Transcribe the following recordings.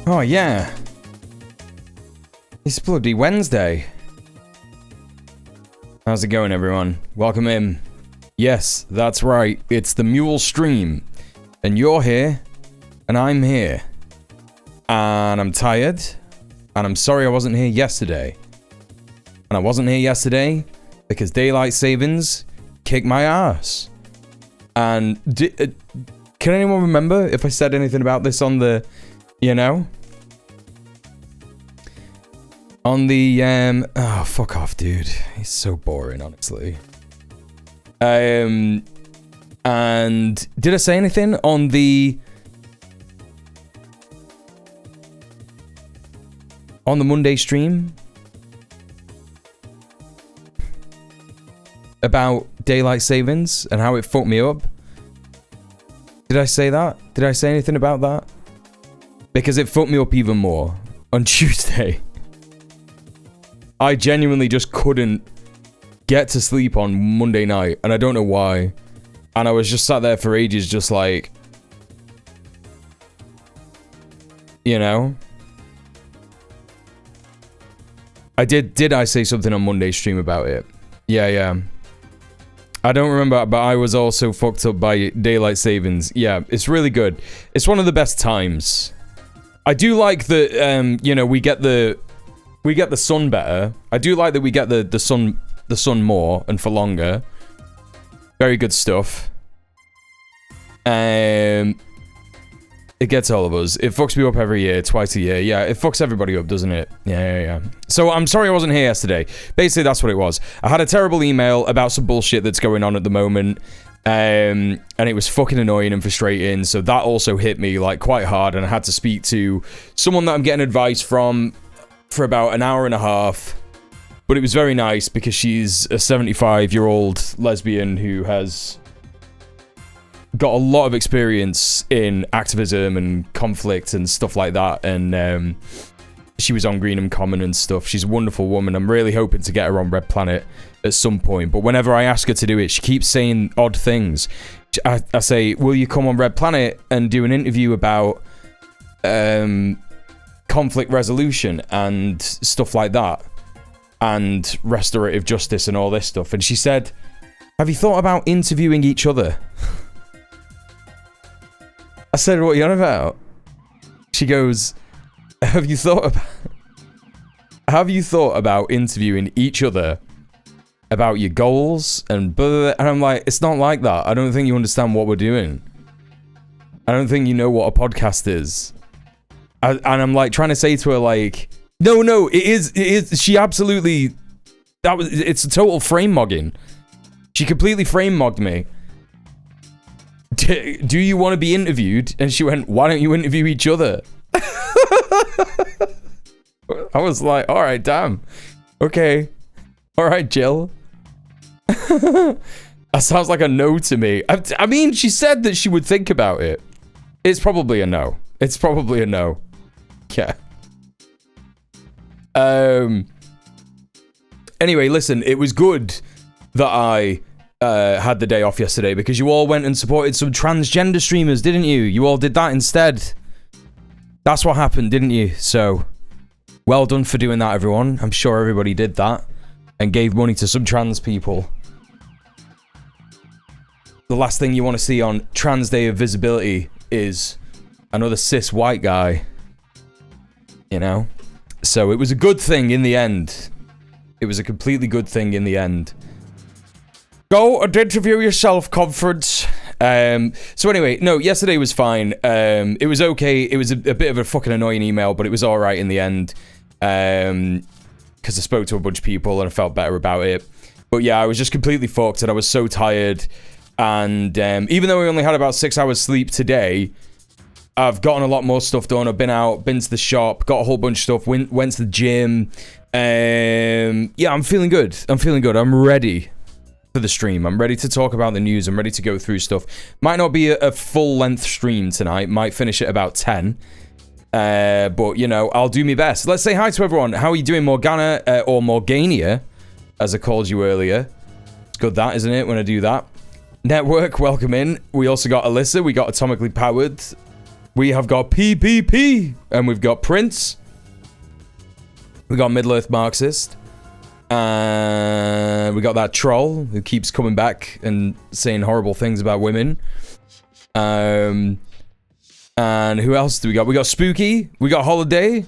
Oh, yeah. It's bloody Wednesday. How's it going, everyone? Welcome in. Yes, that's right. It's the Mule stream. And you're here. And I'm here. And I'm tired. And I'm sorry I wasn't here yesterday. And I wasn't here yesterday because daylight savings kicked my ass. And can anyone remember if I said anything about this on the, you know? On the, oh, fuck off, dude. He's so boring, honestly. And did I say anything on the Monday stream about daylight savings and how it fucked me up? Did I say that? Did I say anything about that? Because it fucked me up even more on Tuesday. I genuinely just couldn't get to sleep on Monday night, and I don't know why. And I was just sat there for ages, just like, you know? Did I say something on Monday's stream about it? Yeah. I don't remember, but I was also fucked up by daylight savings. Yeah, it's really good. It's one of the best times. I do like that, you know, we get the sun better. I do like that we get the sun more and for longer. Very good stuff. It gets all of us. It fucks me up every year, twice a year. Yeah, it fucks everybody up, doesn't it? Yeah. So I'm sorry I wasn't here yesterday. Basically, that's what it was. I had a terrible email about some bullshit that's going on at the moment. And it was fucking annoying and frustrating. So that also hit me like quite hard. And I had to speak to someone that I'm getting advice from for about an hour and a half. But it was very nice because she's a 75-year-old lesbian who has got a lot of experience in activism and conflict and stuff like that. And she was on Greenham Common and stuff. She's a wonderful woman. I'm really hoping to get her on Red Planet at some point. But whenever I ask her to do it, she keeps saying odd things. I say, will you come on Red Planet and do an interview about conflict resolution and stuff like that? And restorative justice and all this stuff. And she said, have you thought about interviewing each other? I said, what are you on about? She goes, have you thought about interviewing each other about your goals and blah, blah, blah? And I'm like, it's not like that. I don't think you understand what we're doing. I don't think you know what a podcast is. And I'm like trying to say to her, like, no, it is. She absolutely, it's a total frame mogging. She completely frame mogged me. Do you want to be interviewed? And she went, why don't you interview each other? I was like, all right, damn. Okay. All right, Jill. That sounds like a no to me. I mean, she said that she would think about it. It's probably a no. Yeah. Anyway, listen, it was good that I had the day off yesterday because you all went and supported some transgender streamers, didn't you? You all did that instead. That's what happened, didn't you? So, well done for doing that, everyone. I'm sure everybody did that and gave money to some trans people. The last thing you want to see on Trans Day of Visibility is another cis white guy. You know? So it was a good thing in the end. It was a completely good thing in the end. Go and interview yourself, conference. So anyway, no, yesterday was fine. It was okay. It was a bit of a fucking annoying email, but it was all right in the end. Because I spoke to a bunch of people and I felt better about it. But yeah, I was just completely fucked and I was so tired. And even though I only had about 6 hours sleep today, I've gotten a lot more stuff done. I've been out, been to the shop, got a whole bunch of stuff, went to the gym. Yeah, I'm feeling good. I'm ready for the stream. I'm ready to talk about the news. I'm ready to go through stuff. Might not be a full-length stream tonight. Might finish at about 10. But, you know, I'll do my best. Let's say hi to everyone. How are you doing, Morgana, or Morgania, as I called you earlier? It's good that, isn't it, when I do that? Network, welcome in. We also got Alyssa. We got Atomically Powered. We have got PPP, and we've got Prince. We got Middle-earth Marxist. And we got that troll who keeps coming back and saying horrible things about women. And who else do we got? We got Spooky. We got Holiday.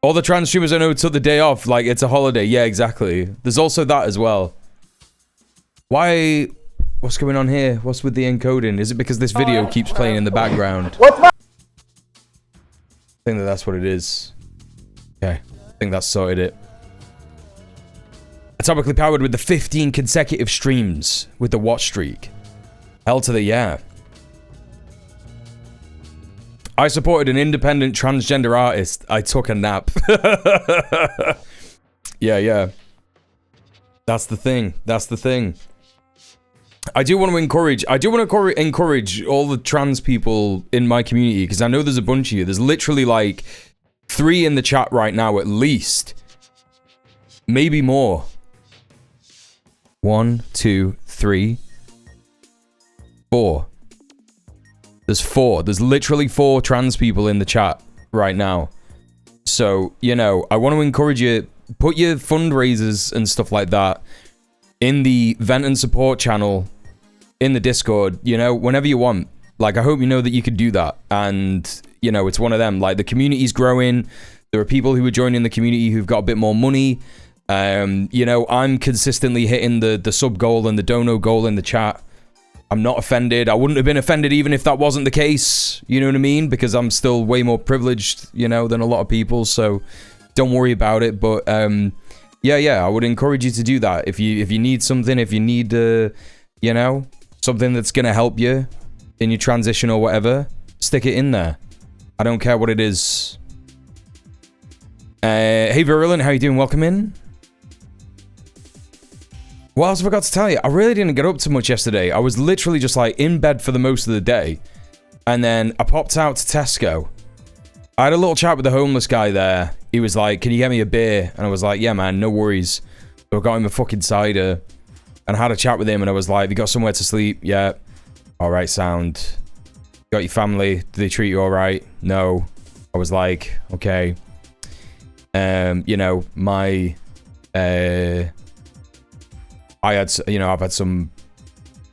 All the trans streamers I know took the day off. Like, it's a holiday. Yeah, exactly. There's also that as well. Why... What's going on here? What's with the encoding? Is it because this video keeps playing in the background? I think that's what it is. Okay. I think that's sorted it. Atomically powered with the 15 consecutive streams with the watch streak. Hell to the yeah. I supported an independent transgender artist. I took a nap. Yeah. That's the thing. That's the thing. I do want to encourage all the trans people in my community, because I know there's a bunch of you. There's literally like 3 in the chat right now at least. Maybe more. 1, 2, 3, 4. There's 4. There's literally 4 trans people in the chat right now. So, you know, I want to encourage you, put your fundraisers and stuff like that in the vent and support channel in the Discord, you know, whenever you want. Like, I hope you know that you could do that. And, you know, it's one of them. Like, the community's growing. There are people who are joining the community who've got a bit more money. You know, I'm consistently hitting the sub goal and the dono goal in the chat. I'm not offended. I wouldn't have been offended even if that wasn't the case. You know what I mean? Because I'm still way more privileged, you know, than a lot of people. So don't worry about it. But yeah, I would encourage you to do that. If you need something, if you need, you know, something that's gonna help you in your transition or whatever, stick it in there. I don't care what it is. Hey Virulent, how you doing? Welcome in. What else have I got to tell you? I really didn't get up too much yesterday. I was literally just like in bed for the most of the day. And then I popped out to Tesco. I had a little chat with the homeless guy there. He was like, can you get me a beer? And I was like, yeah, man, no worries. So I got him a fucking cider. And I had a chat with him and I was like, have you got somewhere to sleep? Yeah. All right, sound. Got your family? Did they treat you all right? No. I was like, okay. You know, my... I've had some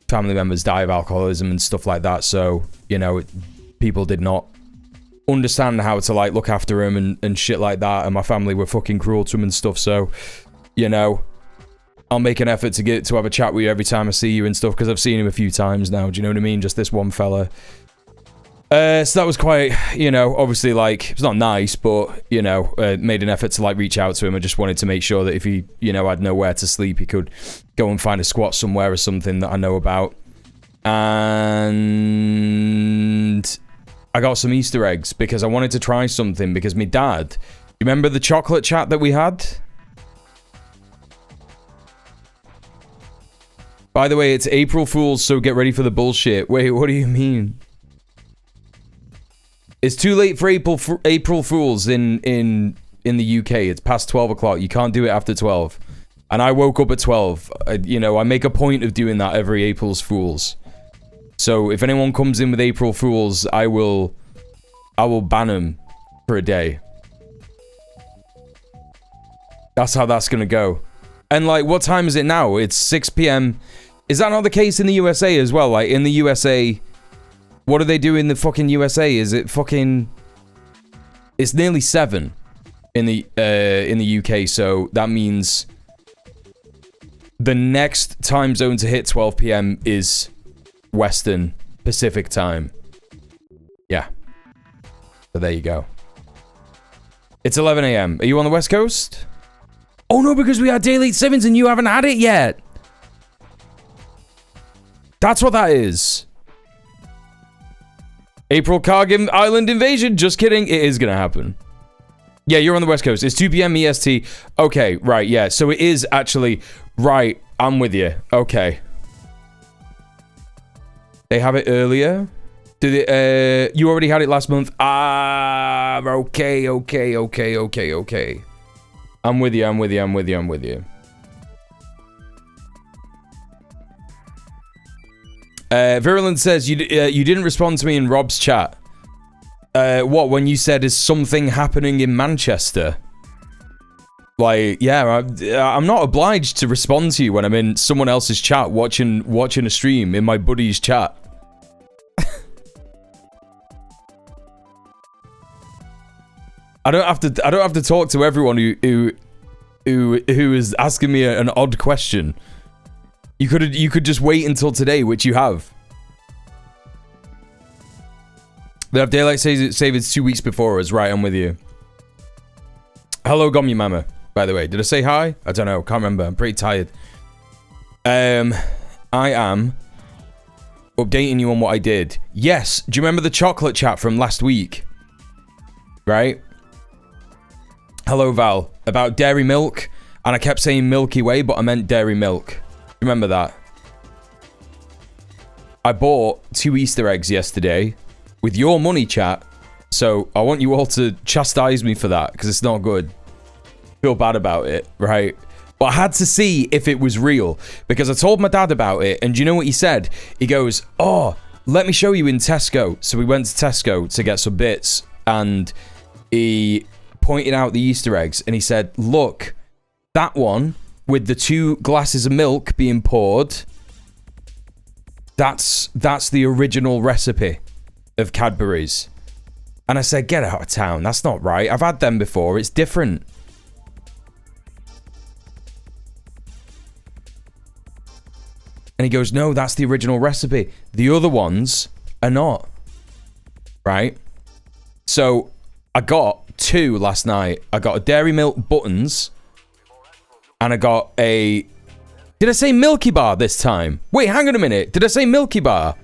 family members die of alcoholism and stuff like that, so, you know, people did not understand how to, like, look after him and shit like that, and my family were fucking cruel to him and stuff, so, you know, I'll make an effort to have a chat with you every time I see you and stuff, because I've seen him a few times now, do you know what I mean? Just this one fella. So that was quite, you know, obviously, like, it's not nice, but, you know, made an effort to, like, reach out to him. I just wanted to make sure that if he, you know, had nowhere to sleep, he could go and find a squat somewhere or something that I know about. And I got some Easter eggs because I wanted to try something because my dad, you remember the chocolate chat that we had? By the way, it's April Fool's, so get ready for the bullshit. Wait, what do you mean? It's too late for April Fools in the UK. It's past 12 o'clock. You can't do it after 12. And I woke up at 12. You know, I make a point of doing that every April's Fools. So if anyone comes in with April Fools, I will ban them for a day. That's how that's gonna go. And like, what time is it now? It's 6 p.m. Is that not the case in the USA as well? Like in the USA... What do they do in the fucking USA? Is it fucking... It's nearly 7 in the UK, so that means the next time zone to hit 12 p.m. is Western Pacific time. Yeah. So there you go. It's 11 a.m. Are you on the West Coast? Oh no, because we had Daylight Savings and you haven't had it yet. That's what that is. April Kargim Island invasion. Just kidding. It is going to happen. Yeah, you're on the West Coast. It's 2 p.m. EST. Okay, right. Yeah, so it is actually... Right, I'm with you. Okay. They have it earlier? Did it... you already had it last month? Ah, okay. I'm with you. Virulent says, you didn't respond to me in Rob's chat. What, when you said, is something happening in Manchester? Like, yeah, I'm not obliged to respond to you when I'm in someone else's chat watching a stream in my buddy's chat. I don't have to talk to everyone who is asking me an odd question. You could just wait until today, which you have. They have daylight savings 2 weeks before us. Right, I'm with you. Hello, Gommy Mama. By the way, did I say hi? I don't know. Can't remember. I'm pretty tired. I am updating you on what I did. Yes. Do you remember the chocolate chat from last week? Right? Hello, Val. About dairy milk. And I kept saying Milky Way, but I meant dairy milk. Remember that? I bought 2 Easter eggs yesterday with your money, chat. So I want you all to chastise me for that, because it's not good. Feel bad about it, right? But I had to see if it was real, because I told my dad about it, and do you know what he said? He goes, oh, let me show you in Tesco. So we went to Tesco to get some bits, and he pointed out the Easter eggs, and he said, look, that one with the 2 glasses of milk being poured, that's the original recipe of Cadbury's. And I said, get out of town, that's not right. I've had them before, it's different. And he goes, no, that's the original recipe. The other ones are not. Right? So, I got 2 last night. I got a Dairy Milk Buttons. And I got a... Did I say Milky Bar this time? Wait, hang on a minute. Did I say Milky Bar?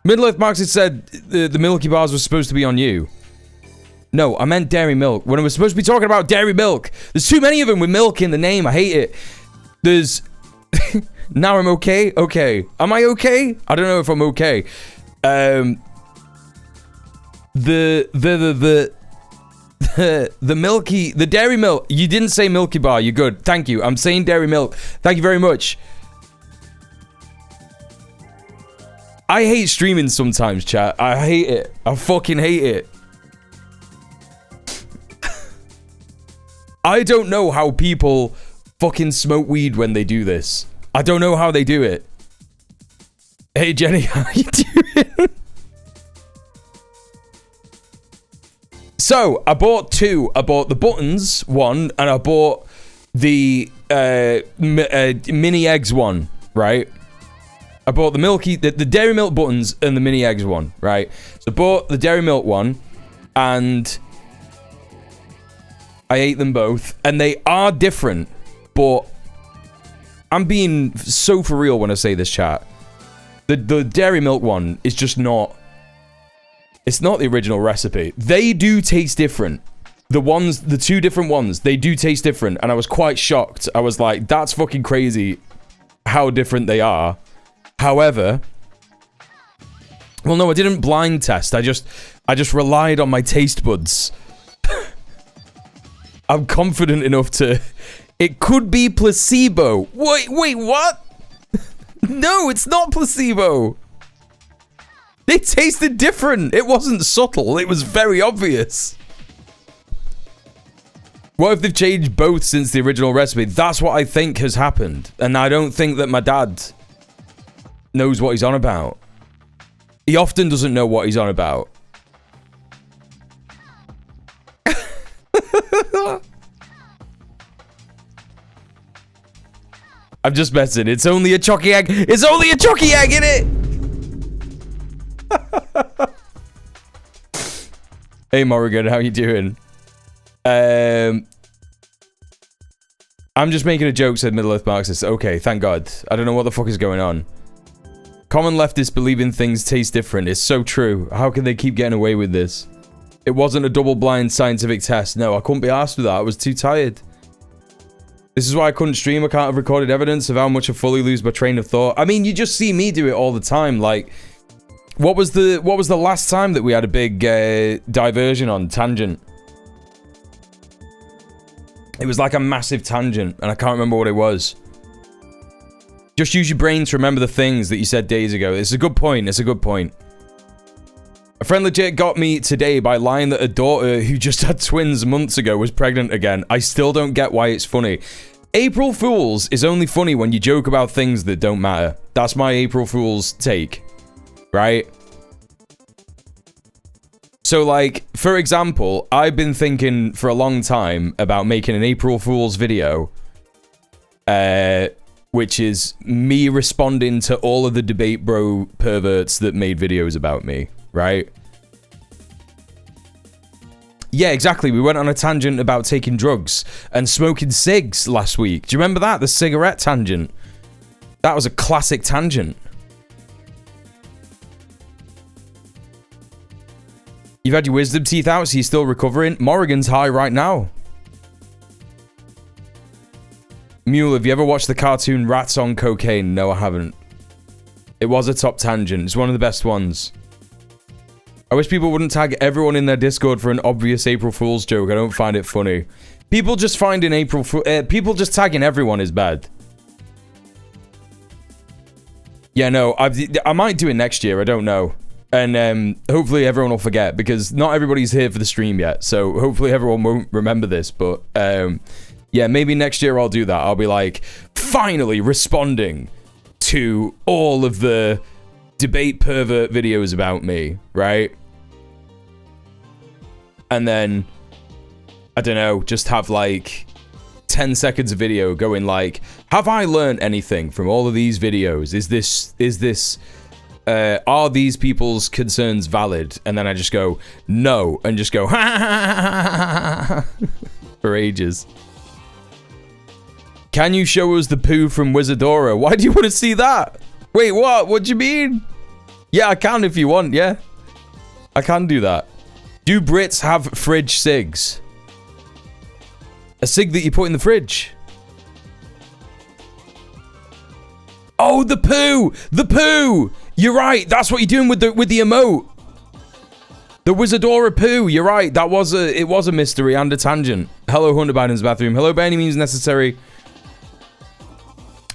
Middle-earth Marks had said the Milky Bars were supposed to be on you. No, I meant Dairy Milk. When I was supposed to be talking about Dairy Milk. There's too many of them with milk in the name. I hate it. There's... Now I'm okay? Okay. Am I okay? I don't know if I'm okay. The Dairy Milk. You didn't say Milky Bar. You're good. Thank you. I'm saying Dairy Milk. Thank you very much. I hate streaming sometimes, chat. I hate it. I fucking hate it. I don't know how people fucking smoke weed when they do this. I don't know how they do it. Hey, Jenny, how you doing? So, I bought 2. I bought the Buttons one, and I bought the mini eggs one, right? I bought the Dairy Milk Buttons and the mini eggs one, right? So, I bought the Dairy Milk one, and I ate them both, and they are different, but I'm being so for real when I say this, chat. The Dairy Milk one is just not... It's not the original recipe. They do taste different. The 2 different ones, they do taste different. And I was quite shocked. I was like, that's fucking crazy how different they are. However... Well, no, I didn't blind test. I just relied on my taste buds. I'm confident enough to... It could be placebo. Wait, what? No, it's not placebo. They tasted different. It wasn't subtle. It was very obvious. What if they've changed both since the original recipe? That's what I think has happened. And I don't think that my dad knows what he's on about. He often doesn't know what he's on about. I'm just messing. It's only a chalky egg. It's only a chalky egg, innit? Hey, Morrigan, how you doing? I'm just making a joke, said Middle-earth Marxist. Okay, thank God. I don't know what the fuck is going on. Common leftists believing things taste different. It's so true. How can they keep getting away with this? It wasn't a double-blind scientific test. No, I couldn't be asked with that. I was too tired. This is why I couldn't stream. I can't have recorded evidence of how much I fully lose my train of thought. I mean, you just see me do it all the time. Like, what was the last time that we had a big diversion on tangent? It was like a massive tangent, and I can't remember what it was. Just use your brain to remember the things that you said days ago. It's a good point. It's a good point. A friend legit got me today by lying that a daughter who just had twins months ago was pregnant again. I still don't get why it's funny. April Fools is only funny when you joke about things that don't matter. That's my April Fool's take. Right? So, like, for example, I've been thinking for a long time about making an April Fool's video. Which is me responding to all of the debate bro perverts that made videos about me. Right? Yeah, exactly. We went on a tangent about taking drugs and smoking cigs last week. Do you remember that? The cigarette tangent. That was a classic tangent. You've had your wisdom teeth out, so you're still recovering. Morrigan's high right now. Mule, have you ever watched the cartoon Rats on Cocaine? No, I haven't. It was a top tangent. It's one of the best ones. I wish people wouldn't tag everyone in their Discord for an obvious April Fool's joke. I don't find it funny. People just finding people just tagging everyone is bad. Yeah, no, I might do it next year. I don't know. And hopefully everyone will forget, because not everybody's here for the stream yet. So hopefully everyone won't remember this. But yeah, maybe next year I'll do that. I'll be like, finally responding to all of the debate pervert videos about me, right? And then, I don't know, just have like 10 seconds of video going like, have I learned anything from all of these videos? Are these people's concerns valid? And then I just go, no, and just go, ha ha ha ha for ages. Can you show us the poo from Wizardora? Why do you want to see that? Wait, what? What do you mean? Yeah, I can if you want, yeah. I can do that. Do Brits have fridge cigs? A cig that you put in the fridge. Oh, the poo! The poo! You're right, that's what you're doing with the emote. The Wizardora poo, you're right. It was a mystery and a tangent. Hello, Hunter Biden's bathroom. Hello, by any means necessary.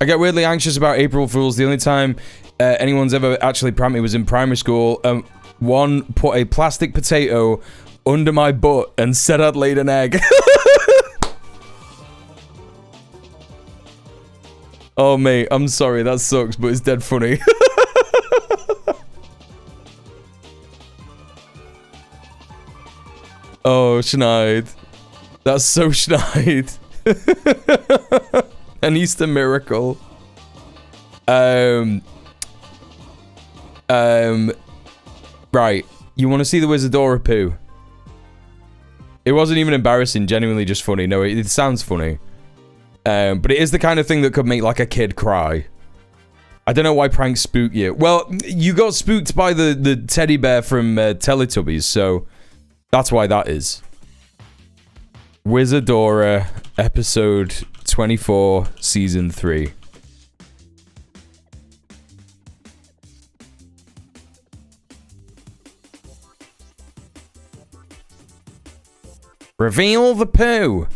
I get weirdly anxious about April Fools. The only time anyone's ever actually pranked me was in primary school. One put a plastic potato under my butt and said I'd laid an egg. Oh, mate, I'm sorry. That sucks, but it's dead funny. Oh, Schneid. That's so Schneid. An Easter miracle. Right. You want to see the Wizardora poo? It wasn't even embarrassing, genuinely just funny. No, it sounds funny. But it is the kind of thing that could make like a kid cry. I don't know why pranks spook you. Well, you got spooked by the teddy bear from Teletubbies, so that's why that is. Wizardora, episode 24, season 3. Reveal the poo.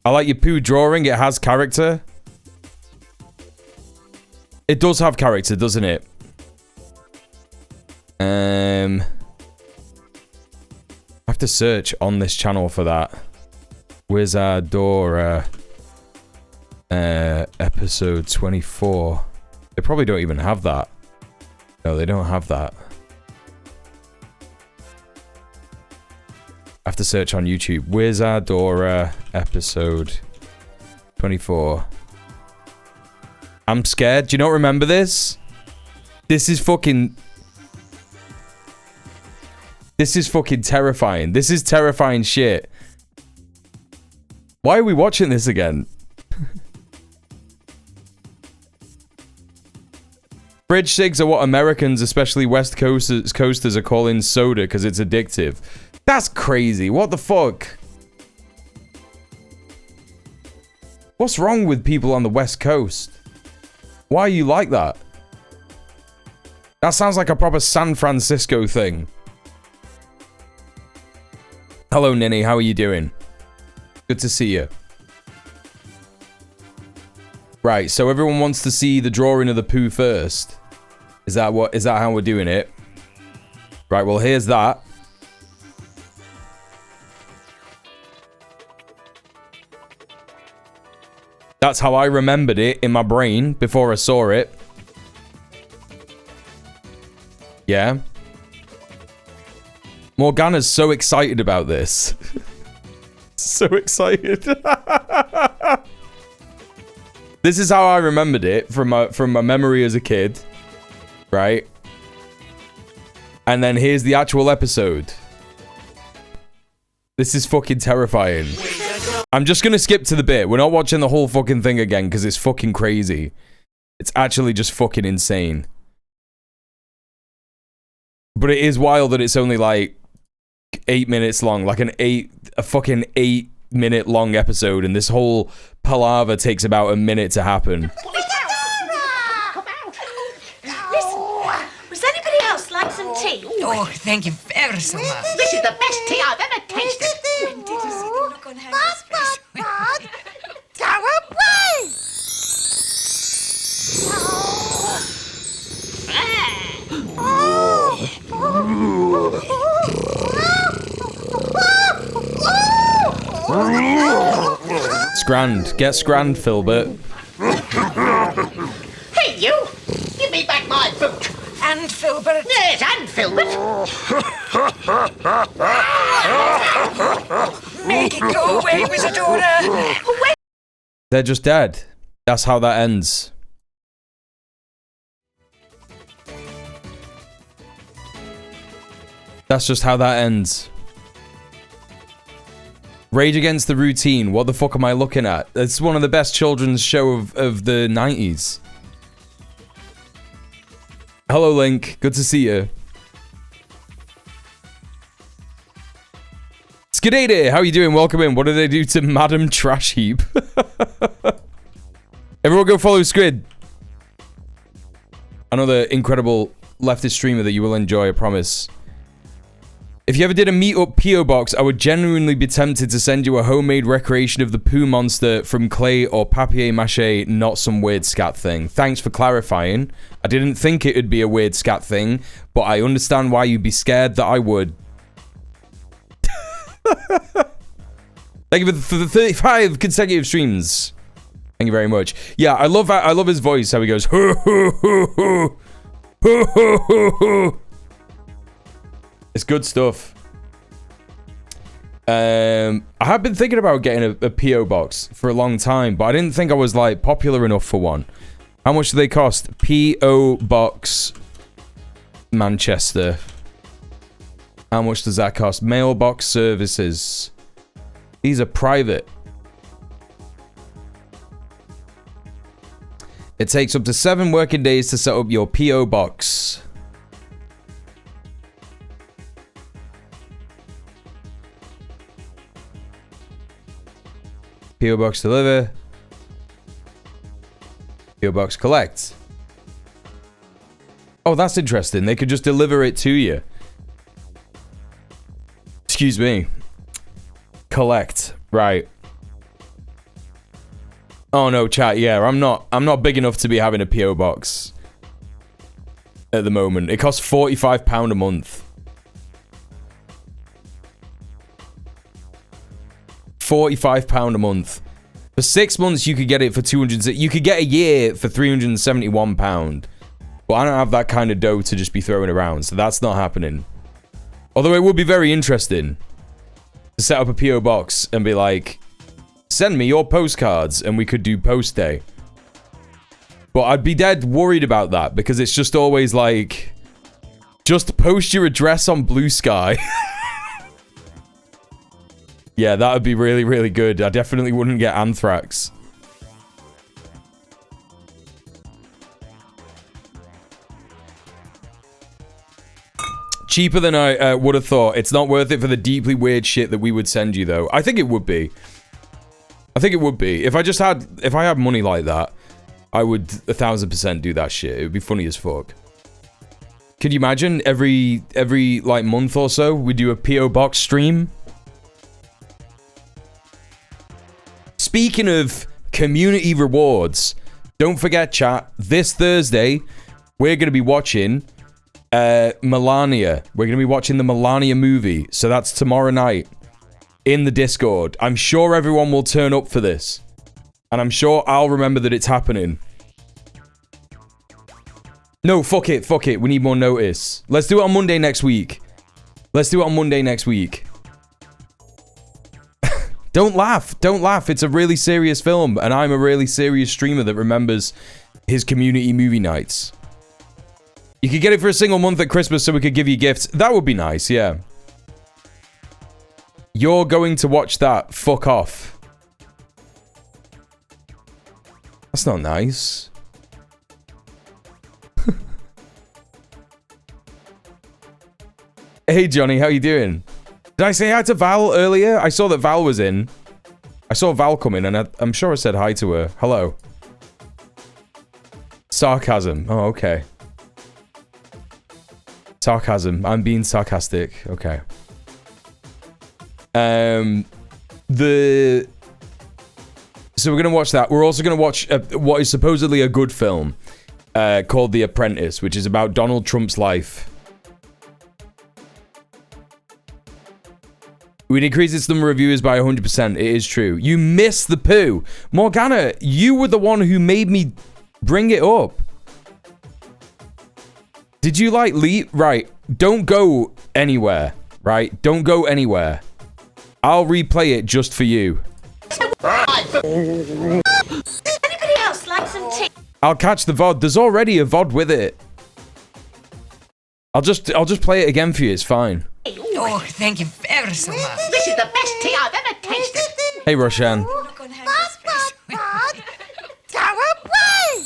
I like your poo drawing. It has character. It does have character, doesn't it? I have to search on this channel for that. Wizardora episode 24. They probably don't even have that. No, they don't have that. I have to search on YouTube. Wizardora episode 24. I'm scared. Do you not remember this? This is fucking terrifying. This is terrifying shit. Why are we watching this again? Fridge cigs are what Americans, especially West Coasters, are calling soda because it's addictive. That's crazy. What the fuck? What's wrong with people on the West Coast? Why are you like that? That sounds like a proper San Francisco thing. Hello, Ninny. How are you doing? Good to see you. Right, so everyone wants to see the drawing of the poo first. Is that how we're doing it? Right, well, here's that. That's how I remembered it in my brain before I saw it. Yeah. Morgana's so excited about this. So excited. This is how I remembered it from my memory as a kid. Right? And then here's the actual episode. This is fucking terrifying. I'm just gonna skip to the bit. We're not watching the whole fucking thing again because it's fucking crazy. It's actually just fucking insane. But it is wild that it's only like 8 minutes long. Like a fucking 8-minute long episode, and this whole palaver takes about a minute to happen. Would anybody else like some tea? Oh, thank you very so much. This is the best tea I've ever tasted. When did you see the look on Harry's face? Go away! Scrand. Get scrand, Filbert. Hey, you! Give me back my boot! And Filbert. Yes, and Filbert! Make it go away, Wizardora. They're just dead. That's how that ends. That's just how that ends. Rage Against the Routine. What the fuck am I looking at? It's one of the best children's show of the 90s. Hello, Link. Good to see you. Skidada, how are you doing? Welcome in. What did they do to Madam Trash Heap? Everyone go follow Squid. Another incredible leftist streamer that you will enjoy, I promise. If you ever did a meetup P.O. box, I would genuinely be tempted to send you a homemade recreation of the poo monster from clay or papier-mâché, not some weird scat thing. Thanks for clarifying. I didn't think it would be a weird scat thing, but I understand why you'd be scared that I would. Thank you for the 35 consecutive streams. Thank you very much. Yeah, I love his voice, how he goes, hoo, hoo, hoo, hoo. Hoo, hoo, hoo, hoo. It's good stuff. I have been thinking about getting a P.O. box for a long time, but I didn't think I was, like, popular enough for one. How much do they cost? P.O. box Manchester. How much does that cost? Mailbox services. These are private. It takes up to 7 working days to set up your P.O. box. P.O. box deliver. P.O. box collect. Oh, that's interesting. They could just deliver it to you. Excuse me. Collect. Right. Oh no, chat. Yeah, I'm not big enough to be having a P.O. box at the moment. It costs £45 a month. £45 a month. For 6 months, you could get it for 200. You could get a year for £371. But I don't have that kind of dough to just be throwing around, so that's not happening. Although it would be very interesting to set up a P.O. box and be like, send me your postcards, and we could do post day. But I'd be dead worried about that because it's just always like, just post your address on Blue Sky. Yeah, that would be really, really good. I definitely wouldn't get anthrax. Cheaper than I would have thought. It's not worth it for the deeply weird shit that we would send you, though. I think it would be. I think it would be. If I had money like that, I would 1000% do that shit. It would be funny as fuck. Could you imagine every like month or so we do a P.O. box stream? Speaking of community rewards, Don't forget, chat, this Thursday, we're going to be watching Melania. We're going to be watching the Melania movie. So that's tomorrow night in the Discord. I'm sure everyone will turn up for this. And I'm sure I'll remember that it's happening. No, fuck it, fuck it. We need more notice. Let's do it on Monday next week. Let's do it on Monday next week. Don't laugh. Don't laugh. It's a really serious film. And I'm a really serious streamer that remembers his community movie nights. You could get it for a single month at Christmas so we could give you gifts. That would be nice, yeah. You're going to watch that. Fuck off. That's not nice. Hey, Johnny, how you doing? Did I say hi to Val earlier? I saw that Val was in. I saw Val come in, and I'm sure I said hi to her. Hello. Sarcasm. Oh, okay. Sarcasm. I'm being sarcastic. Okay. So we're gonna watch that. We're also gonna watch what is supposedly a good film called The Apprentice, which is about Donald Trump's life. We'd increase its number of viewers by 100%. It is true. You missed the poo. Morgana, you were the one who made me bring it up. Did you like leave? Right. Don't go anywhere. Right? Don't go anywhere. I'll replay it just for you. Anybody else like some tea? I'll catch the VOD. There's already a VOD with it. I'll just play it again for you. It's fine. Oh, thank you very so much. This is the best tea I've ever tasted. Hey, Roshan. I'm not gonna have this face. Go away!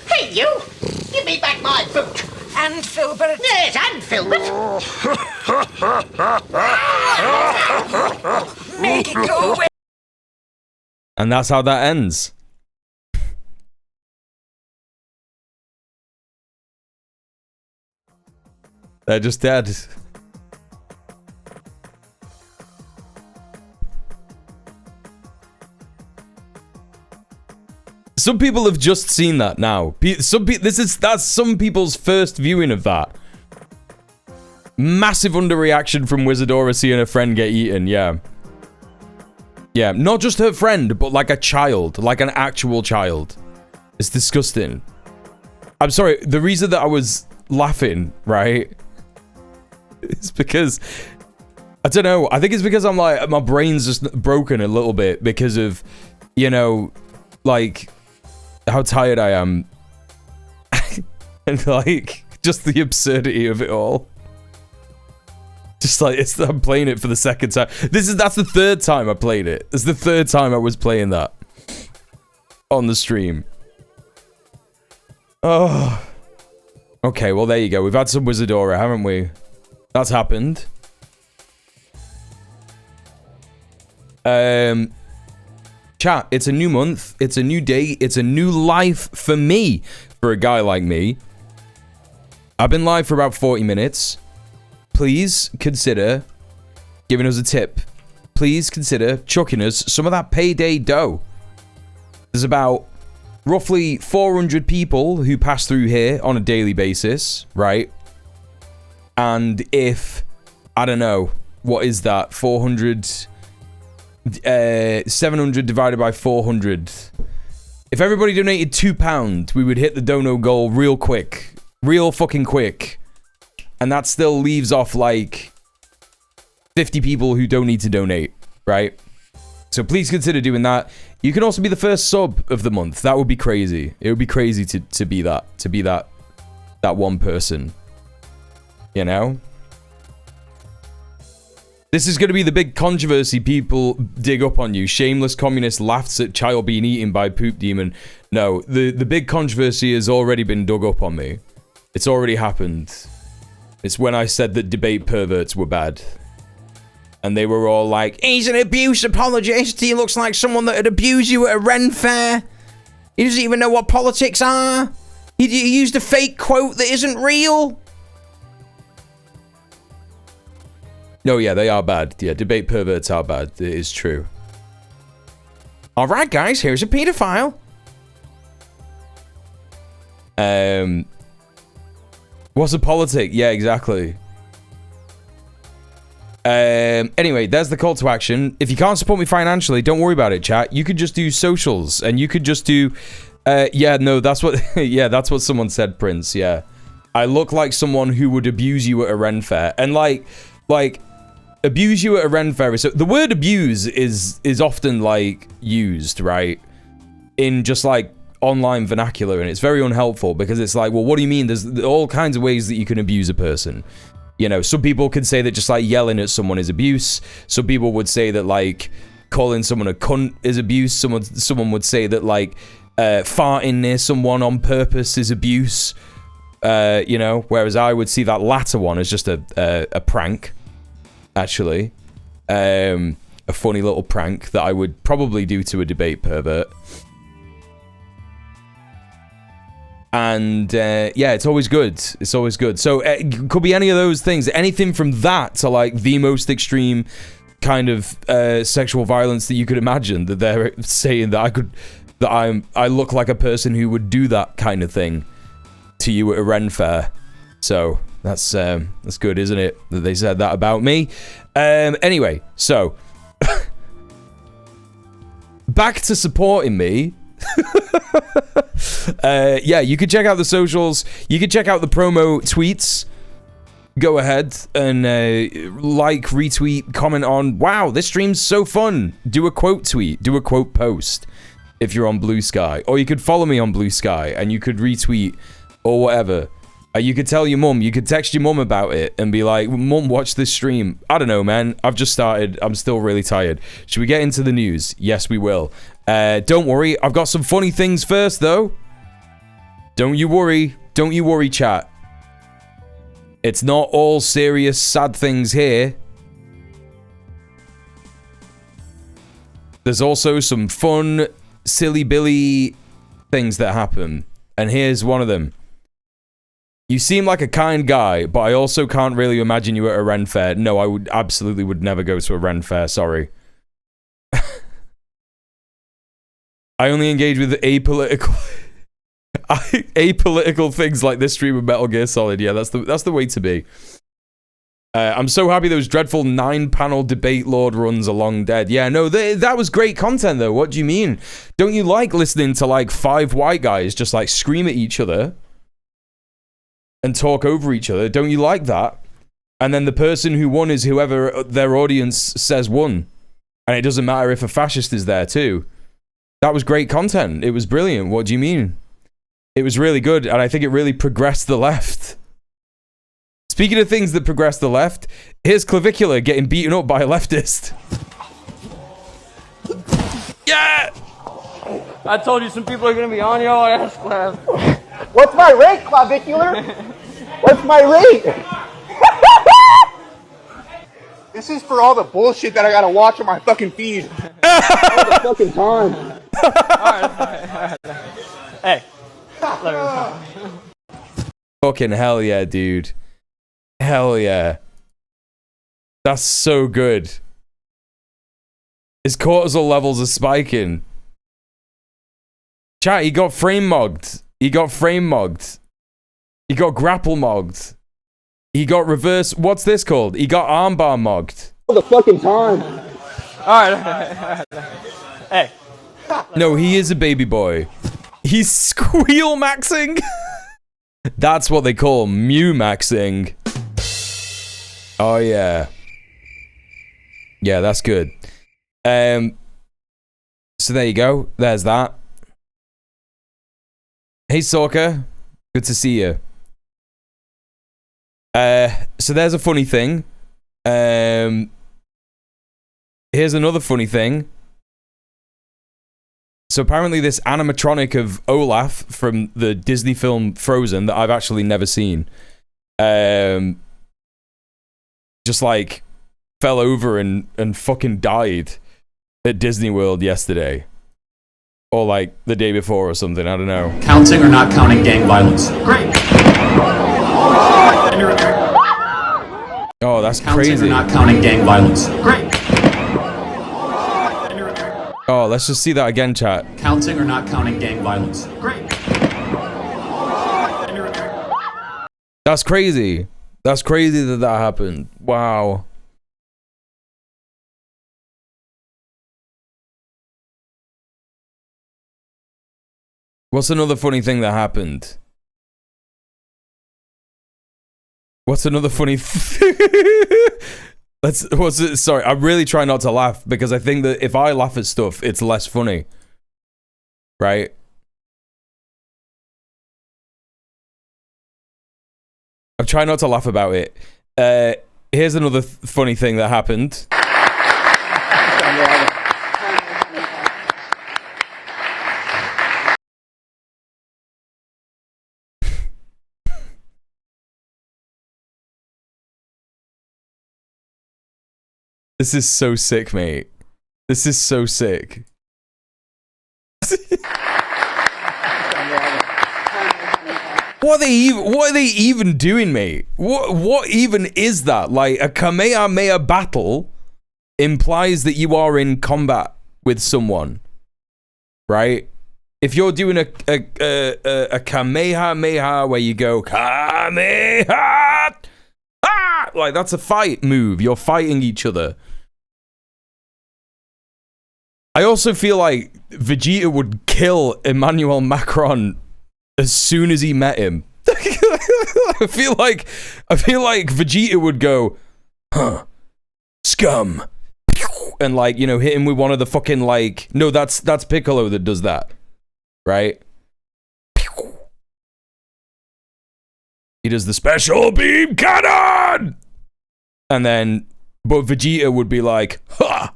Hey, you! Give me back my boot! And Filbert. Yes, and Filbert! Make it go away. And that's how that ends. They're just dead. Some people have just seen that now. That's some people's first viewing of that. Massive underreaction from Wizardora seeing her friend get eaten, yeah. Yeah, not just her friend, but like a child, like an actual child. It's disgusting. I'm sorry, the reason that I was laughing, right, is because, I don't know, I think it's because I'm like, my brain's just broken a little bit because of, you know, like, how tired I am. And like, just the absurdity of it all. Just like, I'm playing it for the second time. That's the third time I played it. It's the third time I was playing that. On the stream. Oh. Okay, well there you go. We've had some Wizardora, haven't we? That's happened. Chat, it's a new month. It's a new day. It's a new life for me. For a guy like me. I've been live for about 40 minutes. Please consider giving us a tip. Please consider chucking us some of that payday dough. There's about roughly 400 people who pass through here on a daily basis, right? And if, I don't know, what is that? 700 divided by 400. If everybody donated £2, we would hit the dono goal real quick. Real fucking quick. And that still leaves off like 50 people who don't need to donate, right? So please consider doing that. You can also be the first sub of the month. That would be crazy. It would be crazy to be that one person. You know? This is going to be the big controversy people dig up on you. Shameless communist laughs at child being eaten by poop demon. No, the big controversy has already been dug up on me. It's already happened. It's when I said that debate perverts were bad. And they were all like, he's an abuse apologist. He looks like someone that would abuse you at a Ren fair. He doesn't even know what politics are. He used a fake quote that isn't real. No, yeah, they are bad. Yeah, debate perverts are bad. It is true. All right, guys, here's a pedophile. What's a politic? Yeah, exactly. Anyway, there's the call to action. If you can't support me financially, don't worry about it, chat. You could just do socials, and you could just do... yeah, no, that's what... yeah, that's what someone said, Prince, yeah. I look like someone who would abuse you at a Ren fair. And, like... abuse you at a Ren fair. So, the word abuse is often, like, used, right? In just, like, online vernacular, and it's very unhelpful, because it's like, well, what do you mean? There's all kinds of ways that you can abuse a person. You know, some people could say that just, like, yelling at someone is abuse. Some people would say that, like, calling someone a cunt is abuse. Someone would say that, like, farting near someone on purpose is abuse. You know, whereas I would see that latter one as just a prank, actually. A funny little prank that I would probably do to a debate pervert. And, yeah, it's always good. It's always good. So, it could be any of those things. Anything from that to, like, the most extreme kind of sexual violence that you could imagine. That they're saying that I look like a person who would do that kind of thing to you at a Ren fair. So, that's good, isn't it? That they said that about me. Anyway, so... back to supporting me. Yeah, you could check out the socials. You could check out the promo tweets. Go ahead and like, retweet, comment on, wow, this stream's so fun. Do a quote tweet, do a quote post if you're on Blue Sky. Or you could follow me on Blue Sky and you could retweet or whatever. You could tell your mum, you could text your mum about it and be like, Mum, watch this stream. I don't know, man. I've just started. I'm still really tired. Should we get into the news? Yes, we will. Don't worry. I've got some funny things first, though. Don't you worry. Don't you worry, chat. It's not all serious, sad things here. There's also some fun, silly Billy things that happen. And here's one of them. You seem like a kind guy, but I also can't really imagine you at a Ren fair. No, I would never go to a Ren fair, sorry. I only engage with apolitical things like this stream of Metal Gear Solid. Yeah, that's the way to be. I'm so happy those dreadful 9-panel debate lord runs are long dead. Yeah, no, that was great content though. What do you mean? Don't you like listening to like 5 white guys just like scream at each other and talk over each other? Don't you like that? And then the person who won is whoever their audience says won. And it doesn't matter if a fascist is there too. That was great content. It was brilliant. What do you mean? It was really good, and I think it really progressed the left. Speaking of things that progressed the left, here's Clavicular getting beaten up by a leftist. Yeah! I told you some people are gonna be on your ass, Clav. What's my rate, Clavicular? What's my rate? This is for all the bullshit that I gotta watch on my fucking feed. All the fucking time. Alright. Hey. Fucking hell yeah, dude. Hell yeah. That's so good. His cortisol levels are spiking. Chat, he got frame mogged. He got frame mogged. He got grapple mogged. He got reverse... What's this called? He got armbar mogged. All the fucking time. Alright. Hey. No, he is a baby boy. He's squeal maxing. That's what they call Mew maxing. Oh yeah. Yeah, that's good. So there you go. There's that. Hey Sorka, good to see you. So there's a funny thing. Here's another funny thing. So apparently this animatronic of Olaf from the Disney film Frozen that I've actually never seen, just like fell over and fucking died at Disney World yesterday. Or like the day before or something, I don't know. Counting or not counting gang violence? Great. Oh, that's Counting crazy. or not counting gang violence? Great. Oh, let's just see that again, chat. Counting or not counting gang violence? Great. That's crazy. That's crazy that that happened. Wow. What's another funny thing that happened? What's another funny what's it? Sorry, I really try not to laugh because I think that if I laugh at stuff, it's less funny. Right? I'm trying not to laugh about it. Here's another funny thing that happened. This is so sick, mate. This is so sick. What are they even doing, mate? What even is that? Like, a Kamehameha battle implies that you are in combat with someone, right? If you're doing a Kamehameha where you go Kamehameha, like that's a fight move. You're fighting each other. I also feel like Vegeta would kill Emmanuel Macron as soon as he met him. I feel like Vegeta would go, huh, scum, and like, you know, hit him with one of the fucking like, no, that's Piccolo that does that, right? He does the special beam cannon, and then, but Vegeta would be like, ha,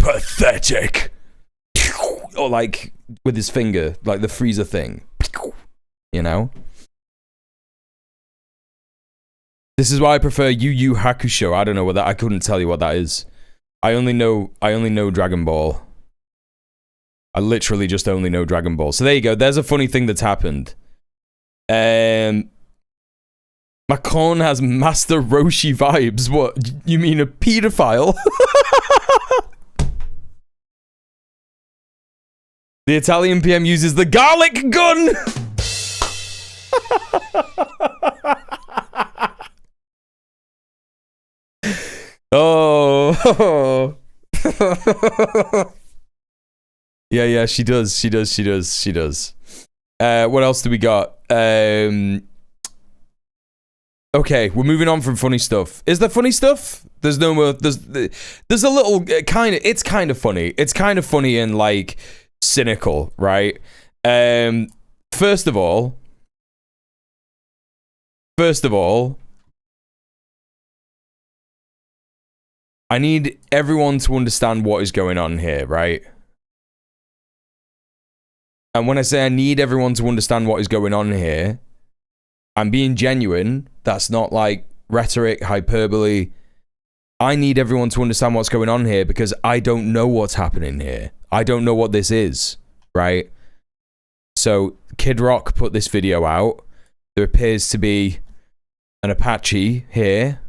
pathetic. Or like with his finger, like the freezer thing, you know. This is why I prefer Yu Yu Hakusho. I don't know what that. I couldn't tell you what that is. I only know Dragon Ball. I literally just only know Dragon Ball. So there you go. There's a funny thing that's happened. Macron has Master Roshi vibes. What? You mean a pedophile? The Italian PM uses the garlic gun! Oh. Yeah, she does. What else do we got? Okay, we're moving on from funny stuff. Is there funny stuff? There's no more. There's a little kind of. It's kind of funny. It's kind of funny and like cynical, right? First of all, I need everyone to understand what is going on here, right? And when I say I need everyone to understand what is going on here, I'm being genuine. That's not like rhetoric, hyperbole. I need everyone to understand what's going on here because I don't know what's happening here. I don't know what this is, right? So Kid Rock put this video out. There appears to be an Apache here.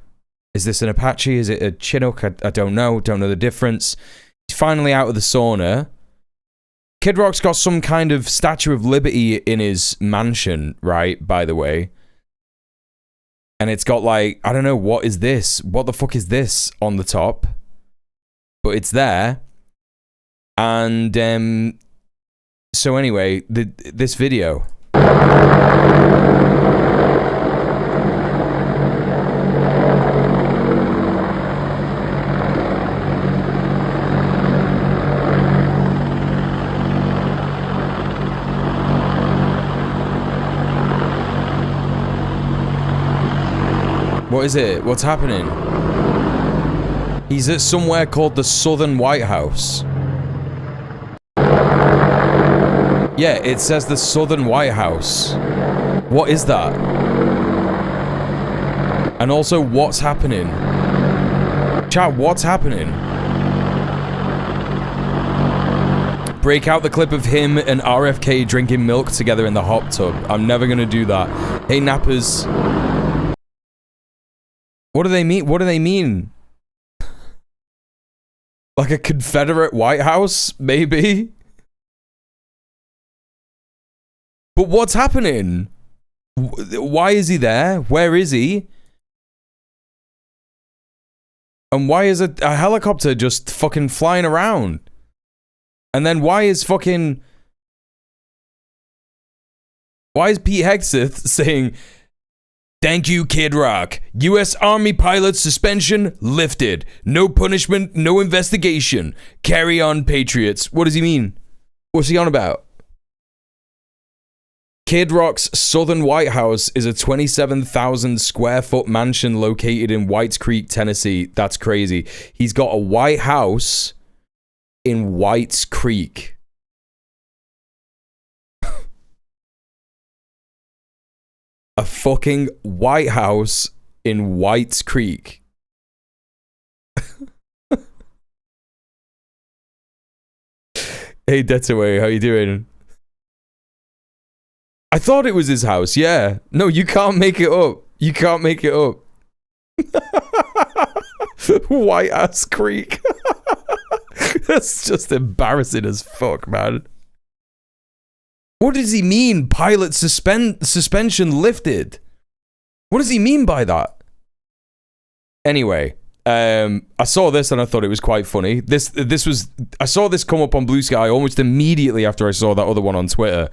Is this an Apache? Is it a Chinook? I don't know. Don't know the difference. He's finally out of the sauna. Kid Rock's got some kind of Statue of Liberty in his mansion, right? By the way. And it's got like, I don't know, what is this? What the fuck is this on the top? But it's there. And so anyway, this video. What is it? What's happening? He's at somewhere called the Southern White House. Yeah, it says the Southern White House. What is that? And also, what's happening? Chat, what's happening? Break out the clip of him and RFK drinking milk together in the hot tub. I'm never gonna do that. Hey, nappers. What do they mean? What do they mean? Like a Confederate White House? Maybe? But what's happening? Why is he there? Where is he? And why is a helicopter just fucking flying around? And then why is Pete Hegseth saying, "Thank you, Kid Rock. U.S. Army pilot suspension lifted. No punishment, no investigation. Carry on, Patriots." What does he mean? What's he on about? Kid Rock's Southern White House is a 27,000 square foot mansion located in Whites Creek, Tennessee. That's crazy. He's got a White House in Whites Creek. A fucking White House in Whites Creek. Hey, Detaway, how you doing? I thought it was his house, yeah. No, you can't make it up. You can't make it up. White Ass Creek. That's just embarrassing as fuck, man. What does he mean, pilot suspension lifted? What does he mean by that? Anyway, I saw this and I thought it was quite funny. I saw this come up on Blue Sky almost immediately after I saw that other one on Twitter.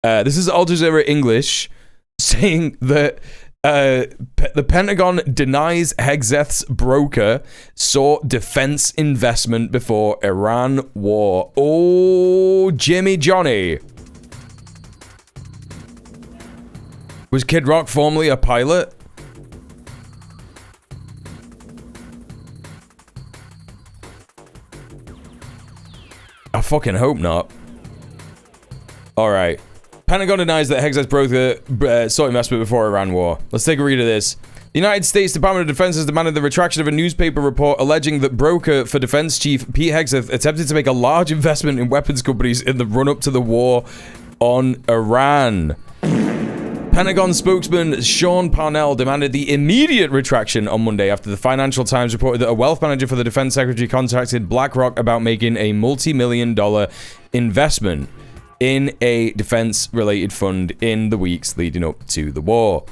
This is Al Jazeera English saying that the Pentagon denies Hegseth's broker sought defense investment before Iran war. Oh, Jimmy Johnny. Was Kid Rock formerly a pilot? I fucking hope not. Alright. Pentagon denies that Hegseth's broker sought investment before Iran war. Let's take a read of this. The United States Department of Defense has demanded the retraction of a newspaper report alleging that broker for defense chief Pete Hegseth attempted to make a large investment in weapons companies in the run-up to the war on Iran. Pentagon spokesman Sean Parnell demanded the immediate retraction on Monday after the Financial Times reported that a wealth manager for the defense secretary contacted BlackRock about making a multi-million-dollar investment in a defense-related fund in the weeks leading up to the war.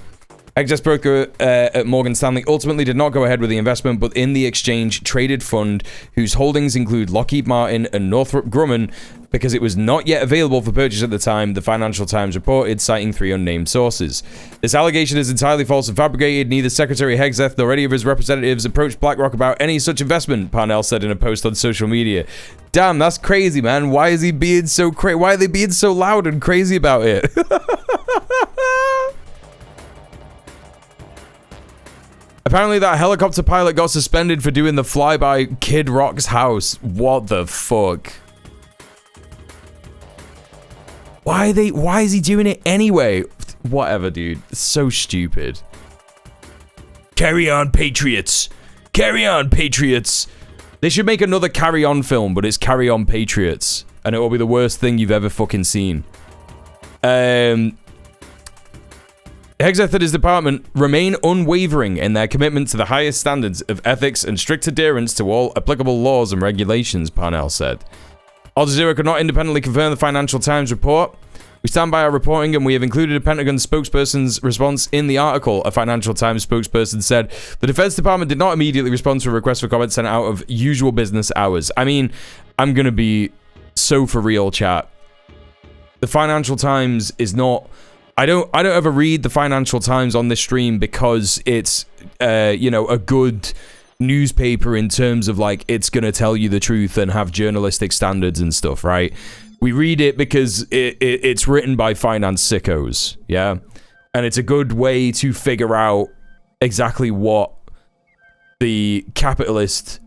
Hegseth's broker at Morgan Stanley ultimately did not go ahead with the investment, but in the exchange traded fund, whose holdings include Lockheed Martin and Northrop Grumman, because it was not yet available for purchase at the time, the Financial Times reported, citing 3 unnamed sources. This allegation is entirely false and fabricated. Neither Secretary Hegseth nor any of his representatives approached BlackRock about any such investment, Parnell said in a post on social media. Damn, that's crazy, man. Why is he being so crazy? Why are they being so loud and crazy about it? Apparently that helicopter pilot got suspended for doing the flyby Kid Rock's house. What the fuck? Why is he doing it anyway? Whatever, dude. It's so stupid. Carry on, Patriots. Carry on, Patriots. They should make another Carry On film, but it's Carry On, Patriots. And it will be the worst thing you've ever fucking seen. Hegseth and his department remain unwavering in their commitment to the highest standards of ethics and strict adherence to all applicable laws and regulations, Parnell said. Al Jazeera could not independently confirm the Financial Times report. We stand by our reporting and we have included a Pentagon spokesperson's response in the article. A Financial Times spokesperson said, the Defense Department did not immediately respond to a request for comment sent out of usual business hours. I mean, I'm going to be so for real, chat. The Financial Times is not... I don't ever read the Financial Times on this stream because it's, you know, a good newspaper in terms of, like, it's gonna tell you the truth and have journalistic standards and stuff, right? We read it because it's written by finance sickos, yeah? And it's a good way to figure out exactly what the capitalist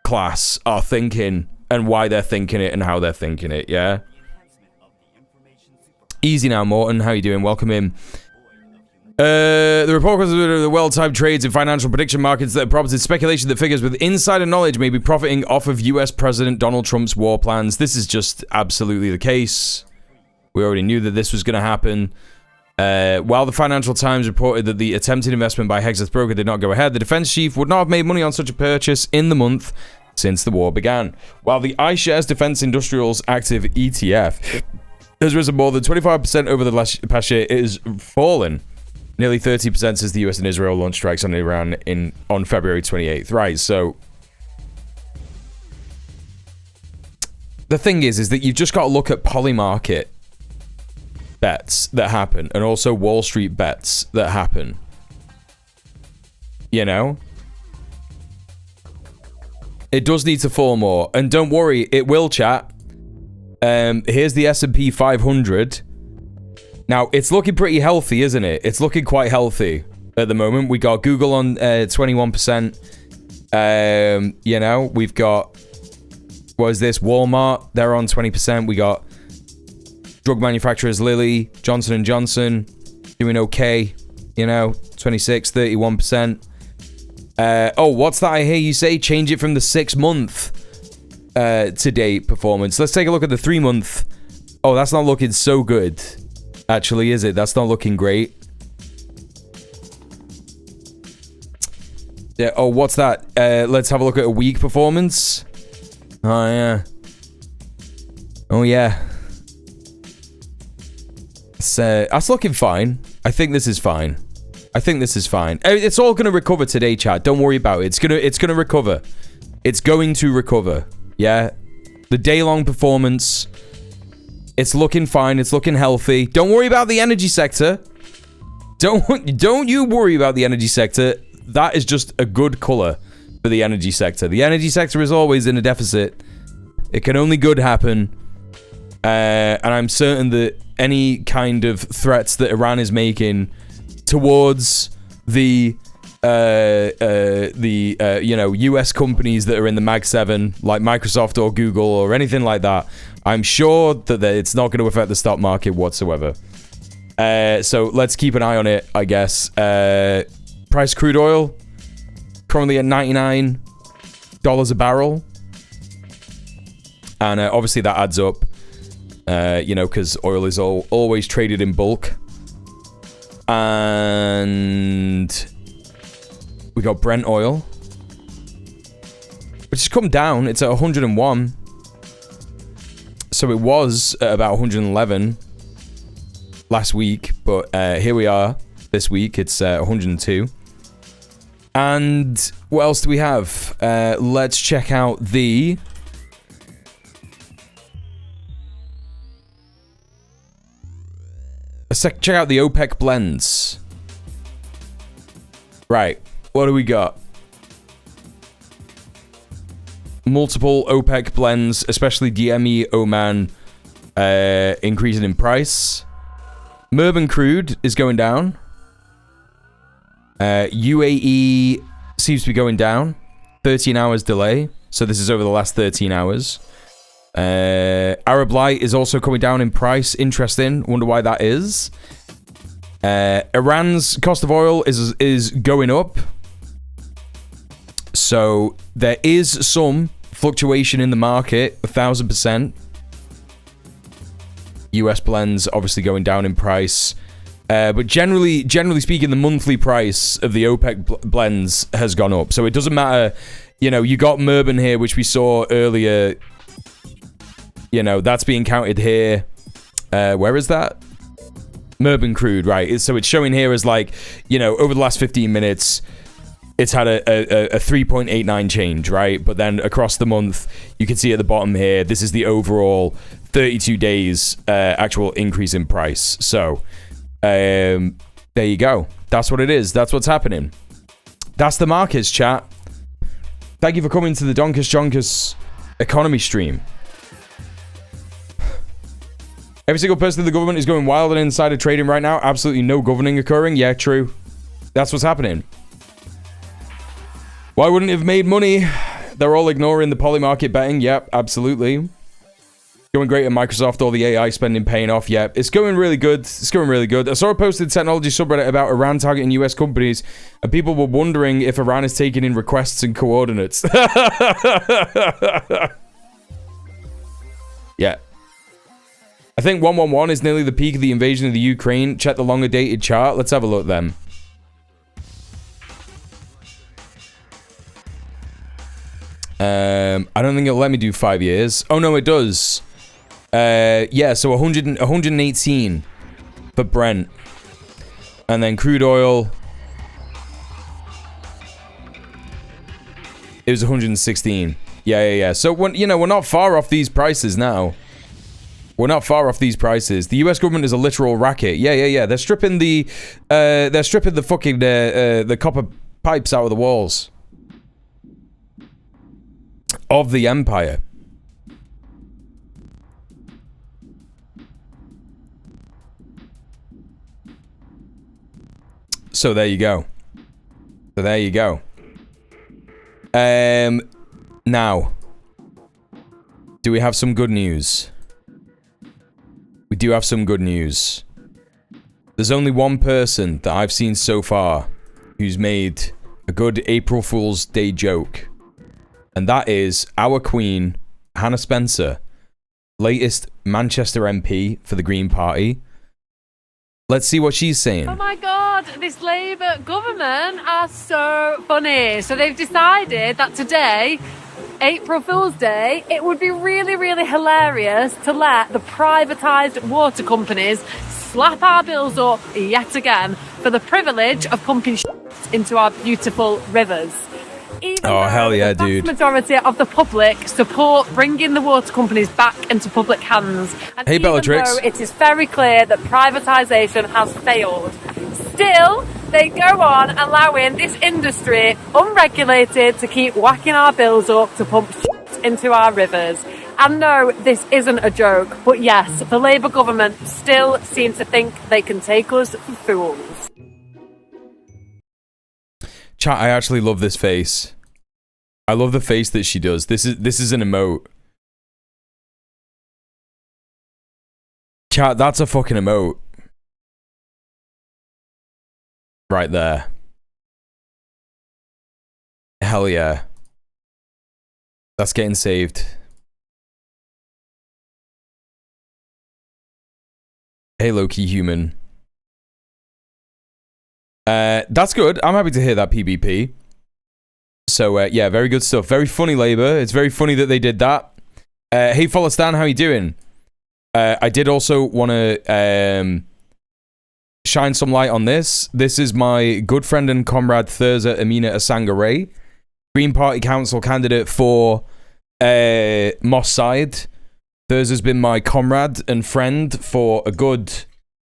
class are thinking and why they're thinking it and how they're thinking it, yeah? Easy now, Morton. How you doing? Welcome in. The report was the well-timed trades in financial prediction markets that prompted speculation that figures with insider knowledge may be profiting off of US President Donald Trump's war plans. This is just absolutely the case. We already knew that this was going to happen. While the Financial Times reported that the attempted investment by Hexeth Broker did not go ahead, the defense chief would not have made money on such a purchase in the month since the war began. While the iShares Defense Industrials Active ETF has risen more than 25% over the past year, it has fallen nearly 30% since the US and Israel launched strikes on Iran on February 28th. Right, so the thing is that you've just got to look at polymarket bets that happen and also Wall Street bets that happen. You know? It does need to fall more. And don't worry, it will, chat. Here's the S&P 500. Now, it's looking pretty healthy, isn't it? It's looking quite healthy at the moment. We got Google on 21%. You know, we've got... What is this? Walmart, they're on 20%. We got drug manufacturers Lilly, Johnson & Johnson, doing okay. You know, 26, 31%. Oh, what's that I hear you say? Change it from the 6-month to date performance. Let's take a look at the 3-month. Oh, that's not looking so good. Actually, is it? That's not looking great. Yeah. Oh, what's that? Let's have a look at a week performance. Oh, yeah. Oh, yeah. That's looking fine. I think this is fine. I think this is fine. It's all going to recover today, chat. Don't worry about it. It's gonna recover. It's going to recover. Yeah. The day-long performance... It's looking fine. It's looking healthy. Don't worry about the energy sector. Don't you worry about the energy sector. That is just a good color for the energy sector. The energy sector is always in a deficit. It can only good happen. And I'm certain that any kind of threats that Iran is making towards the you know, US companies that are in the Mag 7, like Microsoft or Google or anything like that, I'm sure that it's not going to affect the stock market whatsoever. So let's keep an eye on it, I guess. Price of crude oil, currently at $99 a barrel. And obviously that adds up, you know, because oil is always traded in bulk. And we got Brent oil, which has come down. It's at 101. So it was at about 111 last week, but here we are this week. It's 102. And what else do we have? Let's check out the... check out the OPEC blends. Right. What do we got? Multiple OPEC blends, especially DME Oman, increasing in price. Murban crude is going down. UAE seems to be going down. 13 hours delay. So this is over the last 13 hours. Arab Light is also coming down in price. Interesting. Wonder why that is. Iran's cost of oil is going up. So there is some fluctuation in the market, 1,000%. US blends obviously going down in price. But generally speaking, the monthly price of the OPEC blends has gone up. So it doesn't matter, you know, you got Murban here, which we saw earlier. You know, that's being counted here. Where is that? Murban crude, right. So it's showing here as like, you know, over the last 15 minutes, it's had a 3.89 change, right? But then across the month, you can see at the bottom here, this is the overall 32 days actual increase in price. So, there you go. That's what it is. That's what's happening. That's the markets, chat. Thank you for coming to the Donkus Jonkus economy stream. Every single person in the government is going wild on insider trading right now. Absolutely no governing occurring. Yeah, true. That's what's happening. Why wouldn't it have made money? They're all ignoring the poly market betting. Yep, absolutely. Going great at Microsoft, all the AI spending paying off. Yeah, it's going really good. It's going really good. I saw a posted technology subreddit about Iran targeting US companies, and people were wondering if Iran is taking in requests and coordinates. Yeah. I think 111 is nearly the peak of the invasion of the Ukraine. Check the longer dated chart. Let's have a look then. I don't think it'll let me do 5 years. Oh, no, it does. Yeah, so 118 for Brent. And then crude oil. It was 116. Yeah. So, we're not far off these prices now. We're not far off these prices. The US government is a literal racket. Yeah. They're stripping the fucking, the copper pipes out of the walls of the empire. So there you go. Now, do we have some good news? We do have some good news. There's only one person that I've seen so far who's made a good April Fool's Day joke. And that is our queen, Hannah Spencer, latest Manchester MP for the Green Party. Let's see what she's saying. Oh my God, this Labour government are so funny. So they've decided that today, April Fool's Day, it would be really, really hilarious to let the privatised water companies slap our bills up yet again for the privilege of pumping shit into our beautiful rivers. Even hell yeah, the dude. vast majority of the public support bringing the water companies back into public hands. And hey, even Bellatrix. though it is very clear that privatisation has failed, still, they go on allowing this industry, unregulated, to keep whacking our bills up to pump shit into our rivers. And no, this isn't a joke, but yes, the Labour government still seem to think they can take us for fools. Chat, I actually love this face. I love the face that she does. This is an emote. Chat, that's a fucking emote. Right there. Hell yeah. That's getting saved. Hey, low-key human. That's good. I'm happy to hear that, PBP. So, yeah, very good stuff. Very funny, Labour. It's very funny that they did that. Hey, Follow Stan, how you doing? I did also want to shine some light on this. This is my good friend and comrade, Thurza Amina Asanga-Ray, Green Party Council candidate for Moss Side. Thurza's been my comrade and friend for a good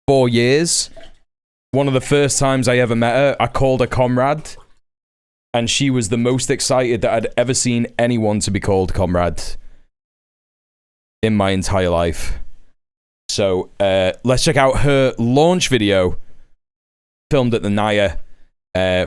4 years. One of the first times I ever met her, I called her comrade, and she was the most excited that I'd ever seen anyone to be called comrade in my entire life. So let's check out her launch video, filmed at the Naya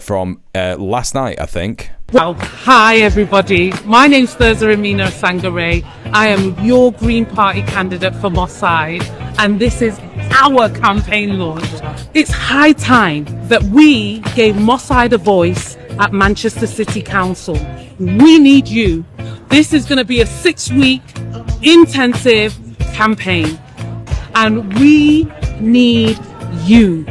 from last night, I think. Well, hi everybody. My name's Thurza Amina Sangare. I am your Green Party candidate for Moss Side, and this is our campaign launch. It's high time that we gave Moss Side a voice at Manchester City Council. We need you. This is going to be a 6-week intensive campaign, and we need you.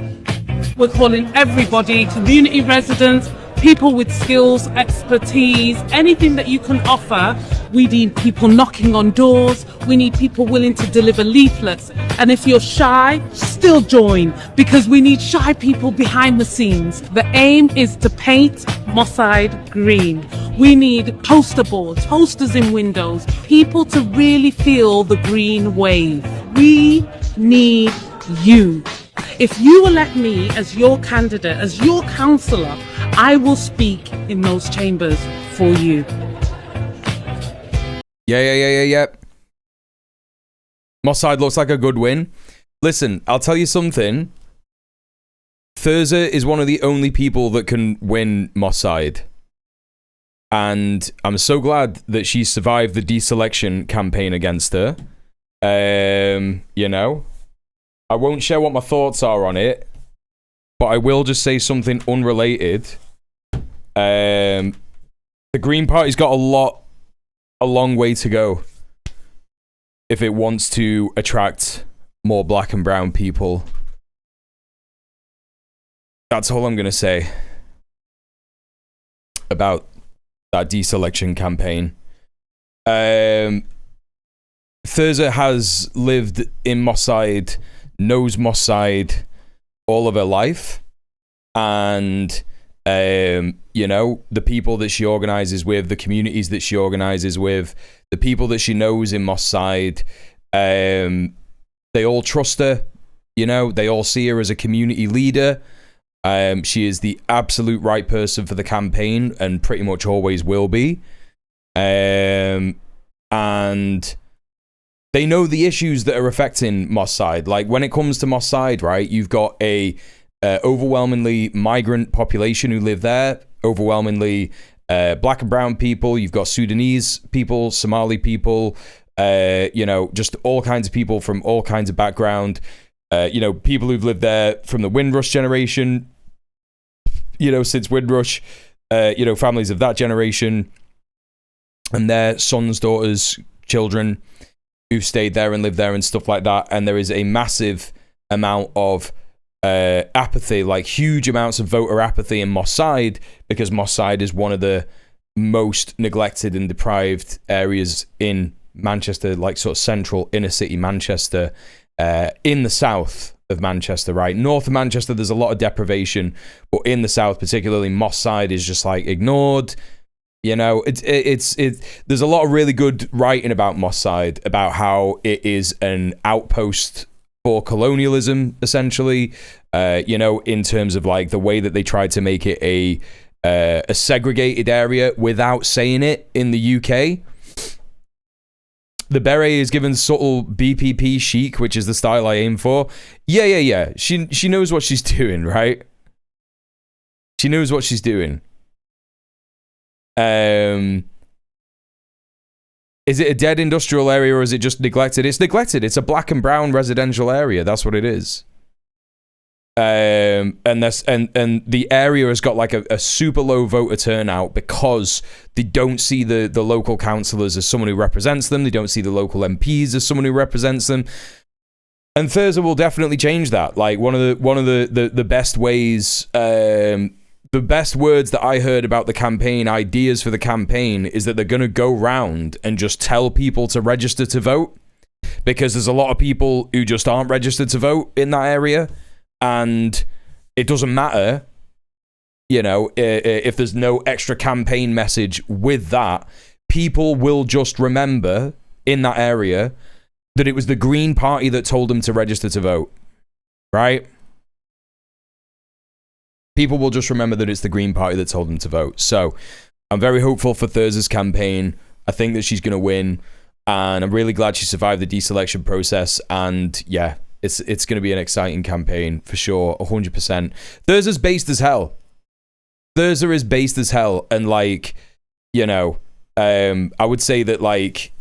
We're calling everybody, community residents, people with skills, expertise, anything that you can offer. We need people knocking on doors. We need people willing to deliver leaflets. And if you're shy, still join, because we need shy people behind the scenes. The aim is to paint Moss Side green. We need poster boards, posters in windows, people to really feel the green wave. We need you. If you elect me as your candidate, as your councillor, I will speak in those chambers for you. Yeah. Moss Side looks like a good win. Listen, I'll tell you something. Thurza is one of the only people that can win Moss Side. And I'm so glad that she survived the deselection campaign against her. You know, I won't share what my thoughts are on it, but I will just say something unrelated. The Green Party's got a long way to go if it wants to attract more black and brown people. That's all I'm going to say about that deselection campaign. Thurza has lived in Moss Side, knows Moss Side all of her life, and you know, the people that she organizes with, the communities that she organizes with, the people that she knows in Moss Side, they all trust her. You know, they all see her as a community leader. She is the absolute right person for the campaign and pretty much always will be. And they know the issues that are affecting Moss Side. Like, when it comes to Moss Side, right, you've got a overwhelmingly migrant population who live there, overwhelmingly black and brown people. You've got Sudanese people, Somali people, you know, just all kinds of people from all kinds of background. You know, people who've lived there from the Windrush generation, you know, since Windrush, you know, families of that generation and their sons, daughters, children who've stayed there and lived there and stuff like that. And there is a massive amount of apathy, like huge amounts of voter apathy in Moss Side, because Moss Side is one of the most neglected and deprived areas in Manchester, like sort of central inner city Manchester, in the south of Manchester, right? North of Manchester, there's a lot of deprivation, but in the south, particularly Moss Side, is just like ignored. You know, it's there's a lot of really good writing about Moss Side, about how it is an outpost for colonialism, essentially. You know, in terms of like the way that they tried to make it a segregated area without saying it in the UK. The beret is given subtle BPP chic, which is the style I aim for. Yeah. She knows what she's doing, right? She knows what she's doing. Is it a dead industrial area or is it just neglected? It's neglected. It's a black and brown residential area. That's what it is. And the area has got like a super low voter turnout because they don't see the local councillors as someone who represents them. They don't see the local MPs as someone who represents them. And Thurza will definitely change that. Like one of the best ways, the best words that I heard about the campaign, ideas for the campaign, is that they're going to go round and just tell people to register to vote, because there's a lot of people who just aren't registered to vote in that area. And it doesn't matter, you know, if there's no extra campaign message with that. People will just remember in that area that it was the Green Party that told them to register to vote, right? People will just remember that it's the Green Party that told them to vote. So I'm very hopeful for Thurza's campaign. I think that she's going to win. And I'm really glad she survived the deselection process. And yeah, it's going to be an exciting campaign for sure, 100%. Thurza's based as hell. Thurza is based as hell. And like, you know, I would say that like,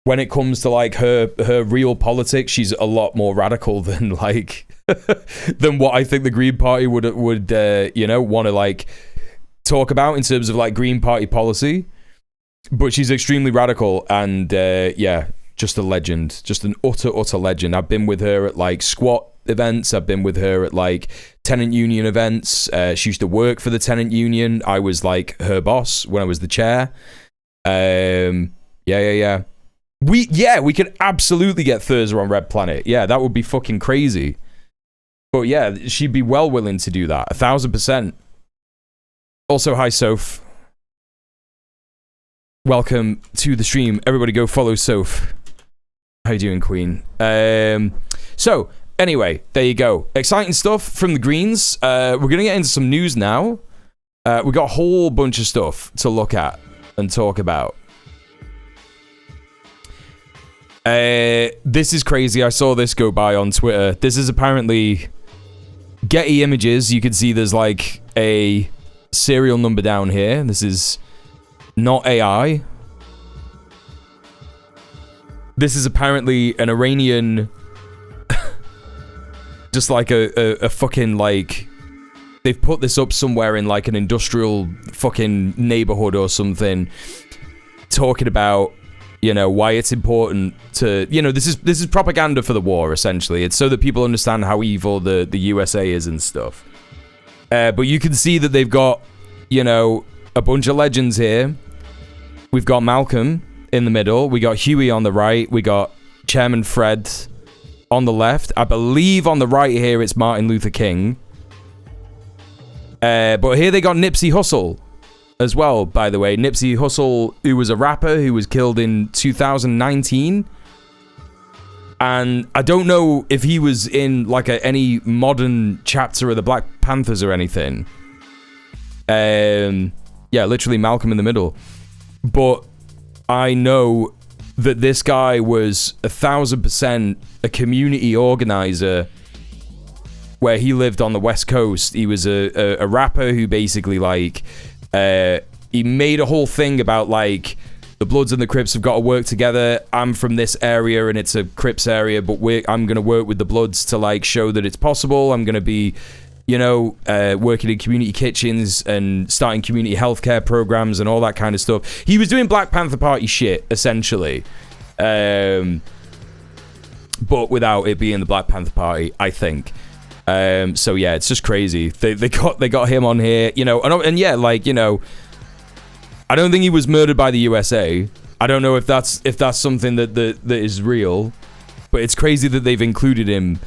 when it comes to like her real politics, she's a lot more radical than like than what I think the Green Party would you know, want to like talk about in terms of like Green Party policy. But she's extremely radical and yeah, just a legend, just an utter legend. I've been with her at like squat events. I've been with her at like tenant union events. She used to work for the tenant union. I was like her boss when I was the chair. Yeah. We could absolutely get Thurza on Red Planet. Yeah, that would be fucking crazy. But yeah, she'd be well willing to do that. 1,000%. Also, hi, Soph. Welcome to the stream. Everybody go follow Soph. How you doing, Queen? So, anyway, there you go. Exciting stuff from the Greens. We're going to get into some news now. We've got a whole bunch of stuff to look at and talk about. This is crazy. I saw this go by on Twitter. This is apparently Getty Images. You can see there's like a serial number down here. This is not AI. this is apparently an Iranian, just like a fucking like, they've put this up somewhere in like an industrial fucking neighborhood or something, talking about, you know, why it's important to, you know, this is propaganda for the war, essentially. It's so that people understand how evil the USA is and stuff. But you can see that they've got, you know, a bunch of legends here. We've got Malcolm in the middle. We got Huey on the right. We got Chairman Fred on the left. I believe on the right here it's Martin Luther King. But here they got Nipsey Hussle as well, by the way. Nipsey Hussle, who was a rapper who was killed in 2019. And I don't know if he was in like any modern chapter of the Black Panthers or anything. Yeah, literally Malcolm in the middle. But I know that this guy was 1,000% a community organizer where he lived on the West Coast. He was a rapper who basically like, he made a whole thing about like, the Bloods and the Crips have got to work together. I'm from this area and it's a Crips area, but I'm going to work with the Bloods to like show that it's possible. I'm going to be, you know, working in community kitchens and starting community healthcare programs and all that kind of stuff. He was doing Black Panther Party shit, essentially. But without it being the Black Panther Party, I think. So yeah, it's just crazy. They got him on here, you know, and yeah, like, you know, I don't think he was murdered by the USA. I don't know if that's something that is real, but it's crazy that they've included him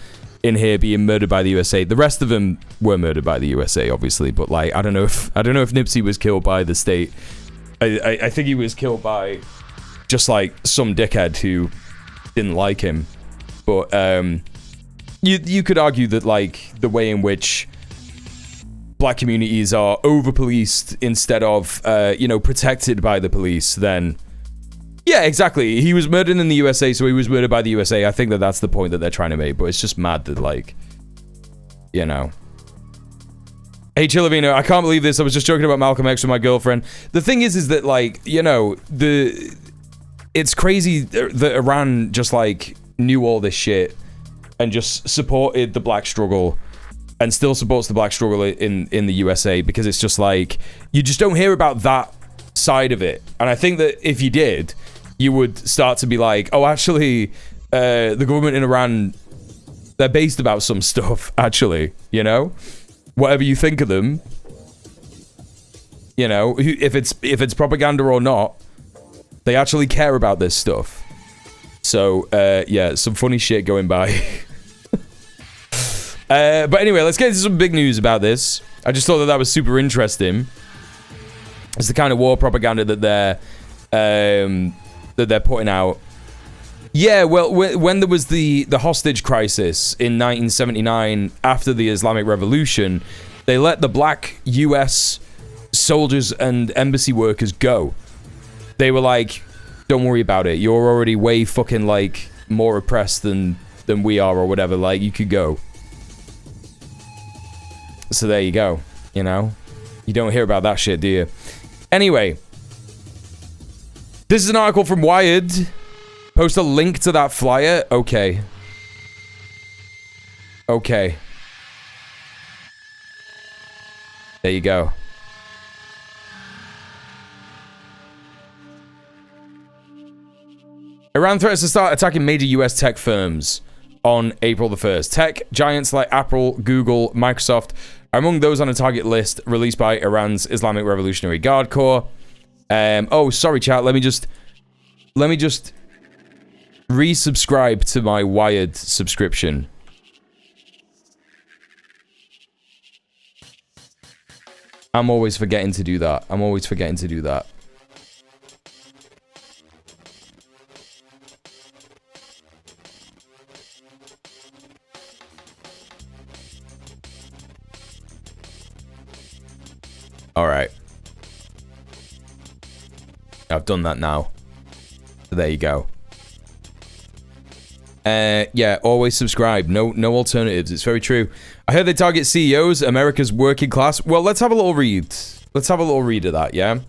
in here being murdered by the USA. The rest of them were murdered by the USA, obviously, but like I don't know if Nipsey was killed by the state. I think he was killed by just like some dickhead who didn't like him. But you could argue that like the way in which Black communities are over-policed instead of, you know, protected by the police, then yeah, exactly. He was murdered in the USA, so he was murdered by the USA. I think that's the point that they're trying to make, but it's just mad that, like, you know. Hey, Chilavino, I can't believe this. I was just joking about Malcolm X with my girlfriend. The thing is that, like, you know, it's crazy that Iran just, like, knew all this shit and just supported the black struggle and still supports the black struggle in the USA, because it's just like, you just don't hear about that side of it. And I think that if you did, you would start to be like, oh, actually, the government in Iran, they're based about some stuff, actually, you know? Whatever you think of them, you know, if it's propaganda or not, they actually care about this stuff. So, yeah, some funny shit going by. But anyway, let's get into some big news about this. I just thought that was super interesting. It's the kind of war propaganda that they're putting out. Yeah, well, when there was the hostage crisis in 1979 after the Islamic Revolution, they let the black US soldiers and embassy workers go. They were like, don't worry about it. You're already way fucking like more oppressed than we are or whatever. Like, you could go. So there you go, you know? You don't hear about that shit, do you? Anyway, this is an article from Wired. Post a link to that flyer. Okay. Okay. There you go. Iran threatens to start attacking major US tech firms on April the 1st. Tech giants like Apple, Google, Microsoft are among those on a target list released by Iran's Islamic Revolutionary Guard Corps. Oh, sorry, chat. Let me just resubscribe to my Wired subscription. I'm always forgetting to do that. Alright. I've done that now. So there you go. Yeah, always subscribe. No alternatives. It's very true. I heard they target CEOs, America's working class. Well, let's have a little read. Let's have a little read of that, yeah?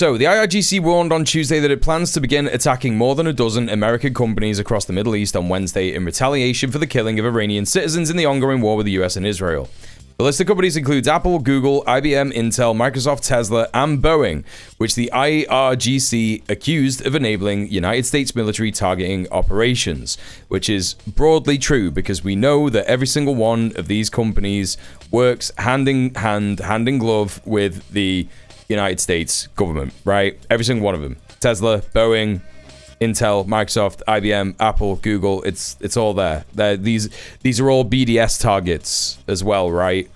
So, the IRGC warned on Tuesday that it plans to begin attacking more than a dozen American companies across the Middle East on Wednesday in retaliation for the killing of Iranian citizens in the ongoing war with the US and Israel. The list of companies includes Apple, Google, IBM, Intel, Microsoft, Tesla, and Boeing, which the IRGC accused of enabling United States military targeting operations, which is broadly true because we know that every single one of these companies works hand in glove with the United States government, right? Every single one of them. Tesla, Boeing, Intel, Microsoft, IBM, Apple, Google, it's all there. These are all BDS targets as well, right?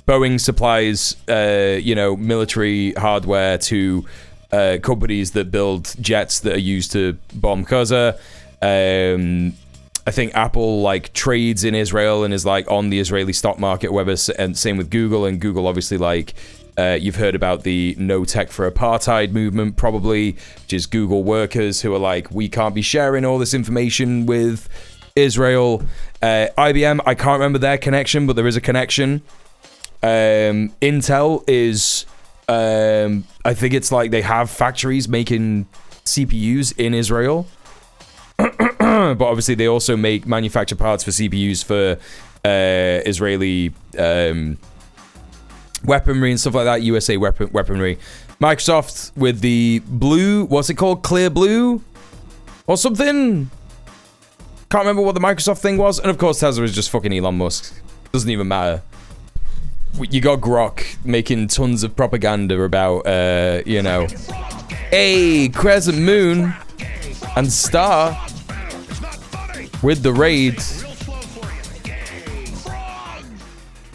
Boeing supplies, military hardware to companies that build jets that are used to bomb Gaza. I think Apple like trades in Israel and is like on the Israeli stock market, whatever. And same with Google. And Google obviously like. You've heard about the No Tech for Apartheid movement, probably, which is Google workers who are like, we can't be sharing all this information with Israel. IBM, I can't remember their connection, but there is a connection. Intel is, I think it's like they have factories making CPUs in Israel. But obviously they also manufacture parts for CPUs for Israeli weaponry and stuff like that, USA weaponry. Microsoft with the blue, what's it called? Clear blue? Or something? Can't remember what the Microsoft thing was. And of course, Tesla is just fucking Elon Musk. Doesn't even matter. You got Grok making tons of propaganda about, hey, Crescent Moon and Star with the raid.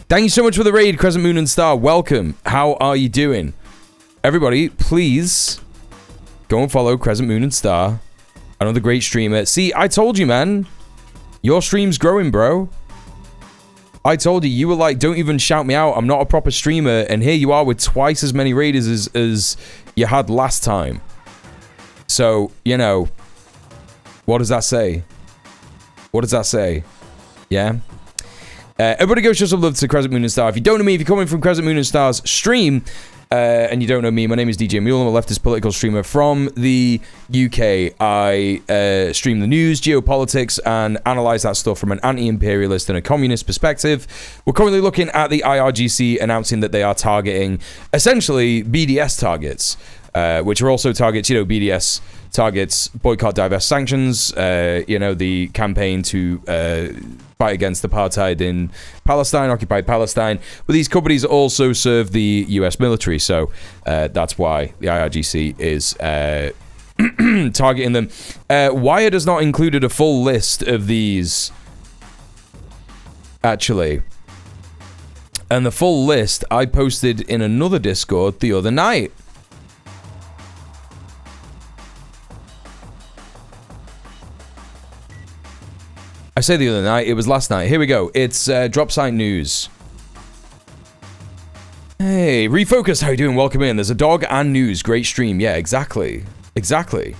Thank you so much for the raid, Crescent Moon and Star. Welcome. How are you doing? Everybody, please go and follow Crescent Moon and Star. Another great streamer. See, I told you, man. Your stream's growing, bro. I told you. You were like, don't even shout me out. I'm not a proper streamer. And here you are with twice as many raiders as you had last time. So, what does that say? What does that say? Yeah? Everybody go show some love to Crescent Moon and Star. If you don't know me, if you're coming from Crescent Moon and Star's stream, and you don't know me, my name is djmuel. I'm a leftist political streamer from the UK. I stream the news, geopolitics, and analyze that stuff from an anti-imperialist and a communist perspective. We're currently looking at the IRGC announcing that they are targeting, essentially, BDS targets, which are also targets, BDS targets, boycott, divest, sanctions, the campaign to fight against apartheid in Palestine, occupied Palestine. But these companies also serve the US military, so that's why the IRGC is targeting them. Wired has not included a full list of these, actually. And the full list I posted in another Discord the other night. I say the other night, it was last night. Here we go. It's Drop Site News. Hey, Refocus, how you doing? Welcome in. There's a dog and news. Great stream. Yeah, exactly. Exactly.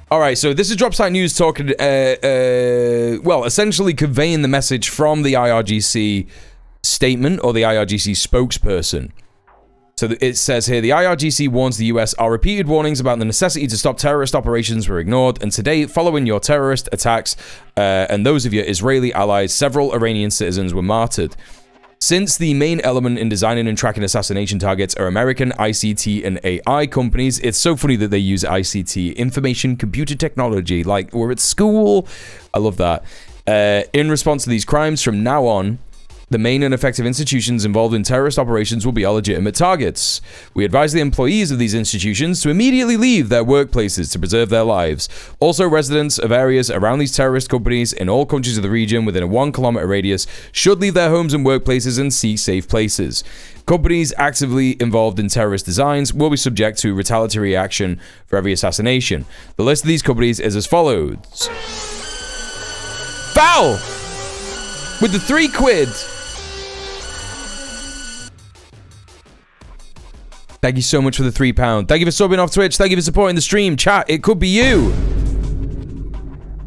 All right, so this is Drop Site News talking, essentially conveying the message from the IRGC statement or the IRGC spokesperson. So it says here, the IRGC warns the US our repeated warnings about the necessity to stop terrorist operations were ignored, and today, following your terrorist attacks and those of your Israeli allies, several Iranian citizens were martyred. Since the main element in designing and tracking assassination targets are American ICT and AI companies, it's so funny that they use ICT, information computer technology, like we're at school. I love that. In response to these crimes, from now on, the main and effective institutions involved in terrorist operations will be our legitimate targets. We advise the employees of these institutions to immediately leave their workplaces to preserve their lives. Also, residents of areas around these terrorist companies in all countries of the region within a 1 kilometer radius should leave their homes and workplaces and seek safe places. Companies actively involved in terrorist designs will be subject to retaliatory action for every assassination. The list of these companies is as follows. Foul! With the £3. Thank you so much for the £3. Thank you for subbing off Twitch. Thank you for supporting the stream. Chat, it could be you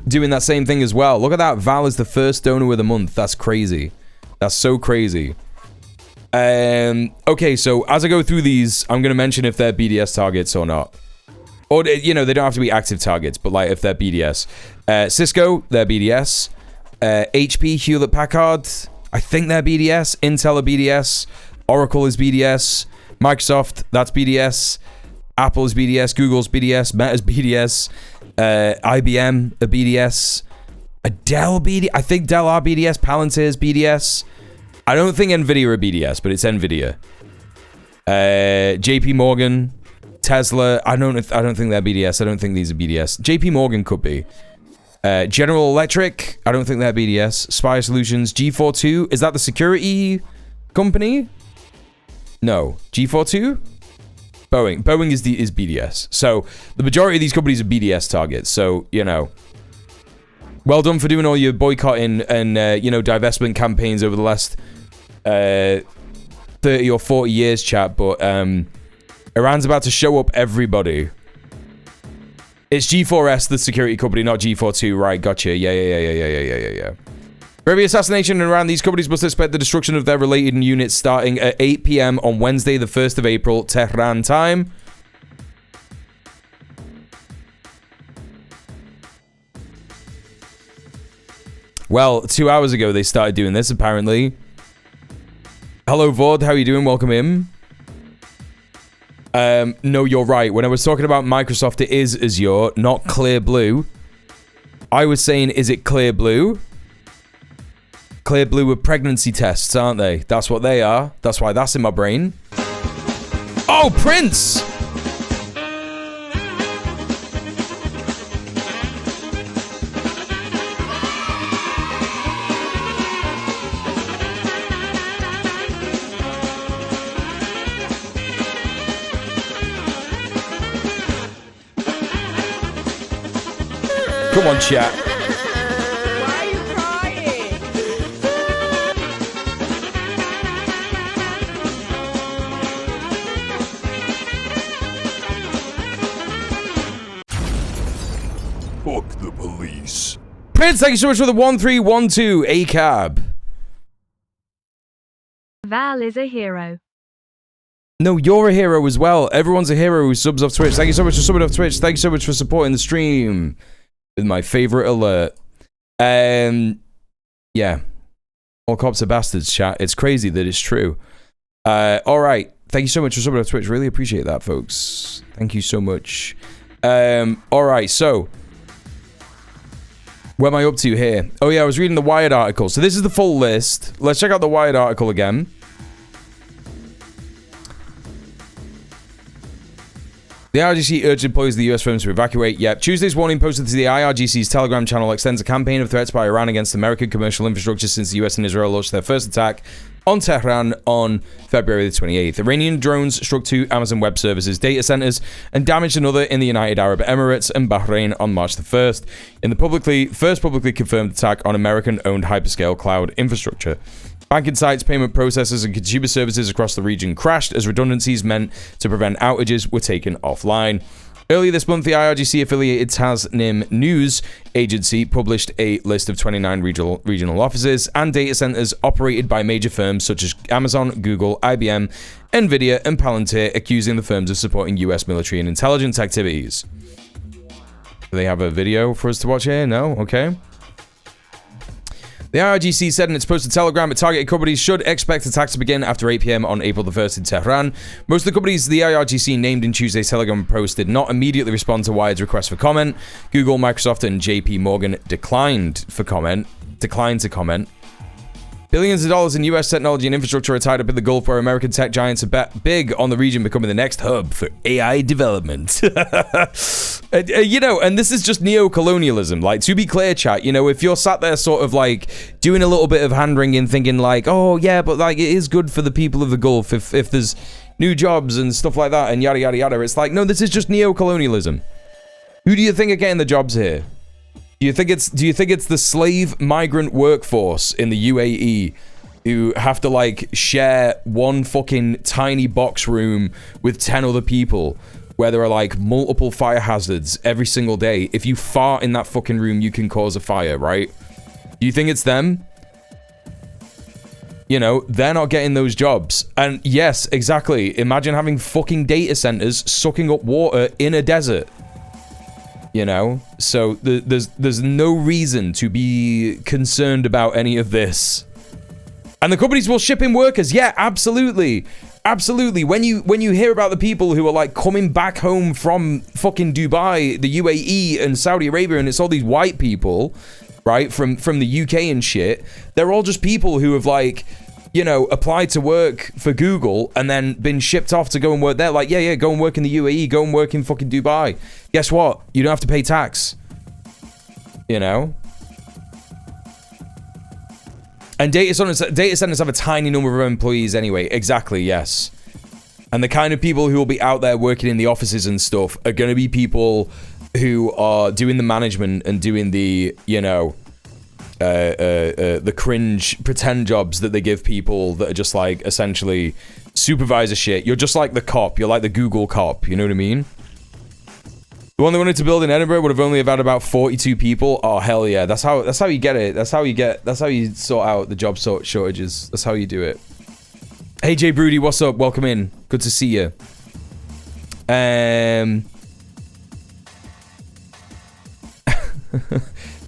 doing that same thing as well. Look at that. Val is the first donor of the month. That's crazy. That's so crazy. Okay, so as I go through these, I'm going to mention if they're BDS targets or not. Or, you know, they don't have to be active targets, but like if they're BDS. Cisco, they're BDS. HP, Hewlett-Packard, I think they're BDS. Intel are BDS. Oracle is BDS. Microsoft, that's BDS. Apple is BDS. Google's BDS. Meta's BDS. IBM are BDS. Dell BDS. I think Dell are BDS. Palantir's BDS. I don't think Nvidia are BDS, but it's Nvidia. JP Morgan, Tesla. I don't think they're BDS. I don't think these are BDS. JP Morgan could be. General Electric. I don't think they're BDS. Spire Solutions. G42. Is that the security company? No. G42? Boeing. Boeing is BDS. So the majority of these companies are BDS targets. So, you know, well done for doing all your boycotting and, you know, divestment campaigns over the last 30 or 40 years, chat. But Iran's about to show up everybody. It's G4S, the security company, not G42. Right, gotcha. Yeah. For every assassination in Iran, these companies must expect the destruction of their related units starting at 8 p.m. on Wednesday, the 1st of April, Tehran time. Well, 2 hours ago, they started doing this, apparently. Hello, Vord. How are you doing? Welcome in. No, you're right. When I was talking about Microsoft, it is Azure, not Clear Blue. I was saying, is it Clear Blue? Clear Blue are pregnancy tests, aren't they? That's what they are. That's why that's in my brain. Oh, Prince! Come on, chat. Why are you crying? Fuck the police. Prince, thank you so much for the 1312 ACAB. Val is a hero. No, you're a hero as well. Everyone's a hero who subs off Twitch. Thank you so much for subbing off Twitch. Thank you so much for supporting the stream. With my favorite alert. Yeah. All cops are bastards, chat. It's crazy that it's true. Alright. Thank you so much for subbing off Twitch. Really appreciate that, folks. Thank you so much. Alright, so. Where am I up to here? Oh yeah, I was reading the Wired article. So this is the full list. Let's check out the Wired article again. The IRGC urged employees of the US firms to evacuate. Yep. Tuesday's warning posted to the IRGC's Telegram channel extends a campaign of threats by Iran against American commercial infrastructure since the US and Israel launched their first attack on Tehran on February the 28th. Iranian drones struck 2 Amazon Web Services data centers and damaged another in the United Arab Emirates and Bahrain on March the 1st. In the first publicly confirmed attack on American-owned hyperscale cloud infrastructure. Banking sites, payment processors, and consumer services across the region crashed as redundancies meant to prevent outages were taken offline. Earlier this month, the IRGC-affiliated Tasnim News agency published a list of 29 regional offices and data centers operated by major firms such as Amazon, Google, IBM, Nvidia, and Palantir, accusing the firms of supporting US military and intelligence activities. Do they have a video for us to watch here? No? Okay. The IRGC said in its post to Telegram that targeted companies should expect attacks to begin after 8 p.m. on April the 1st in Tehran. Most of the companies the IRGC named in Tuesday's Telegram post did not immediately respond to Wired's request for comment. Google, Microsoft, and JP Morgan declined to comment. Billions of dollars in US technology and infrastructure are tied up in the Gulf, where American tech giants are bet big on the region becoming the next hub for AI development. You know, and this is just neo-colonialism. Like, to be clear, chat, you know, if you're sat there sort of like doing a little bit of hand-wringing, thinking like, oh yeah, but like it is good for the people of the Gulf if there's new jobs and stuff like that and yada yada yada. It's like, no, this is just neo-colonialism. Who do you think are getting the jobs here? Do you think it's the slave migrant workforce in the UAE who have to like share one fucking tiny box room with 10 other people where there are like multiple fire hazards every single day? If you fart in that fucking room, you can cause a fire, right? Do you think it's them? You know, they're not getting those jobs. And yes, exactly. Imagine having fucking data centers sucking up water in a desert. You know? So there's no reason to be concerned about any of this. And the companies will ship in workers. Yeah, absolutely. Absolutely. When you hear about the people who are like coming back home from fucking Dubai, the UAE and Saudi Arabia, and it's all these white people, right, from the UK and shit, they're all just people who have like, you know, applied to work for Google and then been shipped off to go and work there. Like, yeah, go and work in the UAE, go and work in fucking Dubai. Guess what? You don't have to pay tax. You know? And data centers have a tiny number of employees anyway. Exactly, yes. And the kind of people who will be out there working in the offices and stuff are going to be people who are doing the management and doing the, you know, the cringe pretend jobs that they give people that are just like essentially supervisor shit. You're just like the cop. You're like the Google cop. You know what I mean? The one they wanted to build in Edinburgh would have only had about 42 people. Oh hell yeah! That's how you get it. That's how you sort out the job shortages. That's how you do it. Hey Jay Broody, what's up? Welcome in. Good to see you. They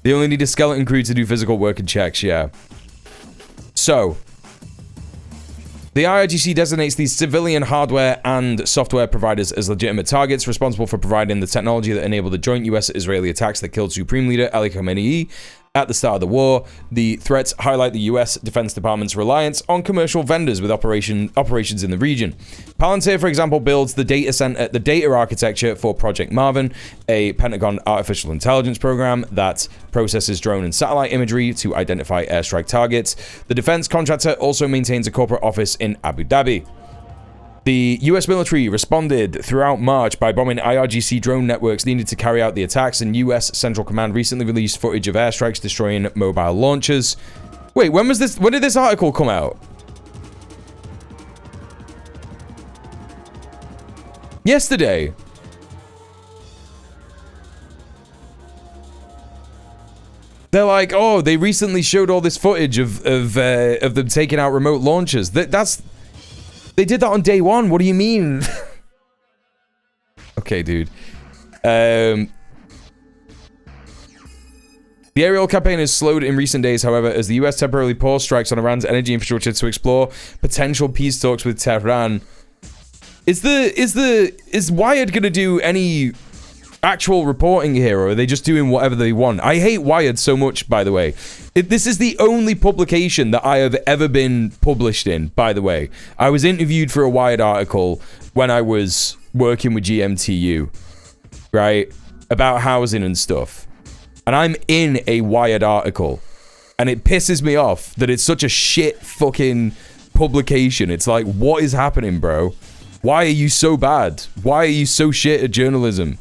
only need a skeleton crew to do physical work and checks. Yeah. So. The IRGC designates these civilian hardware and software providers as legitimate targets responsible for providing the technology that enabled the joint US-Israeli attacks that killed Supreme Leader Ali Khamenei at the start of the war. The threats highlight the US Defense Department's reliance on commercial vendors with operations in the region. Palantir, for example, builds the data architecture for Project Marvin, a Pentagon artificial intelligence program that processes drone and satellite imagery to identify airstrike targets. The defense contractor also maintains a corporate office in Abu Dhabi. The US military responded throughout March by bombing IRGC drone networks needed to carry out the attacks, and US Central Command recently released footage of airstrikes destroying mobile launchers. Wait, when did this article come out? Yesterday. They're like, oh, they recently showed all this footage of them taking out remote launchers. They did that on day one. What do you mean? Okay, dude. The aerial campaign has slowed in recent days, however, as the US temporarily paused strikes on Iran's energy infrastructure to explore potential peace talks with Tehran. Is Wired gonna do any actual reporting here, or are they just doing whatever they want? I hate Wired so much, by the way. This is the only publication that I have ever been published in, by the way. I was interviewed for a Wired article when I was working with GMTU, right? About housing and stuff. And I'm in a Wired article. And it pisses me off that it's such a shit fucking publication. It's like, what is happening, bro? Why are you so bad? Why are you so shit at journalism?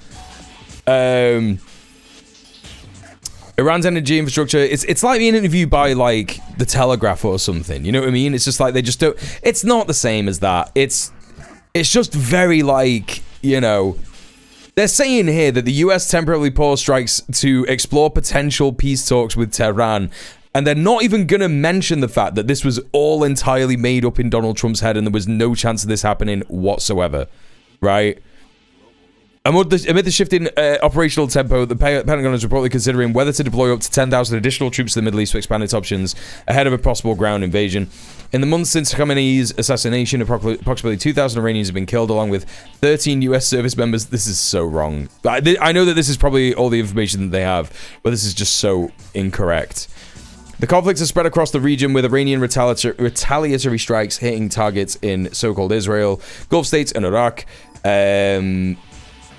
Iran's energy infrastructure, it's like being interviewed by like the Telegraph or something, you know what I mean? It's just like they just don't, it's not the same as that. It's just very like, you know, they're saying here that the US temporarily paused strikes to explore potential peace talks with Tehran, and they're not even gonna mention the fact that this was all entirely made up in Donald Trump's head and there was no chance of this happening whatsoever, right? Amid the shift in operational tempo, the Pentagon is reportedly considering whether to deploy up to 10,000 additional troops to the Middle East to expand its options ahead of a possible ground invasion. In the months since Khamenei's assassination, approximately 2,000 Iranians have been killed, along with 13 US service members. This is so wrong. I know that this is probably all the information that they have, but this is just so incorrect. The conflicts are spread across the region, with Iranian retaliatory strikes hitting targets in so-called Israel, Gulf states, and Iraq.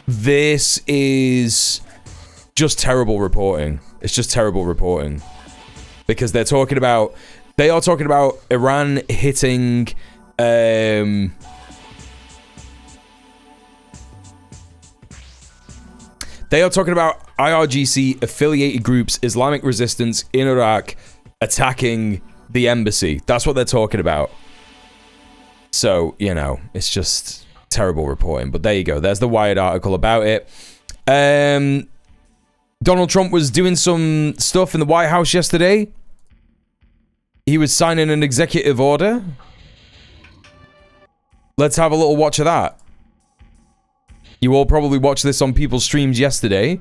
This is just terrible reporting. It's just terrible reporting. Because they are talking about Iran hitting they are talking about IRGC affiliated groups, Islamic resistance in Iraq attacking the embassy. That's what they're talking about. So, you know, it's just terrible reporting, but there you go. There's the Wired article about it. Donald Trump was doing some stuff in the White House yesterday. He was signing an executive order. Let's have a little watch of that. You all probably watched this on people's streams yesterday.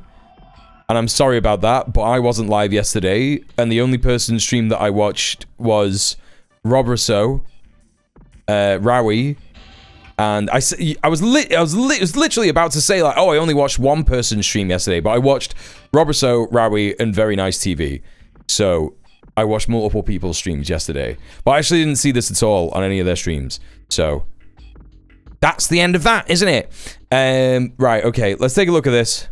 And I'm sorry about that, but I wasn't live yesterday. And the only person's stream that I watched was Rob Rousseau, Rowie, and I was literally about to say like, oh, I only watched one person's stream yesterday, but I watched Rob Rousseau, Rowie, and Very Nice TV. So I watched multiple people's streams yesterday, but I actually didn't see this at all on any of their streams. So that's the end of that, isn't it? Right, okay, let's take a look at this.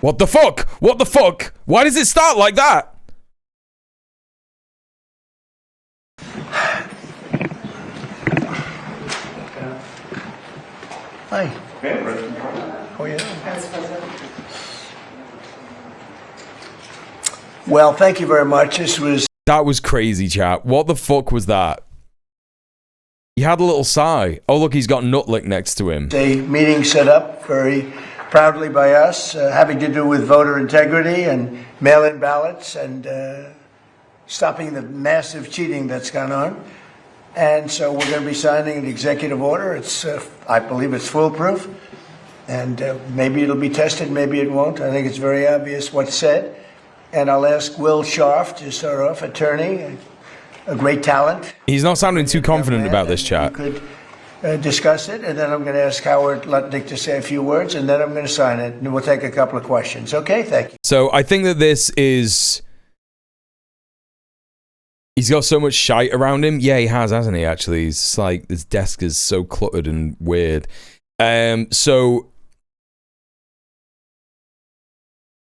What the fuck? What the fuck? Why does it start like that? Hi. Oh, yeah. Well, thank you very much. That was crazy, chat. What the fuck was that? He had a little sigh. Oh, look, he's got Nutlick next to him. A meeting set up very proudly by us, having to do with voter integrity and mail-in ballots and stopping the massive cheating that's gone on. And so we're going to be signing an executive order. It's, I believe it's foolproof. And maybe it'll be tested, maybe it won't. I think it's very obvious what's said. And I'll ask Will Scharf to start off, attorney, a great talent. He's not sounding too confident about this, chat. Could discuss it, and then I'm going to ask Howard Lutnick to say a few words, and then I'm going to sign it, and we'll take a couple of questions. Okay, thank you. So I think that this is... He's got so much shite around him. Yeah, he has, hasn't he, actually? He's just like, his desk is so cluttered and weird. So...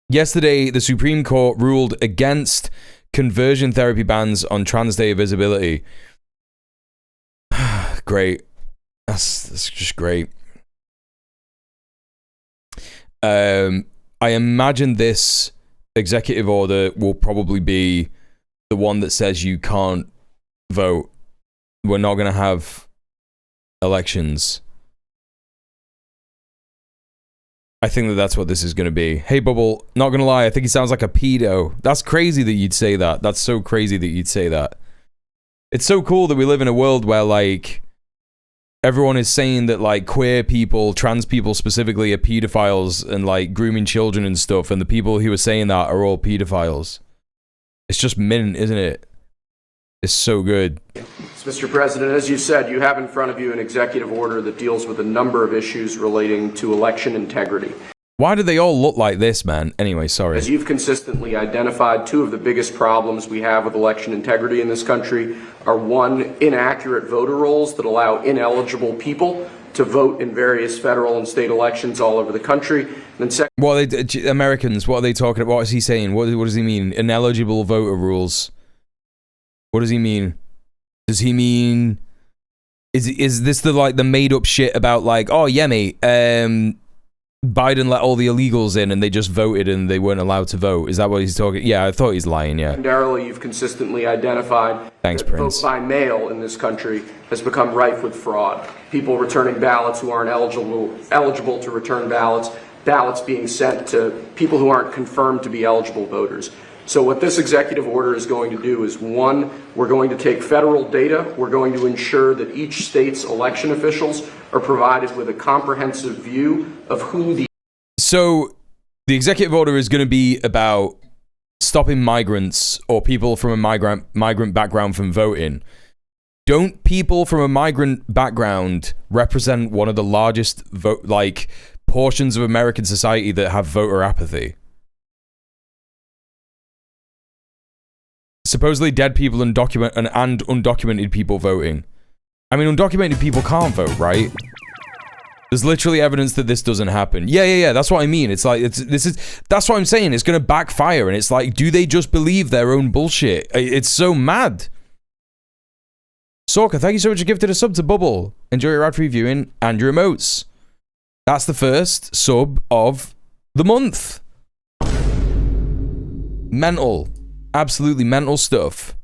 Yesterday, the Supreme Court ruled against conversion therapy bans on Trans Day of Visibility. Great. That's just great. I imagine this executive order will probably be the one that says you can't vote. We're not going to have elections. I think that that's what this is going to be. Hey, Bubble, not going to lie, I think he sounds like a pedo. That's crazy that you'd say that. That's so crazy that you'd say that. It's so cool that we live in a world where, like, everyone is saying that, like, queer people, trans people specifically, are pedophiles and, like, grooming children and stuff, and the people who are saying that are all pedophiles. It's just mint, isn't it? It's so good. Mr. President, as you said, you have in front of you an executive order that deals with a number of issues relating to election integrity. Why do they all look like this, man? Anyway, sorry. As you've consistently identified, two of the biggest problems we have with election integrity in this country are, one, inaccurate voter rolls that allow ineligible people to vote in various federal and state elections all over the country. And then second, Americans, what are they talking about? What is he saying? What does he mean? Ineligible voter rules. What does he mean? Does he mean... Is this the, like, the made-up shit about, like, oh, yeah, mate, Biden let all the illegals in and they just voted and they weren't allowed to vote? Is that what he's talking? Yeah, I thought he's lying, yeah. secondarily, you've consistently identified Thanks, that Prince. vote by mail in this country has become rife with fraud. People returning ballots who aren't eligible to return ballots, ballots being sent to people who aren't confirmed to be eligible voters. So what this executive order is going to do is, one, we're going to take federal data. We're going to ensure that each state's election officials are provided with a comprehensive view of who the... So the executive order is going to be about stopping migrants or people from a migrant background from voting. Don't people from a migrant background represent one of the largest portions of American society that have voter apathy? Supposedly dead people and undocumented people voting. I mean, undocumented people can't vote, right? There's literally evidence that this doesn't happen. Yeah. That's what I mean. It's like, that's what I'm saying. It's going to backfire. And it's like, do they just believe their own bullshit? It's so mad. Sorka, thank you so much for gifting a sub to Bubble. Enjoy your ad-free viewing and your emotes. That's the first sub of the month. Mental. Absolutely mental stuff.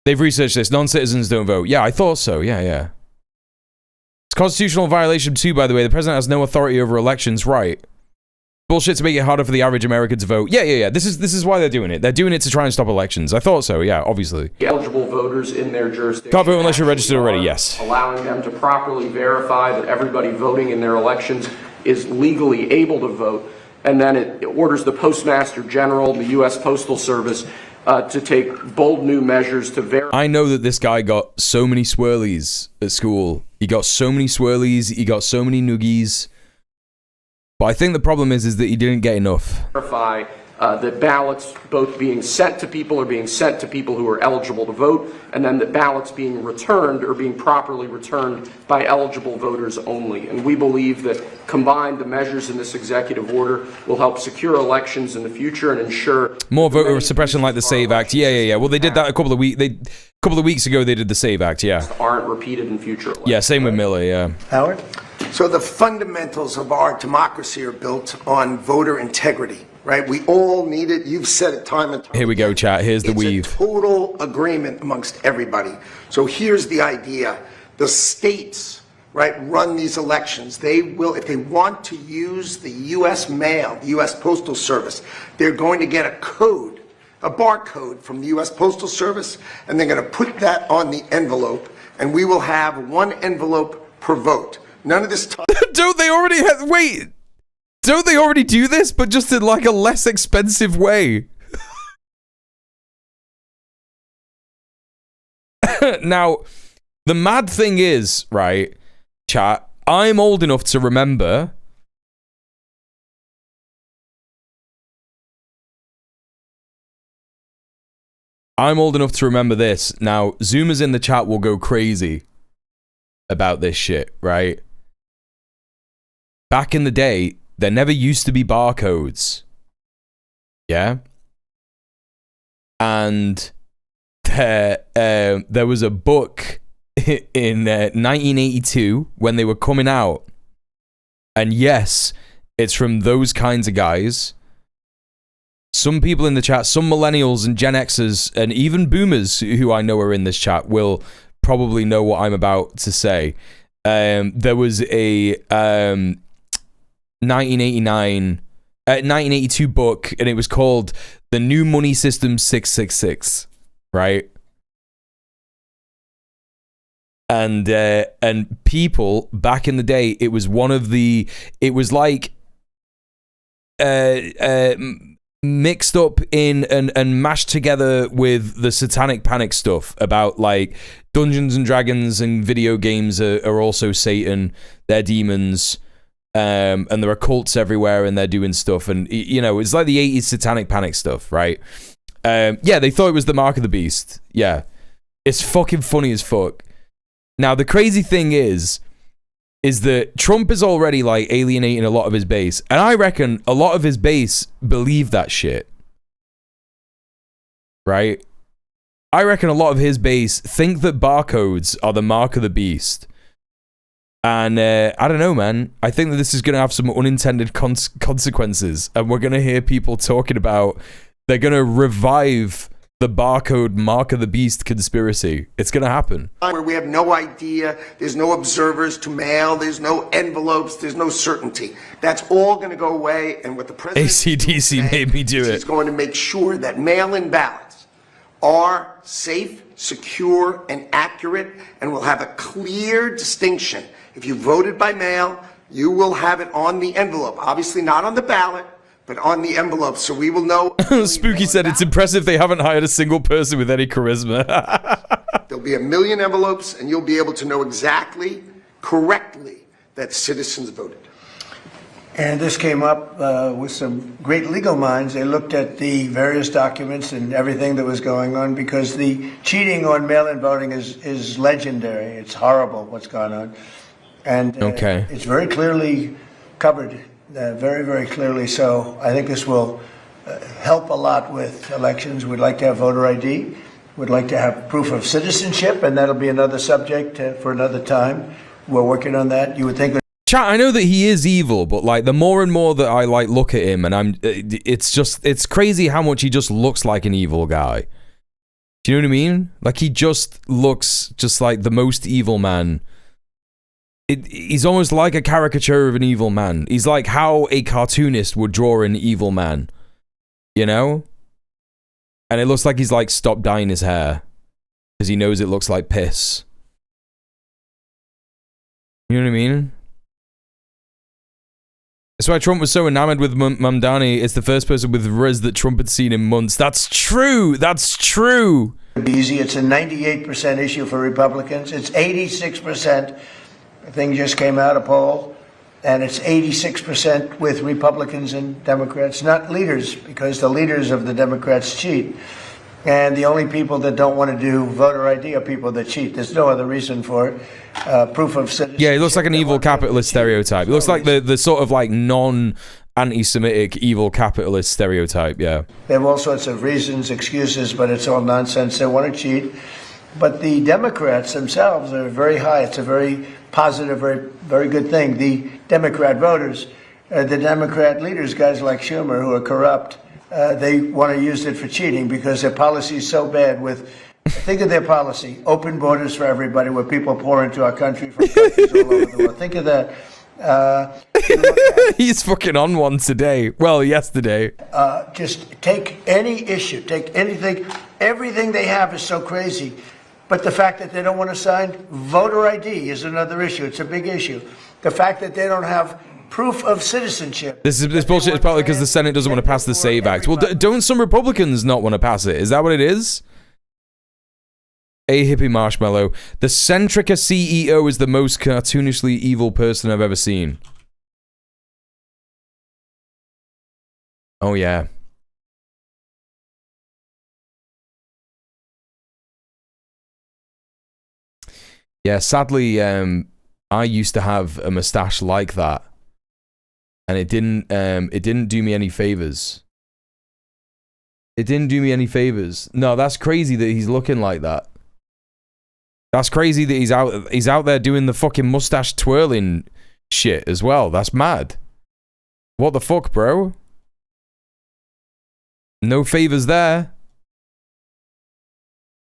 They've researched this. Non-citizens don't vote. Yeah, I thought so. Yeah. It's constitutional violation too, by the way. The president has no authority over elections, right? Bullshit to make it harder for the average American to vote. Yeah. This is why they're doing it. They're doing it to try and stop elections. I thought so, yeah, obviously. Eligible voters in their jurisdiction. Can't vote unless you're registered already, yes. Allowing them to properly verify that everybody voting in their elections is legally able to vote. And then it orders the Postmaster General, the U.S. Postal Service, to take bold new measures to verify. I know that this guy got so many swirlies at school. He got so many swirlies. He got so many noogies. But I think the problem is that he didn't get enough. Verify that ballots both being sent to people or being sent to people who are eligible to vote, and then that ballots being returned or being properly returned by eligible voters only. And we believe that combined, the measures in this executive order will help secure elections in the future and ensure more voter suppression like the SAVE Act. Yeah. Well, they did that a couple of weeks ago. They did the SAVE Act. Yeah. Aren't repeated in future elections. Yeah. Same with Miller. Yeah. Howard? So the fundamentals of our democracy are built on voter integrity, right? We all need it. You've said it time and time. Here we go, chat. Here's the weave. It's a total agreement amongst everybody. So here's the idea. The states, right, run these elections. They will, if they want to use the U.S. mail, the U.S. Postal Service, they're going to get a code, a barcode from the U.S. Postal Service, and they're going to put that on the envelope, and we will have one envelope per vote. None of this talk. Don't they already Don't they already do this, but just in like a less expensive way? Now, the mad thing is, right, chat, I'm old enough to remember this. Now, Zoomers in the chat will go crazy about this shit, right? Back in the day, there never used to be barcodes. Yeah? And there was a book in 1982 when they were coming out. And yes, it's from those kinds of guys. Some people in the chat, some millennials and Gen Xers and even boomers who I know are in this chat will probably know what I'm about to say. There was a 1982 book, and it was called The New Money System 666, right? And people back in the day, it was like mixed up in and mashed together with the Satanic Panic stuff about like Dungeons and Dragons and video games are also Satan, they're demons. And there are cults everywhere and they're doing stuff, and you know, it's like the 80s Satanic Panic stuff, right? Yeah, they thought it was the mark of the beast. Yeah, it's fucking funny as fuck. Now the crazy thing is that Trump is already like alienating a lot of his base, and I reckon a lot of his base believe that shit, right? I reckon a lot of his base think that barcodes are the mark of the beast. And I don't know, man. I think that this is going to have some unintended consequences. And we're going to hear people talking about they're going to revive the barcode mark of the beast conspiracy. It's going to happen. Where we have no idea, there's no observers to mail, there's no envelopes, there's no certainty. That's all going to go away. And what the president ACDC made me do it. He's going to make sure that mail-in ballots are safe, secure, and accurate, and will have a clear distinction. If you voted by mail, you will have it on the envelope. Obviously not on the ballot, but on the envelope, so we will know. Spooky said it's impressive they haven't hired a single person with any charisma. There'll be 1 million envelopes, and you'll be able to know exactly, correctly, that citizens voted. And this came up with some great legal minds. They looked at the various documents and everything that was going on, because the cheating on mail-in voting is legendary. It's horrible what's gone on. And it's very clearly covered, very, very clearly. So I think this will help a lot with elections. We'd like to have voter ID. We'd like to have proof of citizenship, and that'll be another subject for another time. We're working on that. You would think that. Chat, I know that he is evil, but like the more and more that I like look at him, and it's crazy how much he just looks like an evil guy. Do you know what I mean? Like he just looks just like the most evil man he's almost like a caricature of an evil man. He's like how a cartoonist would draw an evil man, you know? And it looks like he's like stopped dyeing his hair because he knows it looks like piss. You know what I mean? That's why Trump was so enamored with Mamdani. It's the first person with Riz that Trump had seen in months. That's true. That's true. Easy. It's a 98% issue for Republicans. It's 86%. The thing just came out, a poll, and it's 86% with Republicans and Democrats, not leaders, because the leaders of the Democrats cheat. And the only people that don't want to do voter ID are people that cheat. There's no other reason for it. Proof of citizenship. Yeah, he looks like an evil capitalist stereotype. He looks like the sort of like non-anti-Semitic evil capitalist stereotype, yeah. They have all sorts of reasons, excuses, but it's all nonsense. They want to cheat. But the Democrats themselves are very high. It's a very positive, very, very good thing. The Democrat voters, the Democrat leaders, guys like Schumer, who are corrupt, they want to use it for cheating because their policy is so bad with, think of their policy, open borders for everybody where people pour into our country from countries all over the world. Think of that. He's fucking on one today. Well, yesterday. Just take any issue, take anything. Everything they have is so crazy. But the fact that they don't want to sign voter ID is another issue. It's a big issue. The fact that they don't have proof of citizenship. This bullshit is probably because the Senate doesn't want to pass the SAVE Act. Well, don't some Republicans not want to pass it? Is that what it is? A hippie marshmallow. The Centrica CEO is the most cartoonishly evil person I've ever seen. Oh, yeah. Yeah, sadly, I used to have a mustache like that. And it didn't do me any favors. It didn't do me any favors. No, that's crazy that he's looking like that. That's crazy that he's out there doing the fucking mustache twirling shit as well. That's mad. What the fuck, bro? No favors there.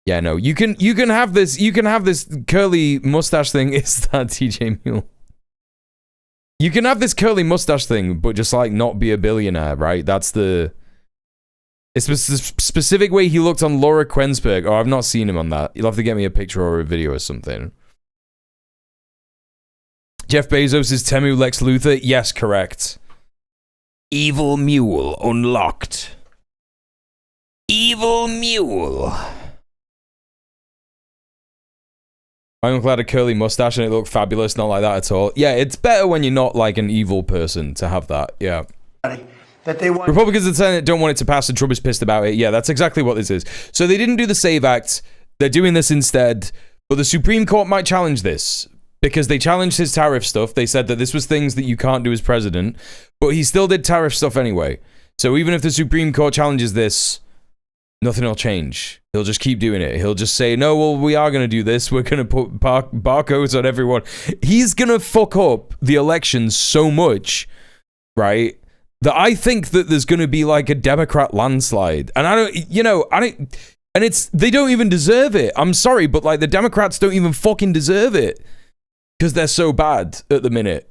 Yeah, no. You can have this curly mustache thing. Is that djmuel? You can have this curly mustache thing, but just like not be a billionaire, right? That's the... It's a specific way he looked on Laura Quensberg. Oh, I've not seen him on that. You'll have to get me a picture or a video or something. Jeff Bezos is Temu Lex Luthor? Yes, correct. Evil Mule unlocked. Evil Mule. My uncle had a curly mustache and it looked fabulous. Not like that at all. Yeah, it's better when you're not like an evil person to have that. Yeah. That they want. Republicans in the Senate don't want it to pass and Trump is pissed about it. Yeah, that's exactly what this is. So they didn't do the SAVE Act. They're doing this instead. But the Supreme Court might challenge this because they challenged his tariff stuff. They said that this was things that you can't do as president. But he still did tariff stuff anyway. So even if the Supreme Court challenges this, nothing will change. He'll just keep doing it. He'll just say, no, well, we are going to do this. We're going to put barcodes on everyone. He's going to fuck up the elections so much, right, that I think that there's going to be like a Democrat landslide. And and they don't even deserve it. I'm sorry, but like the Democrats don't even fucking deserve it because they're so bad at the minute.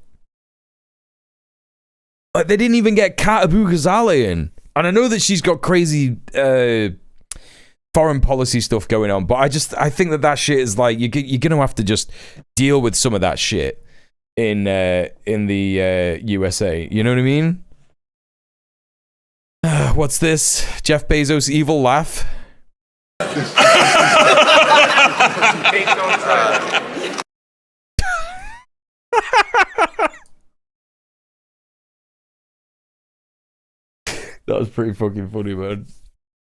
Like they didn't even get Kat Abu-Ghazaleh in. And I know that she's got crazy foreign policy stuff going on, but I think that shit is like you're gonna have to just deal with some of that shit in the USA. You know what I mean? What's this? Jeff Bezos' evil laugh. That was pretty fucking funny, man.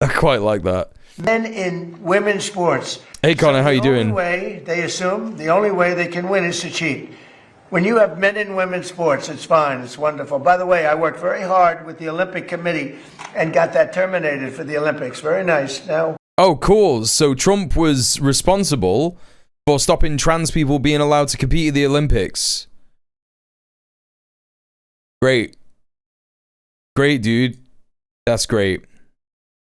I quite like that. Men in women's sports. Hey, Connor, how you doing? The only way, they assume, the only way they can win is to cheat. When you have men in women's sports, it's fine. It's wonderful. By the way, I worked very hard with the Olympic Committee and got that terminated for the Olympics. Very nice. Now. Oh, cool. So Trump was responsible for stopping trans people being allowed to compete at the Olympics. Great. Great, dude. That's great.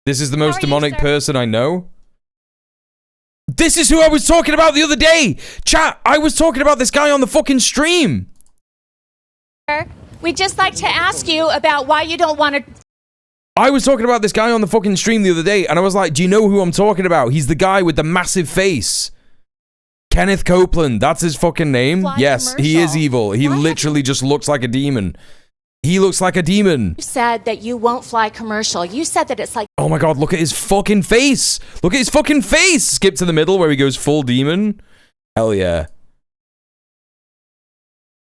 This is the most demonic person I know. This is who I was talking about the other day. Chat, I was talking about this guy on the fucking stream. We'd just like to ask you about why you don't want to... I was talking about this guy on the fucking stream the other day, and I was like, do you know who I'm talking about? He's the guy with the massive face. Kenneth Copeland, that's his fucking name. Yes, he is evil. He literally just looks like a demon. He looks like a demon. You said that you won't fly commercial. You said that it's like... Oh my god, look at his fucking face. Look at his fucking face. Skip to the middle where he goes full demon. Hell yeah.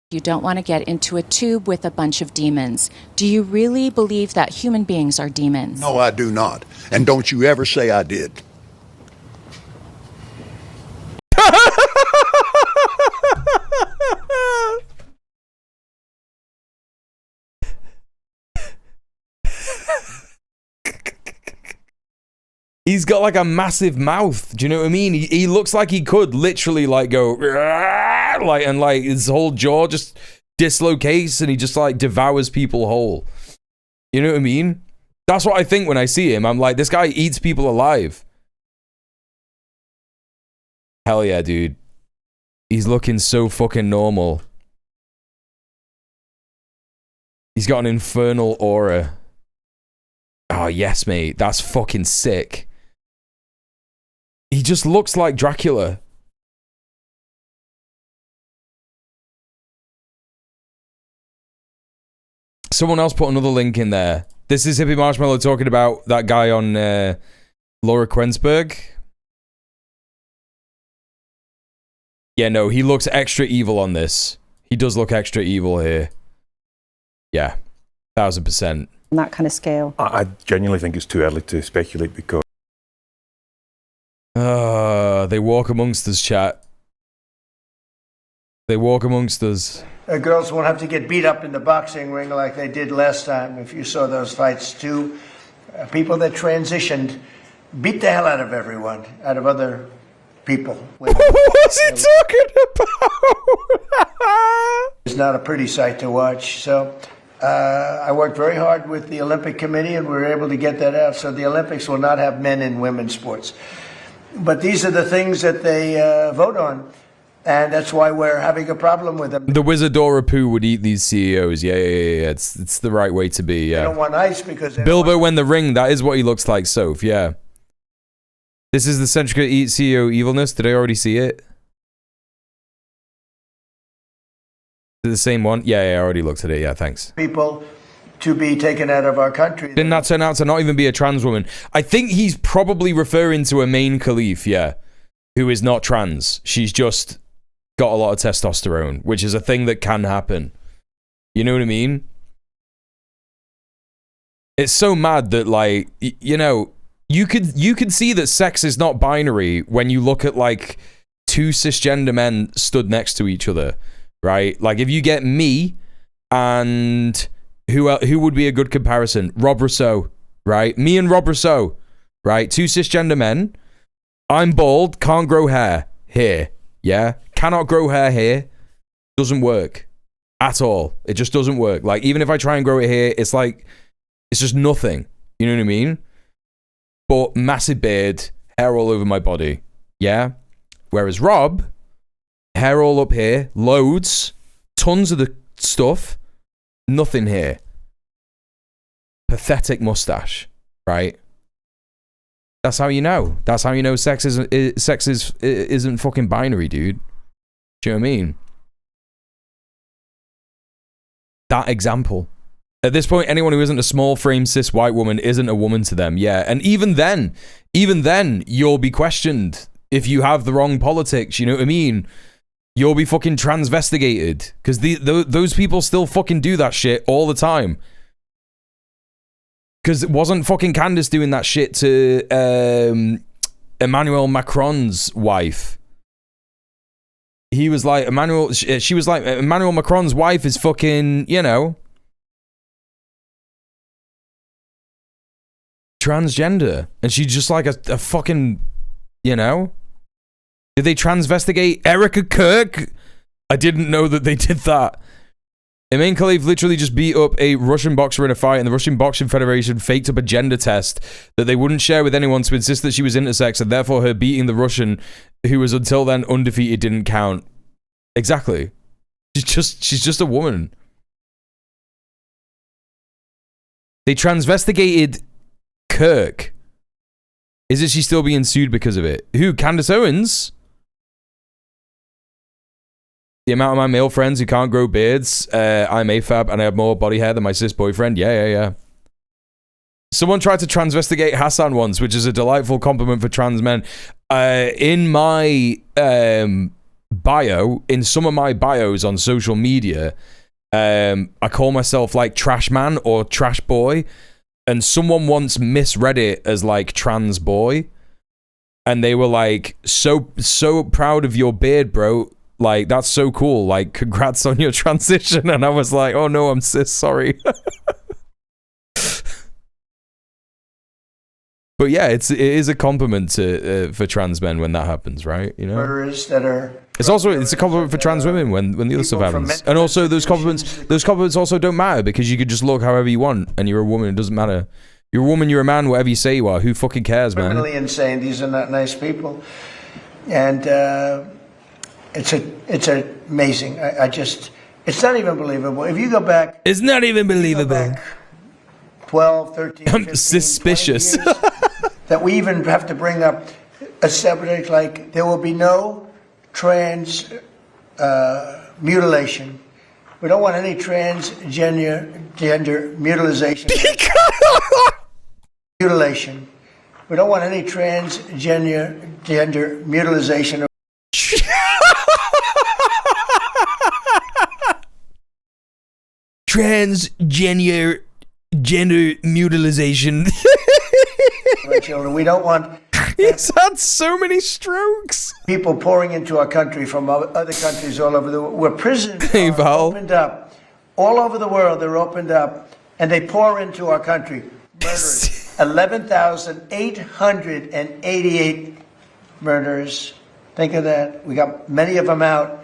You don't want to get into a tube with a bunch of demons. Do you really believe that human beings are demons? No, I do not. And don't you ever say I did. He's got like a massive mouth. Do you know what I mean? He looks like he could literally like go like, and like his whole jaw just dislocates and he just like devours people whole. You know what I mean? That's what I think when I see him. I'm like, this guy eats people alive. Hell yeah, dude. He's looking so fucking normal. He's got an infernal aura. Oh yes, mate. That's fucking sick. He just looks like Dracula. Someone else put another link in there. This is Hippie Marshmallow talking about that guy on Laura Quensberg. Yeah, no, he looks extra evil on this. He does look extra evil here. Yeah, 1000%. On that kind of scale. I genuinely think it's too early to speculate because... They walk amongst us, chat. They walk amongst us. Girls won't have to get beat up in the boxing ring like they did last time. If you saw those fights too, people that transitioned beat the hell out of everyone, out of other people. What's he talking about? It's not a pretty sight to watch. So I worked very hard with the Olympic Committee and we were able to get that out. So the Olympics will not have men and women's sports. But these are the things that they vote on. And that's why we're having a problem with them. The Wizardora Poo would eat these CEOs. Yeah. It's the right way to be, yeah. They don't want ice because... Bilbo when the ring, that is what he looks like, Soph, yeah. This is the Centrica Eat CEO evilness. Did I already see it? Is it the same one? Yeah, I already looked at it. Yeah, thanks. People to be taken out of our country. Didn't that turn out to not even be a trans woman? I think he's probably referring to a main Khalif, yeah, who is not trans. She's just got a lot of testosterone, which is a thing that can happen. You know what I mean? It's so mad that, like, you know, you could see that sex is not binary when you look at, like, two cisgender men stood next to each other, right? Like, if you get me and who would be a good comparison? Rob Rousseau, right? Me and Rob Rousseau, right? Two cisgender men. I'm bald, can't grow hair here, yeah? Cannot grow hair here. Doesn't work at all. It just doesn't work. Like, even if I try and grow it here, it's like, it's just nothing. You know what I mean? But massive beard, hair all over my body, yeah? Whereas Rob, hair all up here, loads, tons of the stuff, nothing here. Pathetic mustache, right? That's how you know. That's how you know sex isn't fucking binary, dude. Do you know what I mean? That example. At this point, anyone who isn't a small frame cis white woman isn't a woman to them, yeah. And even then, you'll be questioned if you have the wrong politics, you know what I mean? You'll be fucking transvestigated. Because those people still fucking do that shit all the time. Because it wasn't fucking Candace doing that shit to Emmanuel Macron's wife. He was like, she was like, Emmanuel Macron's wife is fucking, you know, transgender. And she's just like a fucking, you know. Did they transvestigate Erica Kirk? I didn't know that they did that. Imane Khalif literally just beat up a Russian boxer in a fight, and the Russian Boxing Federation faked up a gender test that they wouldn't share with anyone to insist that she was intersex, and therefore her beating the Russian, who was until then undefeated, didn't count. Exactly. She's just a woman. They transvestigated Kirk. Isn't she still being sued because of it? Who? Candace Owens? The amount of my male friends who can't grow beards, I'm AFAB and I have more body hair than my cis boyfriend. Yeah. Someone tried to transvestigate Hassan once, which is a delightful compliment for trans men. In my bio, in some of my bios on social media, I call myself like Trash Man or Trash Boy, and someone once misread it as like Trans Boy, and they were like, so proud of your beard, bro. Like, that's so cool. Like, congrats on your transition. And I was like, oh no, I'm cis, sorry. But yeah, it is a compliment to for trans men when that happens, right? You know, murderers that are. It's a compliment for trans women when the other stuff happens. And also those compliments also don't matter, because you could just look however you want, and you're a woman. It doesn't matter. You're a woman. You're a man. Whatever you say you are. Who fucking cares, man? Criminally insane. These are not nice people, and it's amazing. It's not even believable. If you go back, it's not even believable. 12, 13, 15, I'm suspicious. That we even have to bring up a subject like there will be no trans mutilation. We don't want any transgender mutilation. Mutilation. We don't want any transgender mutilation. Gender mutilization. Children, we don't want. He's had so many strokes. People pouring into our country from other countries all over the world. Where prisons are opened up all over the world. They're opened up, and they pour into our country. Murderers. 11,888 murders. Think of that. We got many of them out.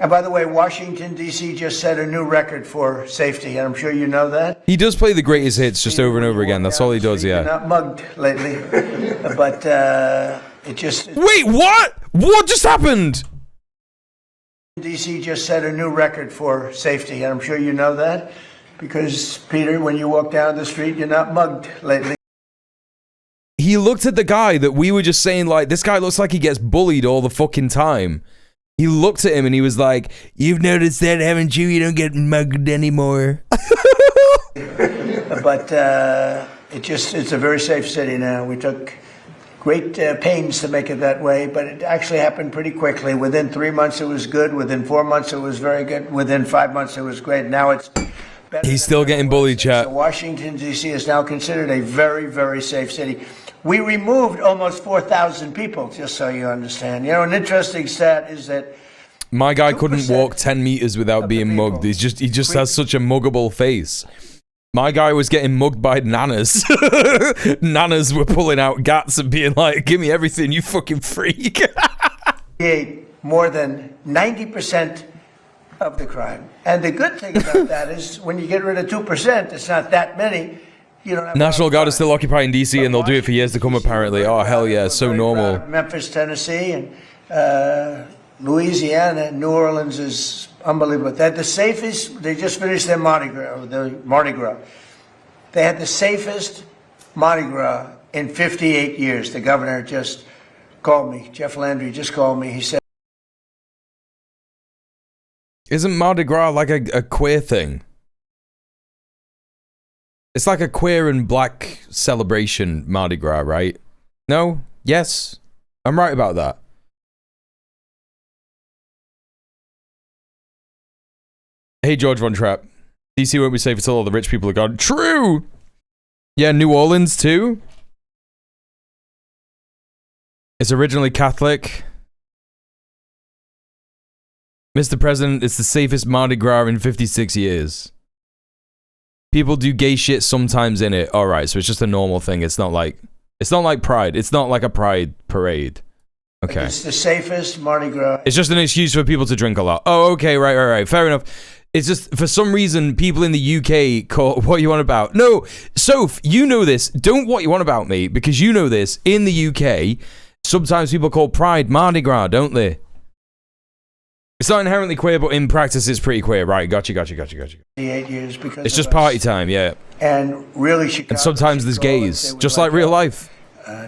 And by the way, Washington, D.C. just set a new record for safety, and I'm sure you know that. He does play the greatest hits just over and over again. That's all he does, yeah. Not mugged lately, but it just... Wait, what? What just happened? D.C. just set a new record for safety, and I'm sure you know that, because, Peter, when you walk down the street, you're not mugged lately. He looked at the guy that we were just saying, like, this guy looks like he gets bullied all the fucking time. He looked at him and he was like, "You've noticed that, haven't you? You don't get mugged anymore." But it's a very safe city now. We took great pains to make it that way, but it actually happened pretty quickly. Within 3 months it was good. Within 4 months it was very good. Within 5 months it was great. Now it's better. He's still getting bullied, chat. So Washington, D.C. is now considered a very, very safe city. We removed almost 4,000 people, just so you understand. You know, an interesting stat is that my guy couldn't walk 10 meters without being mugged. He just has such a muggable face. My guy was getting mugged by nanas. Nanas were pulling out gats and being like, "Give me everything, you fucking freak." More than 90% of the crime. And the good thing about that is when you get rid of 2%, it's not that many. You don't have National Guard is still occupying DC, and they'll do it for years to come, apparently. Oh, hell yeah, so normal. Memphis, Tennessee, and Louisiana, and New Orleans is unbelievable. They had the safest, they just finished their Mardi Gras. They had the safest Mardi Gras in 58 years. The governor just called me. Jeff Landry just called me. He said, "Isn't Mardi Gras like a queer thing? It's like a queer and black celebration, Mardi Gras, right? No? Yes? I'm right about that." Hey, George Von Trapp. DC won't be safe until all the rich people are gone. True! Yeah, New Orleans too. It's originally Catholic. Mr. President, it's the safest Mardi Gras in 56 years. People do gay shit sometimes in it. Alright, so it's just a normal thing. It's not like Pride. It's not like a Pride parade. Okay. It's the safest Mardi Gras. It's just an excuse for people to drink a lot. Oh, okay, right. Fair enough. It's just, for some reason, people in the UK call what you want about. No, Soph, you know this. Don't what you want about me, because you know this. In the UK, sometimes people call Pride Mardi Gras, don't they? It's not inherently queer, but in practice it's pretty queer. Right, gotcha. 8 years because It's just party time, yeah. And really, Chicago. And sometimes there's gays, just like real life.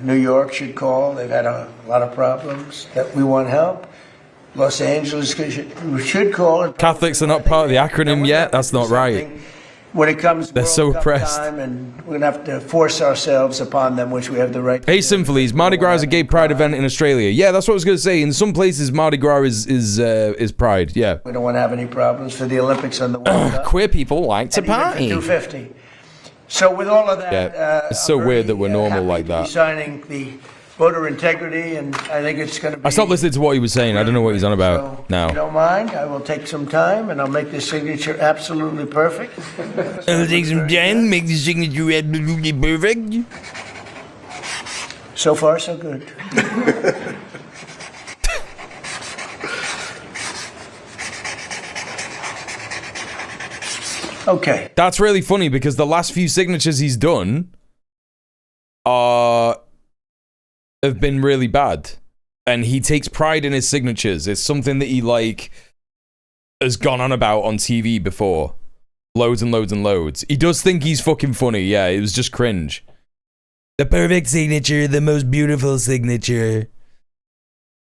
New York should call. They've had a lot of problems that we want help. Los Angeles should call. Catholics are not part of the acronym yet. That's not right. When it comes to They're so World Cup oppressed. time, and we're gonna have to force ourselves upon them, which we have the right to Hey, do. Symphonies, Mardi Gras is a gay pride event in Australia. Yeah, that's what I was going to say. In some places, Mardi Gras is pride, yeah. We don't want to have any problems for the Olympics and the World Cup. Queer people like to And even for party. 250. So with all of that, Yeah, it's so weird that we're normal like that. signing the voter integrity, and I think it's going to be. I stopped listening to what he was saying. I don't know what he's on about If you now. don't mind, I will take some time and I'll make this signature absolutely perfect. I'll take some time, make the signature absolutely perfect. So far, so good. Okay. That's really funny because the last few signatures he's done have been really bad. And he takes pride in his signatures. It's something that he has gone on about on TV before. Loads and loads and loads. He does think he's fucking funny. Yeah, it was just cringe. The perfect signature, the most beautiful signature.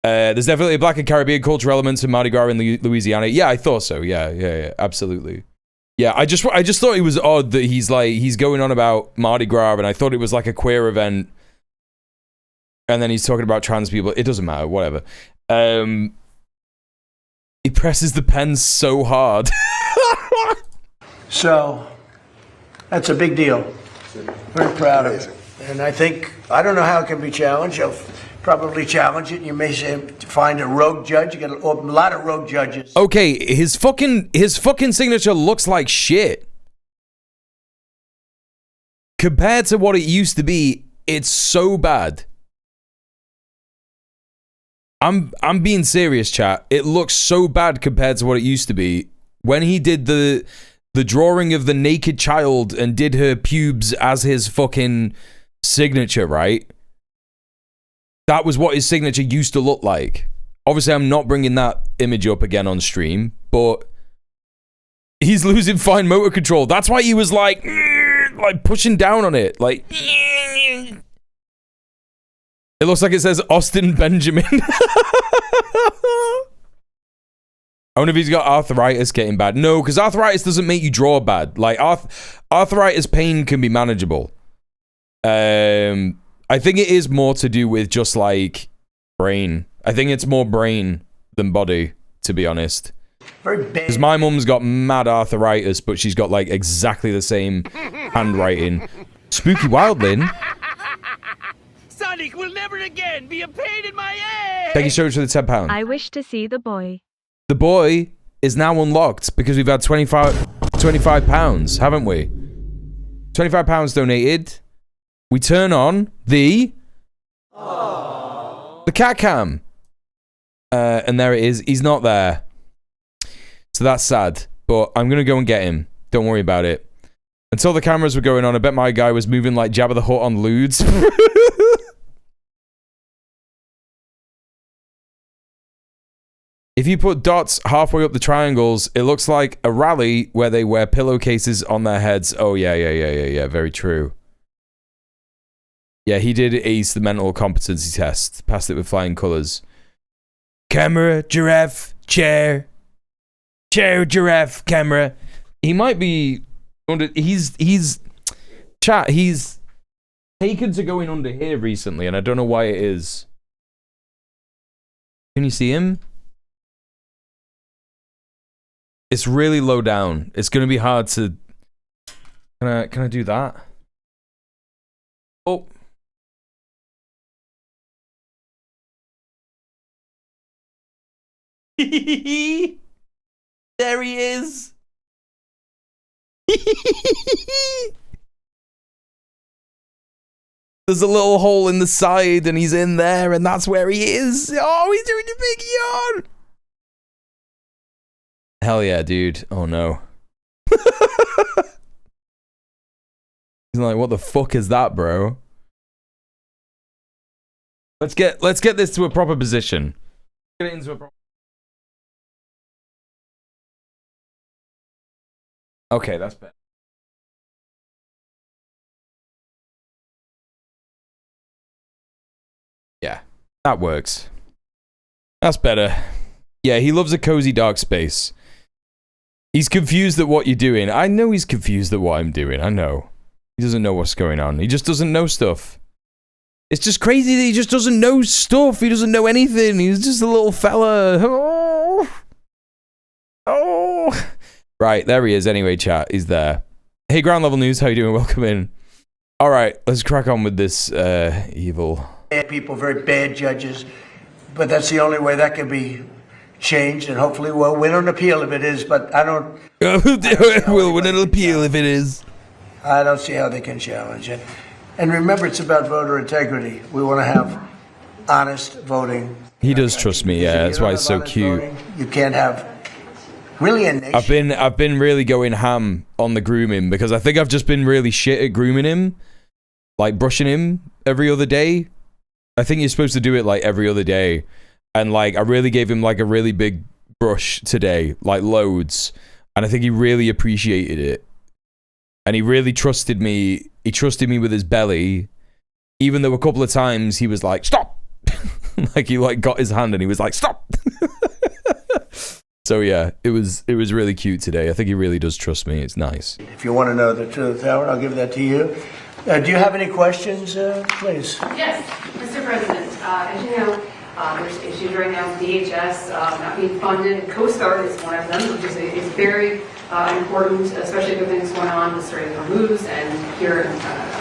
There's definitely a Black and Caribbean culture elements in Mardi Gras in Louisiana. Yeah, I thought so. Yeah, absolutely. Yeah, I just thought it was odd that he's going on about Mardi Gras, and I thought it was like a queer event, and then he's talking about trans people. It doesn't matter, whatever. He presses the pen so hard. So, that's a big deal. Very proud of it. And I don't know how it can be challenged. You'll probably challenge it. You may say, find a rogue judge. You get a lot of rogue judges. Okay, his fucking signature looks like shit. Compared to what it used to be, it's so bad. I'm being serious, chat. It looks so bad compared to what it used to be. When he did the drawing of the naked child and did her pubes as his fucking signature, right? That was what his signature used to look like. Obviously, I'm not bringing that image up again on stream, but he's losing fine motor control. That's why he was like pushing down on it. Like, it looks like it says Austin Benjamin. I wonder if he's got arthritis getting bad. No, because arthritis doesn't make you draw bad. Like, arthritis pain can be manageable. I think it is more to do with just like brain. I think it's more brain than body, to be honest. Very bad. Because my mum's got mad arthritis, but she's got like exactly the same handwriting. Spooky Wildlin. Sonic will never again be a pain in my ass. Thank you so much for the £10. I wish to see the boy. The boy is now unlocked because we've had £25, haven't we? £25 donated. We turn on the cat cam. And there it is. He's not there. So that's sad. But I'm going to go and get him. Don't worry about it. Until the cameras were going on, I bet my guy was moving like Jabba the Hutt on lewds. If you put dots halfway up the triangles, it looks like a rally where they wear pillowcases on their heads. Oh, yeah. Very true. Yeah, he did ace the mental competency test. Passed it with flying colours. Camera, giraffe, chair. Chair, giraffe, camera. He might be under... He's taken to going under here recently, and I don't know why it is. Can you see him? It's really low down. It's going to be hard to... Can I do that? Oh. There he is. There's a little hole in the side and he's in there and that's where he is. Oh, he's doing a big yawn. Hell yeah, dude. Oh no. He's like, what the fuck is that, bro? Let's get this to a proper position. Get it into a proper. Okay, that's better. Yeah, that works. That's better. Yeah, he loves a cozy dark space. He's confused at what you're doing. I know he's confused at what I'm doing. I know. He doesn't know what's going on. He just doesn't know stuff. It's just crazy that he just doesn't know stuff. He doesn't know anything. He's just a little fella. Oh. Oh. Right, there he is. Anyway, chat. He's there. Hey, Ground Level News. How you doing? Welcome in. All right, let's crack on with this evil. Bad people, very bad judges. But that's the only way that can be changed. And hopefully we'll win an appeal if it is. But I don't... We'll win an appeal if it is. I don't see how they can challenge it. And remember, it's about voter integrity. We want to have honest voting. He does trust me, yeah. That's why it's so cute. Voting, you can't have really a nation. I've been really going ham on the grooming because I think I've just been really shit at grooming him, like brushing him every other day. I think you're supposed to do it like every other day, and like I really gave him like a really big brush today, like loads, and I think he really appreciated it. And he really trusted me. He trusted me with his belly, even though a couple of times he was like, "Stop!" Like he like got his hand and he was like, "Stop!" So yeah, it was really cute today. I think he really does trust me. It's nice. If you want to know the truth, Howard, I'll give that to you. Do you have any questions, please? Yes, Mr. President. As you know, there's issues right now with DHS not being funded, and Coast Guard is one of them, which is very important, especially with things going on with Strait of Hormuz and here in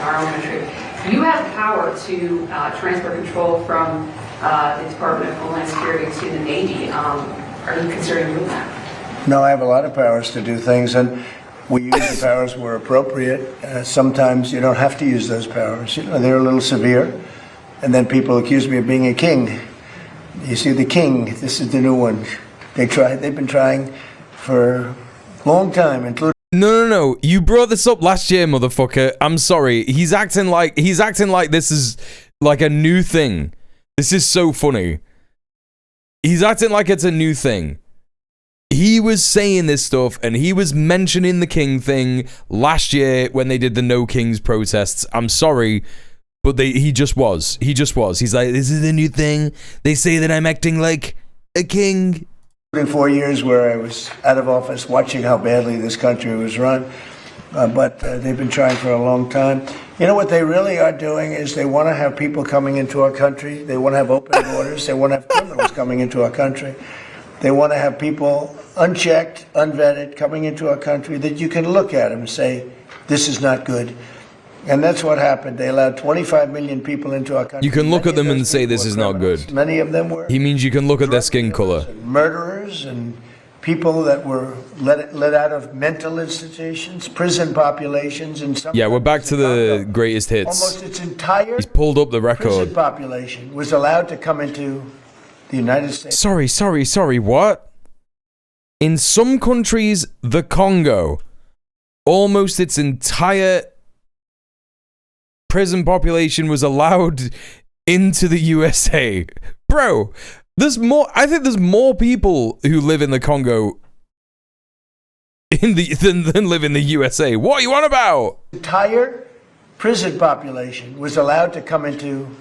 our own country. You have the power to transfer control from the Department of Homeland Security to the Navy. Are you considering doing that? No, I have a lot of powers to do things, and we use the powers where appropriate. Sometimes you don't have to use those powers. You know, they're a little severe. And then people accuse me of being a king. You see, the king, this is the new one. They've been trying for a long time, including... No. You brought this up last year, motherfucker. I'm sorry. He's acting like this is like a new thing. This is so funny. He's acting like it's a new thing. He was saying this stuff and he was mentioning the king thing last year when they did the No Kings protests. I'm sorry, but he just was. He just was. He's like, this is a new thing. They say that I'm acting like a king. 4 years where I was out of office watching how badly this country was run. But they've been trying for a long time. You know what they really are doing is they want to have people coming into our country. They want to have open borders. They want to have criminals coming into our country. They want to have people unchecked, unvetted, coming into our country that you can look at them and say, this is not good. And that's what happened. They allowed 25 million people into our country. You can look at them and say this is not good. Many of them were. He means you can look at their skin color. Murderers and people that were let out of mental institutions, prison populations, and some. Yeah, we're back to the greatest hits. Almost its entire. He's pulled up the record. Prison population was allowed to come into the United States. Sorry. What? In some countries, the Congo, almost its entire prison population was allowed into the USA. Bro, I think there's more people who live in the Congo than live in the USA. What are you on about? The entire prison population was allowed to come into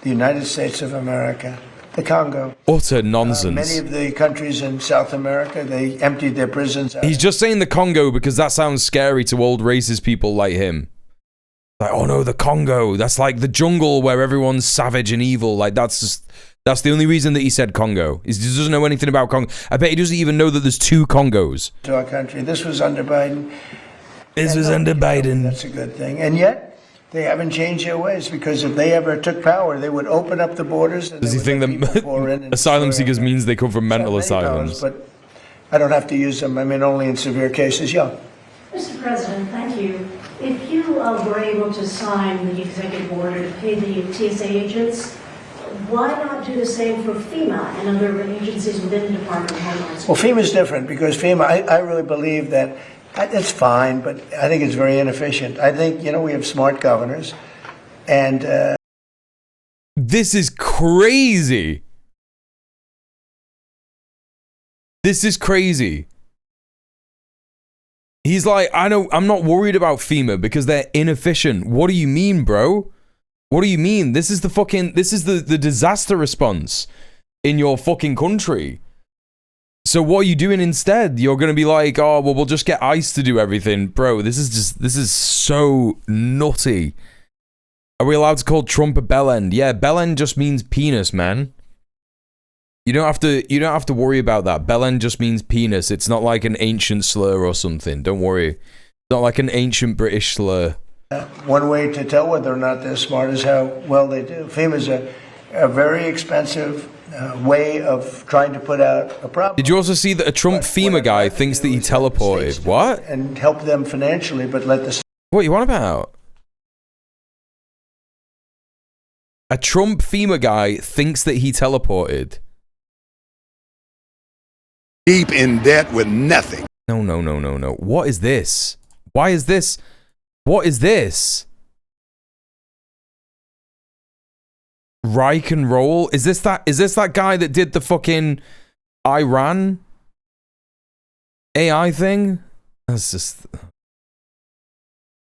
the United States of America, the Congo. Utter nonsense. Many of the countries in South America, they emptied their prisons out. He's just saying the Congo because that sounds scary to old racist people like him. Like, oh no, the Congo. That's like the jungle where everyone's savage and evil. Like, that's the only reason that he said Congo. He doesn't know anything about Congo. I bet he doesn't even know that there's two Congos. To our country. This was under Biden. That's a good thing. And yet, they haven't changed their ways, because if they ever took power, they would open up the borders. And does he think that asylum seekers means they come from mental asylums? But I don't have to use them. I mean, only in severe cases. Yeah. Mr. President, thank you. If you were able to sign the executive order to pay the TSA agents, why not do the same for FEMA and other agencies within the Department of Homeland Security? Well, FEMA's different because FEMA, I really believe that it's fine, but I think it's very inefficient. I think, we have smart governors, and this is crazy. This is crazy. He's like, I'm not worried about FEMA because they're inefficient. What do you mean, bro? What do you mean? This is the disaster response in your fucking country. So what are you doing instead? You're going to be like, oh, well, we'll just get ICE to do everything. Bro, this is so nutty. Are we allowed to call Trump a bellend? Yeah, bellend just means penis, man. You don't have to worry about that. Bellend just means penis. It's not like an ancient slur or something. Don't worry. It's not like an ancient British slur. one way to tell whether or not they're smart is how well they do. FEMA's a very expensive way of trying to put out a problem. Did you also see that a Trump FEMA guy thinks that he teleported? What? And help them financially, but let the... What you want about? A Trump FEMA guy thinks that he teleported. Deep in debt with nothing. No. What is this? Why is this? What is this? Reich and roll? Is this that guy that did the fucking Iran AI thing? That's just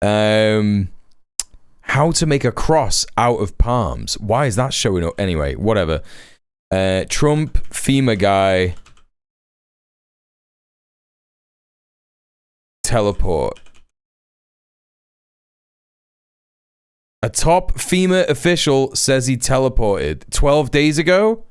how to make a cross out of palms. Why is that showing up? Anyway, whatever. Trump FEMA guy teleport. A top FEMA official says he teleported 12 days ago.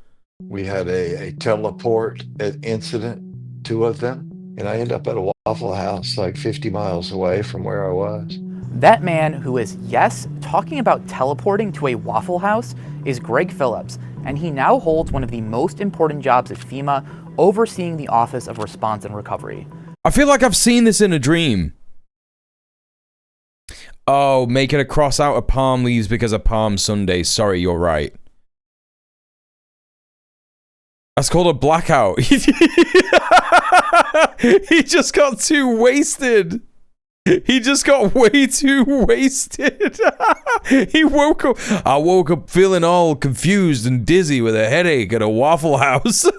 We had a teleport incident, 2 of them, and I ended up at a Waffle House like 50 miles away from where I was. That man who is, yes, talking about teleporting to a Waffle House is Greg Phillips, and he now holds one of the most important jobs at FEMA, overseeing the Office of Response and Recovery. I feel like I've seen this in a dream. Oh, making a cross out of palm leaves because of Palm Sunday. Sorry, you're right. That's called a blackout. He just got too wasted. He just got way too wasted. He woke up. I woke up feeling all confused and dizzy with a headache at a Waffle House.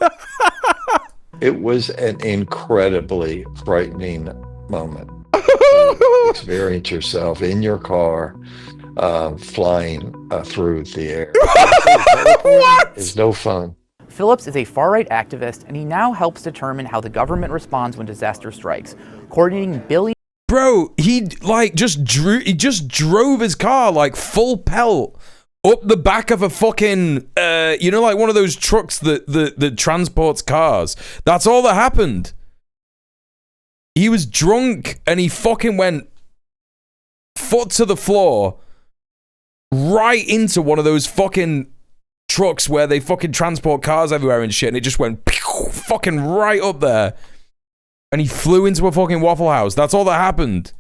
It was an incredibly frightening moment. To experience yourself in your car, flying through the air. What? It's no fun. Phillips is a far-right activist, and he now helps determine how the government responds when disaster strikes, coordinating billions. Bro, he just drove his car like full pelt up the back of a fucking like one of those trucks that transports cars. That's all that happened. He was drunk and he fucking went foot to the floor right into one of those fucking trucks where they fucking transport cars everywhere and shit, and it just went pew, fucking right up there. And he flew into a fucking Waffle House. That's all that happened.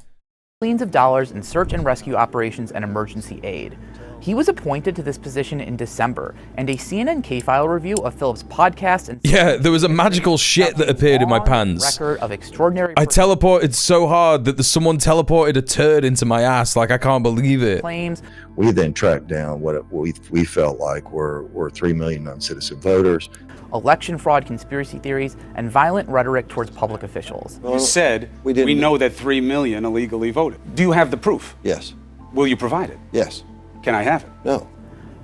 Millions of dollars in search and rescue operations and emergency aid. He was appointed to this position in December, and a CNN K-File review of Phillips' podcast and there was a magical shit that appeared in my pants. Record of extraordinary. I teleported so hard that someone teleported a turd into my ass. Like, I can't believe it. Claims. We then tracked down what we felt like were 3 million non-citizen voters. Election fraud conspiracy theories, and violent rhetoric towards public officials. You said we know that 3 million illegally voted. Do you have the proof? Yes. Will you provide it? Yes. Can I have it? No.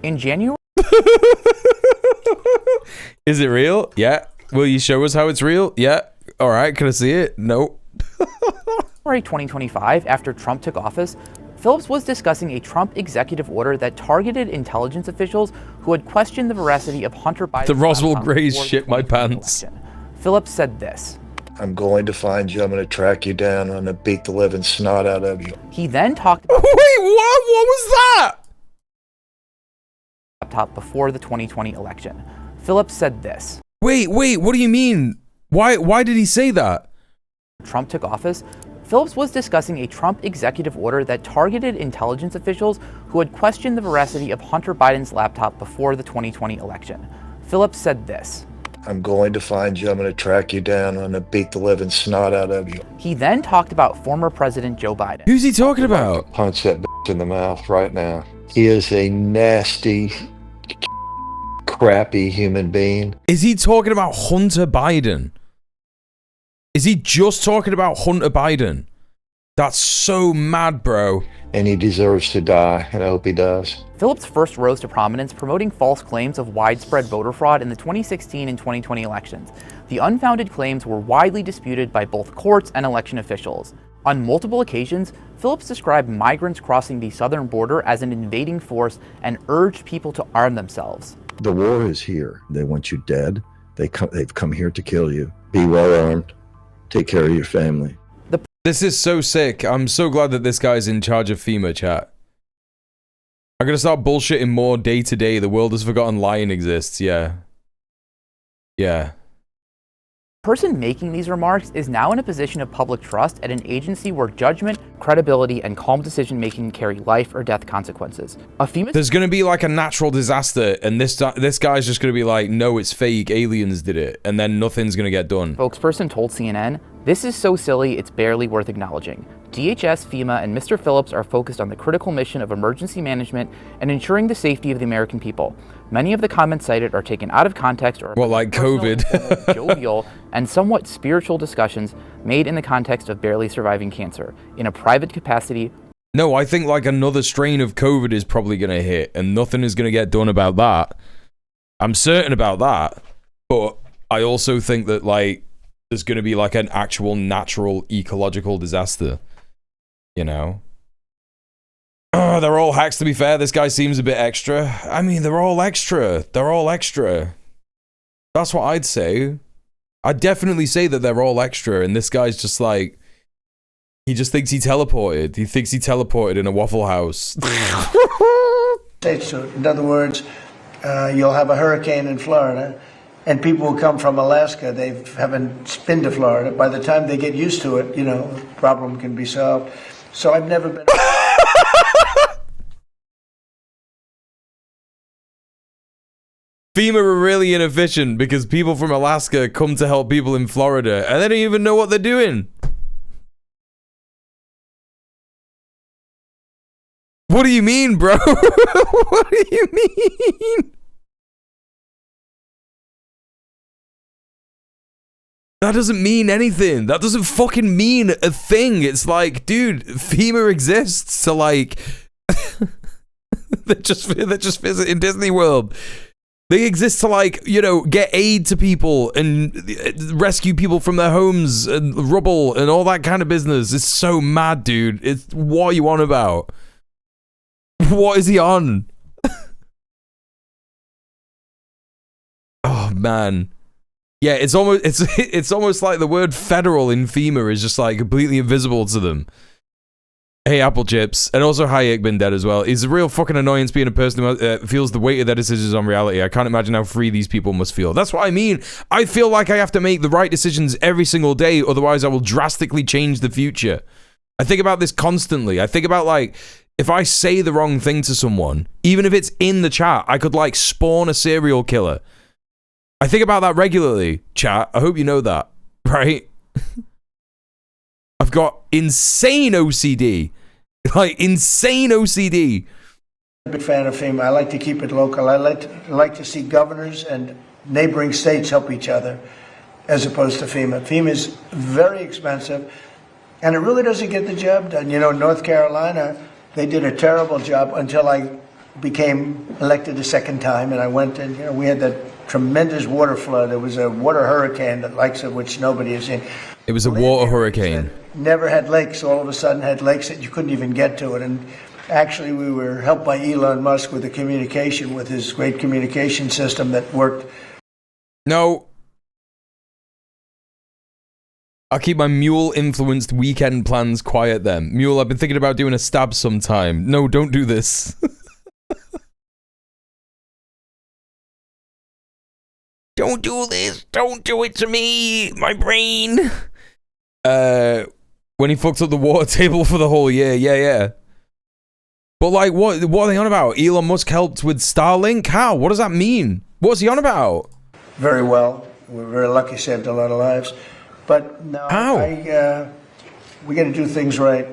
In January. Is it real? Yeah. Will you show us how it's real? Yeah. All right. Can I see it? No. January 2025, after Trump took office, Phillips was discussing a Trump executive order that targeted intelligence officials who had questioned the veracity of Hunter Biden's. The Roswell Grays shit my pants. Election. Phillips said this. I'm going to find you. I'm going to track you down. I'm going to beat the living snot out of you. He then talked about. Wait, what? What was that? Laptop before the 2020 election. Phillips said this. Wait, what do you mean? Why did he say that? Trump took office, Phillips was discussing a Trump executive order that targeted intelligence officials who had questioned the veracity of Hunter Biden's laptop before the 2020 election. Phillips said this: I'm going to find you. I'm going to track you down. I'm going to beat the living snot out of you. He then talked about former President Joe Biden. Who's he talking about? Punch that in the mouth right now. He is a nasty, crappy human being. Is he talking about Hunter Biden? Is he just talking about Hunter Biden? That's so mad, bro. And he deserves to die, and I hope he does. Phillips first rose to prominence promoting false claims of widespread voter fraud in the 2016 and 2020 elections. The unfounded claims were widely disputed by both courts and election officials. On multiple occasions, Phillips described migrants crossing the southern border as an invading force and urged people to arm themselves. The war is here. They want you dead. They've come here to kill you. Be well armed. Take care of your family. This is so sick. I'm so glad that this guy's in charge of FEMA, chat. I'm gonna start bullshitting more day to day. The world has forgotten lying exists. Yeah. Yeah. The person making these remarks is now in a position of public trust at an agency where judgment, credibility, and calm decision-making carry life or death consequences. There's gonna be like a natural disaster, and this guy's just gonna be like, no, it's fake, aliens did it, and then nothing's gonna get done. Spokesperson told CNN, "This is so silly, it's barely worth acknowledging. DHS, FEMA, and Mr. Phillips are focused on the critical mission of emergency management and ensuring the safety of the American people. Many of the comments cited are taken out of context or like COVID, jovial, and somewhat spiritual discussions made in the context of barely surviving cancer in a private capacity." No, I think like another strain of COVID is probably gonna hit, and nothing is gonna get done about that. I'm certain about that, but I also think that like there's gonna be like an actual natural ecological disaster. You know? Oh, they're all hacks, to be fair. This guy seems a bit extra. I mean, they're all extra. They're all extra. That's what I'd say. I'd definitely say that they're all extra, and this guy's just like, he just thinks he teleported. He thinks he teleported in a Waffle House. In other words, you'll have a hurricane in Florida, and people will come from Alaska. They haven't been to Florida. By the time they get used to it, you know, the problem can be solved. So I've never been... FEMA are really inefficient because people from Alaska come to help people in Florida, and they don't even know what they're doing. What do you mean, bro? What do you mean? That doesn't mean anything. That doesn't fucking mean a thing. It's like, dude, FEMA exists to like... they're just visiting Disney World. They exist to like, you know, get aid to people and rescue people from their homes and rubble and all that kind of business. It's so mad, dude. It's what are you on about? What is he on? Oh man. Yeah, it's almost like the word federal in FEMA is just like completely invisible to them. Hey, Apple Chips. And also, hi, Ick been dead as well. It's a real fucking annoyance being a person who feels the weight of their decisions on reality. I can't imagine how free these people must feel. That's what I mean. I feel like I have to make the right decisions every single day, otherwise I will drastically change the future. I think about this constantly. I think about, like, if I say the wrong thing to someone, even if it's in the chat, I could, like, spawn a serial killer. I think about that regularly, chat. I hope you know that, right? I've got insane OCD. Like, insane OCD. I'm a big fan of FEMA. I like to keep it local. I like to see governors and neighboring states help each other as opposed to FEMA. FEMA is very expensive, and it really doesn't get the job done. You know, North Carolina, they did a terrible job until I became elected a second time, and I went and, you know, we had that tremendous water flood. It was a water hurricane, the likes of which nobody has seen. It was a water hurricane. Never had lakes, all of a sudden had lakes that you couldn't even get to it. And actually we were helped by Elon Musk with the communication, with his great communication system that worked. No. I'll keep my mule-influenced weekend plans quiet then. Mule, I've been thinking about doing a stab sometime. No, don't do this. Don't do this. Don't do it to me. My brain. When he fucked up the water table for the whole year. Yeah. But like, what are they on about? Elon Musk helped with Starlink? How? What does that mean? What's he on about? Very well. We're very lucky, saved a lot of lives. But no, we got to do things right.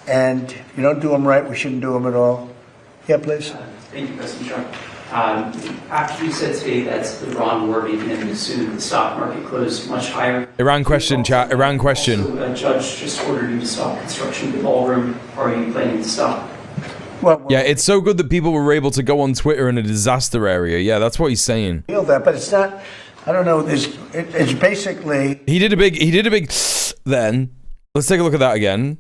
And if you don't do them right, we shouldn't do them at all. Yeah, please. Thank you, President Trump. After you said today that the Iran war may be ending soon, the stock market closed much higher. Iran question, chat. Iran question. Also, a judge just ordered you to stop construction of the ballroom. Or are you planning to stop? Well, yeah, it's so good that people were able to go on Twitter in a disaster area. Yeah, that's what he's saying. Feel that, but it's not. I don't know. It's basically. He did a big. Then let's take a look at that again.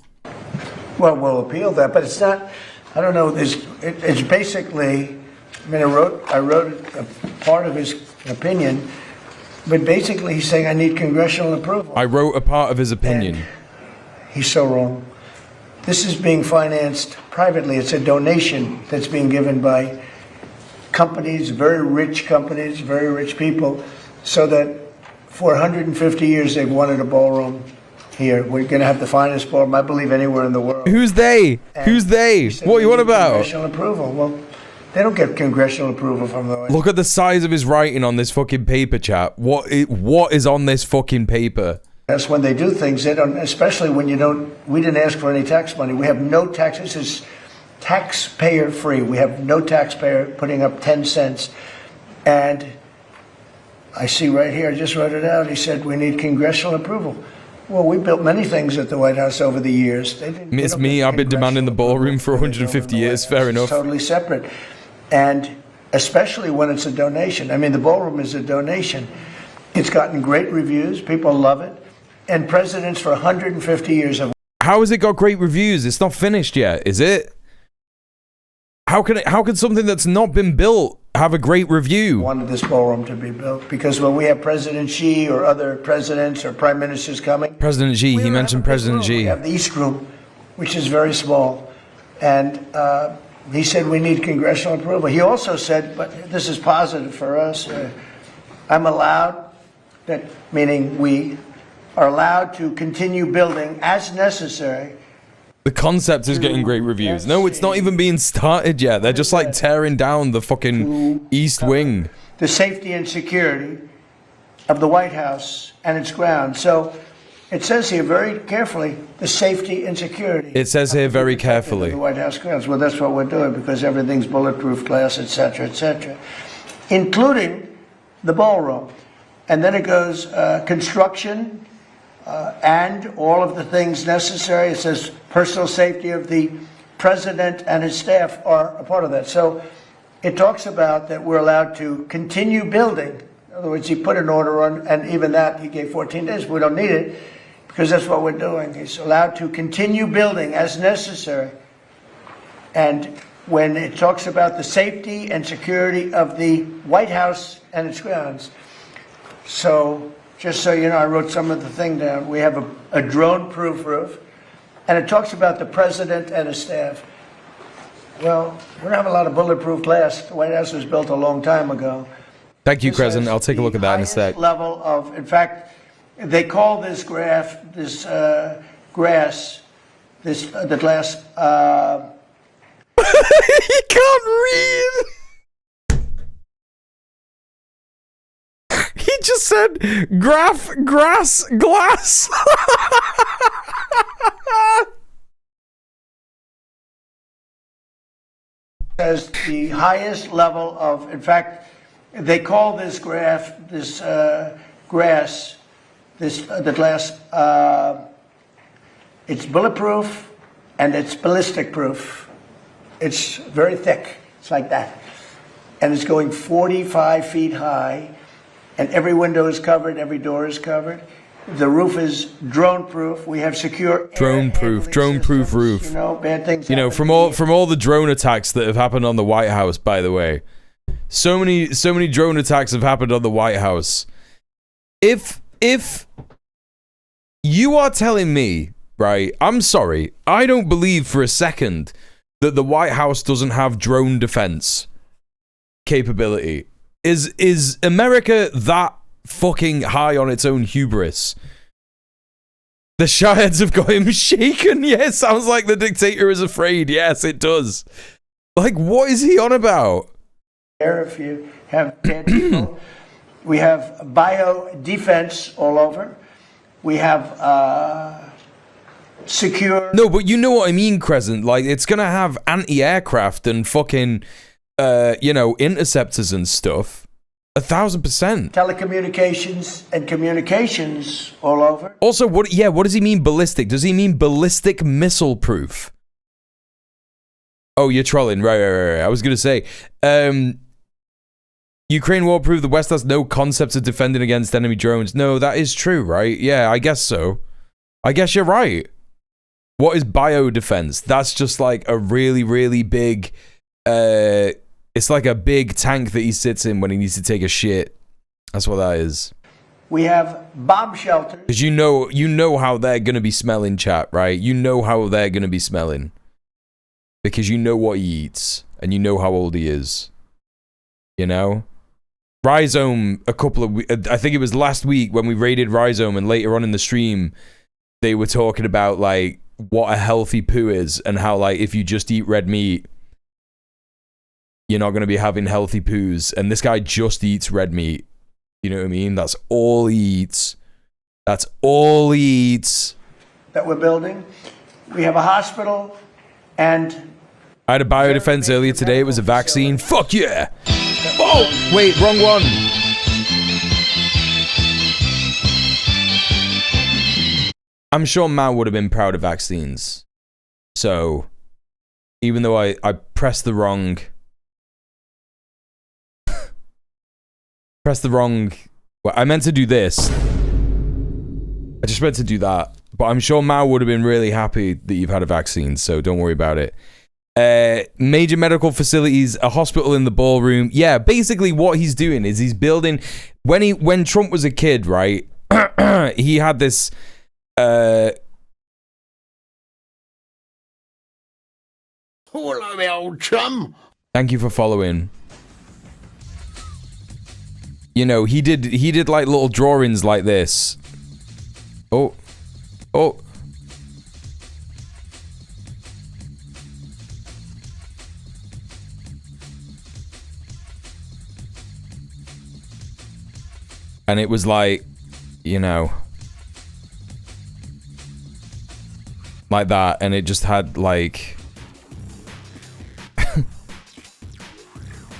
Well, we'll appeal that, but it's not. I don't know. It's basically. I mean, I wrote a part of his opinion, but basically he's saying I need congressional approval. I wrote a part of his opinion. And he's so wrong. This is being financed privately. It's a donation that's being given by companies, very rich people, so that for 150 years they've wanted a ballroom here. We're going to have the finest ballroom, I believe, anywhere in the world. Who's they? Who's they? What are you on about? Congressional approval. Well, they don't get congressional approval from the White House. Look at the size of his writing on this fucking paper, chat. What is on this fucking paper? That's when they do things. They don't, especially when you don't. We didn't ask for any tax money. We have no taxes. This is taxpayer free. We have no taxpayer putting up 10 cents. And I see right here, I just wrote it out. He said we need congressional approval. Well, we built many things at the White House over the years. It's me. I've been demanding the ballroom for 150 years. Fair enough. It's totally separate. And especially when it's a donation. I mean, the ballroom is a donation. It's gotten great reviews. People love it. And presidents for 150 years have... How has it got great reviews? It's not finished yet, is it? How can something that's not been built have a great review? Wanted this ballroom to be built because when we have President Xi or other presidents or prime ministers coming... President Xi, he mentioned President Xi. We have the East Room, which is very small. And he said we need congressional approval. He also said, but this is positive for us, I'm allowed, that meaning we are allowed to continue building as necessary. The concept is getting great reviews. No, it's not even being started yet. They're just like tearing down the fucking East Wing. The safety and security of the White House and its grounds. So it says here very carefully, the safety and security. It says here very carefully. The White House grounds. Well, that's what we're doing because everything's bulletproof glass, etc., including the ballroom. And then it goes construction and all of the things necessary. It says personal safety of the president and his staff are a part of that. So it talks about that we're allowed to continue building. In other words, he put an order on, and even that he gave 14 days. We don't need it because that's what we're doing. He's allowed to continue building as necessary. And when it talks about the safety and security of the White House and its grounds. So just so you know, I wrote some of the thing down. We have a drone-proof roof, and it talks about the president and his staff. Well, we don't have a lot of bulletproof glass. The White House was built a long time ago. Thank you, Crescent. I'll take a look at that in a sec. Level of, in fact, they call this grass, the glass. He can't read. He just said grass, glass. As the highest level of, in fact, they call this the glass, it's bulletproof and it's ballistic proof. It's very thick. It's like that. And it's going 45 feet high. And every window is covered, every door is covered. The roof is drone-proof. We have secure drone-proof roof. You know, bad things. You know, from all the drone attacks that have happened on the White House, by the way. So many drone attacks have happened on the White House. If you are telling me, right, I'm sorry, I don't believe for a second that the White House doesn't have drone defense capability. Is America that fucking high on its own hubris The Shireheads have got him shaken. Yes, sounds like the dictator is afraid. Yes, it does. Like, what is he on about? If you have dead people, we have bio defense all over. We have secure. No, but you know what I mean, Crescent. Like, it's gonna have anti-aircraft and fucking, interceptors and stuff. 1,000%. Telecommunications and communications all over. Also, what does he mean ballistic? Does he mean ballistic missile proof? Oh, you're trolling. Right. I was going to say, Ukraine war proved the West has no concept of defending against enemy drones. No, that is true, right? Yeah, I guess so. I guess you're right. What is biodefense? That's just like a really, really big, it's like a big tank that he sits in when he needs to take a shit. That's what that is. We have bomb shelters. Because you know how they're going to be smelling, chat, right? You know how they're going to be smelling. Because you know what he eats. And you know how old he is. You know? Rhizome, I think it was last week when we raided Rhizome, and later on in the stream, they were talking about, like, what a healthy poo is, and how, like, if you just eat red meat, you're not going to be having healthy poos. And this guy just eats red meat. You know what I mean? That's all he eats. That's all he eats. That we're building. We have a hospital and... I had a biodefense earlier today. It was a vaccine. Fuck yeah! Oh! Wait, wrong one. I'm sure Mao would have been proud of vaccines. So, even though I pressed the wrong... Well, I meant to do this. I just meant to do that. But I'm sure Mao would have been really happy that you've had a vaccine, so don't worry about it. Major medical facilities, a hospital in the ballroom. Yeah, basically what he's doing is he's building... When Trump was a kid, right? He had this... Hello, my old chum. Thank you for following. You know, he did like little drawings like this. Oh. And it was like, you know, like that, and it just had like,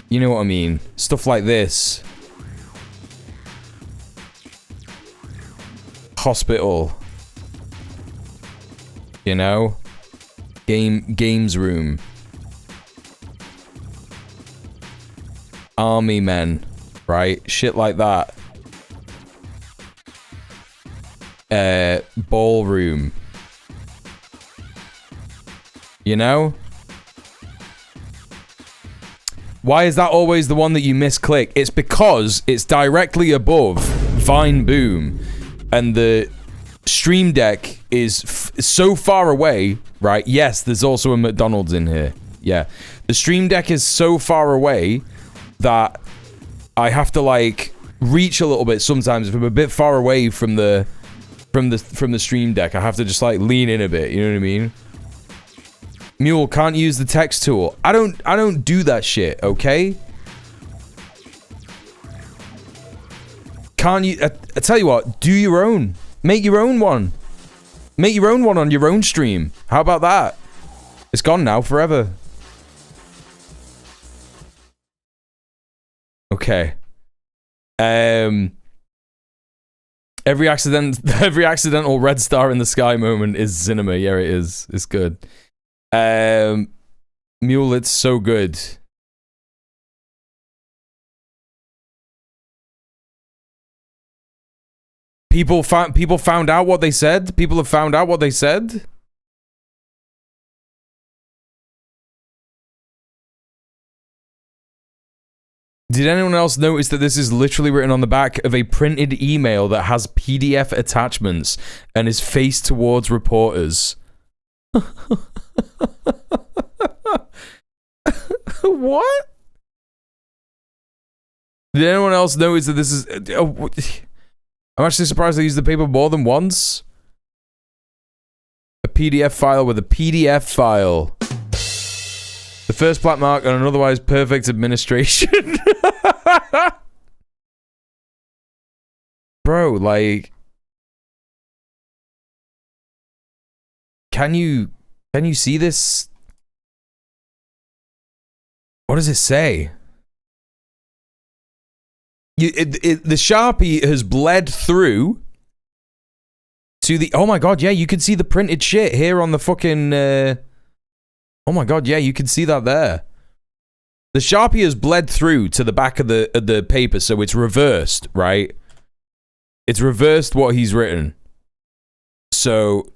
you know what I mean? Stuff like this. Hospital, you know, games room, army men, right? Shit like that. Ballroom, you know. Why is that always the one that you misclick? It's because it's directly above Vine Boom. And the Stream Deck is so far away, right? Yes, there's also a McDonald's in here. Yeah. The Stream Deck is so far away that I have to, like, reach a little bit sometimes. If I'm a bit far away from the Stream Deck, I have to just, like, lean in a bit. You know what I mean? Mule can't use the text tool. I don't do that shit, okay? Can't you? I tell you what, do your own. Make your own one. Make your own one on your own stream. How about that? It's gone now forever. Okay. Every accidental red star in the sky moment is cinema. Yeah, it is. It's good. Mule, it's so good. People found out what they said? People have found out what they said? Did anyone else notice that this is literally written on the back of a printed email that has PDF attachments and is faced towards reporters? What? Did anyone else notice that this is... I'm actually surprised they used the paper more than once. A PDF file with a PDF file. The first black mark on an otherwise perfect administration. Bro, like... Can you see this? What does it say? The Sharpie has bled through to the... Oh my god, yeah, you can see the printed shit here on the fucking... Oh my god, yeah, you can see that there. The Sharpie has bled through to the back of the paper, so it's reversed, right? It's reversed what he's written. So...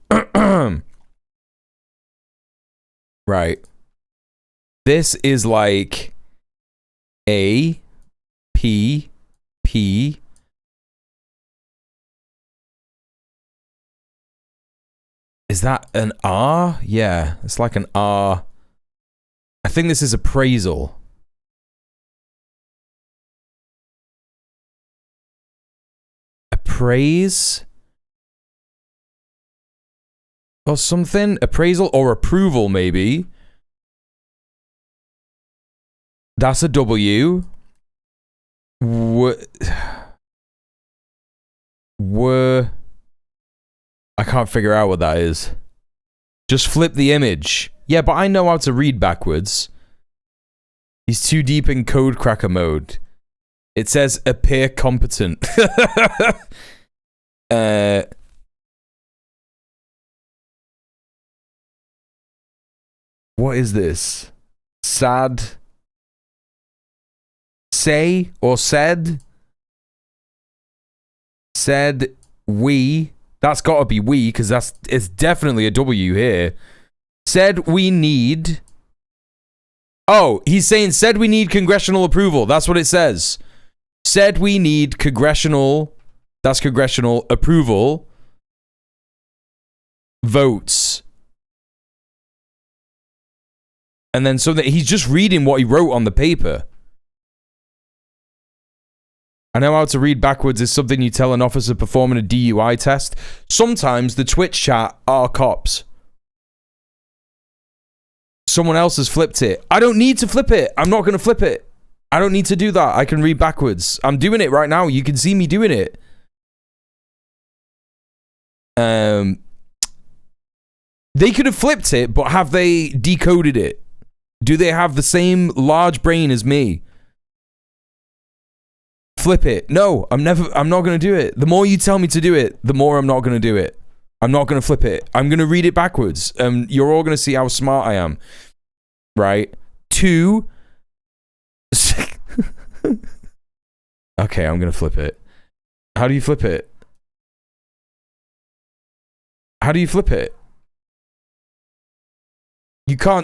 Right. This is like A, P, P. Is that an R? Yeah, it's like an R. I think this is appraisal. Appraise? Or something? Appraisal or approval, maybe. That's a W. I can't figure out what that is. Just flip the image. Yeah, but I know how to read backwards. He's too deep in code cracker mode. It says appear competent. What is this? Sad? Say or said? Said we. That's got to be we, because it's definitely a W here. Said we need... Oh, he's saying said we need congressional approval. That's what it says. Said we need congressional... That's congressional approval. Votes. And then so that he's just reading what he wrote on the paper. I know how to read backwards is something you tell an officer performing a DUI test. Sometimes the Twitch chat are cops. Someone else has flipped it. I don't need to flip it. I'm not going to flip it. I don't need to do that. I can read backwards. I'm doing it right now. You can see me doing it. They could have flipped it, but have they decoded it? Do they have the same large brain as me? Flip it. No, I'm not going to do it. The more you tell me to do it, the more I'm not going to do it. I'm not going to flip it. I'm going to read it backwards. You're all going to see how smart I am. Right? 2. Okay, I'm going to flip it. How do you flip it? How do you flip it?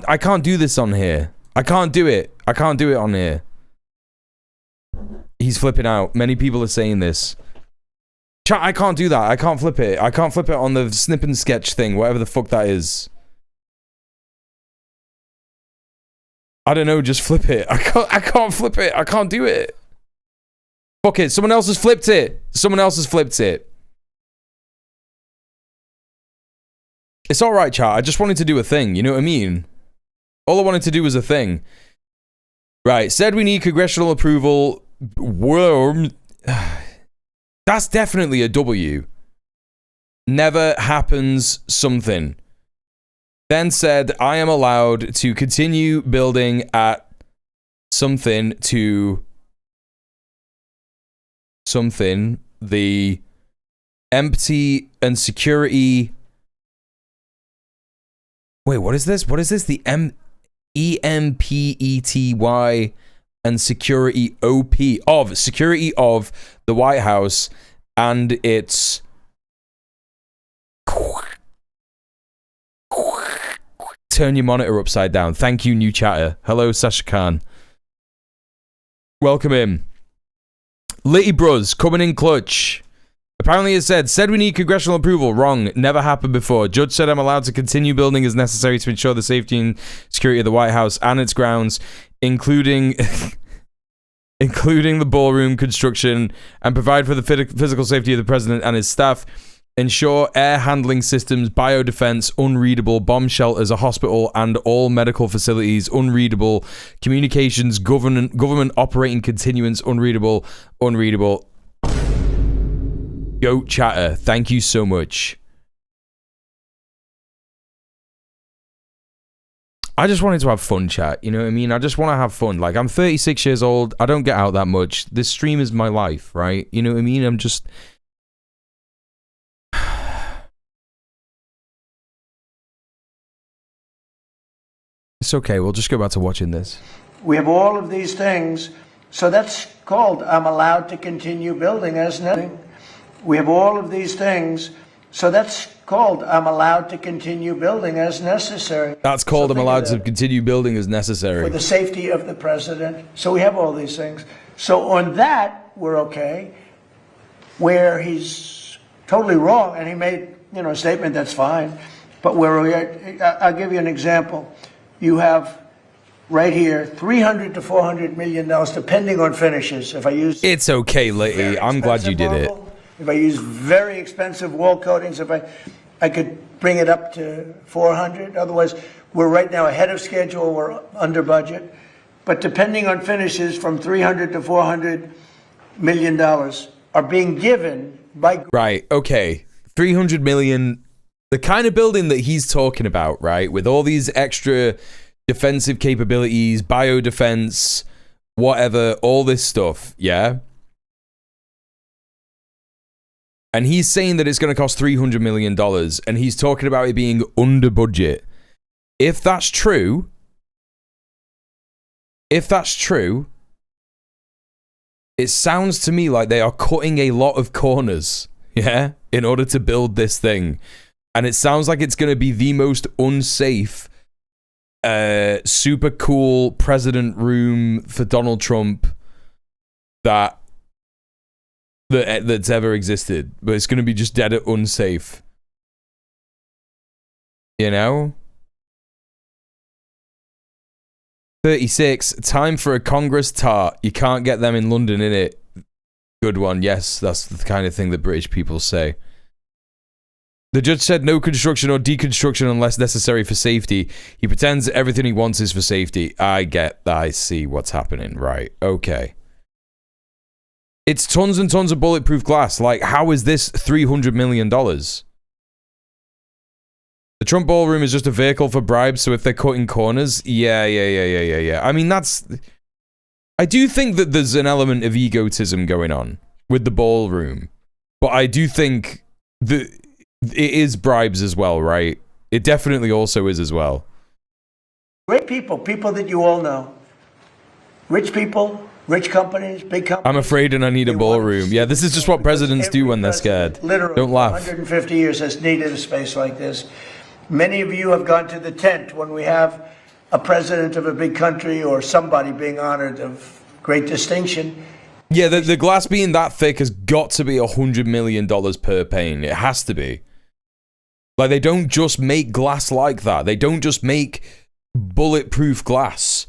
I can't do this on here. I can't do it. I can't do it on here. He's flipping out. Many people are saying this. Chat, I can't do that. I can't flip it. I can't flip it on the snip and sketch thing, whatever the fuck that is. I don't know, just flip it. I can't flip it. I can't do it. Fuck it. Someone else has flipped it. Someone else has flipped it. It's alright, chat. I just wanted to do a thing. You know what I mean? All I wanted to do was a thing. Right. Said we need congressional approval. Worm. That's definitely a W. Never happens something. Then said, I am allowed to continue building at something to something. The empty and security. Wait, what is this? What is this? The EMPETY and security OP of security of the White House and its turn your monitor upside down. Thank you, new chatter. Hello, Sasha Khan. Welcome in. Litty Bros coming in clutch. Apparently it said we need congressional approval. Wrong. Never happened before. Judge said I'm allowed to continue building as necessary to ensure the safety and security of the White House and its grounds, including the ballroom construction, and provide for the physical safety of the president and his staff. Ensure air handling systems, biodefense, unreadable, bomb shelters, a hospital, and all medical facilities, unreadable, communications, government operating continuance, unreadable. Goat chatter, thank you so much. I just wanted to have fun, chat. You know what I mean? I just want to have fun. Like, I'm 36 years old. I don't get out that much. This stream is my life, right? You know what I mean? I'm just... It's okay. We'll just go back to watching this. We have all of these things. So that's called I'm allowed to continue building as nothing. We have all of these things. So that's called I'm allowed to continue building as necessary. That's called I'm allowed to continue building as necessary. For the safety of the president. So we have all these things. So on that, we're okay. Where he's totally wrong, and he made, a statement that's fine. But I'll give you an example. You have right here, $300 to $400 million, depending on finishes. If I use... It's okay, Litty. I'm glad you did it. If I use very expensive wall coatings, if I could bring it up to 400. Otherwise, we're right now ahead of schedule. We're under budget. But depending on finishes, from $300 to $400 million are being given by... Right, okay. 300 million... The kind of building that he's talking about, right, with all these extra defensive capabilities, biodefense, whatever, all this stuff, yeah? And he's saying that it's going to cost $300 million, and he's talking about it being under budget. If that's true, it sounds to me like they are cutting a lot of corners, yeah, in order to build this thing. And it sounds like it's going to be the most unsafe, super cool president room for Donald Trump that's ever existed. But it's going to be just dead unsafe. You know? 36. Time for a Congress tart. You can't get them in London, innit? Good one. Yes, that's the kind of thing that British people say. The judge said no construction or deconstruction unless necessary for safety. He pretends everything he wants is for safety. I see what's happening. Right. Okay. It's tons and tons of bulletproof glass. Like, how is this $300 million? The Trump ballroom is just a vehicle for bribes, so if they're cutting corners, yeah. I mean, I do think that there's an element of egotism going on with the ballroom. But I do think that it is bribes as well, right? It definitely also is as well. Great people that you all know. Rich people, rich companies, big companies. I'm afraid and I need a ballroom. Yeah, this is just what presidents do when they're scared. Literally, don't laugh. 150 years has needed a space like this. Many of you have gone to the tent when we have a president of a big country or somebody being honored of great distinction. Yeah, the glass being that thick has got to be $100 million per pane. It has to be. Like, they don't just make glass like that. They don't just make bulletproof glass,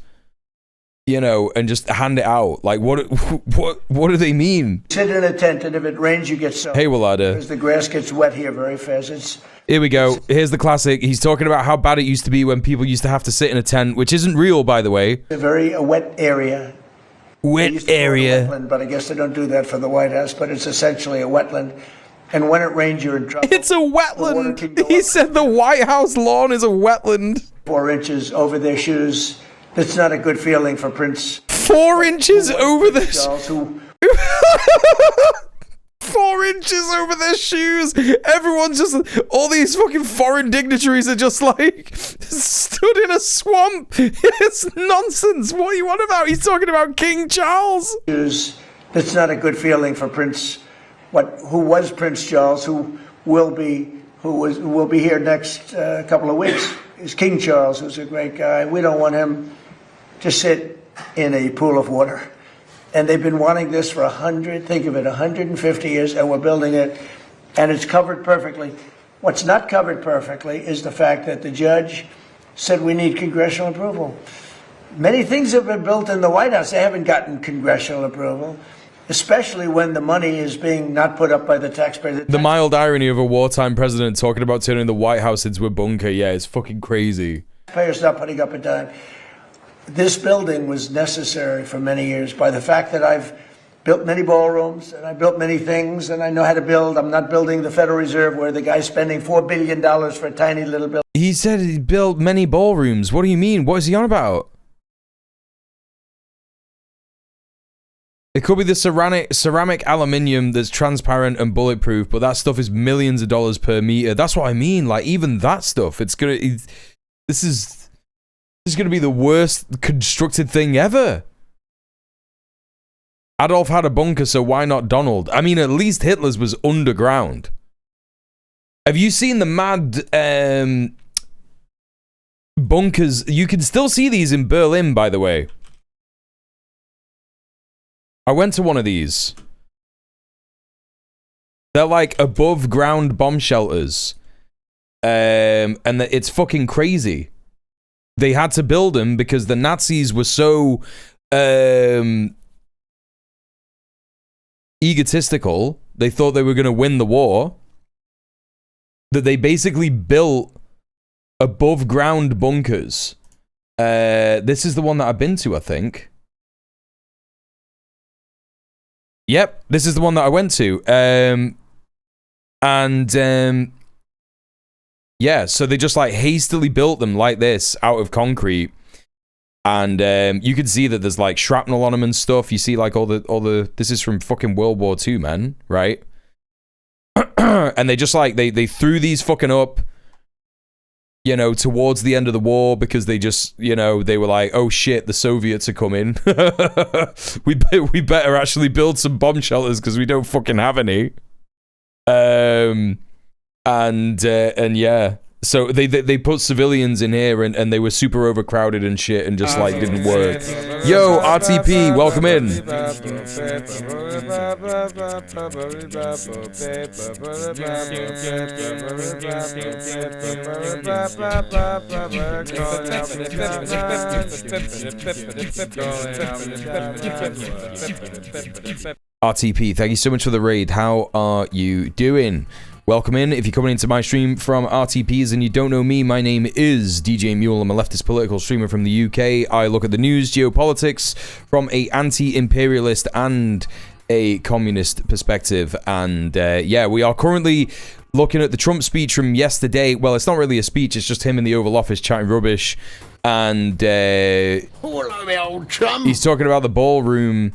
you know, and just hand it out. Like, what do they mean? Sit in a tent, and if it rains, you get soaked. Hey, Willada. Because the grass gets wet here very fast. Here we go. Here's the classic. He's talking about how bad it used to be when people used to have to sit in a tent, which isn't real, by the way. A very wet area. Wet area. Wetland, but I guess they don't do that for the White House, but it's essentially a wetland. And when it rains, you're in trouble. It's a wetland. He said the White House lawn is a wetland. 4 inches over their shoes. That's not a good feeling for Prince. 4 inches over their shoes. 4 inches over their shoes. Everyone's just, all these fucking foreign dignitaries are just like stood in a swamp. It's nonsense. What are you on about? He's talking about King Charles. That's not a good feeling for Prince. Who was Prince Charles, who will be here next couple of weeks, is King Charles, who's a great guy. We don't want him to sit in a pool of water. And they've been wanting this for 150 years, and we're building it, and it's covered perfectly. What's not covered perfectly is the fact that the judge said we need congressional approval. Many things have been built in the White House. They haven't gotten congressional approval. especially when the money is being not put up by the taxpayer. The mild irony of a wartime president talking about turning the White House into a bunker. Yeah, it's fucking crazy. Taxpayers not putting up a dime. This building was necessary for many years by the fact that I've built many ballrooms and I built many things and I know how to build. I'm not building the Federal Reserve where the guy's spending $4 billion for a tiny little building. He said he built many ballrooms. What do you mean? What is he on about? It could be the ceramic aluminium that's transparent and bulletproof, but that stuff is millions of dollars per meter. That's what I mean. Like, even that stuff, this is gonna be the worst constructed thing ever. Adolf had a bunker, so why not Donald? I mean, at least Hitler's was underground. Have you seen the mad bunkers? You can still see these in Berlin, by the way. I went to one of these. They're like above ground bomb shelters. And it's fucking crazy. They had to build them because the Nazis were so egotistical. They thought they were going to win the war. That they basically built above ground bunkers. This is the one that I've been to, I think. Yep, this is the one that I went to. Yeah, so they just like hastily built them like this out of concrete. And you can see that there's like shrapnel on them and stuff. You see like all the this is from fucking World War II, man, right? And they just like they threw these fucking up, you know, towards the end of the war because they just, you know, they were like, oh shit, the Soviets are coming. we better actually build some bomb shelters because we don't fucking have any. And yeah. So they put civilians in here and they were super overcrowded and shit and just like didn't work. Yo, RTP, welcome in. RTP, thank you so much for the raid. How are you doing? Welcome in. If you're coming into my stream from RTPs and you don't know me, my name is djmuel. I'm a leftist political streamer from the UK. I look at the news, geopolitics from a anti-imperialist and a communist perspective. And yeah, we are currently looking at the Trump speech from yesterday. Well, it's not really a speech. It's just him in the Oval Office chatting rubbish. And Hello, old chum. He's talking about the ballroom.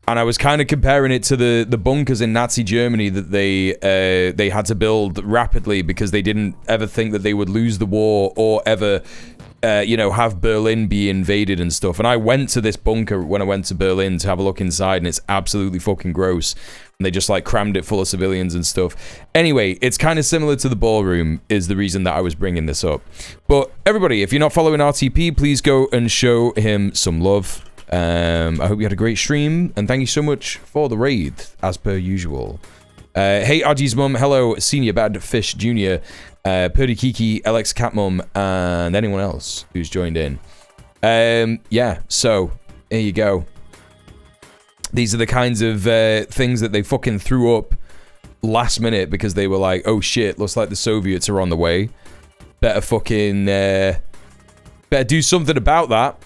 And I was kind of comparing it to the bunkers in Nazi Germany that they had to build rapidly because they didn't ever think that they would lose the war or ever, you know, have Berlin be invaded and stuff. And I went to this bunker when I went to Berlin to have a look inside, and it's absolutely fucking gross. And they just like crammed it full of civilians and stuff. Anyway, it's kind of similar to the ballroom is the reason that I was bringing this up. But everybody, if you're not following RTP, please go and show him some love. I hope you had a great stream, and thank you so much for the raid, as per usual. Hey, RG's mum, hello, Senior Bad Fish Jr., Purdy Kiki, Alex Catmum, and anyone else who's joined in. Yeah, so, here you go. These are the kinds of things that they fucking threw up last minute because they were like, oh shit, looks like the Soviets are on the way. Better fucking, better do something about that.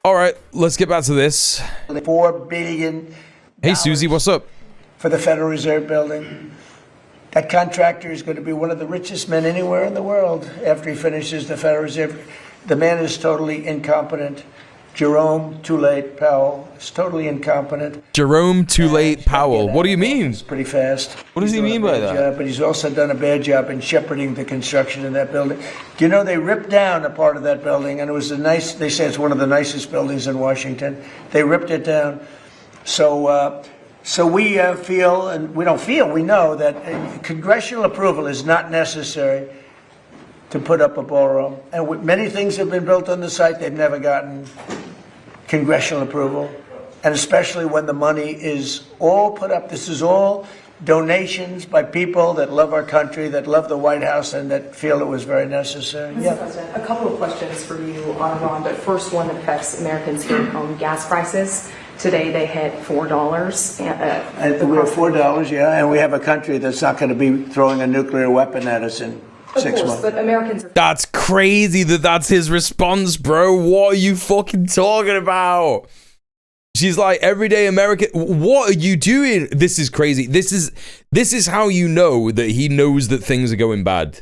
All right, let's get back to this. $4 billion. Hey, Susie, what's up? For the Federal Reserve building. That contractor is going to be one of the richest men anywhere in the world after he finishes the Federal Reserve. The man is totally incompetent. Jerome Too Late Powell is totally incompetent. Jerome Too Late Powell. What do you mean? It's pretty fast. What does he mean by that? But he's also done a bad job in shepherding the construction of that building. Do you know they ripped down a part of that building, and it was they say it's one of the nicest buildings in Washington. They ripped it down. So we feel, and we don't feel, we know that congressional approval is not necessary to put up a ballroom. And many things have been built on the site, they've never gotten congressional approval. And especially when the money is all put up. This is all donations by people that love our country, that love the White House, and that feel it was very necessary. Mr. President, a couple of questions for you on Iran, but first one that affects Americans' take-home gas prices. Today they hit $4. And we're $4, yeah, and we have a country that's not going to be throwing a nuclear weapon at us in 6 months. But Americans are... That's crazy that that's his response, bro. What are you fucking talking about? She's like, everyday American. What are you doing? This is crazy. This is how you know that he knows that things are going bad,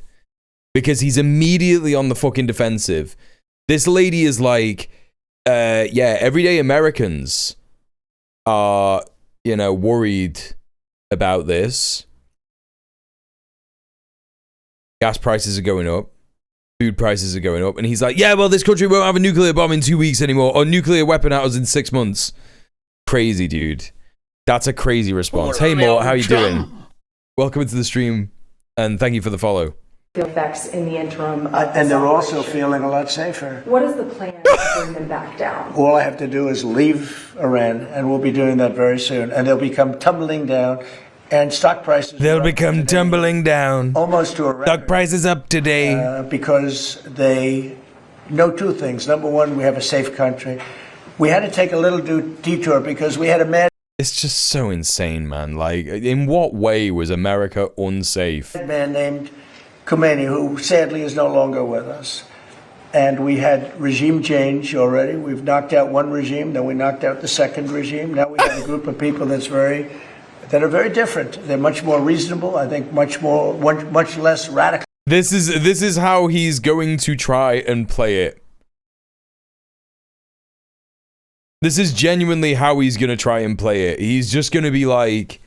because he's immediately on the fucking defensive. This lady is like, yeah, everyday Americans are, you know, worried about this. Gas prices are going up. Food prices are going up. And he's like, yeah, well, this country won't have a nuclear bomb in 2 weeks anymore, or nuclear weapon at us in 6 months. Crazy, dude. That's a crazy response. Hey, Mort, how you doing? Welcome into the stream, and thank you for the follow. The effects in the interim. And they're also feeling a lot safer. What is the plan to bring them back down? All I have to do is leave Iran, and we'll be doing that very soon. And they'll become tumbling down, and stock prices... They'll become tumbling down. Almost to a record. Stock prices up today. Because they know two things. Number one, we have a safe country. We had to take a little detour because we had a mad... It's just so insane, man. Like, in what way was America unsafe? Man named Khomeini, who sadly is no longer with us. And we had regime change already. We've knocked out one regime, then we knocked out the second regime. Now we have a group of people that are very different. They're much more reasonable. I think much less radical. This is how he's going to try and play it. This is genuinely how he's going to try and play it. He's just going to be like,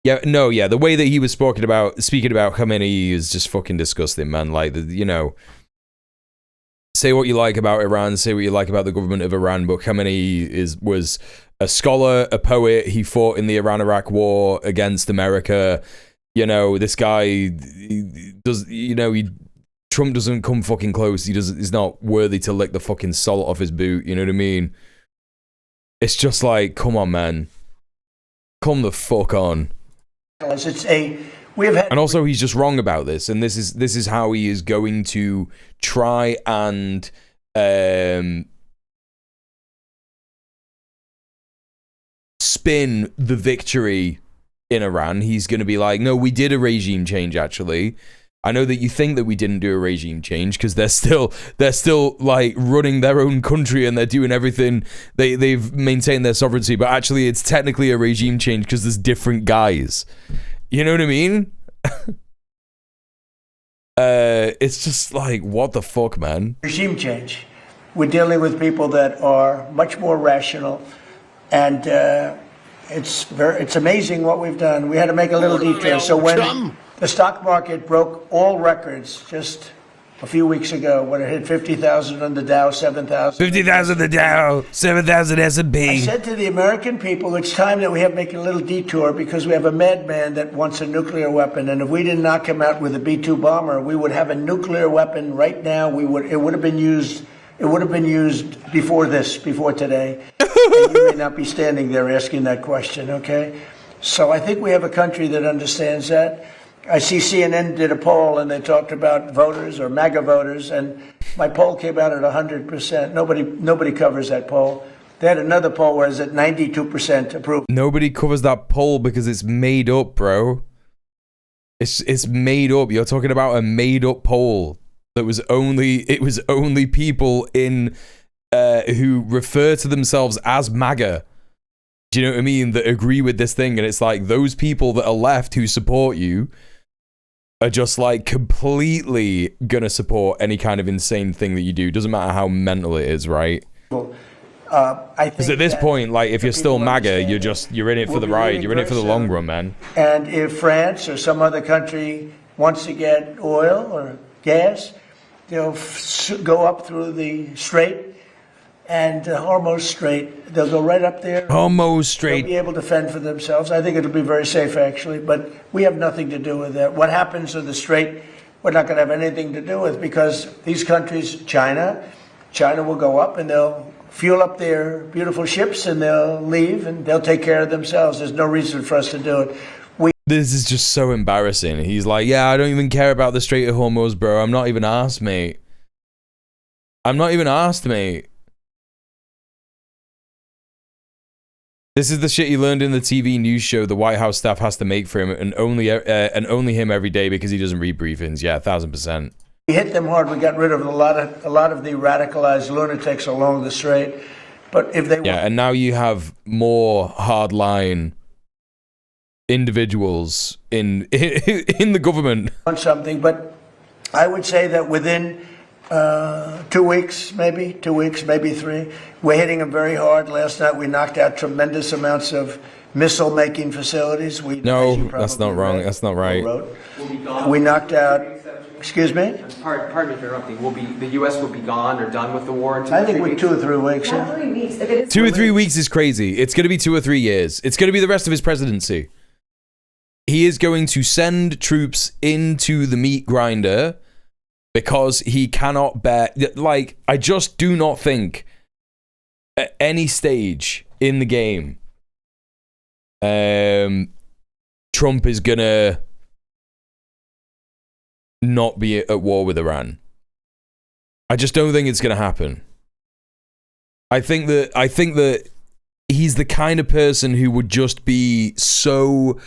the way that he was speaking about Khamenei is just fucking disgusting, man. Like, you know, say what you like about Iran, say what you like about the government of Iran, but Khamenei was a scholar, a poet. He fought in the Iran-Iraq war against America. You know, this guy Trump doesn't come fucking close. He's not worthy to lick the fucking salt off his boot. You know what I mean? It's just like, come on, man. Come the fuck on. And also, he's just wrong about this, and this is how he is going to try and spin the victory in Iran. He's going to be like, no, we did a regime change, actually. I know that you think that we didn't do a regime change because they're still like running their own country and they're doing everything. They've maintained their sovereignty, but actually it's technically a regime change because there's different guys. You know what I mean? It's just like, what the fuck, man? Regime change. We're dealing with people that are much more rational, and it's amazing what we've done. We had to make a little detour. So when the stock market broke all records just a few weeks ago, when it hit 50,000 on the Dow, 7,000. 50,000 the Dow, 7,000 S&P. I said to the American people, it's time that we have to make a little detour because we have a madman that wants a nuclear weapon, and if we didn't knock him out with a B-2 bomber, we would have a nuclear weapon right now. It would have been used before today. And you may not be standing there asking that question, okay? So I think we have a country that understands that. I see CNN did a poll and they talked about voters or MAGA voters, and my poll came out at 100%. Nobody covers that poll. They had another poll where it's at 92% approval. Nobody covers that poll because it's made up, bro. It's made up. You're talking about a made up poll that was only people in who refer to themselves as MAGA. Do you know what I mean? That agree with this thing, and it's like those people that are left who support you are just like completely gonna support any kind of insane thing that you do. Doesn't matter how mental it is, right? Because at this point, like, if you're still MAGA, you're in it for the ride. You're in it for the long run, man. And if France or some other country wants to get oil or gas, they'll go up through the Strait and Hormuz Strait. They'll go right up there. Hormuz Strait. They'll be able to fend for themselves. I think it'll be very safe, actually. But we have nothing to do with that. What happens in the Strait, we're not going to have anything to do with, because these countries, China will go up and they'll fuel up their beautiful ships and they'll leave and they'll take care of themselves. There's no reason for us to do it. This is just so embarrassing. He's like, yeah, I don't even care about the Strait of Hormuz, bro. I'm not even asked, mate. I'm not even asked, mate. This is the shit he learned in the TV news show the White House staff has to make for him, and only him every day because he doesn't read briefings. Yeah, 1000%. We hit them hard. We got rid of a lot of the radicalized lunatics along the strait. But if they and now you have more hardline individuals in the government. Want something, but I would say that within 2 weeks, maybe 3, we're hitting them very hard. Last night we knocked out tremendous amounts of missile-making facilities. No, that's not wrong. That's not right. We knocked out. Excuse me? Pardon me for interrupting. The U.S. will be gone or done with the war in 2 or 3 weeks? I think we're 2 or 3 weeks. Not 3 weeks. If it is 2 or 3 weeks is crazy. It's going to be 2 or 3 years. It's going to be the rest of his presidency. He is going to send troops into the meat grinder because he cannot bear... Like, I just do not think at any stage in the game Trump is going to not be at war with Iran. I just don't think it's going to happen. I think that he's the kind of person who would just be so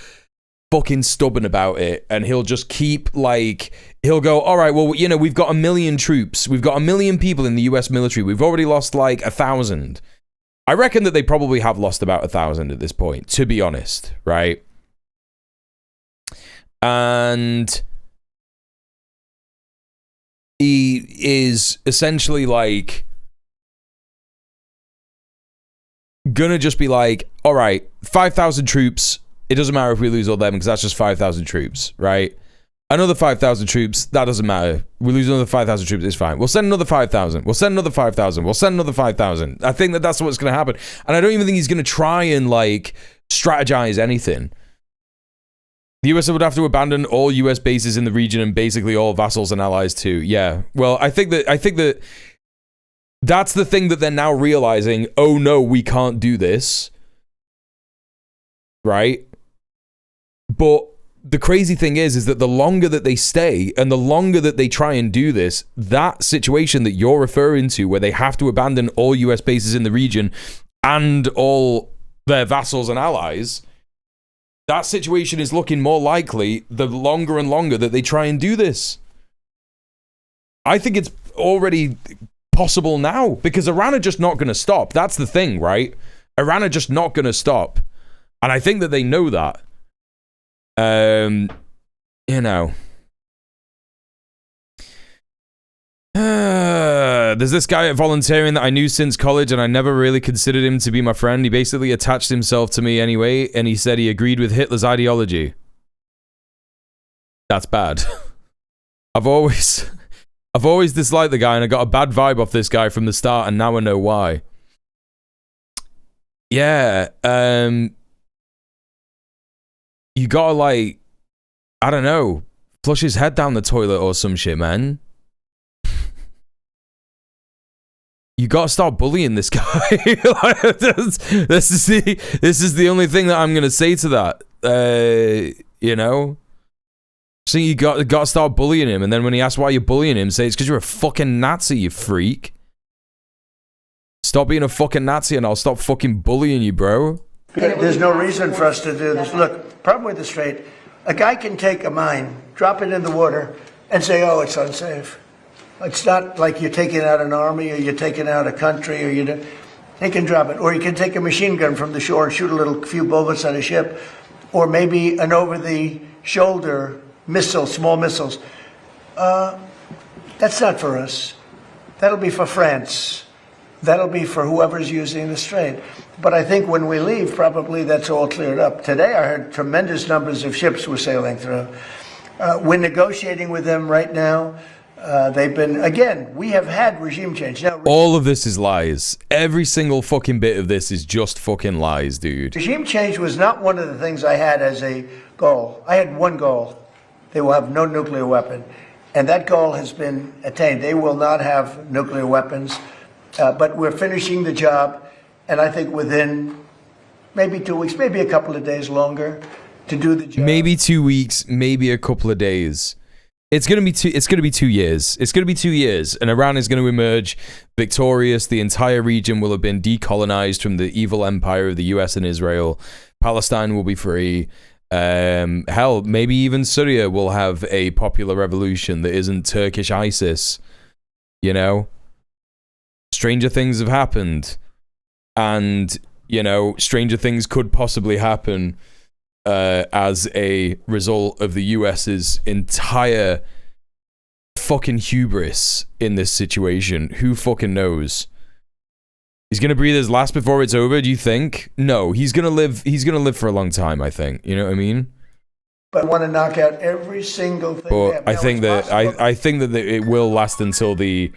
fucking stubborn about it, and he'll just keep he'll go, all right, well, you know, we've got 1 million troops, we've got 1 million people in the US military, we've already lost 1,000. I reckon that they probably have lost about 1,000 at this point, to be honest, right? And he is essentially gonna just be all right, 5,000 troops, it doesn't matter if we lose all them because that's just 5,000 troops, right? Another 5,000 troops, that doesn't matter. We lose another 5,000 troops, it's fine. We'll send another 5,000. We'll send another 5,000. We'll send another 5,000. I think that that's what's going to happen. And I don't even think he's going to try and strategize anything. The US would have to abandon all US bases in the region and basically all vassals and allies too. Yeah. Well, I think that that's the thing that they're now realizing, oh no, we can't do this. Right? But the crazy thing is that the longer that they stay and the longer that they try and do this, that situation that you're referring to where they have to abandon all US bases in the region and all their vassals and allies, that situation is looking more likely the longer and longer that they try and do this. I think it's already possible now because Iran are just not going to stop. That's the thing, right? Iran are just not going to stop. And I think that they know that. You know. There's this guy at volunteering that I knew since college and I never really considered him to be my friend. He basically attached himself to me anyway, and he said he agreed with Hitler's ideology. That's bad. I've always disliked the guy, and I got a bad vibe off this guy from the start, and now I know why. Yeah, you gotta I don't know, flush his head down the toilet or some shit, man. You gotta start bullying this guy. This is the only thing that I'm gonna say to that. You know, so you got to start bullying him, and then when he asks why you're bullying him, say it's because you're a fucking Nazi, you freak. Stop being a fucking Nazi, and I'll stop fucking bullying you, bro. There's no reason for us to do this. Look, problem with the strait, a guy can take a mine, drop it in the water, and say, oh, it's unsafe. It's not like you're taking out an army or you're taking out a country or they can drop it. Or you can take a machine gun from the shore and shoot a few bullets at a ship. Or maybe an over-the-shoulder missile, small missiles. That's not for us. That'll be for France. That'll be for whoever's using the strait. But I think when we leave, probably that's all cleared up. Today I heard tremendous numbers of ships were sailing through. We're negotiating with them right now. They've been, again, we have had regime change. Now, all of this is lies. Every single fucking bit of this is just fucking lies, dude. Regime change was not one of the things I had as a goal. I had one goal. They will have no nuclear weapon. And that goal has been attained. They will not have nuclear weapons. But we're finishing the job. And I think within maybe 2 weeks, maybe a couple of days longer to do the job. Maybe 2 weeks, maybe a couple of days. It's gonna be 2 years. It's gonna be 2 years, and Iran is gonna emerge victorious. The entire region will have been decolonized from the evil empire of the US and Israel. Palestine will be free. Hell, maybe even Syria will have a popular revolution that isn't Turkish ISIS. You know? Stranger things have happened. And, you know, stranger things could possibly happen as a result of the US's entire fucking hubris in this situation. Who fucking knows? He's gonna breathe his last before it's over, do you think? No, he's gonna live for a long time, I think. You know what I mean? But I want to knock out every single thing. But I think that it will last until the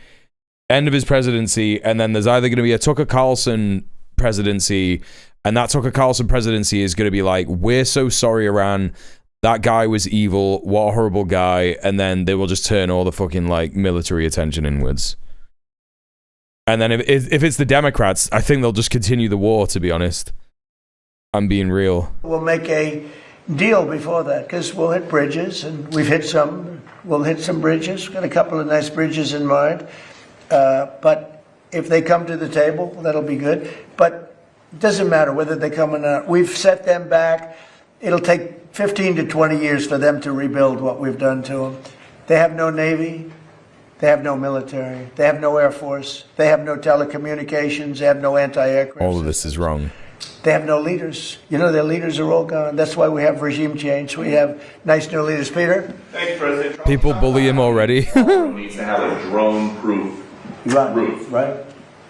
end of his presidency, and then there's either gonna be a Tucker Carlson presidency, and that Tucker Carlson presidency is going to be like, we're so sorry, Iran, that guy was evil, what a horrible guy, and then they will just turn all the fucking like military attention inwards. And then if it's the Democrats, I think they'll just continue the war, to be honest. I'm being real. We'll make a deal before that, because we'll hit bridges, and we've hit some. We'll hit some bridges. We've got a couple of nice bridges in mind. But if they come to the table, that'll be good. But it doesn't matter whether they come or not. We've set them back. It'll take 15 to 20 years for them to rebuild what we've done to them. They have no Navy. They have no military. They have no Air Force. They have no telecommunications. They have no anti-aircraft. All of this is wrong. They have no leaders. You know, their leaders are all gone. That's why we have regime change. We have nice new leaders. Peter? Thanks, President Trump. People bully him already. Needs to have a drone-proof roof. Right.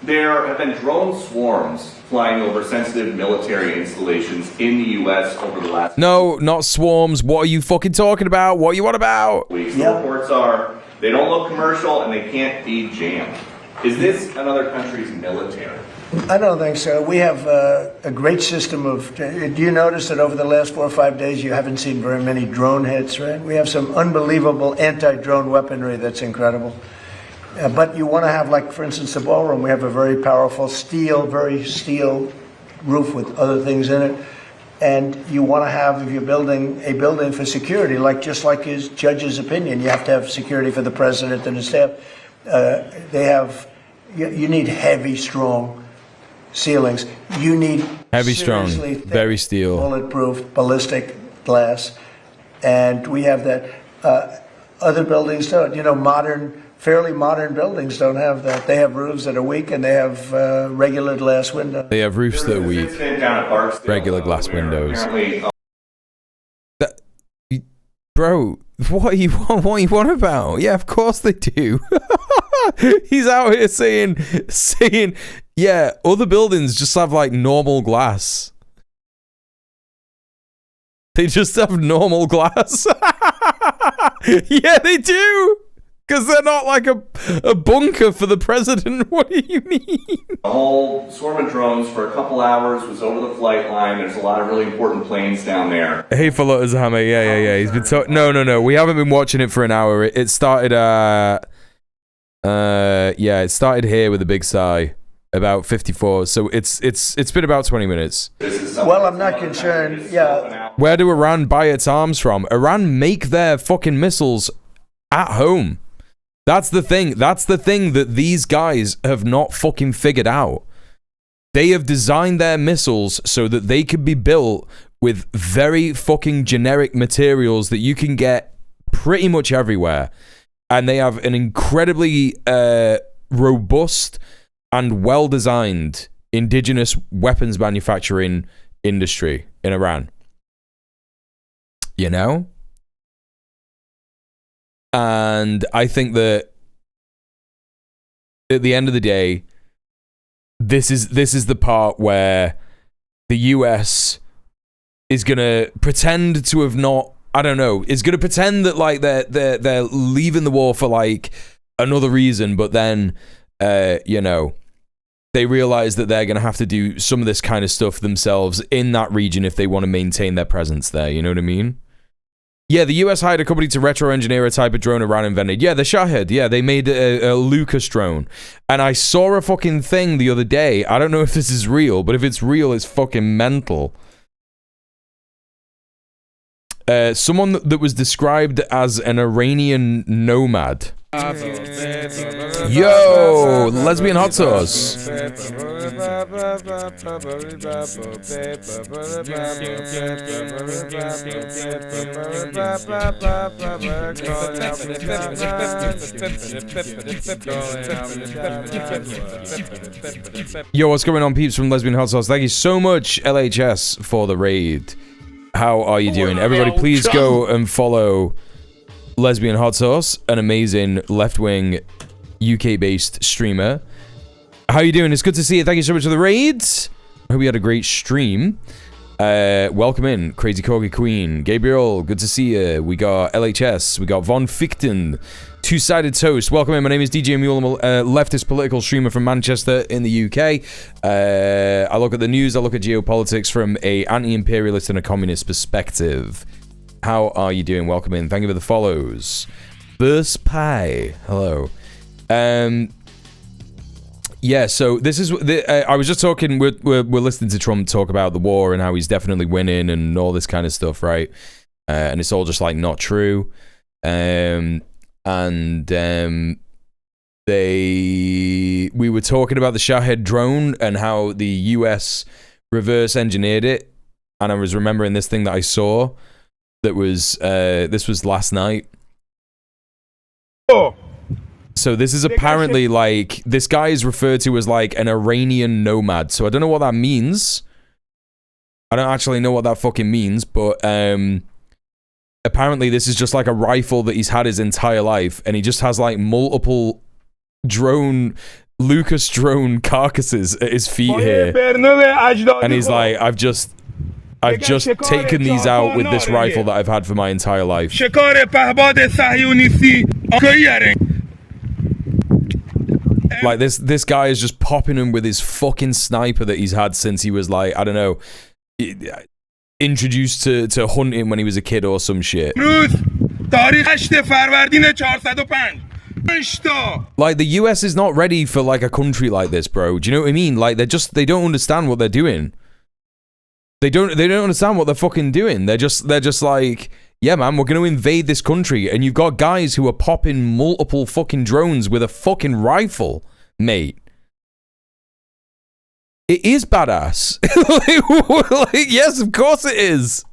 There have been drone swarms flying over sensitive military installations in the U.S. over the last No, not swarms. What are you fucking talking about? What are you on about? weeks. The reports are they don't look commercial and they can't be jammed. Is this another country's military? I don't think so. We have a great system of. Do you notice that over the last 4 or 5 days you haven't seen very many drone hits, right? We have some unbelievable anti-drone weaponry that's incredible. But you want to have, like, for instance, the ballroom. We have a very powerful steel roof with other things in it. And you want to have, if you're building a building for security, just like his judge's opinion, you have to have security for the president and his staff. You need heavy, strong ceilings. You need heavy, strong, thick, very steel, bulletproof, ballistic glass. And we have that. Other buildings don't. You know, fairly modern buildings don't have that. They have roofs that are weak, and they have regular glass windows. They have roofs that are weak, regular glass windows. Bro, what are you on about? Yeah, of course they do. He's out here saying, yeah, other buildings just have like normal glass. They just have normal glass. Yeah, they do. Because they're not like a bunker for the president. What do you mean? A whole swarm of drones for a couple hours was over the flight line. There's a lot of really important planes down there. Hey, Falot Zahame. Yeah. He's been No. We haven't been watching it for an hour. It started it started here with a big sigh. About 54. So it's been about 20 minutes. Well, I'm not concerned. Yeah. Where do Iran buy its arms from? Iran make their fucking missiles at home. That's the thing. That's the thing that these guys have not fucking figured out. They have designed their missiles so that they could be built with very fucking generic materials that you can get pretty much everywhere. And they have an incredibly robust and well-designed indigenous weapons manufacturing industry in Iran. You know? And I think that at the end of the day, this is the part where the US is gonna pretend to have not, I don't know, is gonna pretend that like they're leaving the war for like another reason, but then you know, they realize that they're gonna have to do some of this kind of stuff themselves in that region if they want to maintain their presence there. You know what I mean? Yeah, the US hired a company to retro-engineer a type of drone Iran invented. Yeah, the Shahid. Yeah, they made a Lucas drone. And I saw a fucking thing the other day. I don't know if this is real, but if it's real, it's fucking mental. Someone that was described as an Iranian nomad. Yo, lesbian hot sauce. Yo, what's going on, peeps from Lesbian Hot Sauce? Thank you so much, LHS, for the raid. How are you doing? Everybody, please go and follow Lesbian Hot Sauce, an amazing left-wing UK-based streamer. How you doing? It's good to see you. Thank you so much for the raids. I hope you had a great stream. Welcome in, Crazy Corgi Queen. Gabriel, good to see you. We got LHS. We got Von Fichten. Two-Sided Toast. Welcome in. My name is djmuel. I'm a leftist political streamer from Manchester in the UK. I look at the news. I look at geopolitics from a anti-imperialist and a communist perspective. How are you doing? Welcome in. Thank you for the follows. Verse Pie. Hello. Yeah, so this is... I was just talking... We're listening to Trump talk about the war and how he's definitely winning and all this kind of stuff, right? And it's all just, like, not true. We were talking about the Shahed drone and how the US reverse engineered it. And I was remembering this thing that I saw that was... this was last night. Oh! So this is apparently like, this guy is referred to as like an Iranian nomad. So I don't know what that means. I don't actually know what that fucking means, but apparently this is just like a rifle that he's had his entire life, and he just has like multiple Lucas drone carcasses at his feet here. And he's like, I've just taken these out with this rifle that I've had for my entire life. Like this guy is just popping him with his fucking sniper that he's had since he was like, I don't know, introduced to hunting when he was a kid or some shit. Like the US is not ready for like a country like this, bro. Do you know what I mean? Like they don't understand what they're doing. They don't understand what they're fucking doing. They're just like, yeah, man, we're going to invade this country, and you've got guys who are popping multiple fucking drones with a fucking rifle, mate. It is badass. like, yes, of course it is.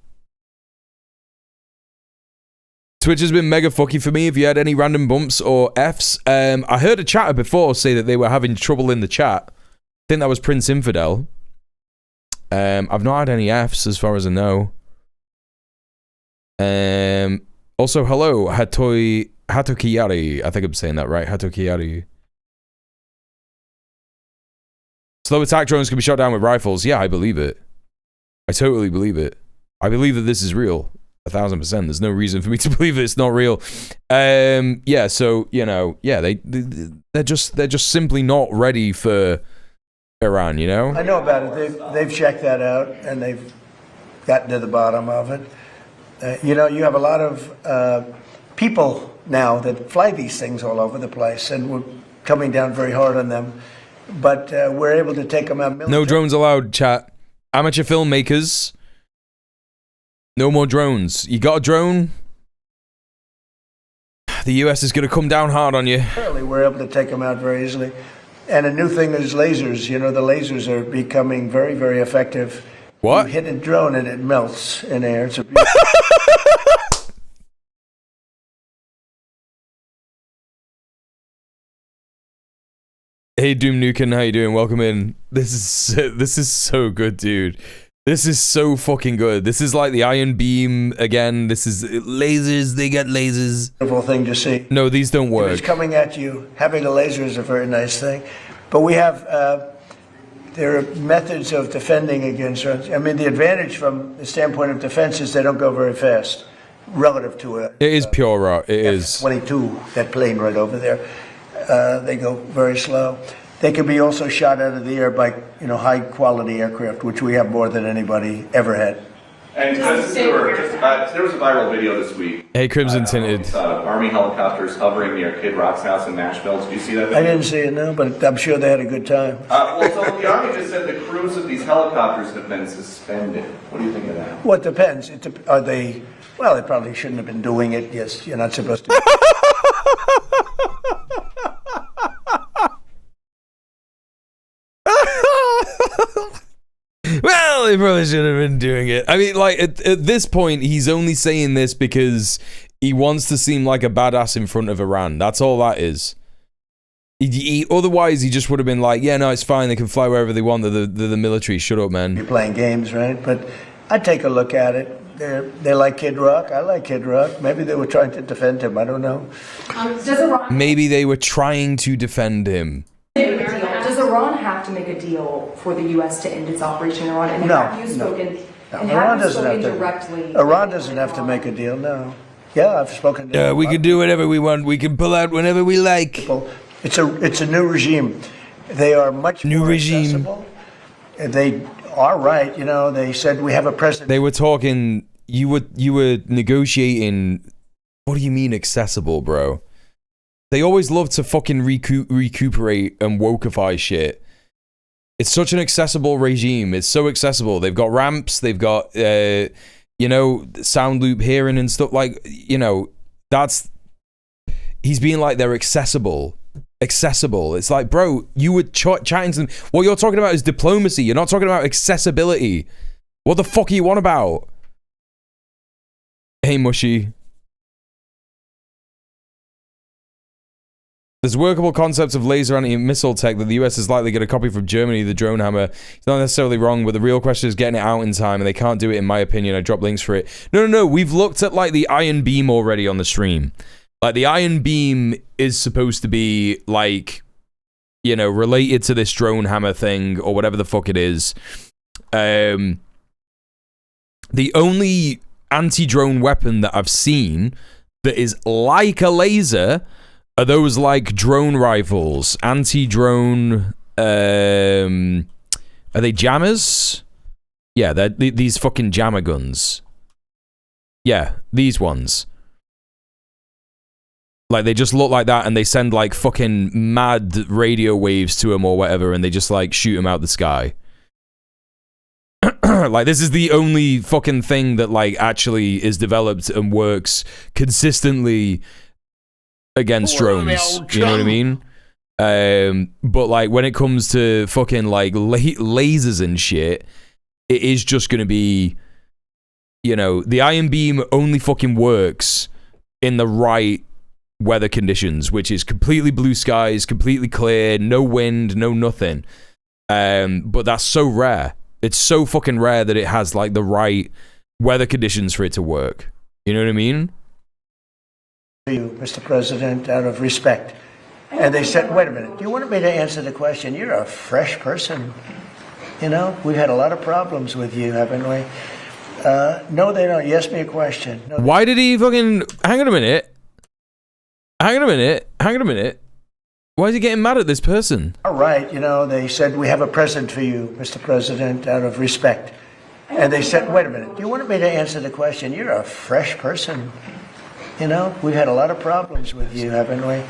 Twitch has been mega fucky for me. If you had any random bumps or Fs, I heard a chatter before say that they were having trouble in the chat. I think that was Prince Infidel. I've not had any Fs as far as I know. Also, hello, Hatokiyari. I think I'm saying that right. Hatokiyari. Slow attack drones can be shot down with rifles. Yeah, I believe it. I totally believe it. I believe that this is real. 1000%. There's no reason for me to believe it's not real. Yeah, so, you know, yeah, they're just simply not ready for Iran, you know? I know about it. They've checked that out, and they've gotten to the bottom of it. You know, you have a lot of people now that fly these things all over the place, and we're coming down very hard on them. But we're able to take them out. No drones allowed, chat. Amateur filmmakers. No more drones. You got a drone? The US is going to come down hard on you. Apparently, we're able to take them out very easily. And a new thing is lasers. You know, the lasers are becoming very, very effective. What? You hit a drone and it melts in air. It's a Hey Doom Nukin, how you doing? Welcome in. This is so good, dude. This is so fucking good. This is like the Iron Beam again. This is lasers. They got lasers. Beautiful thing to see. No, these don't work. If it's coming at you, having a laser is a very nice thing. But we have, there are methods of defending against drones. I mean, the advantage from the standpoint of defense is they don't go very fast relative to it. It is pure raw. It is. F-22, that plane right over there. They go very slow. They can be also shot out of the air by, you know, high quality aircraft, which we have more than anybody ever had. And just there was a viral video this week. Hey, Crimson Tinted. Army helicopters hovering near Kid Rock's house in Nashville. Did you see that video? I didn't see it, no, but I'm sure they had a good time. Well, so the Army just said the crews of these helicopters have been suspended. What do you think of that? Well, it depends. Are they? Well, they probably shouldn't have been doing it. Yes, you're not supposed to. Well, they probably should have been doing it. I mean, like, at this point, he's only saying this because he wants to seem like a badass in front of Iran. That's all that is. Otherwise, he just would have been like, yeah, no, it's fine. They can fly wherever they want. They're the military. Shut up, man. You're playing games, right? But I'd take a look at it. They like Kid Rock. I like Kid Rock. Maybe they were trying to defend him. I don't know. Maybe they were trying to defend him. Does Iran have to make a deal for the U.S. to end its operation in Iran? And have you spoken? And Iran have you doesn't spoken have to. directly? Iran doesn't have to make a deal. No. Yeah, I've spoken. To We can do whatever we want. We can pull out whenever we like. It's a new regime. They are much new more regime. Accessible. They are right. You know, they said we have a president. They were talking. You were negotiating. What do you mean accessible, bro? They always love to fucking recuperate and wokeify shit. It's such an accessible regime. It's so accessible. They've got ramps. They've got, sound loop hearing and stuff. Like, that's... He's being like, they're accessible. Accessible. It's like, bro, you were chatting to them. What you're talking about is diplomacy. You're not talking about accessibility. What the fuck are you on about? Hey, Mushy. There's workable concepts of laser anti-missile tech that the US is likely going to copy from Germany, the drone hammer. It's not necessarily wrong, but the real question is getting it out in time, and they can't do it, in my opinion. I dropped links for it. No. We've looked at, like, the Iron Beam already on the stream. Like, the Iron Beam is supposed to be, like, related to this drone hammer thing, or whatever the fuck it is. The only anti-drone weapon that I've seen that is like a laser... are those like drone rifles, anti-drone? Are they jammers? Yeah, they're these fucking jammer guns. Yeah, these ones. Like they just look like that, and they send like fucking mad radio waves to them or whatever, and they just like shoot them out the sky. Like this is the only fucking thing that like actually is developed and works consistently against drones, you know what I mean? But like when it comes to fucking like lasers and shit, it is just gonna be, the Iron Beam only fucking works in the right weather conditions, which is completely blue skies, completely clear, no wind, no nothing. But that's so rare. It's so fucking rare that it has like the right weather conditions for it to work. You know what I mean? You, Mr. President, out of respect. And they said, wait a minute, you wanted me to answer the question? You're a fresh person. We've had a lot of problems with you, haven't we? No, they don't. You asked me a question. No, why did he fucking... Hang on a minute. Why is he getting mad at this person? All right, they said, we have a present for you, Mr. President, out of respect. And they said, wait a minute, you wanted me to answer the question? You're a fresh person. We've had a lot of problems with you, haven't we?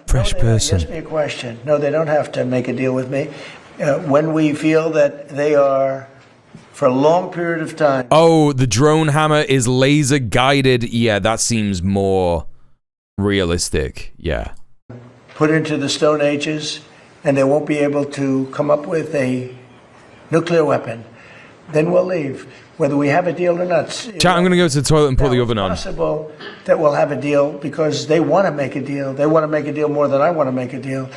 Fresh person. Ask me a question. No, they don't have to make a deal with me. When we feel that they are, for a long period of time... Oh, the drone hammer is laser guided. Yeah, that seems more realistic. Yeah. Put into the Stone Ages, and they won't be able to come up with a nuclear weapon. Then we'll leave. Whether we have a deal or not. Chat, I'm going to go to the toilet and put the oven on. It's possible that we'll have a deal because they want to make a deal. They want to make a deal more than I want to make a deal.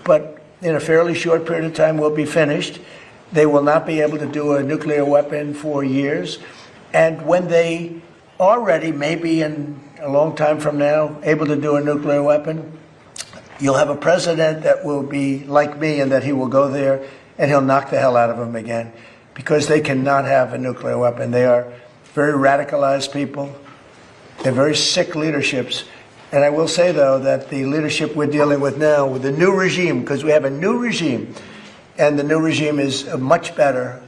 But in a fairly short period of time, we'll be finished. They will not be able to do a nuclear weapon for years. And when they are ready, maybe in a long time from now, able to do a nuclear weapon, you'll have a president that will be like me in that he will go there and he'll knock the hell out of them again. Because they cannot have a nuclear weapon. They are very radicalized people. They're very sick leaderships. And I will say, though, that the leadership we're dealing with now, with the new regime, because we have a new regime, and the new regime is much better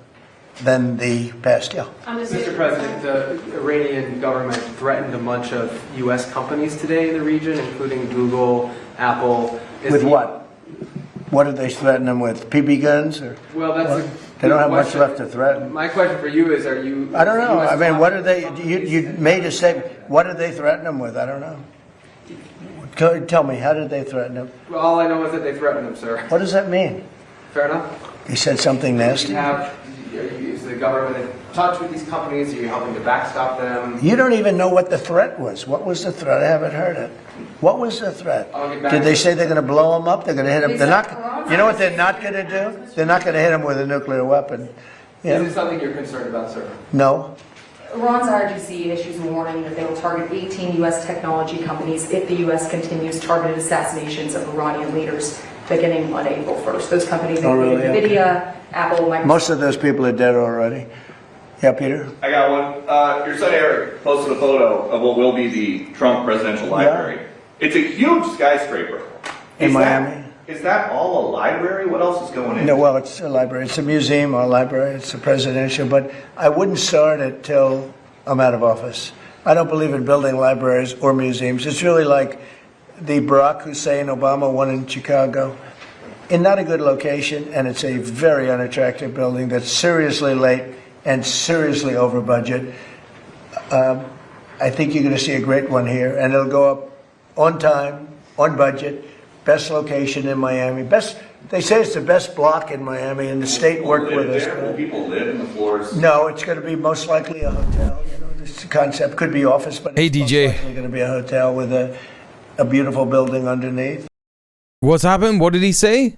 than the past. Yeah. Mr. President, the Iranian government threatened a bunch of U.S. companies today in the region, including Google, Apple. With what? What did they threaten them with? BB guns? Or well, that's they don't have much left to threaten. My question for you is, are you... I don't know. I mean, what did they... You made a statement. What did they threaten them with? I don't know. Tell me, how did they threaten them? Well, all I know is that they threatened them, sir. What does that mean? Fair enough. He said something nasty. Is the government in touch with these companies? Are you helping to backstop them? You don't even know what the threat was. What was the threat? I haven't heard it. What was the threat? Did they say they're going to blow them up? They're going to hit them? They're not. You know what they're not going to do? They're not going to hit them with a nuclear weapon. Is this something you're concerned about, sir? No. Iran's IRGC issues a warning that they will target 18 U.S. technology companies if the U.S. continues targeted assassinations of Iranian leaders beginning on April 1st. Those companies include NVIDIA, Apple, Microsoft. Most of those people are dead already. Yeah, Peter? I got one. Your son Eric posted a photo of what will be the Trump Presidential Library. Yeah. It's a huge skyscraper. In Miami? Is that all a library? What else is going in? No, well, it's a library. It's a museum or a library. It's a presidential, but I wouldn't start it till I'm out of office. I don't believe in building libraries or museums. It's really like the Barack Hussein Obama one in Chicago. In not a good location, and it's a very unattractive building that's seriously late and seriously over budget. I think you're going to see a great one here, and it'll go up on time, on budget. Best location in Miami. They say it's the best block in Miami, and the state worked with us. Will people live in the floors? No, it's going to be most likely a hotel. You know, this concept could be office, but hey, it's DJ. most likely going to be a hotel with a beautiful building underneath. What's happened? What did he say?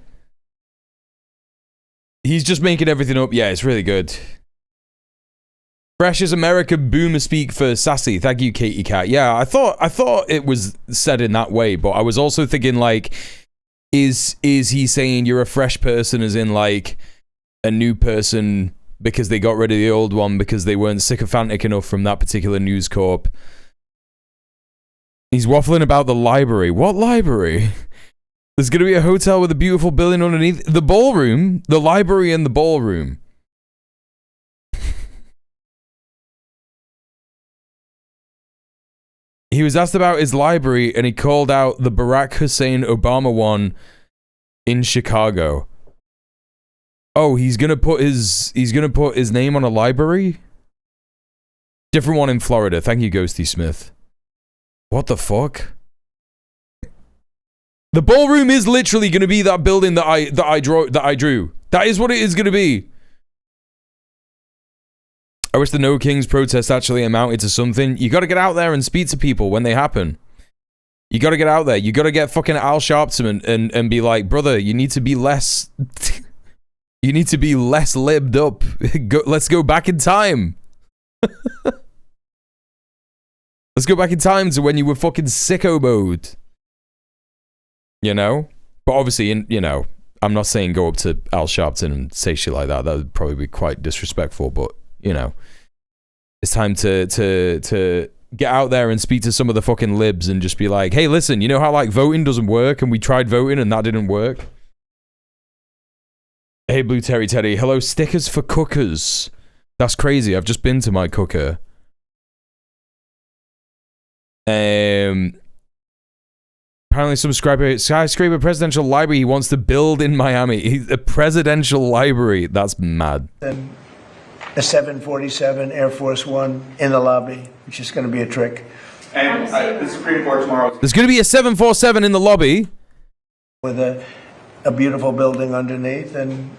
He's just making everything up. Yeah, it's really good. Fresh as America boomer speak for sassy. Thank you, Katie Cat. Yeah, I thought it was said in that way, but I was also thinking like, is he saying you're a fresh person as in like a new person because they got rid of the old one because they weren't sycophantic enough from that particular News Corp? He's waffling about the library. What library? There's going to be a hotel with a beautiful building underneath. The ballroom, the library and the ballroom. He was asked about his library and he called out the Barack Hussein Obama one in Chicago. Oh, he's going to put his name on a library? Different one in Florida. Thank you, Ghosty Smith. What the fuck? The ballroom is literally going to be that building that I drew. That is what it is going to be. I wish the No Kings protest actually amounted to something. You got to get out there and speak to people when they happen. You got to get out there. You got to get fucking Al Sharpton and be like, brother, you need to be less. You need to be less libbed up. Let's go back in time. Let's go back in time to when you were fucking sicko mode. You know? But obviously, I'm not saying go up to Al Sharpton and say shit like that. That would probably be quite disrespectful, but, it's time to get out there and speak to some of the fucking libs and just be like, hey, listen, you know how, like, voting doesn't work and we tried voting and that didn't work? Hey, Blue Terry Teddy. Hello, stickers for cookers. That's crazy. I've just been to my cooker. Apparently some skyscraper presidential library he wants to build in Miami. A presidential library. That's mad. And a 747 Air Force One in the lobby, which is going to be a trick. And the Supreme Court tomorrow... There's going to be a 747 in the lobby. With a beautiful building underneath, and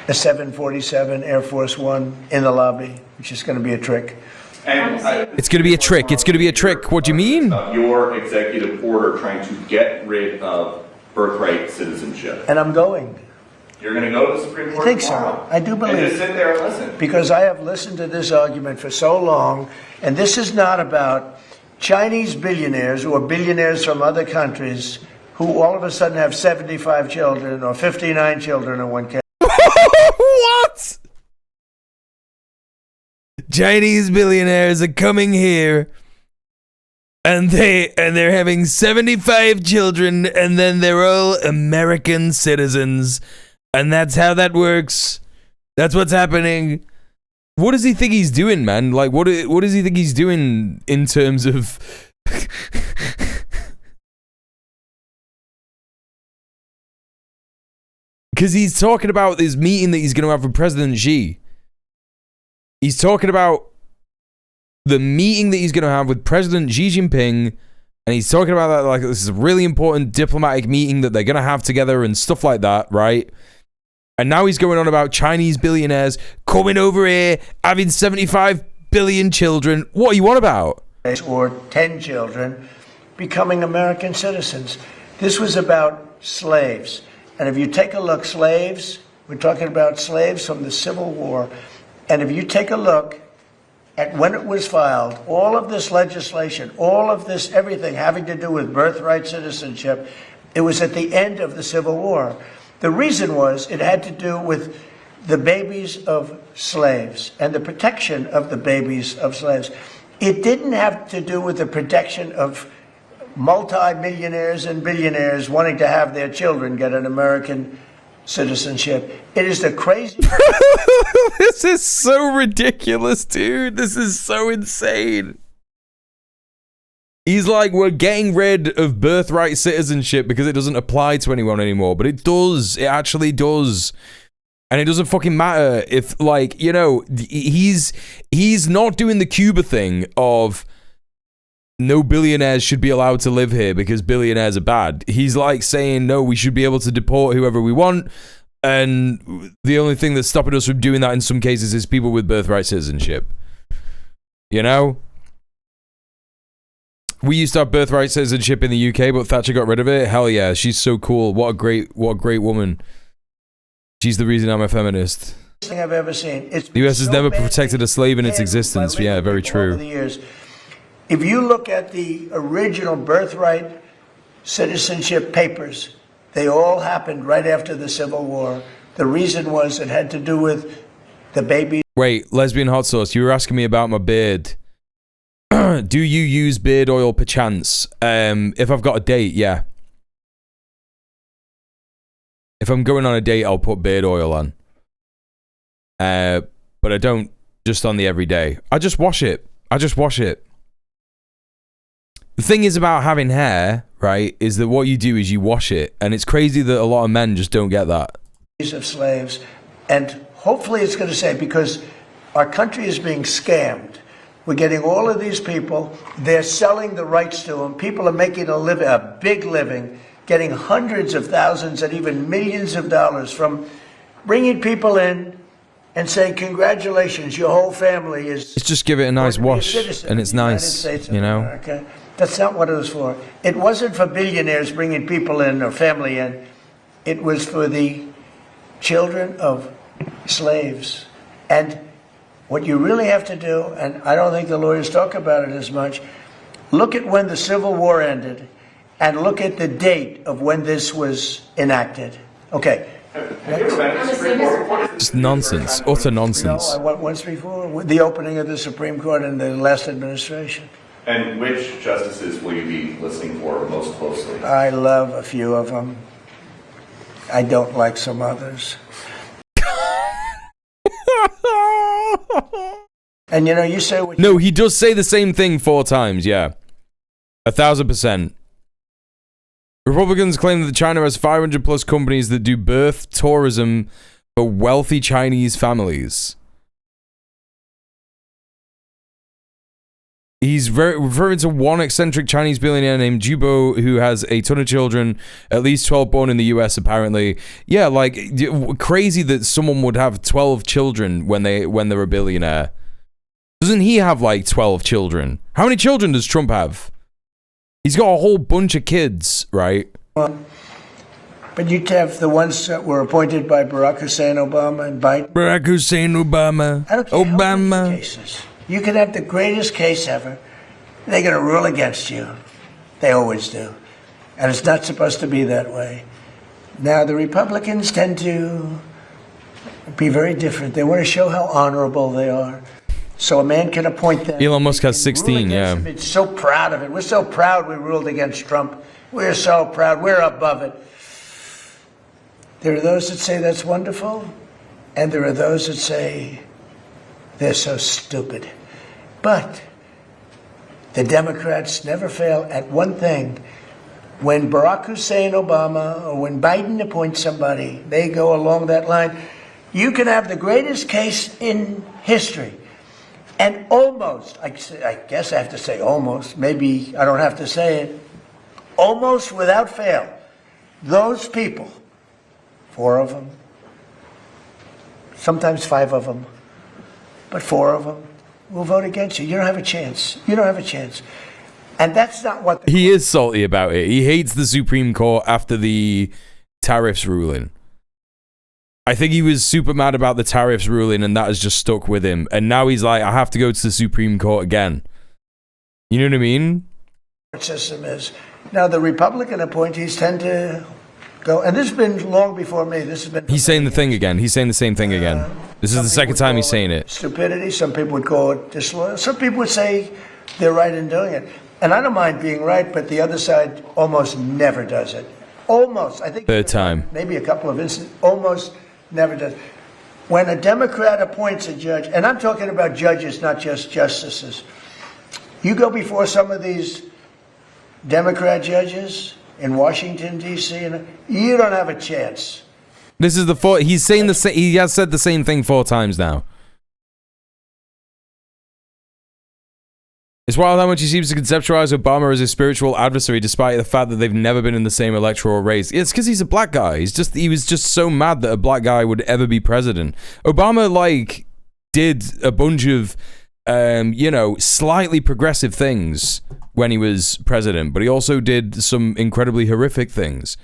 a 747 Air Force One in the lobby, which is going to be a trick. And it's going to be a trick. It's going to be a trick. What do you mean? Your executive order trying to get rid of birthright citizenship. And I'm going. You're going to go to the Supreme Court I think tomorrow. so. I do believe. And just sit there and listen. Because I have listened to this argument for so long, and this is not about Chinese billionaires or billionaires from other countries who all of a sudden have 75 children or 59 children in one case. What? Chinese billionaires are coming here and they're having 75 children and then they're all American citizens, and that's how that works. That's what's happening. What does he think he's doing, man? Like, what does he think he's doing in terms of... Because he's talking about this meeting that he's going to have with President Xi. He's talking about the meeting that he's going to have with President Xi Jinping, and he's talking about that like this is a really important diplomatic meeting that they're going to have together and stuff like that, right? And now he's going on about Chinese billionaires coming over here, having 75 billion children. What are you on about? Or 10 children becoming American citizens. This was about slaves. And if you take a look, slaves, we're talking about slaves from the Civil War. And if you take a look at when it was filed, all of this legislation, all of this, everything having to do with birthright citizenship, it was at the end of the Civil War. The reason was it had to do with the babies of slaves and the protection of the babies of slaves. It didn't have to do with the protection of multi-millionaires and billionaires wanting to have their children get an American citizenship. It is the crazy... This is so ridiculous, dude. This is so insane. He's like, we're getting rid of birthright citizenship because it doesn't apply to anyone anymore. But it does. It actually does. And it doesn't fucking matter if, like, you know, he's not doing the Cuba thing of no billionaires should be allowed to live here because billionaires are bad. He's like saying, no, we should be able to deport whoever we want. And the only thing that's stopping us from doing that in some cases is people with birthright citizenship. You know? We used to have birthright citizenship in the UK, but Thatcher got rid of it. Hell yeah, she's so cool. What a great woman. She's the reason I'm a feminist. Thing I've ever seen. The US has never protected a slave in its existence. Yeah, very true. Over the years. If you look at the original birthright citizenship papers, they all happened right after the Civil War. The reason was it had to do with the baby. Wait, lesbian hot sauce, you were asking me about my beard. Do you use beard oil perchance? If I've got a date, yeah. If I'm going on a date, I'll put beard oil on. But I don't just on the everyday. I just wash it. The thing is about having hair, right, is that what you do is you wash it. And it's crazy that a lot of men just don't get that. Of slaves. And hopefully it's going to say, because our country is being scammed. We're getting all of these people. They're selling the rights to them. People are making a big living, getting hundreds of thousands and even millions of dollars from bringing people in and saying, congratulations, your whole family is... Let's just give it a nice wash, and it's nice, you know? America. That's not what it was for. It wasn't for billionaires bringing people in or family in. It was for the children of slaves. And what you really have to do, and I don't think the lawyers talk about it as much, look at when the Civil War ended and look at the date of when this was enacted. Okay. Just nonsense, utter nonsense. No, once before, the opening of the Supreme Court in the last administration. And which justices will you be listening for most closely? I love a few of them. I don't like some others. And you know, you say... No, he does say the same thing 4 times, yeah. 1,000%. Republicans claim that China has 500 plus companies that do birth tourism for wealthy Chinese families. He's referring to one eccentric Chinese billionaire named Jubo who has a ton of children, at least 12 born in the US apparently. Yeah, like crazy that someone would have 12 children when they're a billionaire. Doesn't he have like 12 children? How many children does Trump have? He's got a whole bunch of kids, right? But you'd have the ones that were appointed by Barack Hussein Obama and Biden. Barack Hussein Obama. I don't care Obama. How many cases. You could have the greatest case ever. They're going to rule against you. They always do. And it's not supposed to be that way. Now, the Republicans tend to be very different. They want to show how honorable they are. So a man can appoint them. Elon Musk has 16, yeah. It's so proud of it. We're so proud we ruled against Trump. We're so proud. We're above it. There are those that say that's wonderful, and there are those that say They're so stupid. But the Democrats never fail at one thing. When Barack Hussein Obama or when Biden appoints somebody, they go along that line. You can have the greatest case in history. And almost, I guess I have to say almost, maybe I don't have to say it, almost without fail, those people, 4 of them, sometimes 5 of them, but 4 of them will vote against you. You don't have a chance. You don't have a chance. And that's not what... He is salty about it. He hates the Supreme Court after the tariffs ruling. I think he was super mad about the tariffs ruling, and that has just stuck with him. And now he's like, I have to go to the Supreme Court again. You know what I mean? System is. Now, the Republican appointees tend to go, and this has been long before me. This has been... He's saying the thing again. He's saying the same thing again. This is the second time he's saying it. Stupidity. Some people would call it disloyal. Some people would say they're right in doing it. And I don't mind being right, but the other side almost never does it. Almost. I think... Third time. Maybe a couple of instances. Almost never does. When a Democrat appoints a judge, and I'm talking about judges, not just justices, you go before some of these Democrat judges in Washington, D.C., and you don't have a chance. This is the 4th. He's saying the same. He has said the same thing 4 times now. It's wild how much he seems to conceptualize Obama as a spiritual adversary, despite the fact that they've never been in the same electoral race. It's because he's a black guy. He was just so mad that a black guy would ever be president. Obama, like, did a bunch of, slightly progressive things when he was president, but he also did some incredibly horrific things,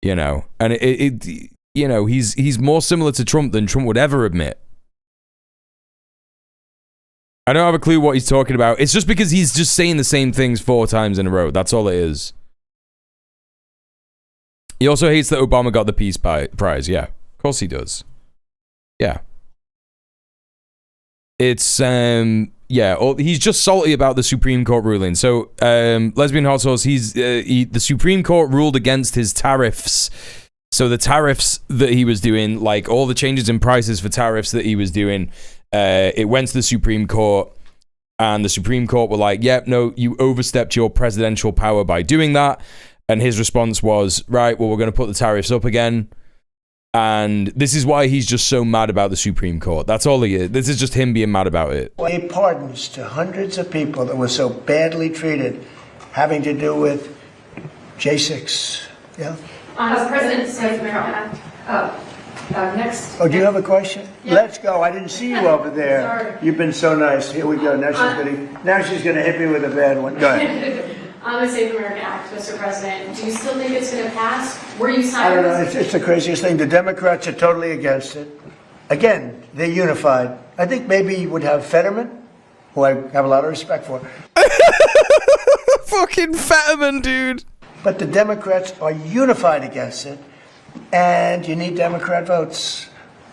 and he's more similar to Trump than Trump would ever admit. I don't have a clue what he's talking about. It's just because he's just saying the same things 4 times in a row. That's all it is. He also hates that Obama got the Peace Prize. Yeah, of course he does. Yeah. It's, he's just salty about the Supreme Court ruling. So, Lesbian Hot Sauce, the Supreme Court ruled against his tariffs. So the tariffs that he was doing, like all the changes in prices for tariffs that he was doing, it went to the Supreme Court, and the Supreme Court were like, yep, no, you overstepped your presidential power by doing that. And his response was, right, well, we're going to put the tariffs up again. And this is why he's just so mad about the Supreme Court. That's all he is. This is just him being mad about it. Gave pardons to hundreds of people that were so badly treated, having to do with J6. Yeah? President said, next. Oh, do you have a question? Yeah. Let's go. I didn't see you over there. Sorry. You've been so nice. Here we go. Now she's gonna hit me with a bad one. Go ahead. On the Save America Act, Mr. President, do you still think it's going to pass? Were you signing? I don't know. It's the craziest thing. The Democrats are totally against it. Again, they're unified. I think maybe you would have Fetterman, who I have a lot of respect for. Fucking Fetterman, dude. But the Democrats are unified against it, and you need Democrat votes.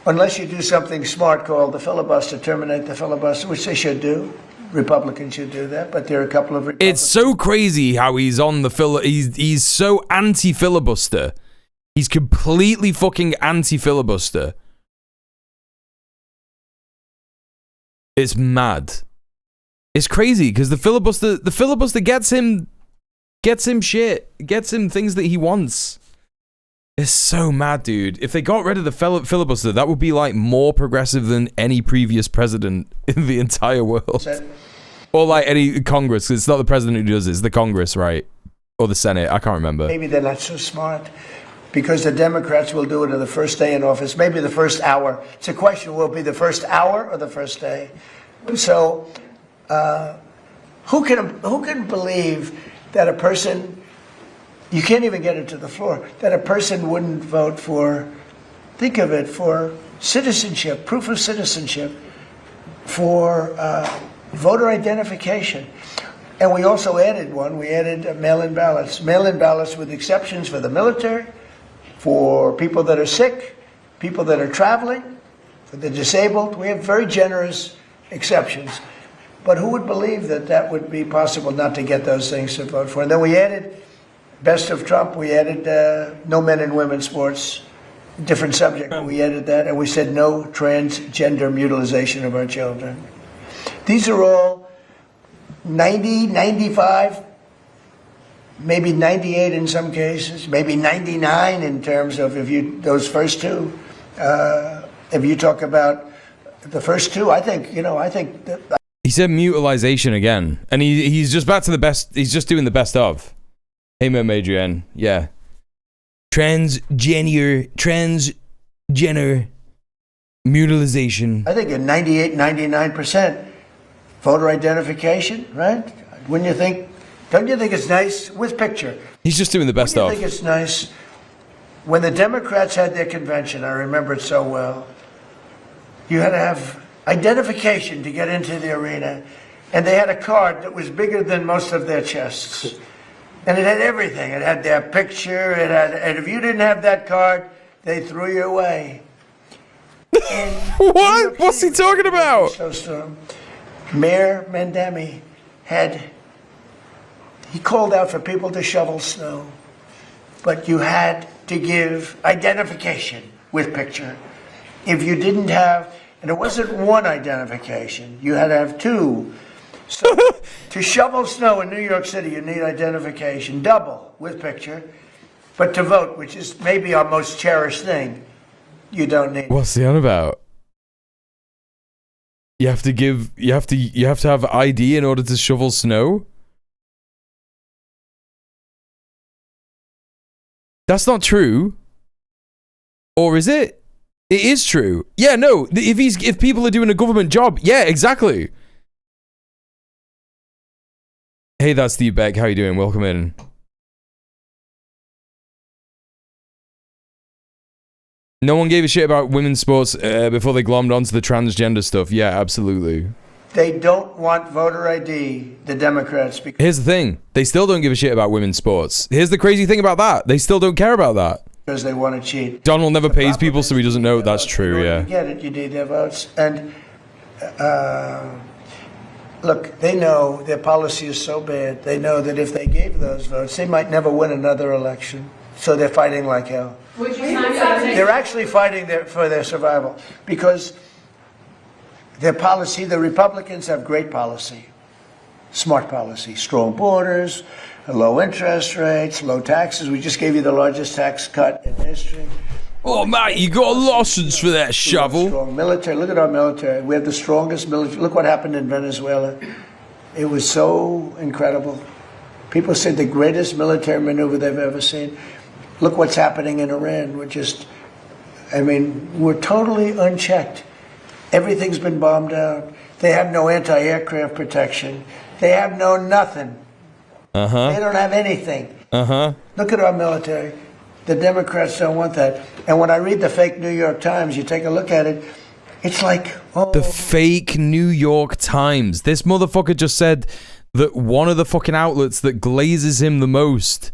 Unless you do something smart called the filibuster, terminate the filibuster, which they should do. Republicans should do that, but there are a couple of Republicans. It's so crazy how he's on the he's so anti-filibuster. He's completely fucking anti-filibuster. It's mad. It's crazy because the filibuster gets him shit, gets him things that he wants. It's so mad, dude. If they got rid of the filibuster, that would be like more progressive than any previous president in the entire world. Or like any Congress. It's not the president who does it, it's the Congress, right? Or the Senate, I can't remember. Maybe they're not so smart because the Democrats will do it on the first day in office, maybe the first hour. It's a question, will it be the first hour or the first day? So who can believe that a person, you can't even get it to the floor, that a person wouldn't vote for, think of it, for citizenship, proof of citizenship, for voter identification. And we also added one, we added mail-in ballots. Mail-in ballots with exceptions for the military, for people that are sick, people that are traveling, for the disabled. We have very generous exceptions. But who would believe that that would be possible not to get those things to vote for? And then we added, best of Trump, we added no men and women sports. different subject, but we edited that, and we said no transgender mutilization of our children. These are all 90, 95, maybe 98 in some cases, maybe 99 in terms of those first two. If you talk about the first two, I think that, He said mutilization again, and he's just back to the best. He's just doing the best of. Hey, Mermaid Jen, yeah. Transgender mutilization. I think at 98, 99% voter identification, right? Wouldn't you think? Don't you think it's nice with picture? He's just doing the best Don't of. you think it's nice when the Democrats had their convention? I remember it so well. You had to have identification to get into the arena, and they had a card that was bigger than most of their chests, and it had everything. It had their picture. And if you didn't have that card, they threw you away. What? What's he talking about? Snowstorm. Mayor Mandami he called out for people to shovel snow, but you had to give identification with picture. If you didn't have, and it wasn't one identification, you had to have two. So to shovel snow in New York City, you need identification, double with picture. But to vote, which is maybe our most cherished thing, you don't need. What's he on about? You have to have ID in order to shovel snow? That's not true. Or is it? It is true. Yeah, no, if people are doing a government job, yeah, exactly. Hey, that's Steve Beck. How you doing? Welcome in. No one gave a shit about women's sports before they glommed onto the transgender stuff. Yeah, absolutely. They don't want voter ID, the Democrats. Here's the thing. They still don't give a shit about women's sports. Here's the crazy thing about that. They still don't care about that. Because they want to cheat. Donald never pays people, so he doesn't know that's true, yeah. You get it, you need their votes. And look, they know their policy is so bad. They know that if they gave those votes, they might never win another election. So they're fighting like hell. They're actually fighting for their survival because their policy, the Republicans have great policy, smart policy, strong borders, low interest rates, low taxes. We just gave you the largest tax cut in history. Oh, mate, you got a license for that shovel. Strong military. Look at our military. We have the strongest military. Look what happened in Venezuela. It was so incredible. People said the greatest military maneuver they've ever seen. Look what's happening in Iran. We're totally unchecked. Everything's been bombed out. They have no anti-aircraft protection. They have no nothing. They don't have anything. Look at our military. The Democrats don't want that. And when I read the fake New York Times, you take a look at it, it's like, The fake New York Times. This motherfucker just said that one of the fucking outlets that glazes him the most.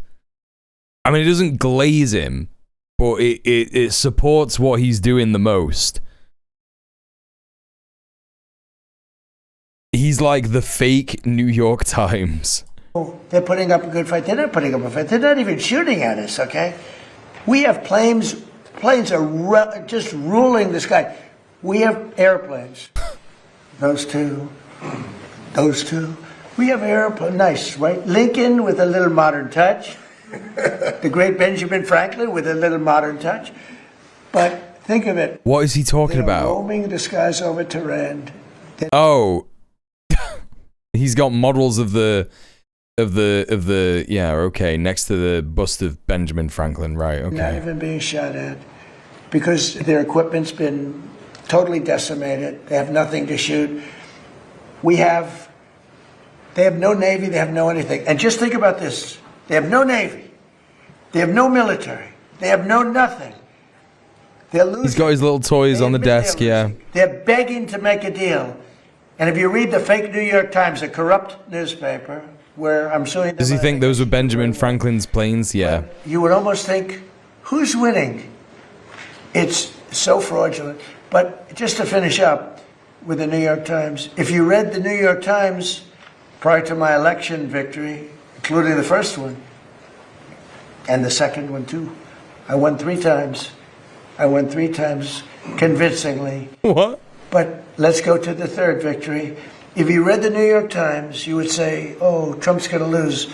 I mean, it doesn't glaze him, but it supports what he's doing the most. He's like the fake New York Times. They're putting up a good fight. They're not putting up a fight. They're not even shooting at us, okay? We have planes. Planes are just ruling the sky. We have airplanes. Those two. We have airplanes. Nice, right? Lincoln with a little modern touch. The great Benjamin Franklin with a little modern touch. But think of it. What is he talking about? Roaming the skies over Tehran. Oh. He's got models of the yeah, okay, next to the bust of Benjamin Franklin, right, okay. Not even being shot at because their equipment's been totally decimated. They have nothing to shoot. They have no Navy, they have no anything. And just think about this. They have no Navy. They have no military. They have no nothing. They're losing. He's got his little toys on the desk, yeah. They're begging to make a deal. And if you read the fake New York Times, a corrupt newspaper, where I'm suing them. Does he think those were Benjamin Franklin's planes? Yeah. You would almost think, who's winning? It's so fraudulent. But just to finish up with the New York Times, if you read the New York Times prior to my election victory, including the first one, and the second one too, I won 3 times. I won 3 times convincingly. What? But let's go to the third victory. If you read the New York Times, you would say, oh, Trump's going to lose.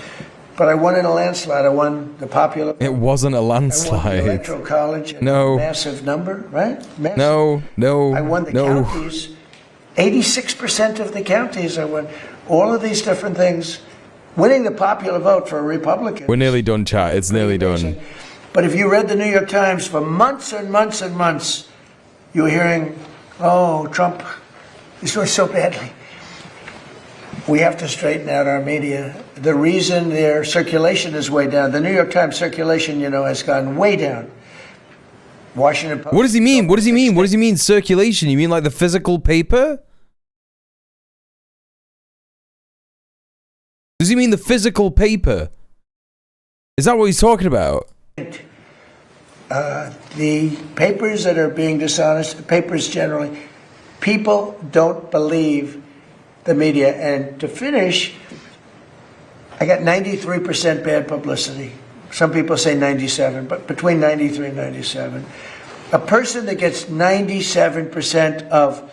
But I won in a landslide. I won the popular vote. It wasn't a I won landslide. the Electoral College in No. a massive number, right? Massive. No. I won the no. counties. 86% of the counties I won. All of these different things. Winning the popular vote for a Republican. We're nearly done, chat. It's nearly done. But if you read the New York Times for months and months and months, you were hearing, oh, Trump is doing so badly. We have to straighten out our media. The reason their circulation is way down, the New York Times circulation, has gone way down. Washington Post. What does he mean? What does he mean? What does he mean circulation? You mean like the physical paper? Does he mean the physical paper? Is that what he's talking about? The papers that are being dishonest, papers generally, people don't believe the media. And to finish, I got 93% bad publicity. Some people say 97, but between 93 and 97. A person that gets 97% of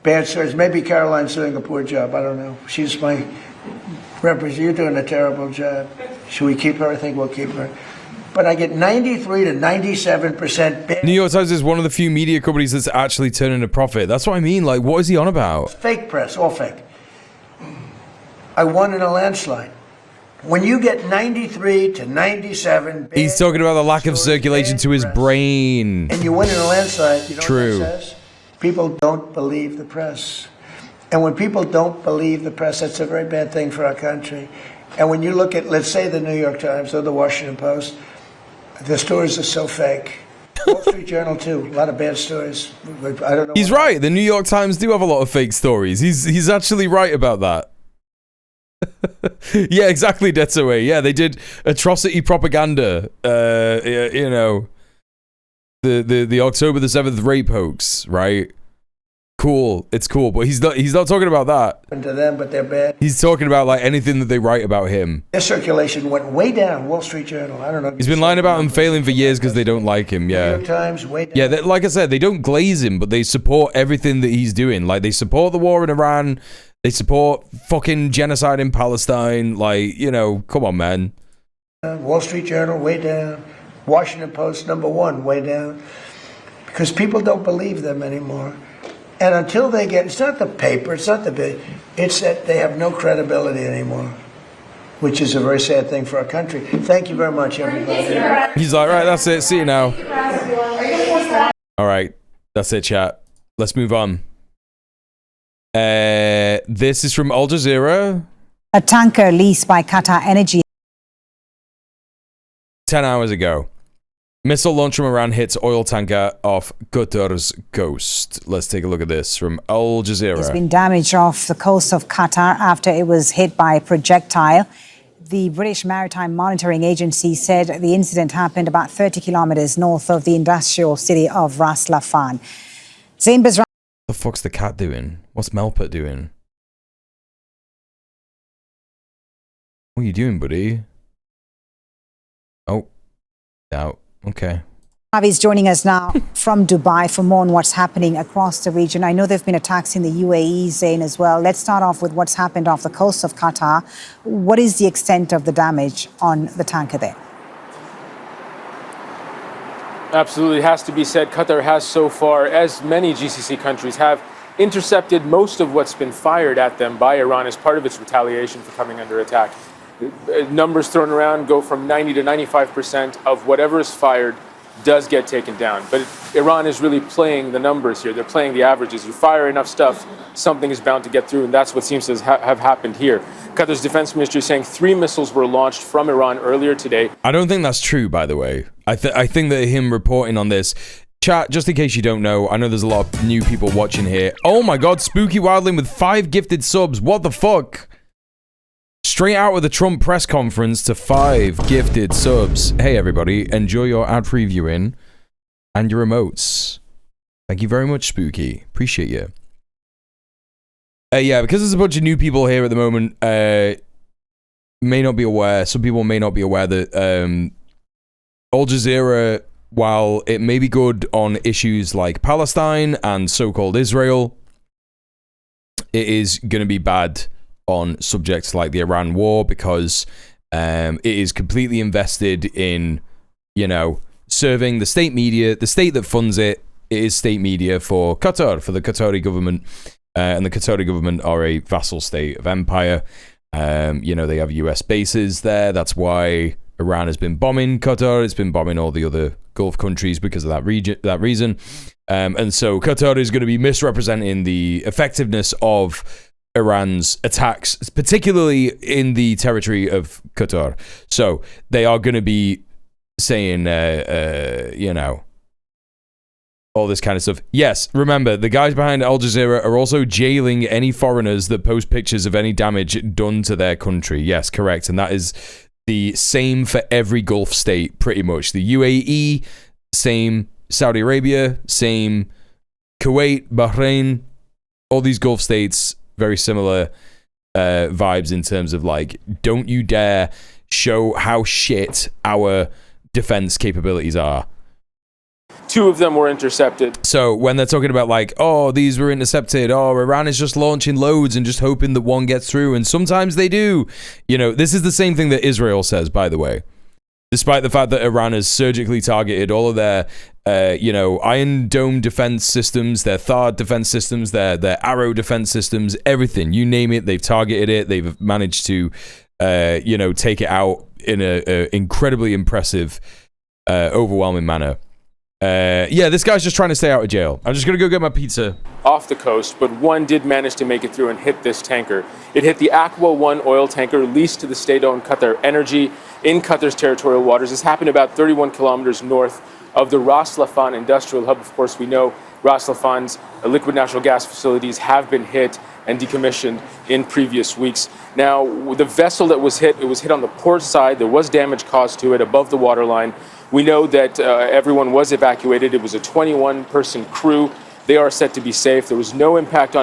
bad stories, maybe Caroline's doing a poor job, I don't know. She's my representative. You're doing a terrible job. Should we keep her? I think we'll keep her. But I get 93 to 97% bad. New York Times is one of the few media companies that's actually turning a profit. That's what I mean. Like, what is he on about? Fake press, all fake. I won in a landslide. When you get 93 to 97 bad, He's talking about the lack of circulation to his brain. and you win in a landslide, you know True. what that says? People don't believe the press. And when people don't believe the press, that's a very bad thing for our country. And when you look at, let's say, the New York Times or the Washington Post, the stories are so fake. Wall Street Journal, too. A lot of bad stories. I don't know. He's right. The New York Times do have a lot of fake stories. He's actually right about that. Yeah, exactly, Detsaway. Yeah, they did atrocity propaganda. The October the 7th rape hoax, right? Cool. It's cool, but he's not talking about that. To them, but they're bad. He's talking about like anything that they write about him. Their circulation went way down. Wall Street Journal. I don't know. He's been lying about him failing for years because they don't like him. Yeah. New York Times, way down. Yeah, like I said, they don't glaze him, but they support everything that he's doing. Like, they support the war in Iran. They support fucking genocide in Palestine. Like, come on, man. Wall Street Journal, way down. Washington Post, #1, way down. Because people don't believe them anymore. And until they get, it's not the paper, it's not the big, it's that they have no credibility anymore, which is a very sad thing for our country. Thank you very much, everybody. He's like, right, that's it. See you now. All right, that's it, chat. Let's move on. This is from Al Jazeera. A tanker leased by Qatar Energy 10 hours ago. Missile launch from Iran hits oil tanker off Qatar's coast. Let's take a look at this from Al Jazeera. has been damaged off the coast of Qatar after it was hit by a projectile. The British Maritime Monitoring Agency said the incident happened about 30 kilometers north of the industrial city of Ras Laffan. Zain Bazran. What the fuck's the cat doing? What's Melpert doing? What are you doing, buddy? Oh, out. Okay. Avi's joining us now from Dubai for more on what's happening across the region. I know there have been attacks in the UAE, Zain, as well. Let's start off with what's happened off the coast of Qatar. What is the extent of the damage on the tanker there? Absolutely, it has to be said, Qatar has so far, as many GCC countries have, intercepted most of what's been fired at them by Iran as part of its retaliation for coming under attack. Numbers thrown around go from 90 to 95% of whatever is fired does get taken down. But Iran is really playing the numbers here. They're playing the averages. You fire enough stuff, something is bound to get through, and that's what seems to have happened here. Qatar's defense ministry is saying 3 missiles were launched from Iran earlier today. I don't think that's true, by the way. I think that him reporting on this... Chat, just in case you don't know, I know there's a lot of new people watching here. Oh my god, Spooky Wildling with 5 gifted subs. What the fuck? Straight out of the Trump press conference to 5 gifted subs. Hey everybody, enjoy your ad-free viewing and your emotes. Thank you very much, Spooky. Appreciate you. Yeah, because there's a bunch of new people here at the moment, may not be aware, some people may not be aware that Al Jazeera while it may be good on issues like Palestine and so-called Israel, it is going to be bad on subjects like the Iran war, because it is completely invested in, serving the state media, the state that funds it. It is state media for Qatar, for the Qatari government, and the Qatari government are a vassal state of empire. They have US bases there. That's why Iran has been bombing Qatar. It's been bombing all the other Gulf countries because of that reason. And so Qatar is going to be misrepresenting the effectiveness of Iran's attacks, particularly in the territory of Qatar. So they are going to be saying, all this kind of stuff. Yes, remember, the guys behind Al Jazeera are also jailing any foreigners that post pictures of any damage done to their country. Yes, correct. And that is the same for every Gulf state, pretty much. The UAE, same. Saudi Arabia, same. Kuwait, Bahrain, all these Gulf states, very similar vibes in terms of like, don't you dare show how shit our defense capabilities are. 2 of them were intercepted. So when they're talking about like, oh, these were intercepted, oh, Iran is just launching loads and just hoping that one gets through, and sometimes they do. This is the same thing that Israel says, by the way. Despite the fact that Iran has surgically targeted all of their, Iron Dome defense systems, their THAAD defense systems, their Arrow defense systems, everything, you name it, they've targeted it. They've managed to, take it out in a incredibly impressive, overwhelming manner. This guy's just trying to stay out of jail. I'm just going to go get my pizza. Off the coast, but one did manage to make it through and hit this tanker. It hit the Aqua 1 oil tanker leased to the state-owned Qatar Energy in Qatar's territorial waters. This happened about 31 kilometers north of the Ras Laffan industrial hub. Of course, we know Ras Laffan's liquid natural gas facilities have been hit and decommissioned in previous weeks. Now, the vessel that was hit, it was hit on the port side. There was damage caused to it above the waterline. We know that everyone was evacuated. It was a 21-person crew. They are said to be safe. There was no impact no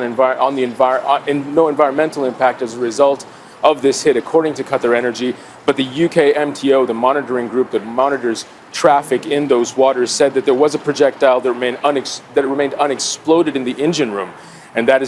environmental impact as a result of this hit, according to Qatar Energy. But the UK MTO, the monitoring group that monitors traffic in those waters, said that there was a projectile that remained unexploded in the engine room, and that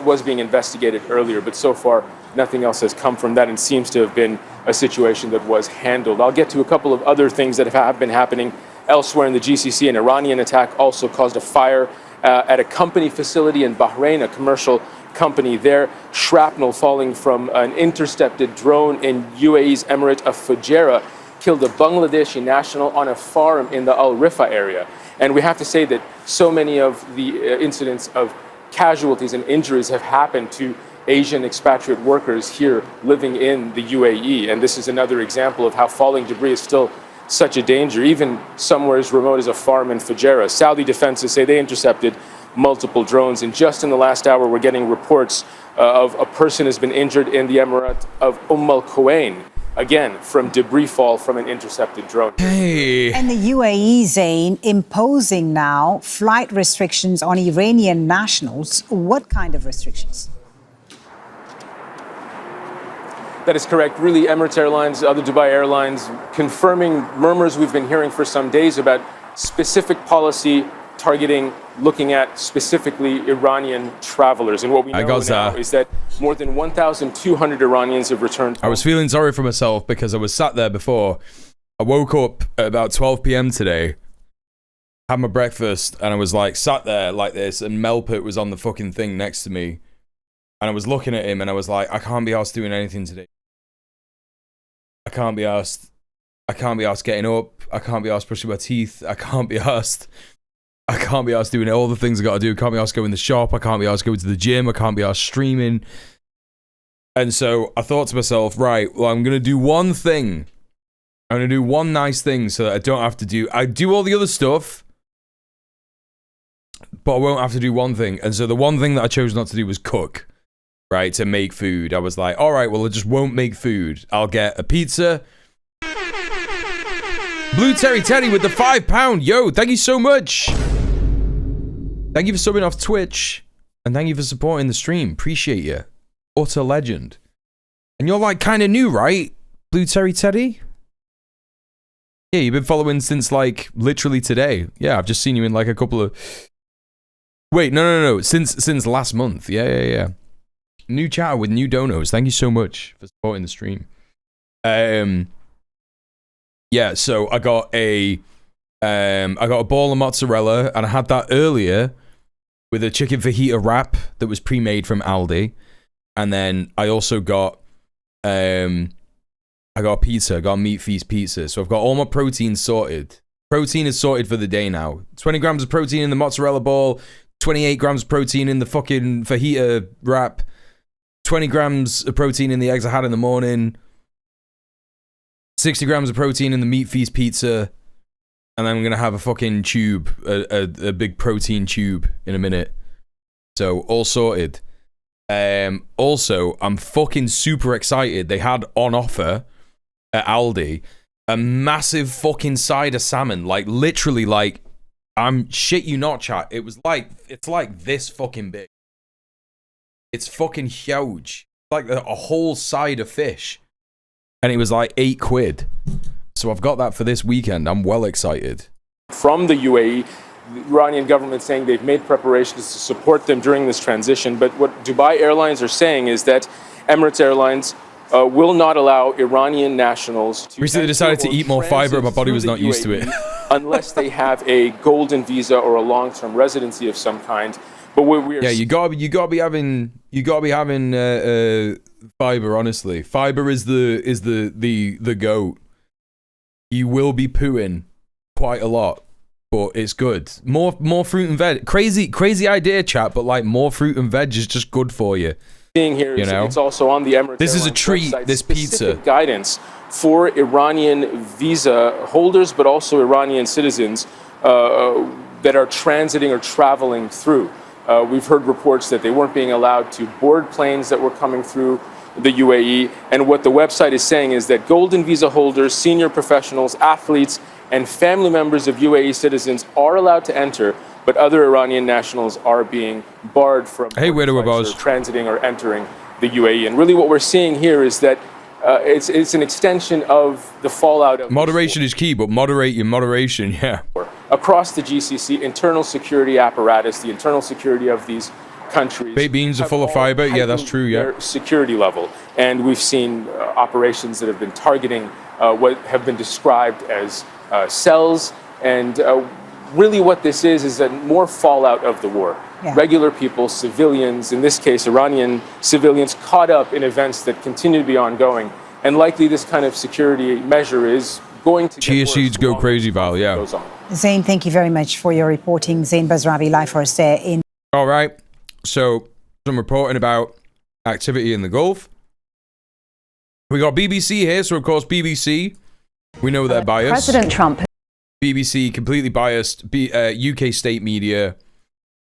was being investigated earlier. But so far, nothing else has come from that, and seems to have been a situation that was handled. I'll get to a couple of other things that have been happening elsewhere in the GCC. An Iranian attack also caused a fire at a company facility in Bahrain, a commercial company there. Shrapnel falling from an intercepted drone in UAE's emirate of Fujairah killed a Bangladeshi national on a farm in the Al Rifa area. And we have to say that so many of the incidents of casualties and injuries have happened to Asian expatriate workers here living in the UAE. And this is another example of how falling debris is still such a danger, even somewhere as remote as a farm in Fujairah. Saudi defenses say they intercepted multiple drones. And just in the last hour, we're getting reports of a person has been injured in the emirate of Al Quwain, again, from debris fall from an intercepted drone. Hey. And the UAE, Zain, imposing now flight restrictions on Iranian nationals. What kind of restrictions? That is correct. Really, Emirates Airlines, other Dubai Airlines, confirming murmurs we've been hearing for some days about specific policy targeting, looking at specifically Iranian travelers. And what we know now is that more than 1,200 Iranians have returned. I was feeling sorry for myself because I was sat there before. I woke up at about 12 p.m. today, had my breakfast, and I was like sat there like this, and Melpert was on the fucking thing next to me. And I was looking at him and I was like, I can't be asked doing anything today. I can't be asked getting up. I can't be asked brushing my teeth. I can't be asked doing all the things I got to do. I can't be asked going to the shop. I can't be asked going to the gym. I can't be asked streaming. And so I thought to myself, right, well, I'm going to do one thing. I'm going to do one nice thing so that I don't have to I do all the other stuff, but I won't have to do one thing. And so the one thing that I chose not to do was cook. Right, to make food. I was like, all right, well, I just won't make food. I'll get a pizza. Blue Terry Teddy with the £5. Yo, thank you so much. Thank you for subbing off Twitch. And thank you for supporting the stream. Appreciate you. Utter legend. And you're like kind of new, right? Blue Terry Teddy? Yeah, you've been following since like literally today. Yeah, I've just seen you in like a couple of. Wait, no. Since last month. Yeah. New chatter with new donos. Thank you so much for supporting the stream. Yeah, so I got a ball of mozzarella, and I had that earlier with a chicken fajita wrap that was pre-made from Aldi, and then I also got I got a pizza. I got a Meat Feast pizza. So I've got all my protein sorted. Protein is sorted for the day now. 20 grams of protein in the mozzarella ball, 28 grams of protein in the fucking fajita wrap, 20 grams of protein in the eggs I had in the morning, 60 grams of protein in the Meat Feast pizza, and then I'm going to have a fucking tube, a big protein tube in a minute. So, all sorted. Also, I'm fucking super excited. They had on offer at Aldi a massive fucking side of salmon. Like, literally, like, I'm shit you not, chat. It's like this fucking big. It's fucking huge. Like a whole side of fish. And it was like £8. So I've got that for this weekend. I'm well excited. From the UAE, the Iranian government saying they've made preparations to support them during this transition. But what Dubai Airlines are saying is that Emirates Airlines will not allow Iranian nationals to recently decided to eat more fiber. My body was not used to it. unless they have a golden visa or a long-term residency of some kind. But we're yeah, you gotta be having fiber. Honestly, fiber is the goat. You will be pooing quite a lot, but it's good. More fruit and veg. Crazy idea, chat. But like more fruit and veg is just good for you. Seeing here, you know? It's also on the Emirates. This is a Airlines treat. website, this pizza guidance for Iranian visa holders, but also Iranian citizens that are transiting or traveling through. We've heard reports that they weren't being allowed to board planes that were coming through the UAE. And what the website is saying is that golden visa holders, senior professionals, athletes, and family members of UAE citizens are allowed to enter, but other Iranian nationals are being barred from transiting or entering the UAE. And really what we're seeing here is that it's an extension of the fallout of moderation is key, but moderate your moderation, yeah. Across the GCC, internal security apparatus, the internal security of these countries. Baked beans are full of fiber, yeah, that's true, yeah. Their security level. And we've seen operations that have been targeting what have been described as cells. And really what this is a more fallout of the war. Yeah. Regular people, civilians, in this case, Iranian civilians caught up in events that continue to be ongoing. And likely this kind of security measure is going to Chia seeds go crazy, Val, yeah. Zain, thank you very much for your reporting. Zain Basravi, live for us there in... All right, so some reporting about activity in the Gulf. We got BBC here, so of course BBC, we know they're biased. President Trump. BBC, completely biased, UK state media.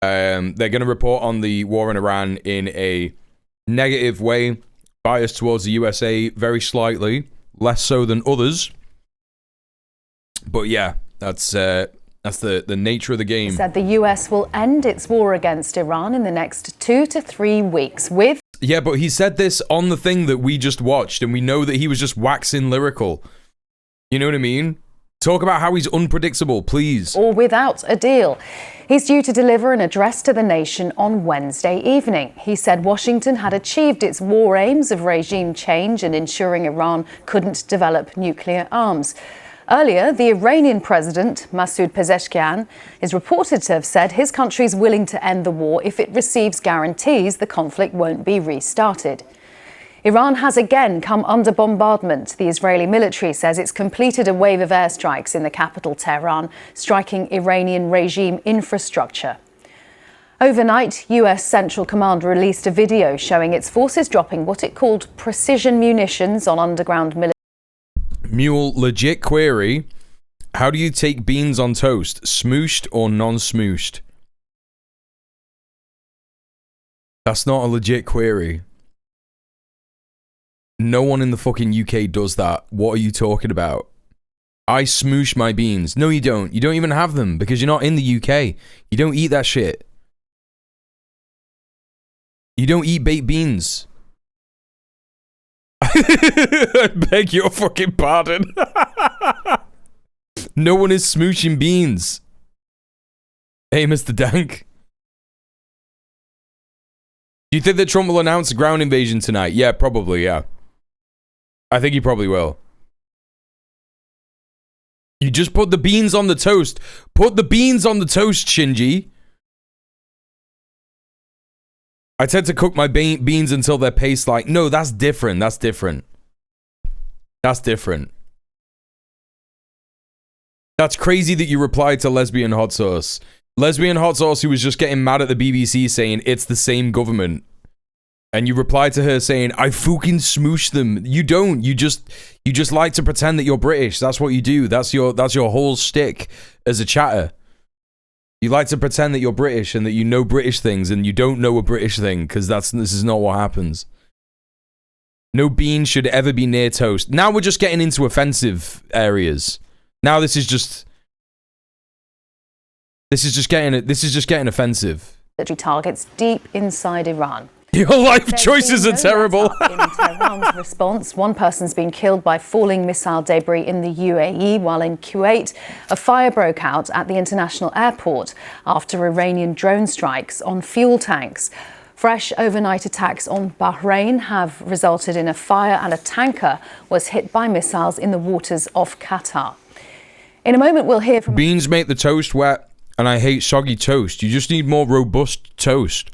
They're going to report on the war in Iran in a negative way, biased towards the USA very slightly, less so than others. But yeah, that's the nature of the game. Said the US will end its war against Iran in the next 2 to 3 weeks with... Yeah, but he said this on the thing that we just watched, and we know that he was just waxing lyrical. You know what I mean? Talk about how he's unpredictable, please. Or without a deal. He's due to deliver an address to the nation on Wednesday evening. He said Washington had achieved its war aims of regime change and ensuring Iran couldn't develop nuclear arms. Earlier, the Iranian president, Masoud Pezeshkian, is reported to have said his country is willing to end the war if it receives guarantees the conflict won't be restarted. Iran has again come under bombardment. The Israeli military says it's completed a wave of airstrikes in the capital, Tehran, striking Iranian regime infrastructure. Overnight, US Central Command released a video showing its forces dropping what it called precision munitions on underground military. Mule, legit query. How do you take beans on toast? Smooshed or non-smooshed? That's not a legit query. No one in the fucking UK does that. What are you talking about? I smoosh my beans. No, you don't. You don't even have them because you're not in the UK. You don't eat that shit. You don't eat baked beans. I beg your fucking pardon. No one is smooching beans. Hey, Mr. Dank. Do you think that Trump will announce a ground invasion tonight? Yeah, probably, yeah. I think he probably will. You just put the beans on the toast. Put the beans on the toast, Shinji. I tend to cook my beans until they're paste-like. No, that's different. That's different. That's different. That's crazy that you replied to Lesbian Hot Sauce. Lesbian Hot Sauce, who was just getting mad at the BBC saying it's the same government. And you replied to her saying, I fucking smoosh them. You don't. You just like to pretend that you're British. That's what you do. That's your whole shtick as a chatter. You like to pretend that you're British and that you know British things and you don't know a British thing because this is not what happens. No bean should ever be near toast. Now we're just getting into offensive areas. Now this is just getting offensive. Military targets deep inside Iran. Your life choices are terrible. In Tehran's response, one person's been killed by falling missile debris in the UAE, while in Kuwait, a fire broke out at the international airport after Iranian drone strikes on fuel tanks. Fresh overnight attacks on Bahrain have resulted in a fire, and a tanker was hit by missiles in the waters off Qatar. In a moment, we'll hear from... Beans make the toast wet, and I hate soggy toast. You just need more robust toast.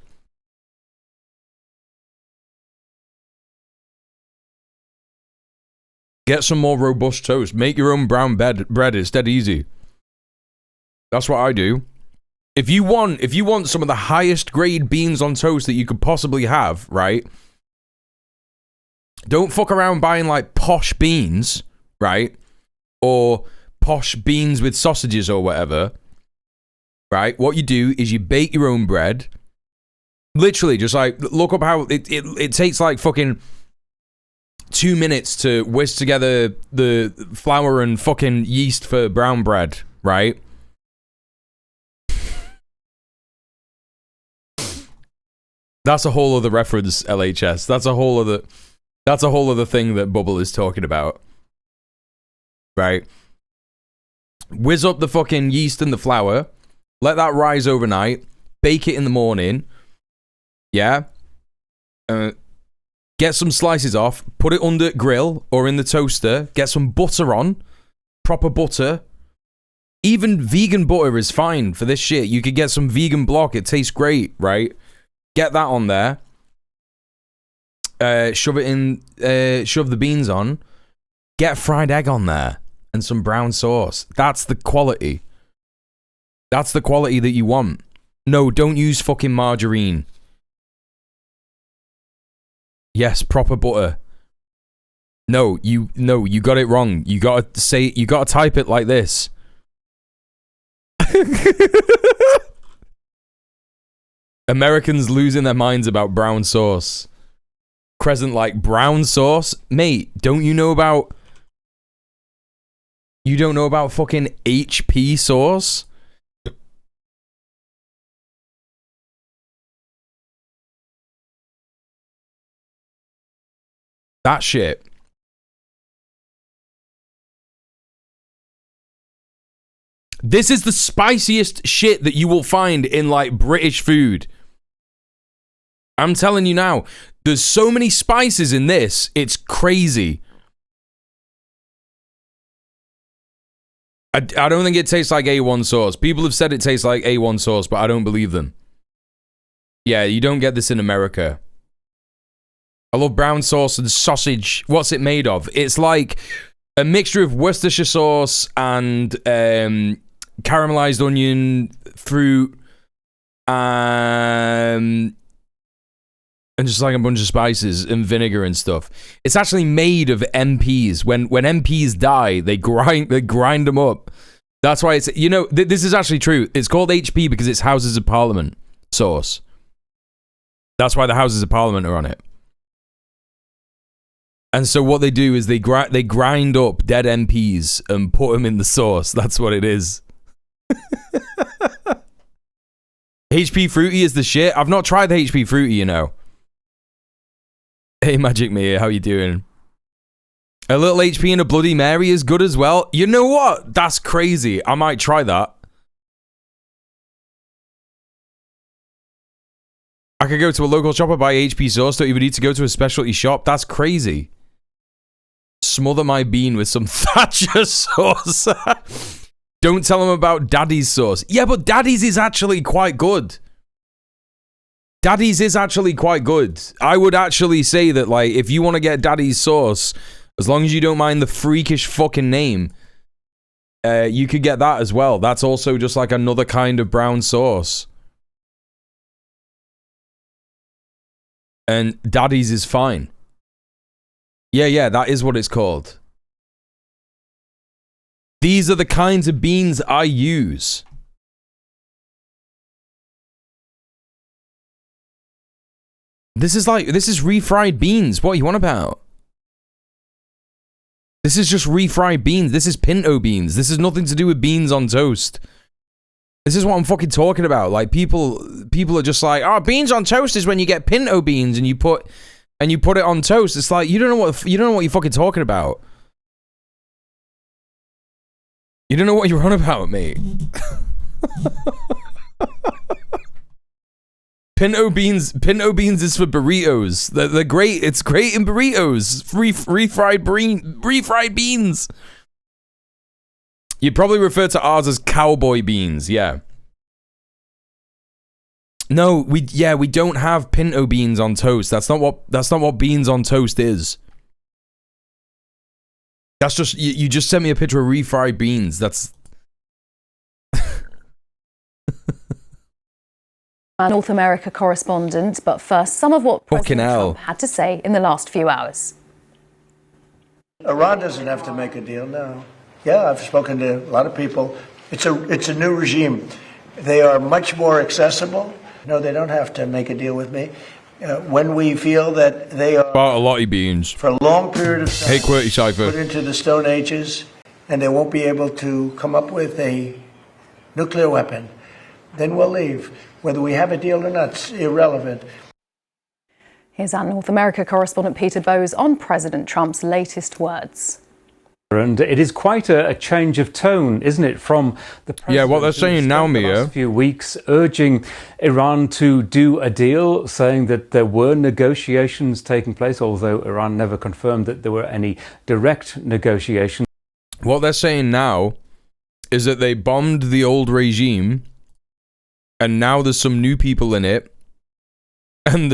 Get some more robust toast. Make your own brown bread. It's dead easy. That's what I do. If you want some of the highest grade beans on toast that you could possibly have, right? Don't fuck around buying like posh beans, right? Or posh beans with sausages or whatever, right? What you do is you bake your own bread. Literally, just like look up how it takes like fucking 2 minutes to whisk together the flour and fucking yeast for brown bread, right? That's a whole other reference, LHS. That's a whole other thing that Bubble is talking about. Right? Whiz up the fucking yeast and the flour. Let that rise overnight. Bake it in the morning. Yeah? Get some slices off, put it under grill or in the toaster, get some butter on, proper butter. Even vegan butter is fine for this shit. You could get some vegan block, it tastes great, right? Get that on there. Shove the beans on. Get a fried egg on there and some brown sauce. That's the quality. That's the quality that you want. No, don't use fucking margarine. Yes, proper butter. No, you got it wrong. You gotta type it like this. Americans losing their minds about brown sauce. Crescent like brown sauce? Mate, don't you know about... You don't know about fucking HP sauce? That shit. This is the spiciest shit that you will find in like British food. I'm telling you now, there's so many spices in this, it's crazy. I don't think it tastes like A1 sauce. People have said it tastes like A1 sauce, but I don't believe them. Yeah, you don't get this in America. I love brown sauce and sausage. What's it made of? It's like a mixture of Worcestershire sauce and caramelized onion, fruit, and just like a bunch of spices and vinegar and stuff. It's actually made of MPs. When MPs die, they grind them up. That's why it's, you know, this is actually true. It's called HP because it's Houses of Parliament sauce. That's why the Houses of Parliament are on it. And so what they do is they grind up dead MPs and put them in the sauce. That's what it is. HP Fruity is the shit. I've not tried the HP Fruity, you know. Hey, Magic Me, how you doing? A little HP and a Bloody Mary is good as well. You know what? That's crazy. I might try that. I could go to a local shop and buy HP sauce. Don't even need to go to a specialty shop. That's crazy. Smother my bean with some Thatcher sauce. Don't tell them about Daddy's sauce. Yeah, but Daddy's is actually quite good. Daddy's is actually quite good. I would actually say that, like, if you want to get Daddy's sauce, as long as you don't mind the freakish fucking name, you could get that as well. That's also just like another kind of brown sauce. And Daddy's is fine. Yeah, that is what it's called. These are the kinds of beans I use. This is refried beans. What are you on about? This is just refried beans. This is pinto beans. This has nothing to do with beans on toast. This is what I'm fucking talking about. Like, people are just like, oh, beans on toast is when you get pinto beans and you put it on toast. It's like, you don't know what you're fucking talking about. You don't know what you're on about, mate. Pinto beans is for burritos. They're great. It's great in burritos. Refried beans. You'd probably refer to ours as cowboy beans, yeah. No, we don't have pinto beans on toast. That's not what beans on toast is. That's just you just sent me a picture of refried beans. That's North America correspondent, but first, some of what President Trump had to say in the last few hours. Iran doesn't have to make a deal, no. Yeah, I've spoken to a lot of people. It's a new regime. They are much more accessible. No, they don't have to make a deal with me. When we feel that they are a lot of beans for a long period of time hey, QWERTY Cypher. Put into the Stone Ages, and they won't be able to come up with a nuclear weapon, then we'll leave. Whether we have a deal or not, it's irrelevant. Here's our North America correspondent Peter Bowes on President Trump's latest words. And it is quite a change of tone, isn't it, from the president? Yeah, what they're saying now, Mia. The last few weeks urging Iran to do a deal, saying that there were negotiations taking place, although Iran never confirmed that there were any direct negotiations. What they're saying now is that they bombed the old regime, and now there's some new people in it, and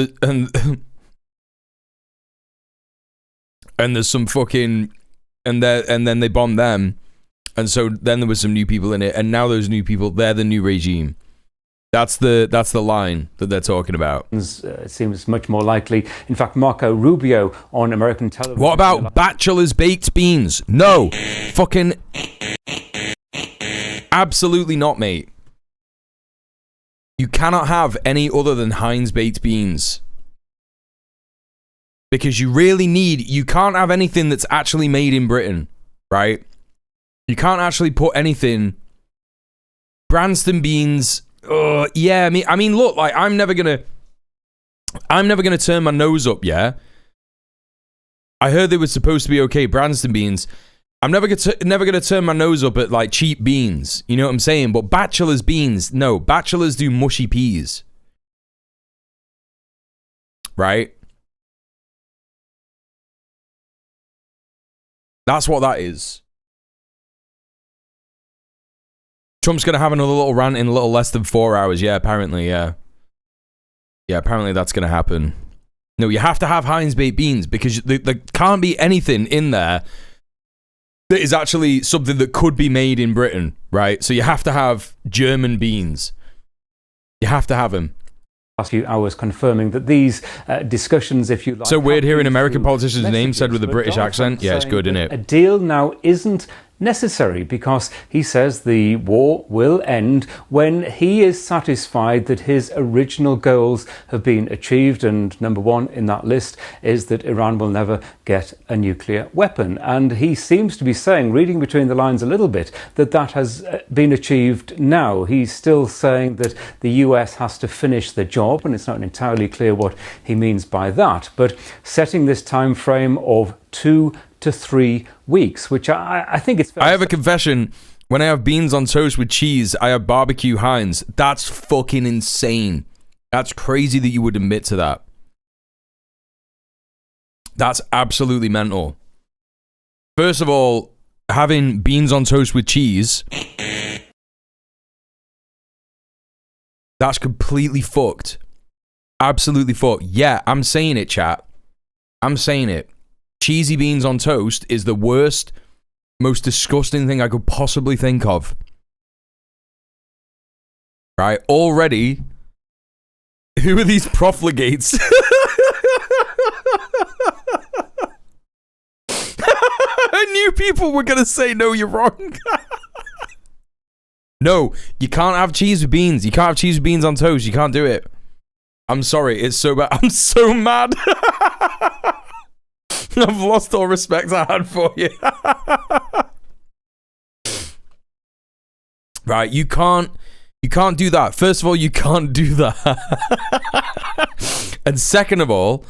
there's some fucking. And then they bombed them, and so then there was some new people in it, and now those new people, they're the new regime. That's the line that they're talking about. It seems much more likely. In fact, Marco Rubio on American television. What about bachelor's baked beans? No, fucking absolutely not, mate. You cannot have any other than Heinz baked beans. Because you can't have anything that's actually made in Britain, right? You can't actually put anything. Branston beans, yeah. I mean, look, like I'm never gonna turn my nose up. Yeah, I heard they were supposed to be okay. Branston beans. I'm never gonna turn my nose up at like cheap beans. You know what I'm saying? But bachelor's beans, no. Bachelors do mushy peas, right? That's what that is. Trump's going to have another little rant in a little less than 4 hours. Yeah, apparently, yeah. Yeah, apparently that's going to happen. No, you have to have Heinz baked beans because there can't be anything in there that is actually something that could be made in Britain, right? So you have to have German beans. You have to have them. Last few hours confirming that these discussions, if you like... So weird hearing American politician's name said with a British accent. Yeah, it's good, isn't it? A deal now isn't necessary because he says the war will end when he is satisfied that his original goals have been achieved, and number one in that list is that Iran will never get a nuclear weapon. And he seems to be saying, reading between the lines a little bit, that that has been achieved now. He's still saying that the US has to finish the job, and it's not entirely clear what he means by that, but setting this time frame of 2 to 3 weeks, which I think it's... I have a confession. When I have beans on toast with cheese, I have barbecue Heinz. That's fucking insane. That's crazy that you would admit to that. That's absolutely mental. First of all, having beans on toast with cheese, that's completely fucked. Absolutely fucked. Yeah, I'm saying it, chat. I'm saying it. Cheesy beans on toast is the worst, most disgusting thing I could possibly think of. Right? Already, who are these profligates? I knew people were going to say, no, you're wrong. No, you can't have cheese with beans. You can't have cheese with beans on toast. You can't do it. I'm sorry. It's so bad. I'm so mad. I've lost all respect I had for you. Right, you can't do that. First of all, you can't do that. And second of all,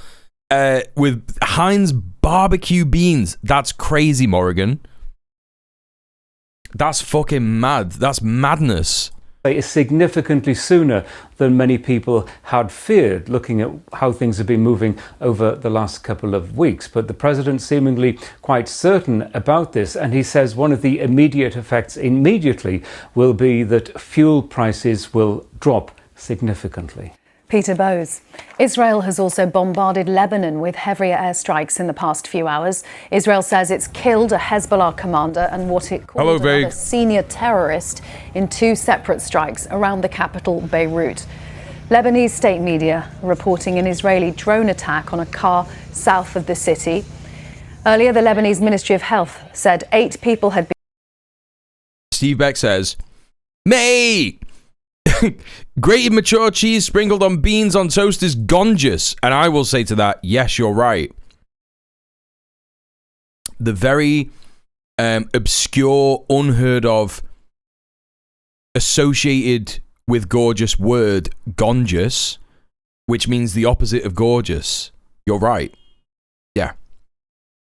with Heinz barbecue beans, that's crazy, Morrigan. That's fucking mad. That's madness. Is significantly sooner than many people had feared, looking at how things have been moving over the last couple of weeks. But the president seemingly quite certain about this, and he says one of the immediate effects immediately will be that fuel prices will drop significantly. Peter Bowes. Israel has also bombarded Lebanon with heavier airstrikes in the past few hours. Israel says it's killed a Hezbollah commander and what it called a senior terrorist in 2 separate strikes around the capital, Beirut. Lebanese state media reporting an Israeli drone attack on a car south of the city. Earlier, the Lebanese Ministry of Health said 8 people had been... Steve Beck says, mate! Grated mature cheese sprinkled on beans on toast is gorgeous. And I will say to that, yes, you're right. The very obscure, unheard of, associated with gorgeous word, gongeous, which means the opposite of gorgeous. You're right. Yeah.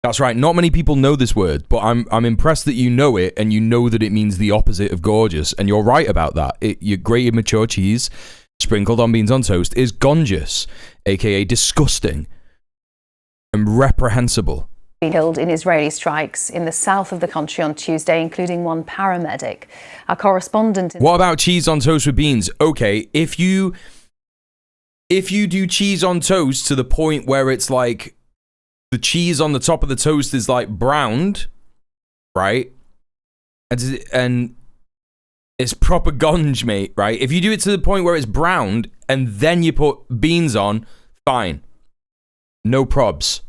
That's right. Not many people know this word, but I'm impressed that you know it and you know that it means the opposite of gorgeous. And you're right about that. Your grated mature cheese sprinkled on beans on toast is gongeous, aka disgusting and reprehensible. Killed in Israeli strikes in the south of the country on Tuesday, including one paramedic. Our correspondent... What about cheese on toast with beans? Okay, if you do cheese on toast to the point where it's like the cheese on the top of the toast is like browned, right? And it's proper gonge, mate, right? If you do it to the point where it's browned and then you put beans on, fine. No probs.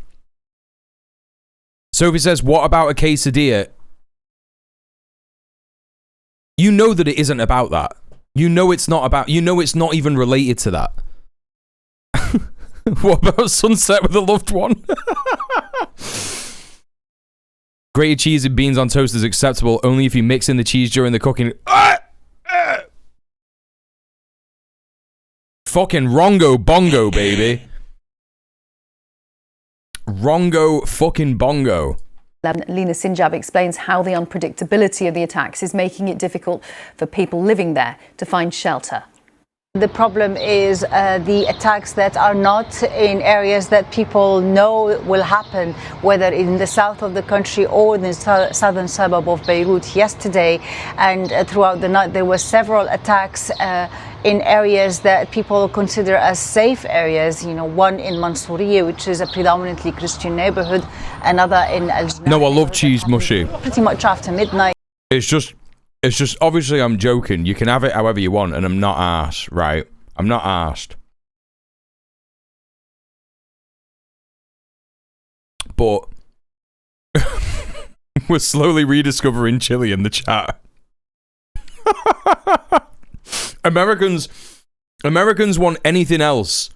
Sophie says, what about a quesadilla? You know that it isn't about that. You know it's not about... You know it's not even related to that. What about sunset with a loved one? Grated cheese and beans on toast is acceptable only if you mix in the cheese during the cooking. Fucking Rongo Bongo, baby. Rongo fucking Bongo. Lena Sinjab explains how the unpredictability of the attacks is making it difficult for people living there to find shelter. The problem is the attacks that are not in areas that people know will happen, whether in the south of the country or in the southern suburb of Beirut yesterday. And throughout the night, there were several attacks in areas that people consider as safe areas. You know, one in Mansouriya, which is a predominantly Christian neighborhood, another in Al Jannah. No, I love cheese mushy. Pretty much after midnight. It's just obviously I'm joking. You can have it however you want, and I'm not arsed, right? I'm not arsed. But we're slowly rediscovering chili in the chat. Americans want anything else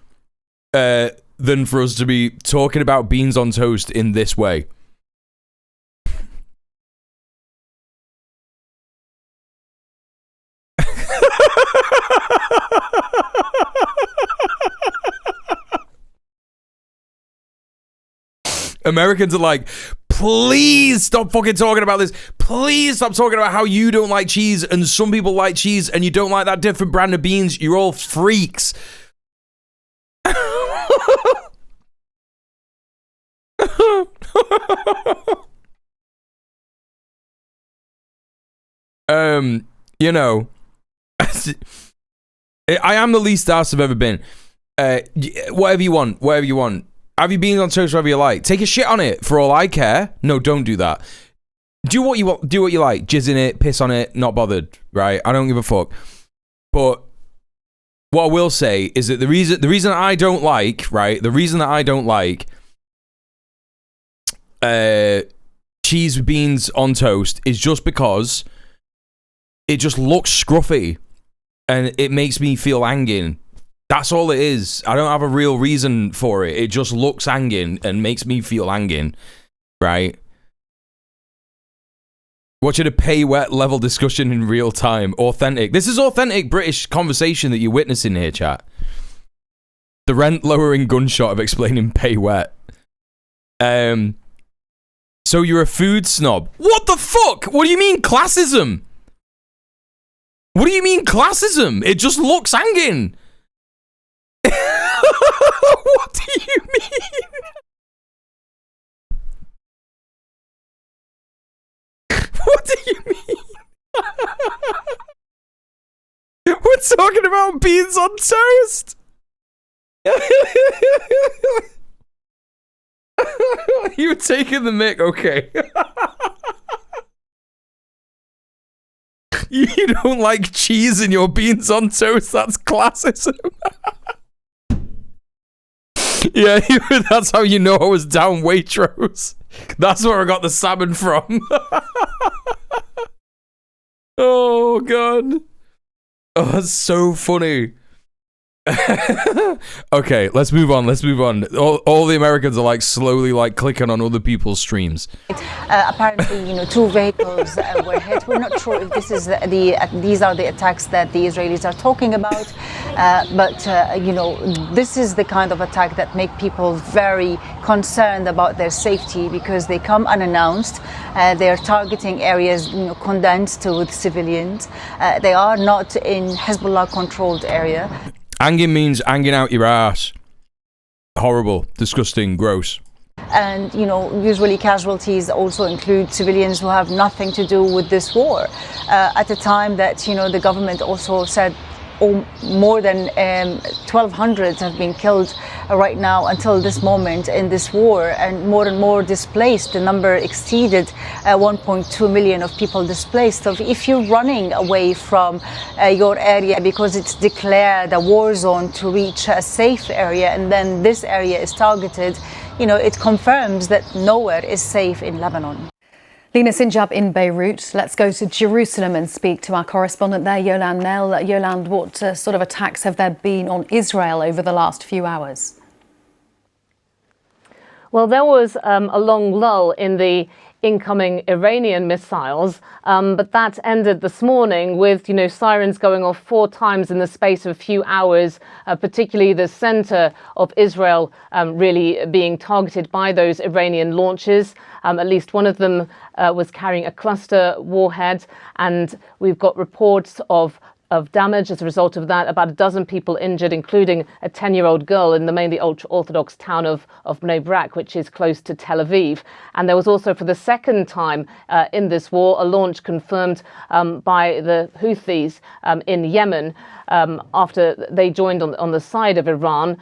than for us to be talking about beans on toast in this way. Americans are like, please stop fucking talking about this. Please stop talking about how you don't like cheese and some people like cheese and you don't like that different brand of beans. You're all freaks. You know, I am the least arsed I've ever been. Whatever you want. Have your beans on toast whatever you like. Take a shit on it for all I care. No, don't do that. Do what you want. Do what you like. Jizz in it, piss on it, not bothered, right? I don't give a fuck. But what I will say is that the reason I don't like, right? The reason that I don't like cheese with beans on toast is just because it just looks scruffy and it makes me feel hanging. That's all it is. I don't have a real reason for it. It just looks hanging and makes me feel hanging, right? Watching a pay wet level discussion in real time. Authentic. This is authentic British conversation that you're witnessing here, chat. The rent lowering gunshot of explaining pay wet. So you're a food snob. What the fuck? What do you mean classism? What do you mean classism? It just looks hanging. What do you mean? What do you mean? We're talking about beans on toast. You were taking the mic, okay. You don't like cheese in your beans on toast, that's classism. Yeah, that's how you know I was down Waitrose. That's where I got the salmon from. Oh, God. Oh, that's so funny. Okay, let's move on. All the Americans are like slowly like clicking on other people's streams. Apparently, 2 vehicles were hit. We're not sure if this is these are the attacks that the Israelis are talking about, but this is the kind of attack that make people very concerned about their safety because they come unannounced. They're targeting areas condensed with civilians. They are not in Hezbollah-controlled area. Hanging means hanging out your ass. Horrible, disgusting, gross. And, usually casualties also include civilians who have nothing to do with this war. At a time that, the government also said more than 1,200 have been killed right now until this moment in this war, and more displaced. The number exceeded 1.2 million of people displaced. So if you're running away from your area because it's declared a war zone to reach a safe area, and then this area is targeted, it confirms that nowhere is safe in Lebanon. Lina Sinjab in Beirut. Let's go to Jerusalem and speak to our correspondent there, Yolande Nell. Yolande, what sort of attacks have there been on Israel over the last few hours? Well, there was a long lull in the incoming Iranian missiles, but that ended this morning with, sirens going off 4 times in the space of a few hours, particularly the center of Israel really being targeted by those Iranian launches. At least one of them was carrying a cluster warhead, and we've got reports of damage as a result of that. About a dozen people injured, including a 10-year-old girl in the mainly ultra-Orthodox town of Bnei Brak, which is close to Tel Aviv. And there was also, for the second time in this war, a launch confirmed by the Houthis in Yemen after they joined on the side of Iran.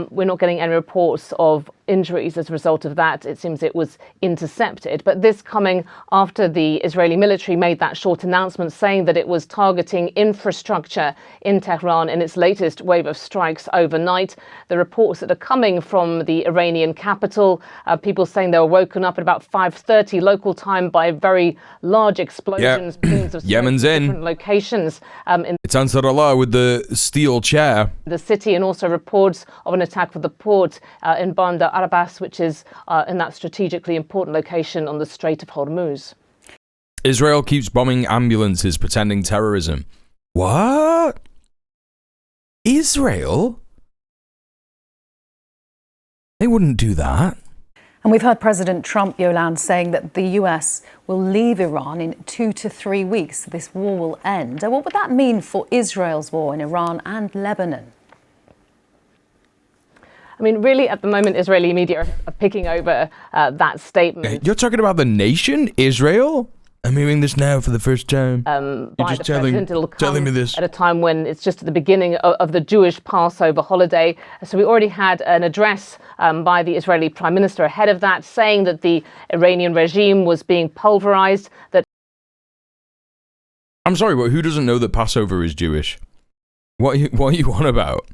We're not getting any reports of injuries as a result of that. It seems it was intercepted. But this coming after the Israeli military made that short announcement saying that it was targeting infrastructure in Tehran in its latest wave of strikes overnight. The reports that are coming from the Iranian capital, people saying they were woken up at about 5:30 local time by very large explosions. Yep. Yemen's in different locations. It's Ansar Allah with the steel chair. The city, and also reports of an attack with the port in Bandar Abbas, which is in that strategically important location on the Strait of Hormuz. Israel keeps bombing ambulances pretending terrorism. What? Israel? They wouldn't do that. And we've heard President Trump, Yolande, saying that the US will leave Iran in 2 to 3 weeks. This war will end. What would that mean for Israel's war in Iran and Lebanon? I mean, really, at the moment, Israeli media are picking over that statement. You're talking about the nation, Israel? I'm hearing this now for the first time. By the president, it'll come me this at a time when it's just at the beginning of the Jewish Passover holiday. So we already had an address by the Israeli Prime Minister ahead of that, saying that the Iranian regime was being pulverized. That I'm sorry, but who doesn't know that Passover is Jewish? What are you on about?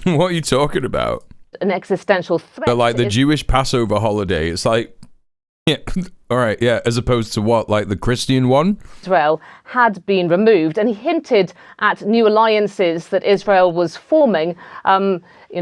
What are you talking about? An existential threat. But like the Jewish Passover holiday, it's like, yeah, all right, yeah, as opposed to what, like the Christian one? Israel had been removed, and he hinted at new alliances that Israel was forming,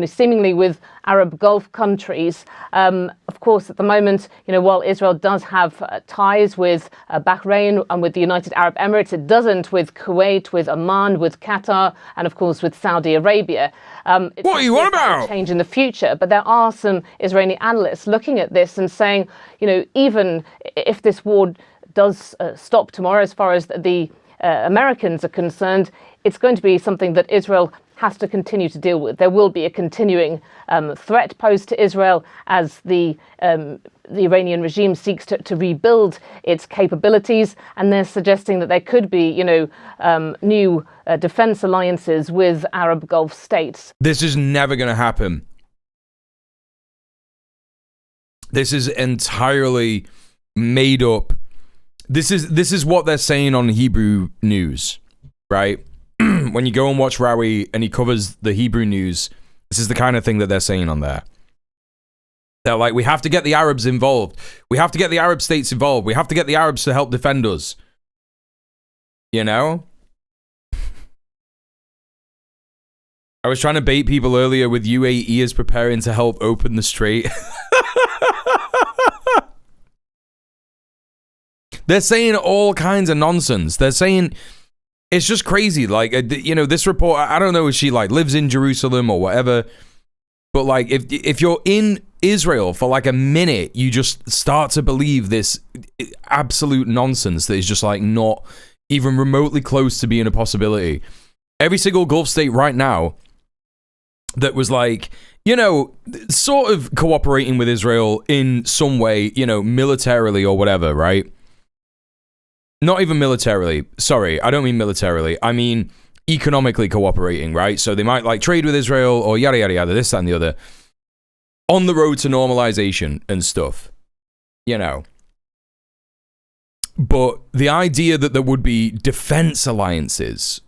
seemingly with Arab Gulf countries. Of course, at the moment, while Israel does have ties with Bahrain and with the United Arab Emirates, it doesn't with Kuwait, with Oman, with Qatar, and of course with Saudi Arabia. What are you on about? Change in the future, but there are some Israeli analysts looking at this and saying, even if this war does stop tomorrow, as far as the Americans are concerned, it's going to be something that Israel has to continue to deal with. There will be a continuing threat posed to Israel as the Iranian regime seeks to rebuild its capabilities, and they're suggesting that there could be, new defense alliances with Arab Gulf states. This is never going to happen. This is entirely made up. This is what they're saying on Hebrew News, right? When you go and watch Rowie and he covers the Hebrew News, this is the kind of thing that they're saying on there. They're like, we have to get the Arabs involved. We have to get the Arab states involved. We have to get the Arabs to help defend us. You know? I was trying to bait people earlier with UAE is preparing to help open the strait. They're saying all kinds of nonsense. They're saying... It's just crazy. Like, this report, I don't know if she, like, lives in Jerusalem or whatever. But, like, if you're in Israel for, like, a minute, you just start to believe this absolute nonsense that is just, like, not even remotely close to being a possibility. Every single Gulf state right now that was, like, sort of cooperating with Israel in some way, militarily or whatever, right? Not even militarily. Sorry, I don't mean militarily. I mean economically cooperating, right? So they might like trade with Israel or yada, yada, yada, this, that, and the other. On the road to normalization and stuff. But the idea that there would be defense alliances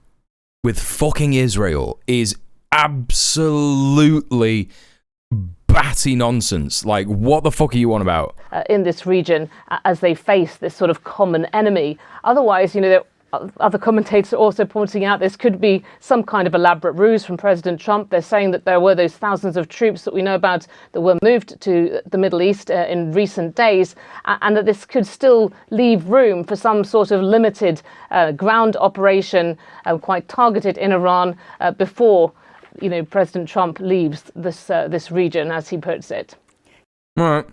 with fucking Israel is absolutely batty nonsense. Like, what the fuck are you on about? In this region, as they face this sort of common enemy. Otherwise, other commentators are also pointing out this could be some kind of elaborate ruse from President Trump. They're saying that there were those thousands of troops that we know about that were moved to the Middle East in recent days, and that this could still leave room for some sort of limited ground operation, quite targeted in Iran, before President Trump leaves this region, as he puts it. All right.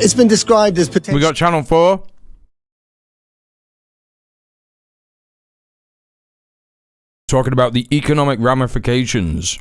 It's been described as potential. We got Channel 4. Talking about the economic ramifications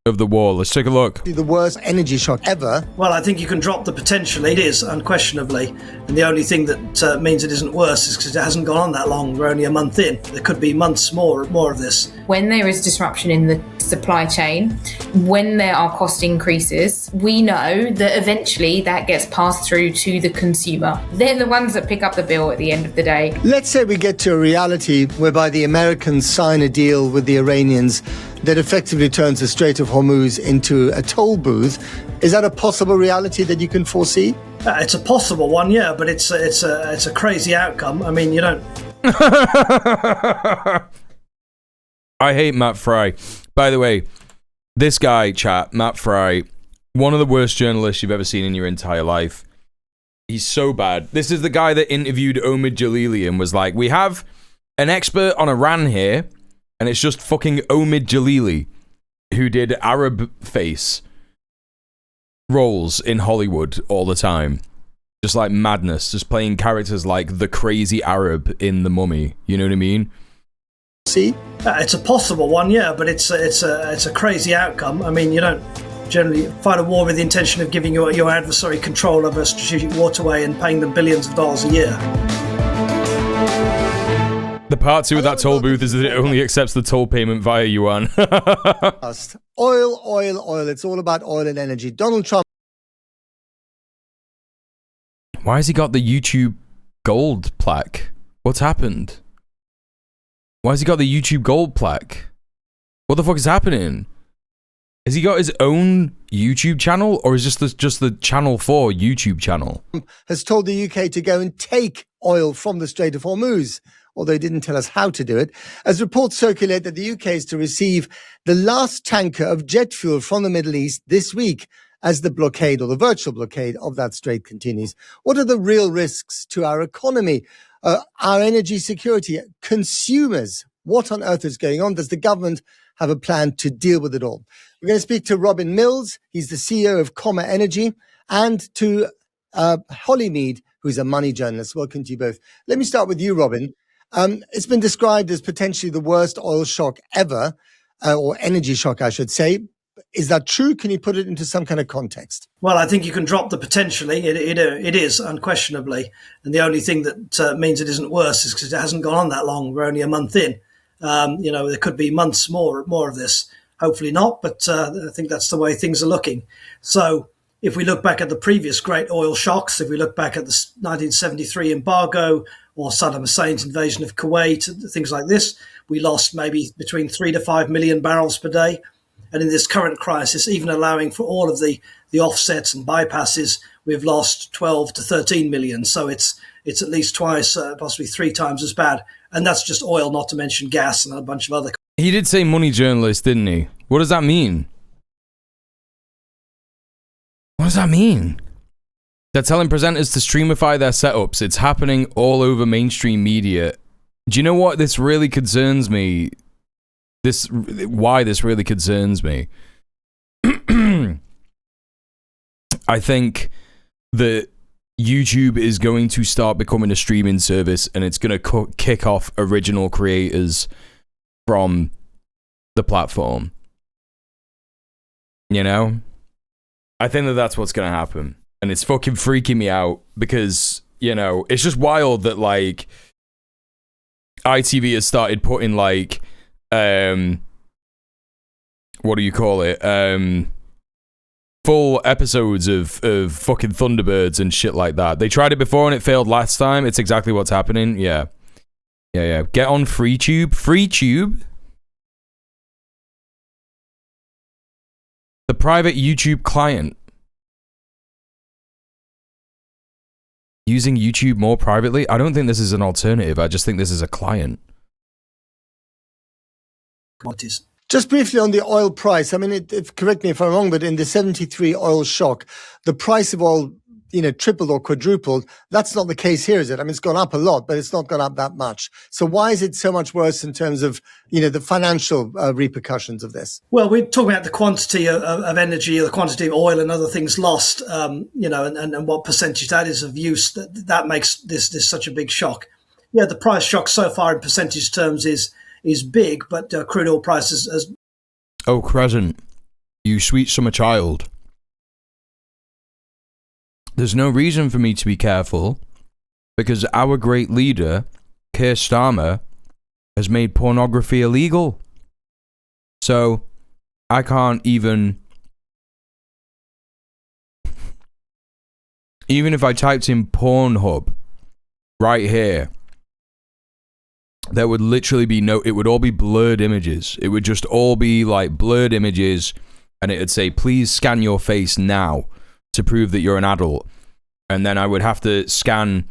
of the war. Let's take a look. The worst energy shock ever. Well, I think you can drop the potential. It is, unquestionably. And the only thing that means it isn't worse is because it hasn't gone on that long. We're only a month in. There could be months more of this. When there is disruption in the supply chain, when there are cost increases, we know that eventually that gets passed through to the consumer. They're the ones that pick up the bill at the end of the day. Let's say we get to a reality whereby the Americans sign a deal with the Iranians that effectively turns the Strait of Hormuz into a toll booth. Is that a possible reality that you can foresee? It's a possible one, yeah, but it's a crazy outcome. I mean, you don't... I hate Matt Fry. By the way, this guy, chat, Matt Fry, one of the worst journalists you've ever seen in your entire life. He's so bad. This is the guy that interviewed Omid Jalili and was like, we have an expert on Iran here, and it's just fucking Omid Jalili. who did Arab face roles in Hollywood all the time. Just like madness, just playing characters like the crazy Arab in The Mummy. You know what I mean? See? It's a possible one, yeah, but it's a crazy outcome. I mean, you don't generally fight a war with the intention of giving your adversary control of a strategic waterway and paying them billions of dollars a year. The part 2 of that toll booth is that it only accepts the toll payment via yuan. Oil, oil, oil. It's all about oil and energy. Donald Trump. Why has he got the YouTube gold plaque? What's happened? Why has he got the YouTube gold plaque? What the fuck is happening? Has he got his own YouTube channel, or is this just the Channel 4 YouTube channel? Has told the UK to go and take oil from the Strait of Hormuz, although he didn't tell us how to do it, as reports circulate that the UK is to receive the last tanker of jet fuel from the Middle East this week as the blockade, or the virtual blockade, of that strait continues. What are the real risks to our economy, our energy security, consumers? What on earth is going on? Does the government have a plan to deal with it all? We're going to speak to Robin Mills. He's the CEO of Comma Energy, and to Holly Mead, who's a money journalist. Welcome to you both. Let me start with you, Robin. It's been described as potentially the worst oil shock ever, or energy shock, I should say. Is that true? Can you put it into some kind of context? Well, I think you can drop the potentially. It is, unquestionably. And the only thing that means it isn't worse is because it hasn't gone on that long. We're only a month in. There could be months more of this. Hopefully not, but I think that's the way things are looking. So if we look back at the previous great oil shocks, if we look back at the 1973 embargo or Saddam Hussein's invasion of Kuwait, things like this, we lost maybe between 3 to 5 million barrels per day. And in this current crisis, even allowing for all of the offsets and bypasses, we've lost 12 to 13 million. So it's at least twice, possibly 3 times as bad. And that's just oil, not to mention gas and a bunch of other. He did say money journalist, didn't he? What does that mean? What does that mean? They're telling presenters to streamify their setups. It's happening all over mainstream media. Do you know what this really concerns me? Why this really concerns me? I think that YouTube is going to start becoming a streaming service, and it's going to kick off original creators from the platform. You know? I think that that's what's going to happen. And it's fucking freaking me out because, you know, it's just wild that, like, ITV has started putting, like, what do you call it? Full episodes of fucking Thunderbirds and shit like that. They tried it before and it failed last time. It's exactly what's happening. Yeah. Get on FreeTube. FreeTube? The private YouTube client. Using YouTube more privately? I don't think this is an alternative. I just think this is a client. Commodities. Just briefly on the oil price. I mean, correct me if I'm wrong, but in the 73 oil shock, the price of oil, tripled or quadrupled. That's not the case here, is it? I mean, it's gone up a lot, but it's not gone up that much. So why is it so much worse in terms of, the financial repercussions of this? Well, we're talking about the quantity of energy, or the quantity of oil and other things lost, and what percentage that is of use. That makes this such a big shock. Yeah, the price shock so far in percentage terms is big, but crude oil prices as... Oh, Crescent, you sweet summer child. There's no reason for me to be careful because our great leader, Keir Starmer, has made pornography illegal. So I can't even if I typed in Pornhub right here, there would literally be it would all be blurred images. It would just all be like blurred images, and it would say, please scan your face now to prove that you're an adult. And then I would have to scan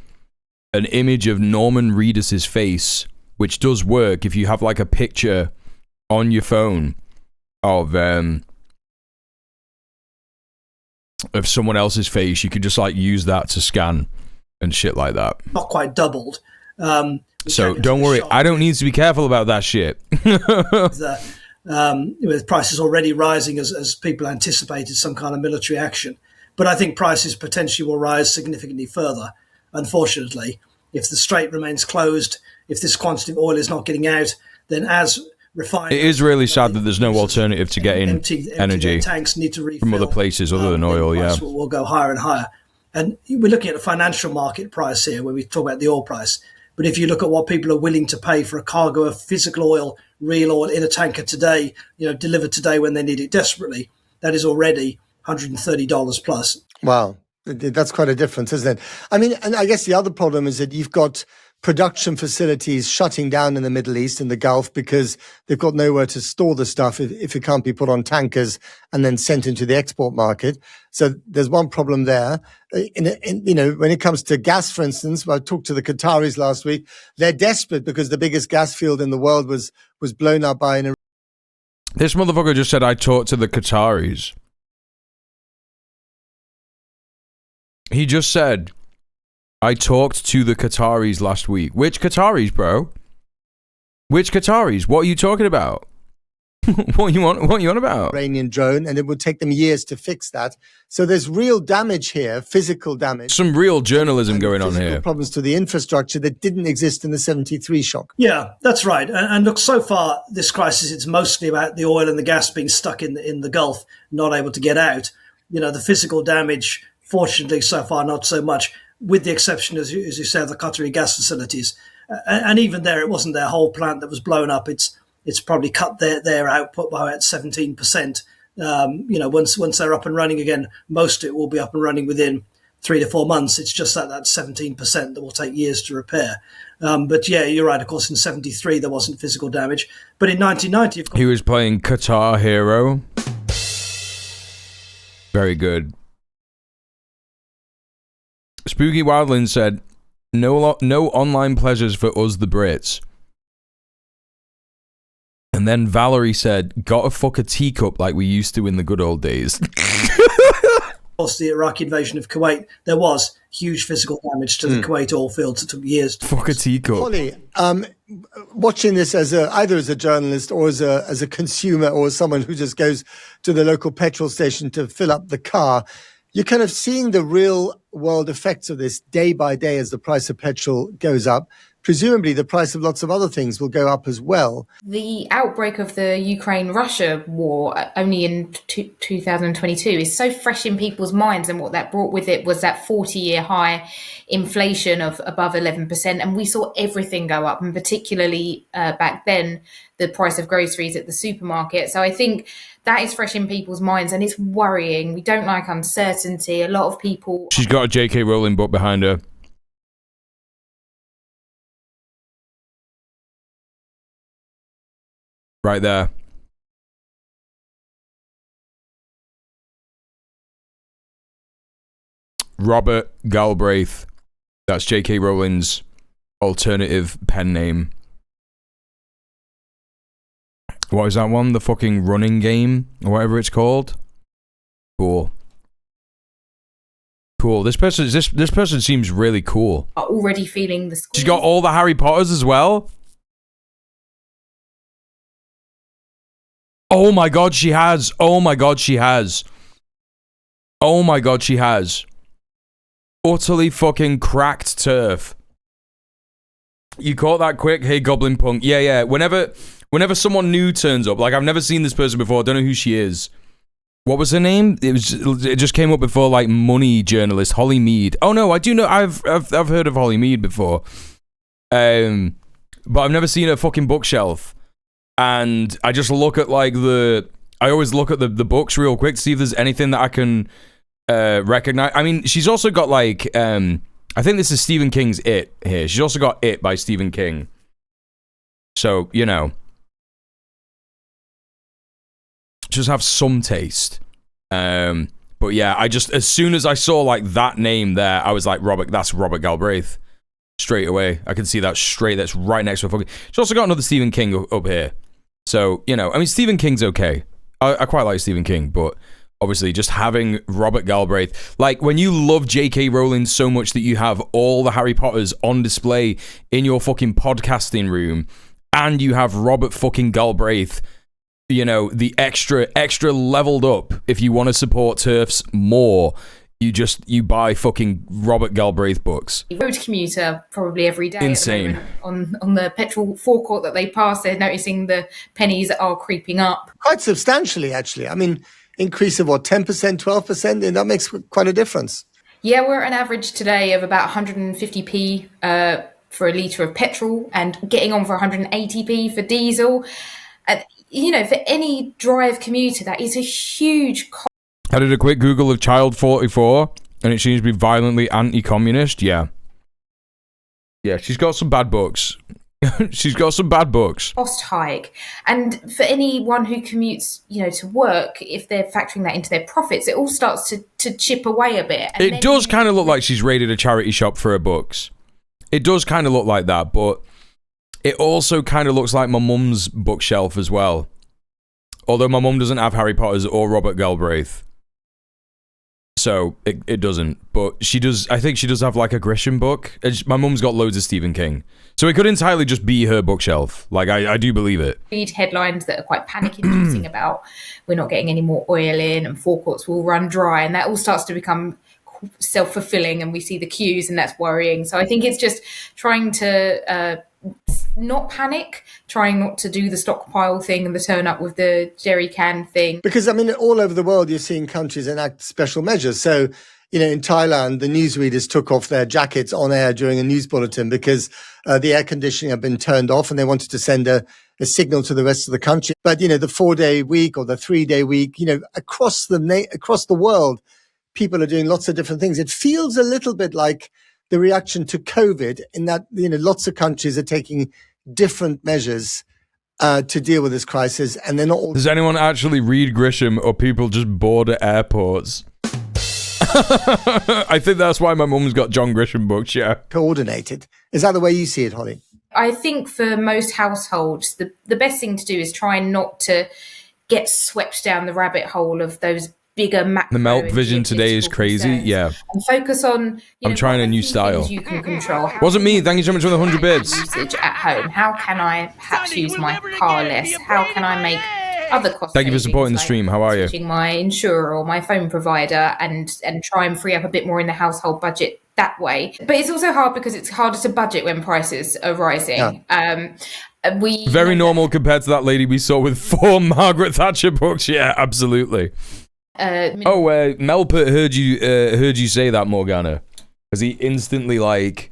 an image of Norman Reedus's face, which does work if you have like a picture on your phone of someone else's face. You could just like use that to scan and shit like that. Not quite doubled. So don't worry, I don't need to be careful about that shit. with prices already rising as people anticipated some kind of military action. But I think prices potentially will rise significantly further, unfortunately. If the strait remains closed, if this quantity of oil is not getting out, then as refined... It is really sad that there's no alternative to getting energy tanks need to refill, from other places other than oil, yeah. Will go higher and higher. And we're looking at a financial market price here when we talk about the oil price. But if you look at what people are willing to pay for a cargo of physical oil, real oil in a tanker today, delivered today when they need it desperately, that is already $130 plus. Wow. That's quite a difference, isn't it? I mean, and I guess the other problem is that you've got production facilities shutting down in the Middle East, in the Gulf, because they've got nowhere to store the stuff if it can't be put on tankers and then sent into the export market. So there's one problem there. When it comes to gas, for instance, I talked to the Qataris last week. They're desperate because the biggest gas field in the world was blown up by an... This motherfucker just said, I talked to the Qataris. He just said, I talked to the Qataris last week. Which Qataris, bro? Which Qataris? What are you talking about? What you on about? Iranian drone, and it would take them years to fix that. So there's real damage here, physical damage. Some real journalism going on here. Problems to the infrastructure that didn't exist in the 73 shock. Yeah, that's right. And look, so far, this crisis, it's mostly about the oil and the gas being stuck in the Gulf, not able to get out. The physical damage, fortunately, so far, not so much, with the exception, as you said, the Qatari gas facilities. And even there, it wasn't their whole plant that was blown up. It's probably cut their output by about 17%. Once they're up and running again, most of it will be up and running within 3 to 4 months. It's just that 17% that will take years to repair. But yeah, you're right. Of course, in 73, there wasn't physical damage. But in 1990, of course, he was playing Qatar Hero. Very good. Spooky Wildland said, no online pleasures for us the Brits. And then Valerie said, gotta fuck a teacup like we used to in the good old days. course, the Iraqi invasion of Kuwait, there was huge physical damage to the Kuwait oil fields. It took years to fuck a teacup. Holly, watching this as either as a journalist or as a consumer or as someone who just goes to the local petrol station to fill up the car, you're kind of seeing the real world effects of this day by day as the price of petrol goes up. Presumably the price of lots of other things will go up as well. The outbreak of the Ukraine-Russia war only in 2022 is so fresh in people's minds, and what that brought with it was that 40-year high inflation of above 11%, and we saw everything go up, and particularly back then, the price of groceries at the supermarket. So I think that is fresh in people's minds, and it's worrying. We don't like uncertainty. A lot of people... She's got a J.K. Rowling book behind her. Right there. Robert Galbraith. That's J.K. Rowling's alternative pen name. What is that one? The fucking running game? Or whatever it's called? Cool. Cool. This person seems really cool. Are already feeling the squeeze. She's got all the Harry Potters as well. Oh my god, she has. Oh my god, she has. Oh my god, she has. Utterly fucking cracked turf. You caught that quick? Hey, Goblin Punk. Yeah. Whenever someone new turns up, like I've never seen this person before, I don't know who she is. What was her name? It just came up before, like money journalist Holly Mead. Oh no, I do know. I've heard of Holly Mead before. But I've never seen her fucking bookshelf. And I just look at like I always look at the books real quick to see if there's anything that I can recognize. I mean, she's also got like, I think this is Stephen King's It here. She's also got It by Stephen King. So, you know. Just have some taste. But yeah, I just, as soon as I saw like that name there, I was like, that's Robert Galbraith. Straight away. I can see that straight, that's right next to a fucking... She's also got another Stephen King up here. So, you know, I mean, Stephen King's okay. I quite like Stephen King, but obviously just having Robert Galbraith, like when you love J.K. Rowling so much that you have all the Harry Potters on display in your fucking podcasting room, and you have Robert fucking Galbraith you know, the extra leveled up. If you want to support TERFs more, you buy fucking Robert Galbraith books. Road commuter probably every day. Insane. At the moment on the petrol forecourt that they pass, they're noticing the pennies are creeping up. Quite substantially, actually. I mean, increase of what, 10%, 12%? And that makes quite a difference. Yeah, we're at an average today of about 150p for a litre of petrol and getting on for 180p for diesel. You know, for any drive commuter, that is a huge cost. I did a quick Google of Child 44, and it seems to be violently anti-communist. Yeah, she's got some bad books. She's got some bad books. Cost hike. And for anyone who commutes, you know, to work, if they're factoring that into their profits, it all starts to chip away a bit. And it does kind of look like she's raided a charity shop for her books. It does kind of look like that, but it also kind of looks like my mum's bookshelf as well. Although my mum doesn't have Harry Potter's or Robert Galbraith. So, it doesn't. But she does, I think she does have like a Grisham book. My mum's got loads of Stephen King. So it could entirely just be her bookshelf. Like, I do believe it. Read headlines that are quite panic-inducing about we're not getting any more oil in and forecourts will run dry. And that all starts to become self-fulfilling and we see the queues and that's worrying. So I think it's just trying to not panic, trying not to do the stockpile thing and the turn up with the jerry can thing. Because, I mean, all over the world, you're seeing countries enact special measures. So, you know, in Thailand, the newsreaders took off their jackets on air during a news bulletin because the air conditioning had been turned off and they wanted to send a signal to the rest of the country. But, you know, the 4-day week or the 3-day week, you know, across the world, people are doing lots of different things. It feels a little bit like the reaction to COVID in that, you know, lots of countries are taking different measures to deal with this crisis, and they're not all... Does anyone actually read Grisham, or people just bored at airports? I think that's why my mum's got John Grisham books, yeah. Coordinated. Is that the way you see it, Holly? I think for most households, the best thing to do is try not to get swept down the rabbit hole of those bigger macro. The melt vision today is crazy, yeah. And focus on, I'm trying a new style. You can control. Wasn't me, thank you so much for the 100 bits. Usage at home. How can I perhaps use my car less? How can I make other cost Thank you for supporting the stream. How are you? Switching my insurer or my phone provider and try and free up a bit more in the household budget that way. But it's also hard because it's harder to budget when prices are rising. Yeah. Very normal compared to that lady we saw with 4 Margaret Thatcher books. Yeah, absolutely. Melpert heard you say that, Morgana, because he instantly like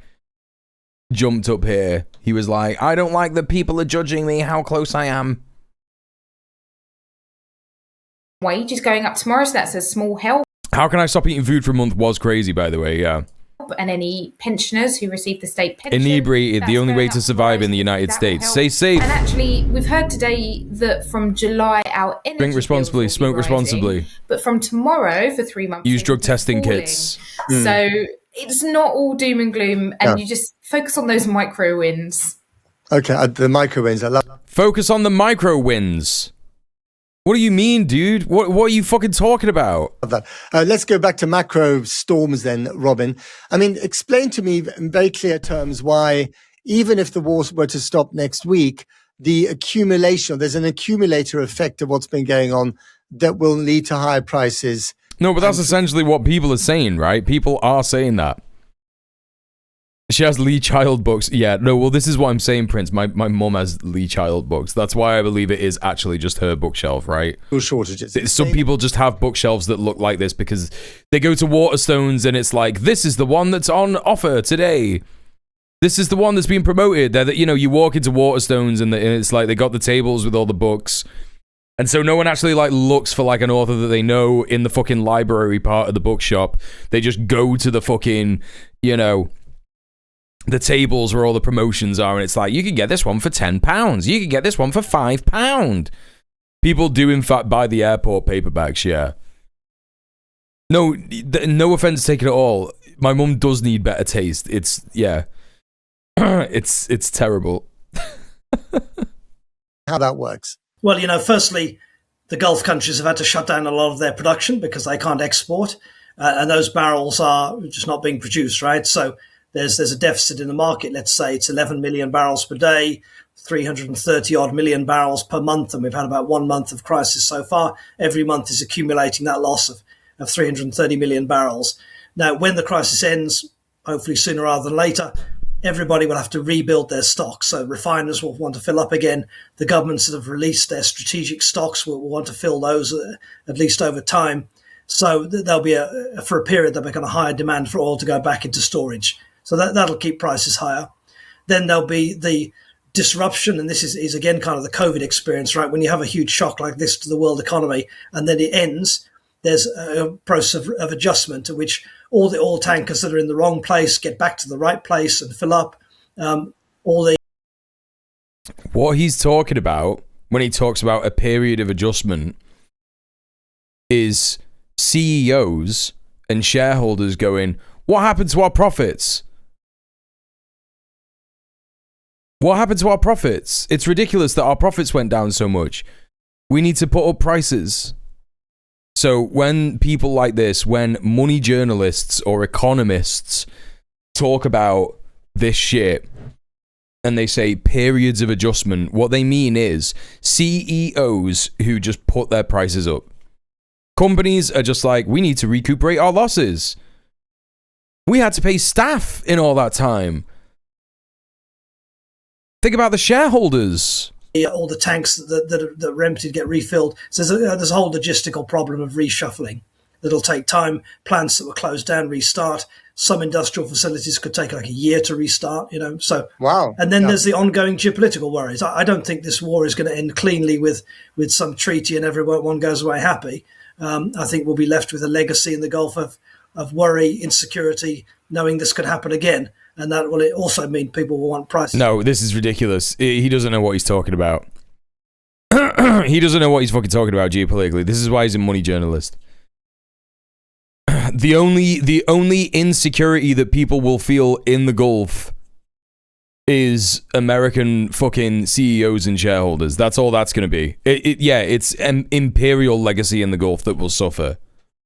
jumped up here. He was like, I don't like that people are judging me how close I am. Wage is going up tomorrow, so that's a small help. How can I stop eating food for a month was crazy, by the way, yeah. And any pensioners who receive the state pension. Inebriated, the only way to survive in the United States. Stay safe. And actually, we've heard today that from July, our energy drink responsibly, smoke responsibly. But from tomorrow, for 3 months, use drug testing kits. So it's not all doom and gloom, and you just focus on those micro wins. Okay, the micro wins. I love. Focus on the micro wins. What do you mean, dude? What are you fucking talking about? Let's go back to macro storms then, Robin. I mean, explain to me in very clear terms why, even if the war were to stop next week, the accumulation, there's an accumulator effect of what's been going on that will lead to higher prices. No, but that's essentially what people are saying, right? People are saying that. She has Lee Child books. Yeah, no, well, this is what I'm saying, Prince. My mum has Lee Child books. That's why I believe it is actually just her bookshelf, right? Shortages. Some people just have bookshelves that look like this because they go to Waterstones and it's like, this is the one that's on offer today. This is the one that's being promoted. That, you know, you walk into Waterstones and it's like they got the tables with all the books. And so no one actually like looks for like an author that they know in the fucking library part of the bookshop. They just go to the fucking, you know, the tables where all the promotions are, and it's like, you could get this one for £10. You could get this one for £5. People do, in fact, buy the airport paperbacks, yeah. No offense taken at all. My mum does need better taste. It's, yeah. it's terrible. How that works? Well, you know, firstly, the Gulf countries have had to shut down a lot of their production because they can't export, and those barrels are just not being produced, right? So there's a deficit in the market. Let's say it's 11 million barrels per day, 330 odd million barrels per month, and we've had about 1 month of crisis so far. Every month is accumulating that loss of 330 million barrels. Now, when the crisis ends, hopefully sooner rather than later, everybody will have to rebuild their stocks. So refiners will want to fill up again. The governments that have released their strategic stocks will want to fill those at least over time. So there'll be for a period, there'll be kind of higher demand for oil to go back into storage. So that'll keep prices higher. Then there'll be the disruption, and this is again kind of the COVID experience, right? When you have a huge shock like this to the world economy and then it ends, there's a process of adjustment to which all the oil tankers that are in the wrong place get back to the right place and fill up. What he's talking about when he talks about a period of adjustment is CEOs and shareholders going, what happened to our profits? What happened to our profits? It's ridiculous that our profits went down so much. We need to put up prices. So when people like this, when money journalists or economists talk about this shit and they say periods of adjustment, what they mean is CEOs who just put their prices up. Companies are just like, we need to recuperate our losses. We had to pay staff in all that time. Think about the shareholders. All the tanks that are empty get refilled. So there's a whole logistical problem of reshuffling that'll take time. Plants that were closed down restart. Some industrial facilities could take like a year to restart, So wow. And then there's the ongoing geopolitical worries. I don't think this war is going to end cleanly with some treaty and everyone goes away happy. I think we'll be left with a legacy in the Gulf of worry, insecurity, knowing this could happen again. And that will also mean people will want prices. No, this is ridiculous. He doesn't know what he's talking about. He doesn't know what he's fucking talking about geopolitically. This is why he's a money journalist. The only insecurity that people will feel in the Gulf is American fucking CEOs and shareholders. That's all that's going to be. It's an imperial legacy in the Gulf that will suffer.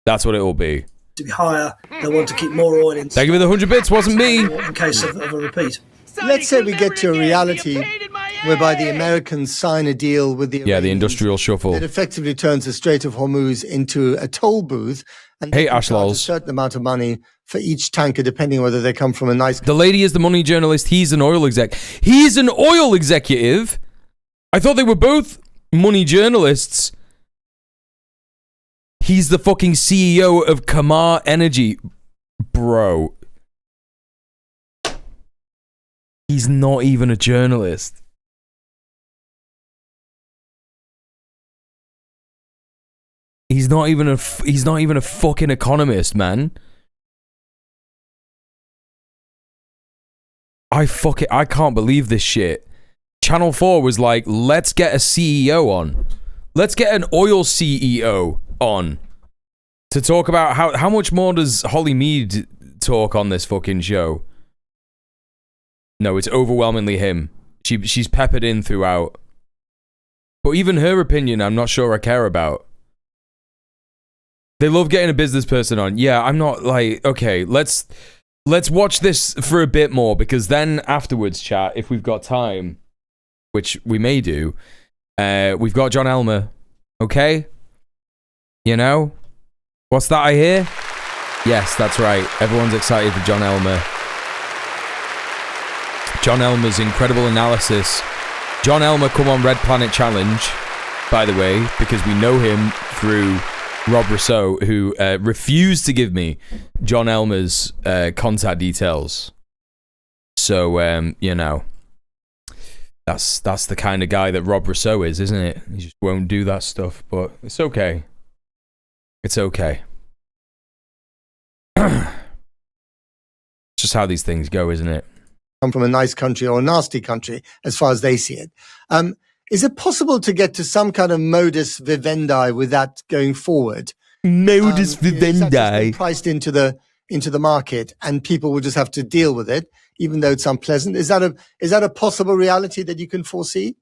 That's what it will be. To be higher, they want to keep more oil in. Thank you for the 100 bits, wasn't me. In case of a repeat. Let's say we get to a reality whereby the Americans sign a deal with the the industrial shuffle that effectively turns the Strait of Hormuz into a toll booth, and hey, charge a Ashlols. certain amount of money for each tanker, depending on whether they come from a nice. The lady is the money journalist. He's an oil exec. He's an oil executive. I thought they were both money journalists. He's the fucking CEO of Kamar Energy. Bro. He's not even a journalist. He's not even a fucking economist, man. I can't believe this shit. Channel 4 was like, let's get a CEO on. Let's get an oil CEO on to talk about how much more does Holly Mead talk on this fucking show? No, it's overwhelmingly him. She's peppered in throughout. But even her opinion, I'm not sure I care about. They love getting a business person on. Yeah, I'm not like, okay, let's watch this for a bit more, because then afterwards, chat, if we've got time, which we may do, we've got John Elmer, okay? You know? What's that I hear? Yes, that's right. Everyone's excited for John Elmer. John Elmer's incredible analysis. John Elmer come on Red Planet Challenge, by the way, because we know him through Rob Rousseau, who refused to give me John Elmer's contact details. So, you know, that's the kind of guy that Rob Rousseau is, isn't it? He just won't do that stuff, but it's okay. It's okay. It's just how these things go, isn't it? Come from a nice country or a nasty country, as far as they see it. Is it possible to get to some kind of modus vivendi with that going forward? Modus vivendi. Priced into the market, and people will just have to deal with it, even though it's unpleasant. Is that a possible reality that you can foresee?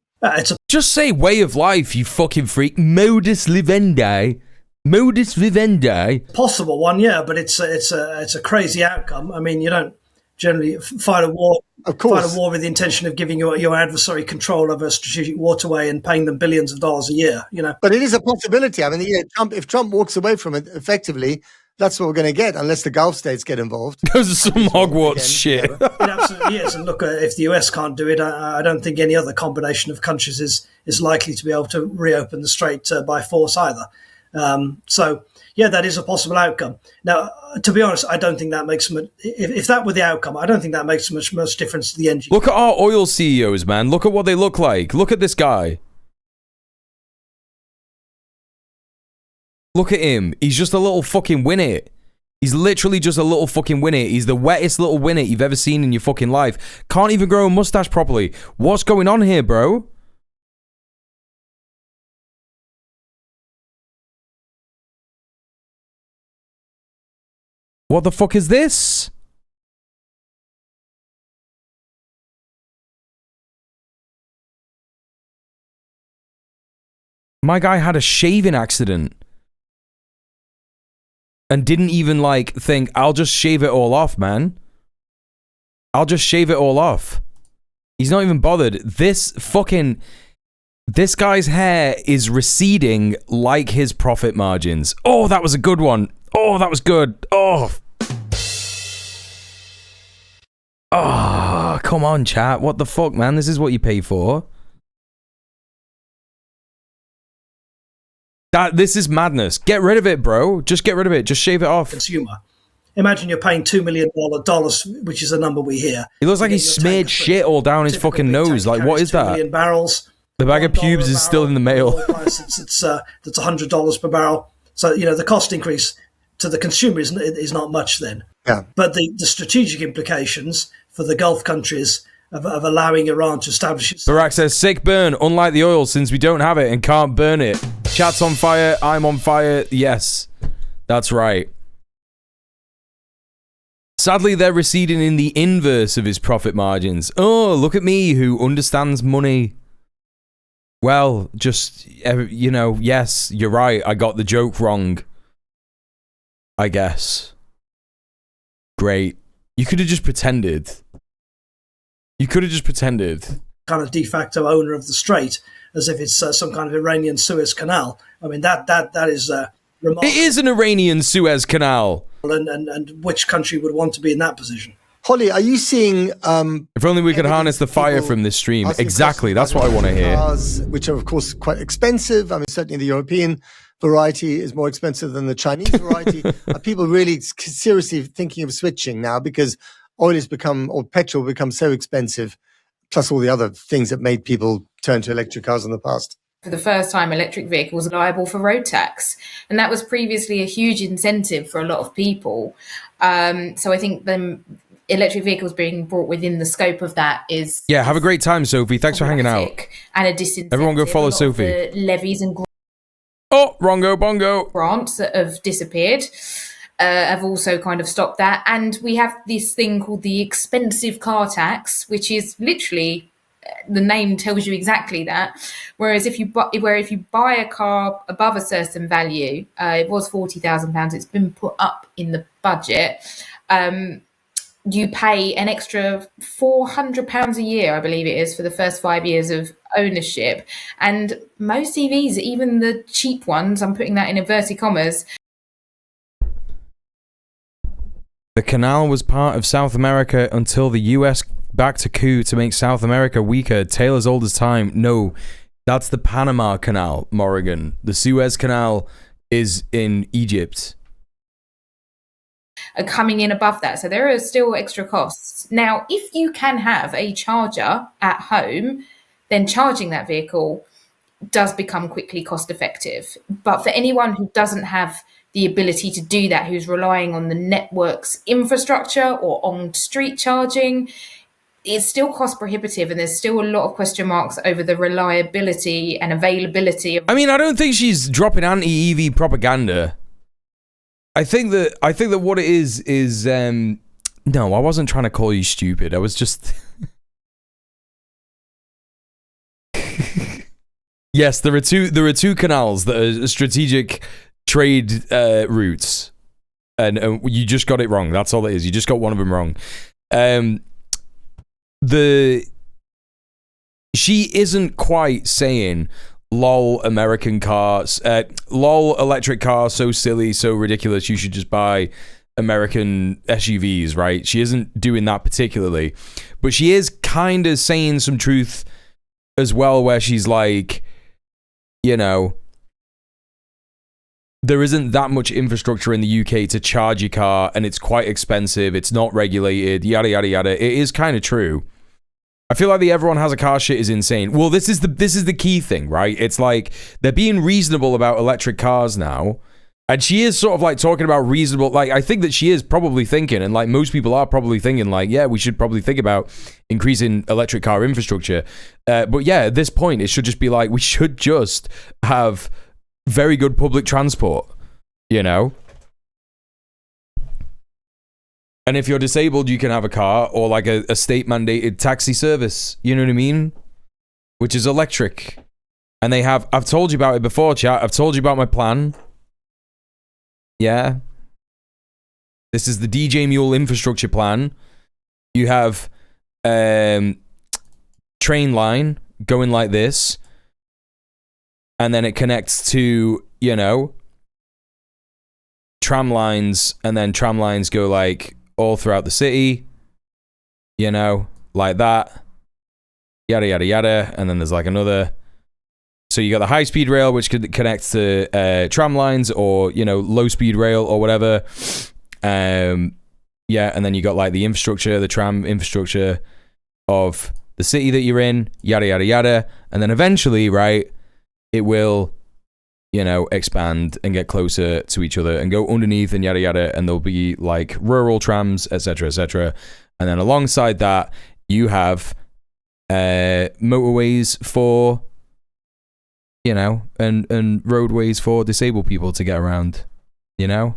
Just say way of life, you fucking freak. Modus vivendi. Modus vivendi. Possible one, yeah, but it's a crazy outcome. I mean, you don't generally fight a war Of course. Fight a war with the intention of giving your adversary control of a strategic waterway and paying them billions of dollars a year, But it is a possibility. I mean, if Trump walks away from it effectively, that's what we're going to get, unless the Gulf states get involved. Those are some Hogwarts shit. It absolutely is. And look, if the US can't do it, I don't think any other combination of countries is likely to be able to reopen the strait by force either. So, yeah, that is a possible outcome. Now, to be honest, I don't think that makes much. If that were the outcome, I don't think that makes much difference to the end. Look at our oil CEOs, man. Look at what they look like. Look at this guy. Look at him. He's just a little fucking winnet. He's literally just a little fucking winnet. He's the wettest little winnet you've ever seen in your fucking life. Can't even grow a mustache properly. What's going on here, bro? What the fuck is this? My guy had a shaving accident. And didn't even, like, think, I'll just shave it all off, man. I'll just shave it all off. He's not even bothered. This guy's hair is receding like his profit margins. Oh, that was a good one. Oh, that was good. Oh. Oh, come on, chat. What the fuck, man? This is what you pay for. This is madness. Get rid of it, bro. Just get rid of it. Just shave it off. Consumer. Imagine you're paying $2 million, which is the number we hear. He looks like he smeared shit all down his fucking nose. Like, what is 2 that? million barrels. The bag of pubes is still in the mail. That's $100 per barrel. So, the cost increase to the consumer is not much then. Yeah. But the strategic implications for the Gulf countries of allowing Iran to establish itself. Barack says, sick burn, unlike the oil, since we don't have it and can't burn it. Chat's on fire, I'm on fire. Yes, that's right. Sadly, they're receding in the inverse of his profit margins. Oh, look at me, who understands money. Well, just, yes, you're right. I got the joke wrong. I guess. Great. You could have just pretended. Kind of de facto owner of the strait, as if it's some kind of Iranian Suez Canal. I mean, that is remarkable. It is an Iranian Suez Canal. And which country would want to be in that position? Holly, are you seeing... if only we could harness the fire from this stream. Exactly, that's what I want to hear. Cars, which are, of course, quite expensive. I mean, certainly the European variety is more expensive than the Chinese variety. Are people really seriously thinking of switching now because petrol become so expensive, plus all the other things that made people turn to electric cars in the past? For the first time, electric vehicles are liable for road tax. And that was previously a huge incentive for a lot of people. So I think electric vehicles being brought within the scope of that is... Yeah, have a great time, Sophie. Thanks for hanging out. And a disincentive. Everyone go follow Sophie. The levies and Rongo Bongo. Grants that have disappeared. Have also kind of stopped that. And we have this thing called the expensive car tax, which is literally, the name tells you exactly that. Whereas if you buy a car above a certain value, it was £40,000, it's been put up in the budget, you pay an extra £400 a year, I believe it is, for the first 5 years of ownership. And most EVs, even the cheap ones, I'm putting that in inverted commas, the canal was part of South America until the US backed a coup to make South America weaker. Taylor's old as time. No, that's the Panama Canal, Morrigan. The Suez Canal is in Egypt. Are coming in above that. So there are still extra costs. Now, if you can have a charger at home, then charging that vehicle does become quickly cost effective. But for anyone who doesn't have the ability to do that, who's relying on the network's infrastructure or on street charging, it's still cost prohibitive, and there's still a lot of question marks over the reliability and availability of... I mean, I don't think she's dropping anti-EV propaganda. I think that what it is no, I wasn't trying to call you stupid. I was just Yes, there are two canals that are strategic trade routes, and you just got it wrong. That's all it is. You just got one of them wrong. she isn't quite saying, lol, American cars, lol, electric cars, so silly, so ridiculous, you should just buy American SUVs, right? She isn't doing that particularly, but she is kind of saying some truth as well, where she's like, you know, there isn't that much infrastructure in the UK to charge your car, and it's quite expensive, it's not regulated, yada yada yada. It is kind of true. I feel like the everyone has a car shit is insane. Well, this is the key thing, right? It's like they're being reasonable about electric cars now. And she is sort of like talking about reasonable, like, I think that she is probably thinking, and like most people are probably thinking, like, yeah, we should probably think about increasing electric car infrastructure. But yeah, at this point, it should just be like, we should just have very good public transport, you know? And if you're disabled, you can have a car, or like a state mandated taxi service, you know what I mean? Which is electric. And they have, I've told you about it before, chat. I've told you about my plan. Yeah. This is the djmuel infrastructure plan. You have train line going like this, and then it connects to, you know, tram lines, and then tram lines go like all throughout the city, you know, like that, yada yada yada. And then there's like another, so you got the high-speed rail, which connects to tram lines, or, you know, low-speed rail or whatever. Yeah, and then you got like the infrastructure, the tram infrastructure of the city that you're in, yada yada yada. And then eventually, right, it will, you know, expand and get closer to each other and go underneath and yada yada. And there'll be like rural trams, etc., etc. And then alongside that, you have motorways for, you know, and roadways for disabled people to get around, you know?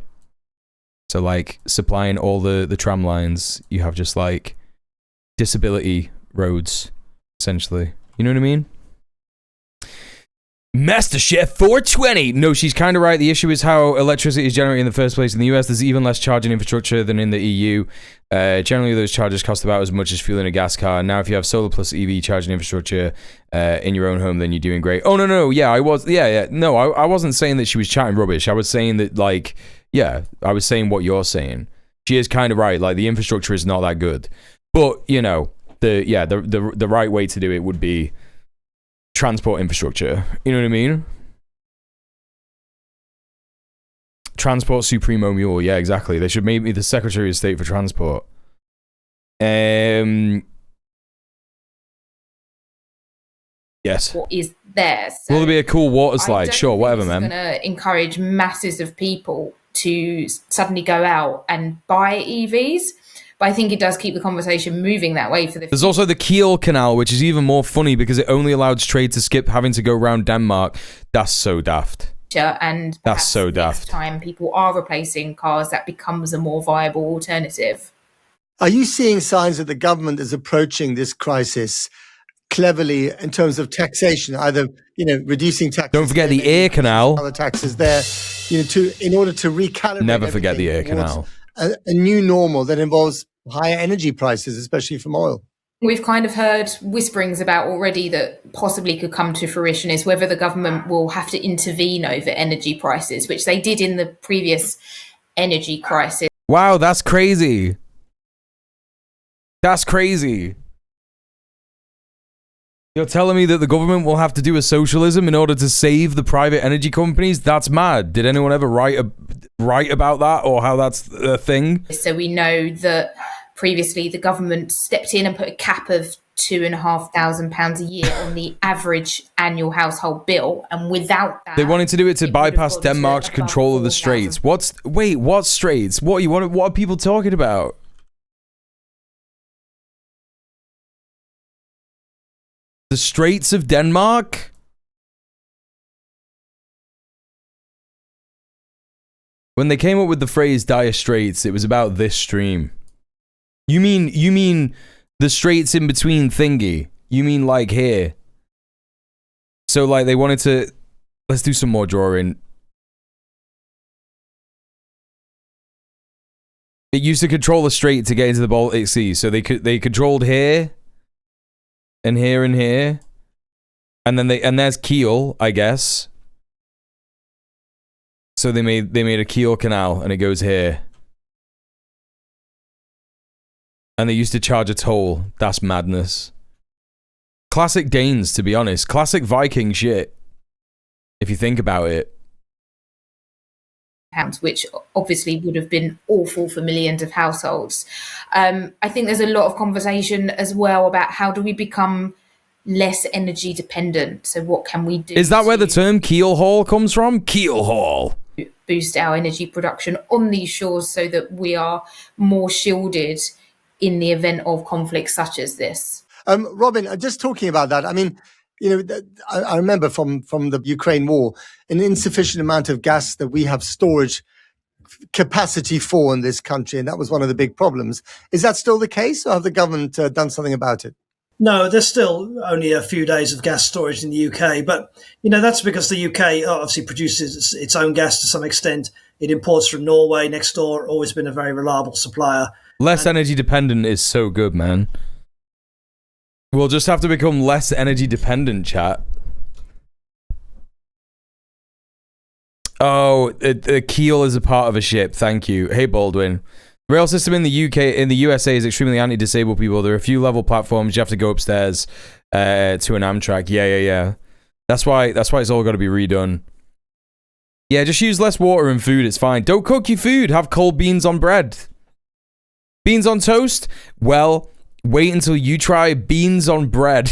So like supplying all the tram lines, you have just like disability roads, essentially. You know what I mean? MasterChef 420. No, she's kind of right. The issue is how electricity is generated in the first place. In the US, there's even less charging infrastructure than in the EU. Generally, those charges cost about as much as fueling a gas car. Now, if you have solar plus EV charging infrastructure in your own home, then you're doing great. Oh, no. Yeah, I was. Yeah. No, I wasn't saying that she was chatting rubbish. I was saying that, like, yeah, I was saying what you're saying. She is kind of right. Like, the infrastructure is not that good. But, you know, the right way to do it would be transport infrastructure. You know what I mean? Transport Supremo Mule. Yeah, exactly. They should make me the Secretary of State for Transport. Yes. What is there? So will there be a cool water slide? Sure, whatever, man. It's going to encourage masses of people to suddenly go out and buy EVs. But I think it does keep the conversation moving that way for the. There's also the Kiel Canal, which is even more funny because it only allowed trade to skip having to go around Denmark. That's so daft. And that's so daft. Next time people are replacing cars, that becomes a more viable alternative. Are you seeing signs that the government is approaching this crisis cleverly in terms of taxation, either, you know, reducing taxes? Don't forget the air canal. Other taxes there, you know, in order to recalibrate. Never forget the air canal. A new normal that involves higher energy prices, especially from oil. We've kind of heard whisperings about already that possibly could come to fruition is whether the government will have to intervene over energy prices, which they did in the previous energy crisis. Wow, that's crazy. That's crazy. You're telling me that the government will have to do a socialism in order to save the private energy companies? That's mad. Did anyone ever write about that, or how that's a thing? So we know that previously the government stepped in and put a cap of £2,500 a year on the average annual household bill, and without that, they wanted to do it to bypass Denmark's control of the straits. What straits? What are people talking about? The Straits of Denmark? When they came up with the phrase dire straits, it was about this stream. You mean the straits in between thingy? You mean like here? So like they wanted to, let's do some more drawing. It used to control the strait to get into the Baltic Sea, so they controlled here, and here and here. And then there's Kiel, I guess. So they made a Kiel canal and it goes here. And they used to charge a toll. That's madness. Classic Danes, to be honest. Classic Viking shit. If you think about it. Which obviously would have been awful for millions of households. I think there's a lot of conversation as well about how do we become less energy dependent. So what can we do? Is that where the term keel haul comes from? Keel haul. Boost our energy production on these shores so that we are more shielded in the event of conflicts such as this. Robin, just talking about that, I mean, I remember from the Ukraine war, an insufficient amount of gas that we have storage capacity for in this country, and that was one of the big problems. Is that still the case, or have the government done something about it? No, there's still only a few days of gas storage in the UK, but that's because the UK obviously produces its own gas to some extent. It imports from Norway next door, always been a very reliable supplier. Less energy dependent is so good, man. We'll just have to become less energy dependent, chat. Oh, a keel is a part of a ship. Thank you. Hey, Baldwin. Rail system in the USA is extremely anti-disabled people. There are a few level platforms. You have to go upstairs to an Amtrak. Yeah. That's why it's all got to be redone. Yeah, just use less water and food. It's fine. Don't cook your food. Have cold beans on bread. Beans on toast? Well, wait until you try beans on bread.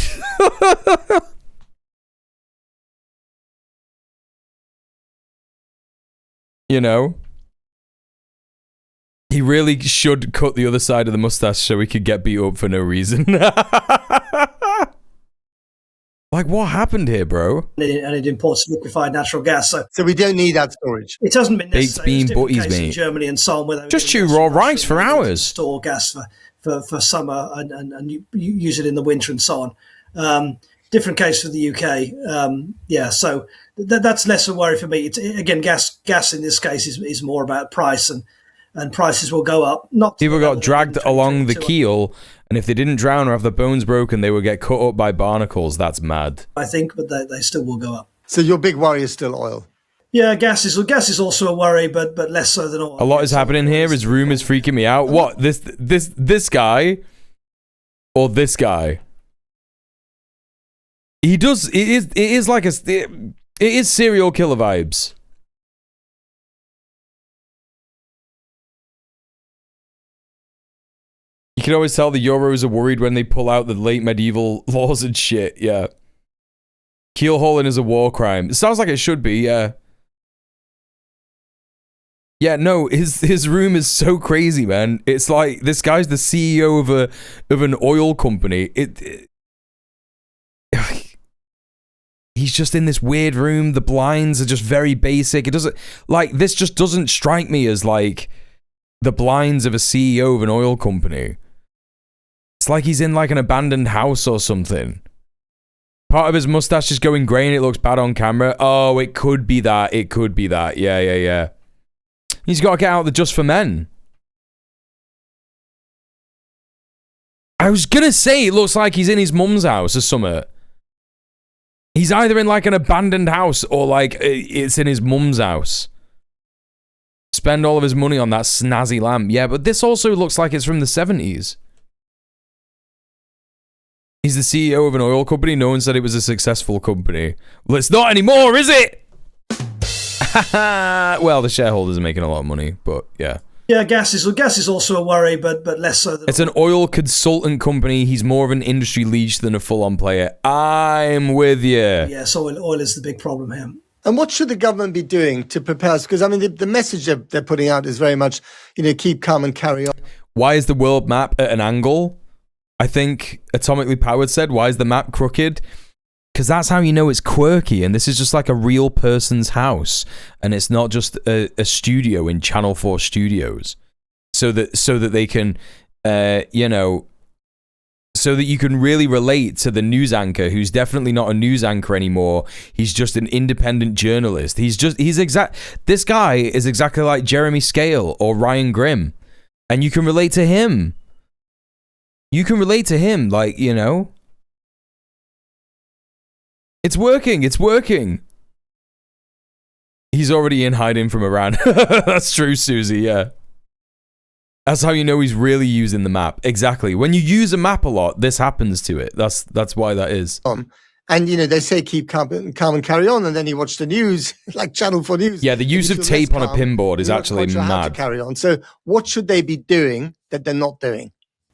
He really should cut the other side of the mustache so he could get beat up for no reason. Like, what happened here, bro? And it imports liquefied natural gas. So we don't need that storage. It hasn't been necessary. Baked bean butties, in mate. Germany and so on, where just chew raw rice for hours. Store gas for summer and you use it in the winter and so on. Different case for the UK. So that's less of a worry for me. Again, gas in this case is more about price, and prices will go up. People got dragged along the keel, and if they didn't drown or have their bones broken, they would get cut up by barnacles. That's mad. I think, but they still will go up. So your big worry is still oil? Yeah, gas is also a worry, but less so than oil. A lot is happening here. His room is freaking me out. What? This guy? Or this guy? He does. It is serial killer vibes. You can always tell the Euros are worried when they pull out the late medieval laws and shit. Yeah. Keel hauling is a war crime. It sounds like it should be. Yeah. Yeah. No. His room is so crazy, man. It's like this guy's the CEO of an oil company. He's just in this weird room. The blinds are just very basic. It doesn't this just doesn't strike me as like the blinds of a CEO of an oil company. It's like he's in like an abandoned house or something. Part of his mustache is going grey and it looks bad on camera. Oh, it could be that. It could be that. Yeah. He's got to get out the Just for Men. I was gonna say it looks like he's in his mum's house or something. He's either in like an abandoned house or like it's in his mum's house. Spend all of his money on that snazzy lamp. Yeah, but this also looks like it's from the 70s. He's the CEO of an oil company. No one said it was a successful company. Well, it's not anymore, is it? Well, the shareholders are making a lot of money, but yeah. Yeah, gas is also a worry, but less so than... It's an oil consultant company. He's more of an industry leech than a full-on player. I'm with you. Yes, oil is the big problem here. And what should the government be doing to prepare us? Because, I mean, the message they're putting out is very much, keep calm and carry on. Why is the world map at an angle? I think Atomically Powered said, why is the map crooked? Because that's how you know it's quirky, and this is just like a real person's house, and it's not just a studio in Channel 4 Studios. So that they can, so that you can really relate to the news anchor, who's definitely not a news anchor anymore. He's just an independent journalist. This guy is exactly like Jeremy Scale or Ryan Grimm, and you can relate to him. You can relate to him, It's working. It's working. He's already in hiding from Iran. That's true, Susie. Yeah. That's how you know he's really using the map. Exactly. When you use a map a lot, this happens to it. That's why that is. And, you know, they say keep calm and carry on. And then you watch the news, like Channel 4 News. Yeah, the use of tape on a pinboard is actually mad. To carry on. So what should they be doing that they're not doing?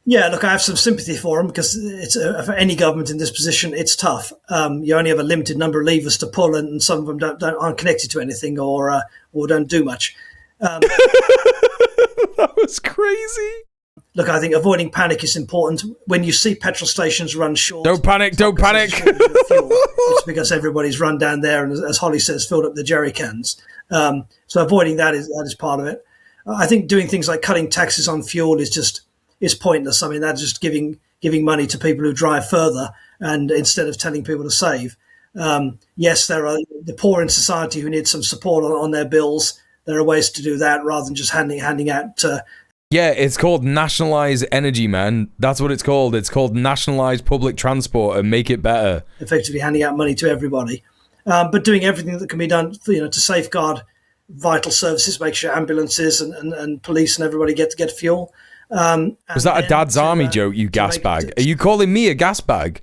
Yeah, look, I have some sympathy for them because it's for any government in this position, it's tough. You only have a limited number of levers to pull, and some of them aren't connected to anything or don't do much. That was crazy. Look, I think avoiding panic is important. When you see petrol stations run short, don't panic. It's because everybody's run down there and, as Holly says, filled up the jerry cans. So avoiding that is part of it. I think doing things like cutting taxes on fuel is pointless. I mean, that's just giving money to people who drive further, and instead of telling people to save. Yes, there are the poor in society who need some support on their bills. There are ways to do that rather than just handing out. Yeah, it's called nationalize energy, man. That's what it's called. It's called nationalize public transport and make it better. Effectively handing out money to everybody, but doing everything that can be done, to safeguard vital services, make sure ambulances and police and everybody get fuel. Was that a Dad's Army joke, you gas bag? Are you calling me a gas bag?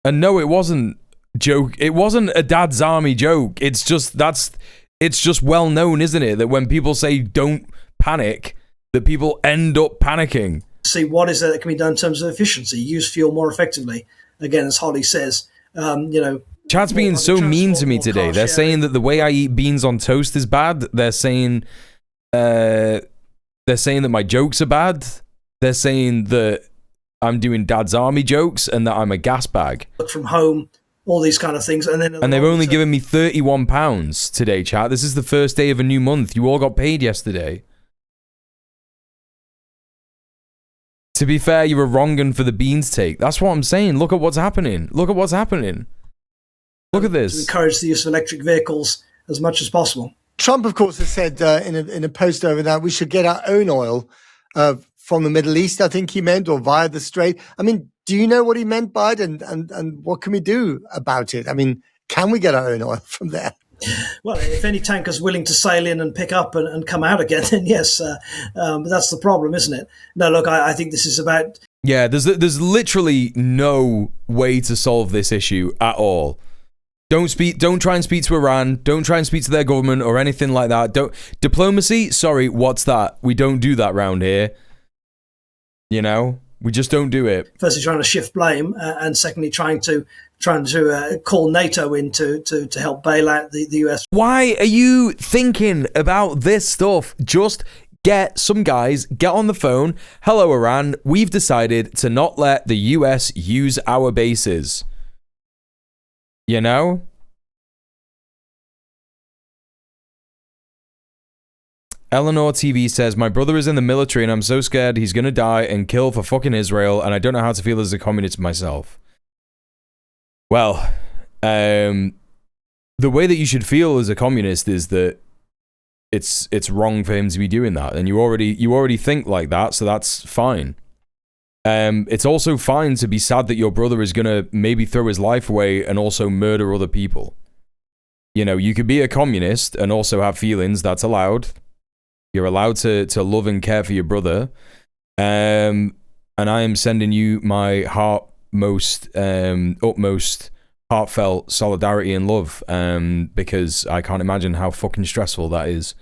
And no, it wasn't joke. It wasn't a Dad's Army joke. It's just well known, isn't it, that when people say don't panic, that people end up panicking. See what is there that can be done in terms of efficiency, use fuel more effectively. Again, as Holly says, Chat's being so mean to me today. They're saying that the way I eat beans on toast is bad. They're saying that my jokes are bad. They're saying that I'm doing Dad's Army jokes and that I'm a gas bag. Work from home, all these kind of things. And they've only given me £31 today, chat. This is the first day of a new month. You all got paid yesterday. To be fair, you were wronging for the beans take. That's what I'm saying. Look at what's happening. Look at what's happening. Look at this. To encourage the use of electric vehicles as much as possible. Trump, of course, has said in a post over that we should get our own oil from the Middle East, I think he meant, or via the Strait. I mean, do you know what he meant by it, and what can we do about it? I mean, can we get our own oil from there? Well, if any tanker's willing to sail in and pick up and come out again, then yes. But that's the problem, isn't it? No, look, I think this is about... Yeah, there's literally no way to solve this issue at all. Don't try and speak to Iran. Don't try and speak to their government or anything like that. Diplomacy? Sorry, what's that? We don't do that round here. You know? We just don't do it. Firstly, trying to shift blame, and secondly, trying to call NATO in to help bail out the US. Why are you thinking about this stuff? Just get some guys, get on the phone. Hello, Iran. We've decided to not let the US use our bases. You know? Eleanor TV says, my brother is in the military and I'm so scared he's gonna die and kill for fucking Israel, and I don't know how to feel as a communist myself. Well, the way that you should feel as a communist is that it's wrong for him to be doing that, and you already think like that, so that's fine. It's also fine to be sad that your brother is gonna maybe throw his life away and also murder other people. You know, you could be a communist and also have feelings. That's allowed. You're allowed to love and care for your brother. And I am sending you my utmost heartfelt solidarity and love, because I can't imagine how fucking stressful that is.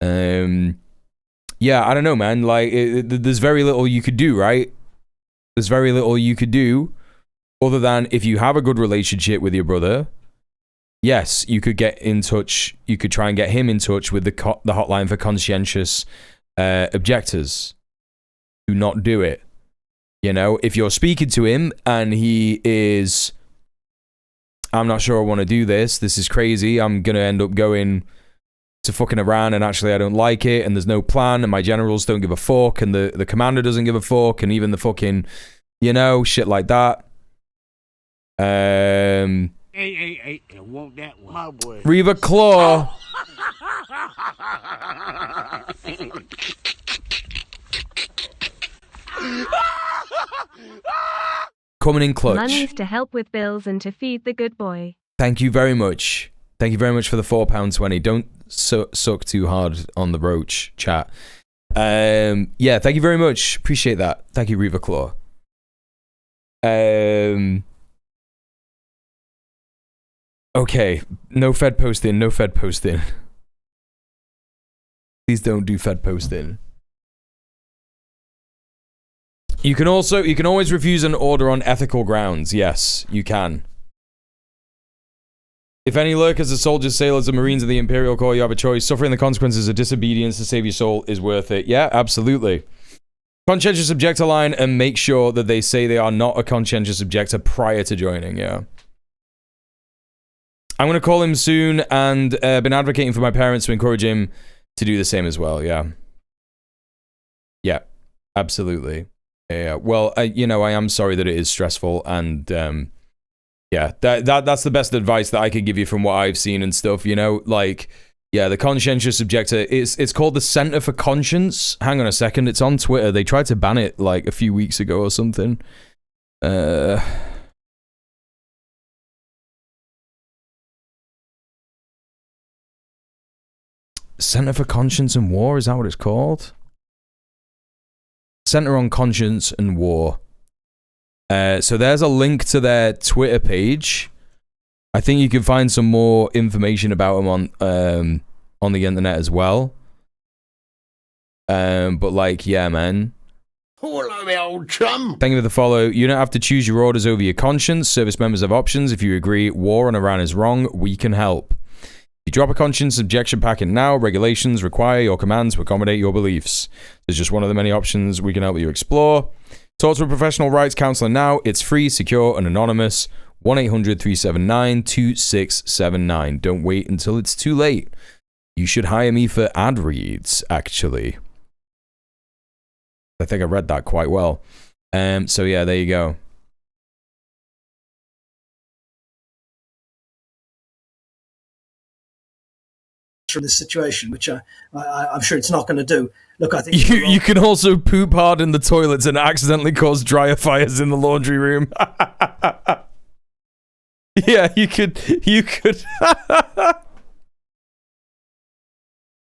Yeah, I don't know, man. Like, there's very little you could do, right? There's very little you could do other than, if you have a good relationship with your brother, yes, you could get in touch. You could try and get him in touch with the hotline for conscientious objectors. Do not do it. You know, if you're speaking to him and he is, I'm not sure I want to do this. This is crazy. I'm going to end up going to fucking Iran and actually I don't like it and there's no plan and my generals don't give a fuck and the commander doesn't give a fuck and even the fucking, you know, shit like that. Hey, I want that one. My boy. Reva Claw. coming in clutch. Money's to help with bills and to feed the good boy. Thank you very much. Thank you very much for the £4.20. Don't suck too hard on the roach, chat. Yeah, thank you very much. Appreciate that. Thank you, Reva Claw. Okay, no Fed posting, no Fed posting. Please don't do Fed posting. You can always refuse an order on ethical grounds. Yes, you can. If any lurkers are soldiers, sailors, or marines of the Imperial Corps, you have a choice. Suffering the consequences of disobedience to save your soul is worth it. Yeah, absolutely. Conscientious objector line, and make sure that they say they are not a conscientious objector prior to joining, yeah. I'm going to call him soon, and been advocating for my parents to encourage him to do the same as well, yeah. Yeah, absolutely. Yeah, well, you know, I am sorry that it is stressful, and yeah, that's the best advice that I could give you from what I've seen and stuff, you know, like, yeah, the conscientious objector, it's called the Center for Conscience. Hang on a second, it's on Twitter. They tried to ban it, like, a few weeks ago or something. Center for Conscience and War, is that what it's called? Center on Conscience and War. So there's a link to their Twitter page. I think you can find some more information about them on the internet as well. But like, yeah, man. Hello, me old chum. Thank you for the follow. You don't have to choose your orders over your conscience. Service members have options. If you agree war on Iran is wrong, we can help. If you drop a conscience objection packet now, regulations require your commands to accommodate your beliefs. There's just one of the many options we can help you explore. Talk to a professional rights counselor now. It's free, secure, and anonymous. 1-800-379-2679. Don't wait until it's too late. You should hire me for ad reads, actually. I think I read that quite well. So yeah, there you go. From this situation, which I'm sure it's not going to do. Look, I think you can also poop hard in the toilets and accidentally cause dryer fires in the laundry room. Yeah, you could.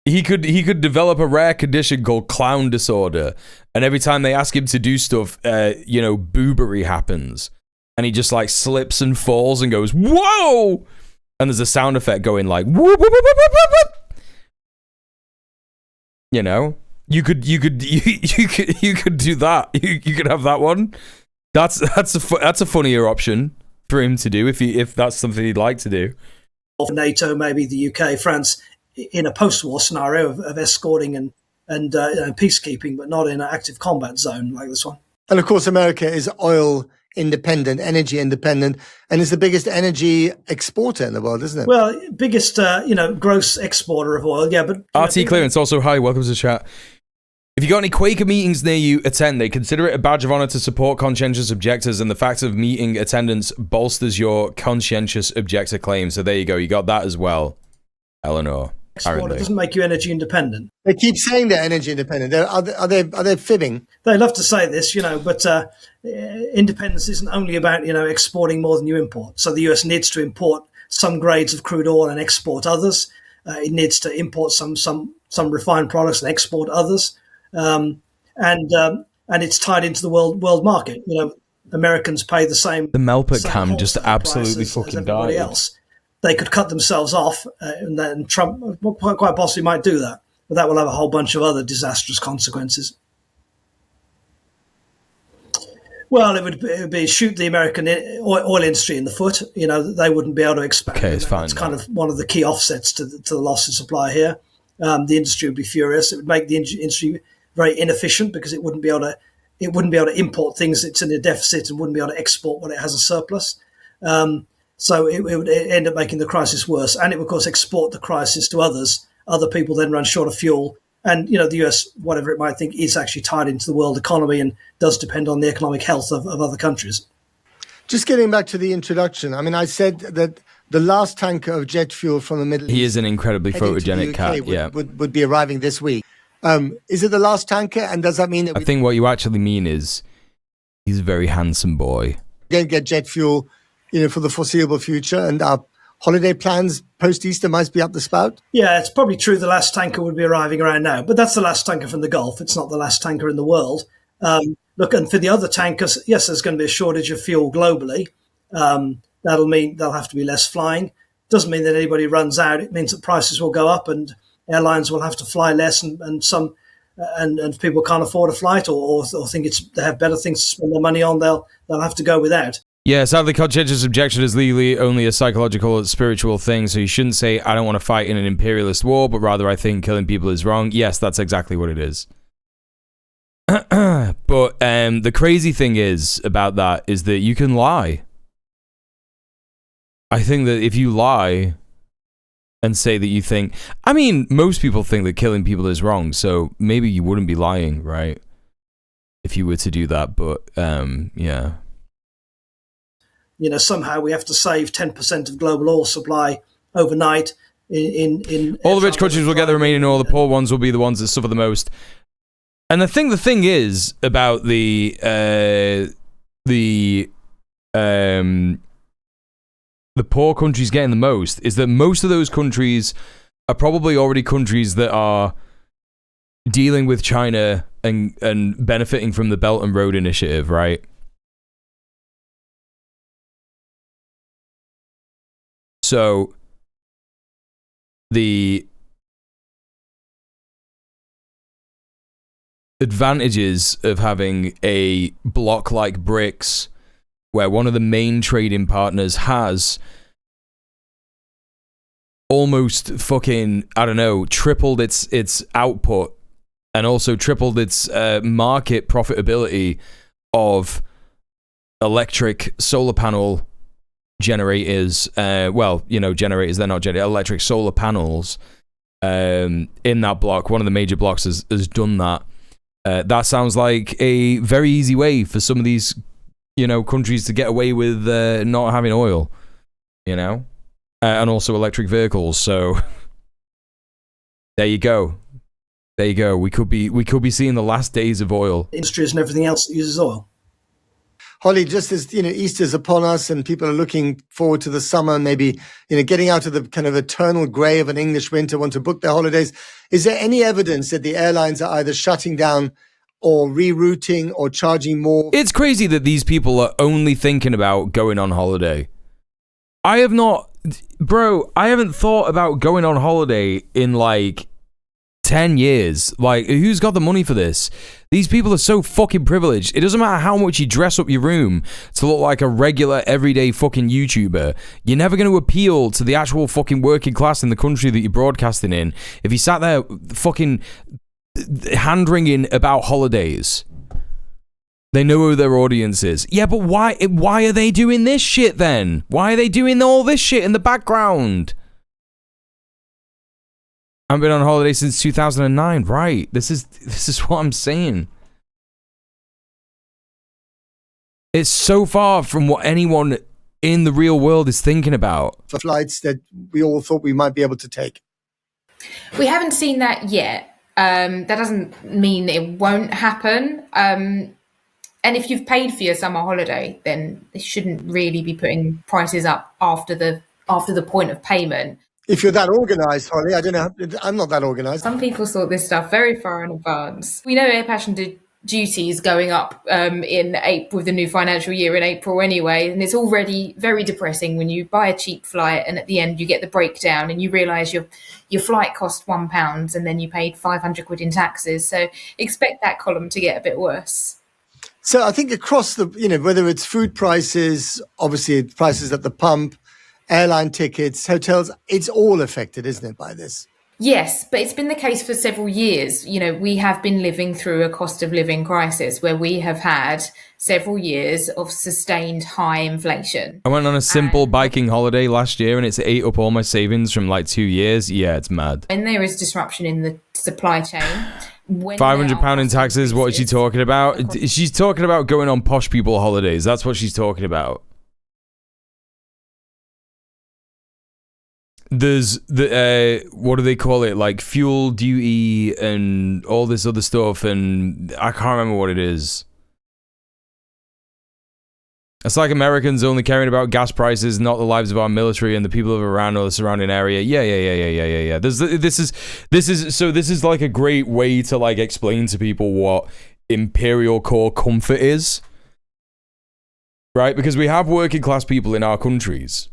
He could develop a rare condition called clown disorder, and every time they ask him to do stuff, you know, boobery happens, and he just like slips and falls and goes whoa, and there's a sound effect going like whoop, whoop, whoop, whoop, whoop, whoop. You know, you could do that. You could have that one. That's a funnier option for him to do if that's something he'd like to do. Of NATO, maybe the UK, France, in a post-war scenario of escorting and peacekeeping, but not in an active combat zone like this one. And of course, America is oil independent, energy independent, and is the biggest energy exporter in the world, isn't it? Well, biggest, gross exporter of oil, yeah. But RT Clearance also, hi, welcome to the chat. If you got any Quaker meetings near you, attend. They consider it a badge of honor to support conscientious objectors, and the fact of meeting attendance bolsters your conscientious objector claim. So there you go, you got that as well, Eleanor. It doesn't make you energy independent. They keep saying they're energy independent. Are they fibbing? They love to say this, but independence isn't only about exporting more than you import. So the US needs to import some grades of crude oil and export others. It needs to import some refined products and export others, and it's tied into the world market. Americans pay the same. The Melpert cam just absolutely fucking died. Else. They could cut themselves off, and then Trump quite possibly might do that. But that will have a whole bunch of other disastrous consequences. Well, it would be shoot the American oil industry in the foot. They wouldn't be able to expand. Okay, it's fine. It's kind of one of the key offsets to the loss of supply here. The industry would be furious. It would make the industry very inefficient because it wouldn't be able to import things that's in a deficit and wouldn't be able to export when it has a surplus. So it would end up making the crisis worse, and it would, of course, export the crisis to others. Other people then run short of fuel, and the US, whatever it might think, is actually tied into the world economy and does depend on the economic health of other countries. Just getting back to the introduction, I mean, I said that the last tanker of jet fuel from the Middle East. He is an incredibly photogenic cat. Would be arriving this week. Is it the last tanker, and does that mean that? I think what you actually mean is he's a very handsome boy. Don't get jet fuel, for the foreseeable future, and our holiday plans post-Easter might be up the spout? Yeah, it's probably true the last tanker would be arriving around now, but that's the last tanker from the Gulf. It's not the last tanker in the world. Look, and for the other tankers, yes, there's going to be a shortage of fuel globally. That'll mean there'll have to be less flying. Doesn't mean that anybody runs out. It means that prices will go up and airlines will have to fly less, and if people can't afford a flight or think they have better things to spend their money on, they'll have to go without. Yeah, sadly, conscientious objection is legally only a psychological or spiritual thing, so you shouldn't say, I don't want to fight in an imperialist war, but rather I think killing people is wrong. Yes, that's exactly what it is. But the crazy thing is about that is that you can lie. I think that if you lie and say that you think... I mean, most people think that killing people is wrong, so maybe you wouldn't be lying, right? If you were to do that, but yeah. Somehow we have to save 10% of global oil supply overnight. In all the rich countries will get the remaining oil. The poor ones will be the ones that suffer the most. And I think the thing is about the poor countries getting the most is that most of those countries are probably already countries that are dealing with China and benefiting from the Belt and Road Initiative, right? So the advantages of having a bloc like BRICS, where one of the main trading partners has almost fucking, I don't know, tripled its output and also tripled its market profitability of electric solar panel generators, generators, they're not electric solar panels in that block. One of the major blocks has done that. That sounds like a very easy way for some of these, countries to get away with not having oil, and also electric vehicles. So there you go. We could be seeing the last days of oil. Industries and everything else that uses oil. Holly, just as Easter's upon us and people are looking forward to the summer, maybe getting out of the kind of eternal grey of an English winter, want to book their holidays. Is there any evidence that the airlines are either shutting down or rerouting or charging more? It's crazy that these people are only thinking about going on holiday. I haven't thought about going on holiday in like 10 years. Like, who's got the money for this? These people are so fucking privileged. It doesn't matter how much you dress up your room to look like a regular, everyday fucking YouTuber. You're never going to appeal to the actual fucking working class in the country that you're broadcasting in if you sat there fucking hand-wringing about holidays. They know who their audience is. Yeah, but why are they doing this shit then? Why are they doing all this shit in the background? I've been on holiday since 2009, right? This is what I'm saying. It's so far from what anyone in the real world is thinking about. For flights that we all thought we might be able to take. We haven't seen that yet. That doesn't mean it won't happen. And if you've paid for your summer holiday, then they shouldn't really be putting prices up after the point of payment. If you're that organised, Holly, I don't know. I'm not that organised. Some people sort this stuff very far in advance. We know air passenger duty is going up in April with the new financial year in April anyway, and it's already very depressing when you buy a cheap flight and at the end you get the breakdown and you realise your flight cost £1 and then you paid 500 quid in taxes. So expect that column to get a bit worse. So I think across the, whether it's food prices, obviously prices at the pump, airline tickets, hotels, it's all affected, isn't it, by this? Yes, but it's been the case for several years. We have been living through a cost of living crisis where we have had several years of sustained high inflation. I went on a simple biking holiday last year and it's ate up all my savings from like 2 years. Yeah, it's mad. And there is disruption in the supply chain. £500 in taxes, what is she talking about? She's talking about going on posh people holidays. That's what she's talking about. There's the what do they call it, like fuel duty and all this other stuff, and I can't remember what it is. It's like Americans only caring about gas prices, not the lives of our military and the people of Iran or the surrounding area. Yeah. This is like a great way to like explain to people what imperial core comfort is, right? Because we have working class people in our countries.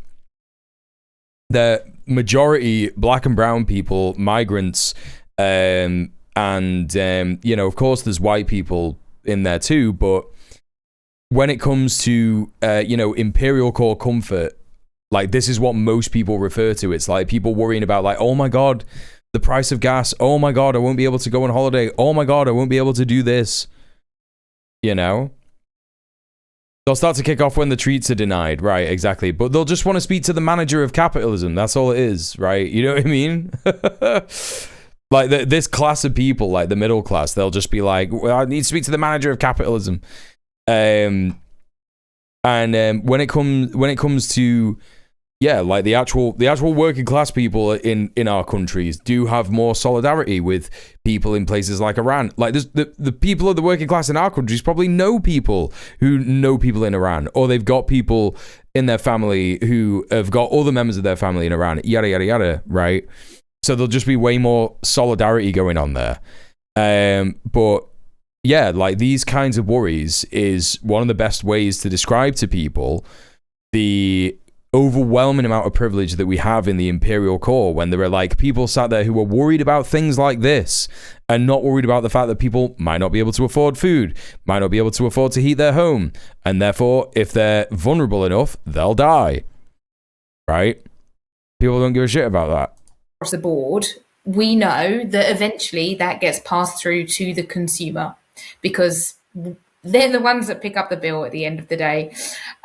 The majority black and brown people, migrants, and you know, of course, there's white people in there too, but when it comes to, you know, imperial core comfort, like this is what most people refer to. It's like people worrying about like, oh my God, the price of gas. Oh my God, I won't be able to go on holiday. Oh my God, I won't be able to do this. You know? They'll start to kick off when the treats are denied. Right, exactly. But they'll just want to speak to the manager of capitalism. That's all it is, right? You know what I mean? Like this class of people, like the middle class, they'll just be like, well, I need to speak to the manager of capitalism. When it comes to, yeah, like the actual working class people in our countries do have more solidarity with people in places like Iran. Like the people of the working class in our countries probably know people who know people in Iran, or they've got people in their family who have got other members of their family in Iran, yada yada yada, right? So there'll just be way more solidarity going on there. But yeah, like these kinds of worries is one of the best ways to describe to people the overwhelming amount of privilege that we have in the imperial core, when there are like people sat there who are worried about things like this and not worried about the fact that people might not be able to afford food, might not be able to afford to heat their home, and therefore if they're vulnerable enough, they'll die. Right? People don't give a shit about that. Across the board, we know that eventually that gets passed through to the consumer, because they're the ones that pick up the bill at the end of the day.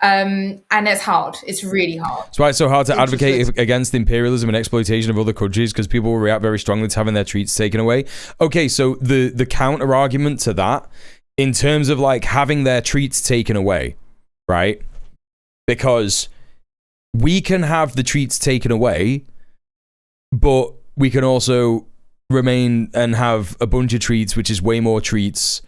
And it's hard. It's really hard. That's why it's so hard to advocate against imperialism and exploitation of other countries, because people will react very strongly to having their treats taken away. Okay, so the counter argument to that, in terms of like having their treats taken away, right? Because we can have the treats taken away, but we can also remain and have a bunch of treats, which is way more treats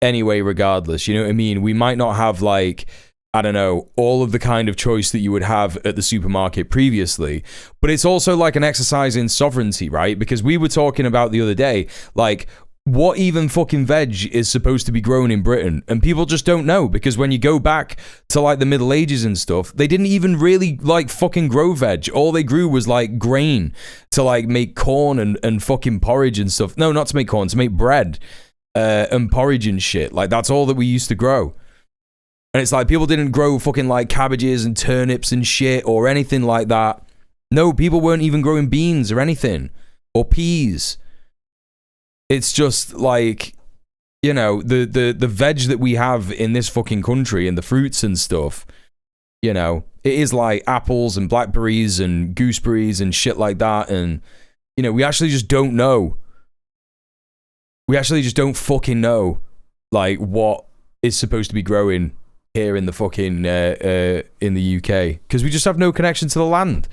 anyway, regardless. You know what I mean? We might not have like, I don't know, all of the kind of choice that you would have at the supermarket previously, but it's also like an exercise in sovereignty, right? Because we were talking about the other day, like, what even fucking veg is supposed to be grown in Britain? And people just don't know, because when you go back to like the Middle Ages and stuff, they didn't even really like fucking grow veg. All they grew was like grain to like make corn and fucking porridge and stuff. No, not to make corn, to make bread and porridge and shit. Like that's all that we used to grow. And it's like people didn't grow fucking like cabbages and turnips and shit or anything like that. No, people weren't even growing beans or anything, or peas. It's just like, you know, the veg that we have in this fucking country and the fruits and stuff, you know, it is like apples and blackberries and gooseberries and shit like that. And, you know, we actually just don't know. We actually just don't fucking know, like, what is supposed to be growing here in the fucking, in the UK. Because we just have no connection to the land.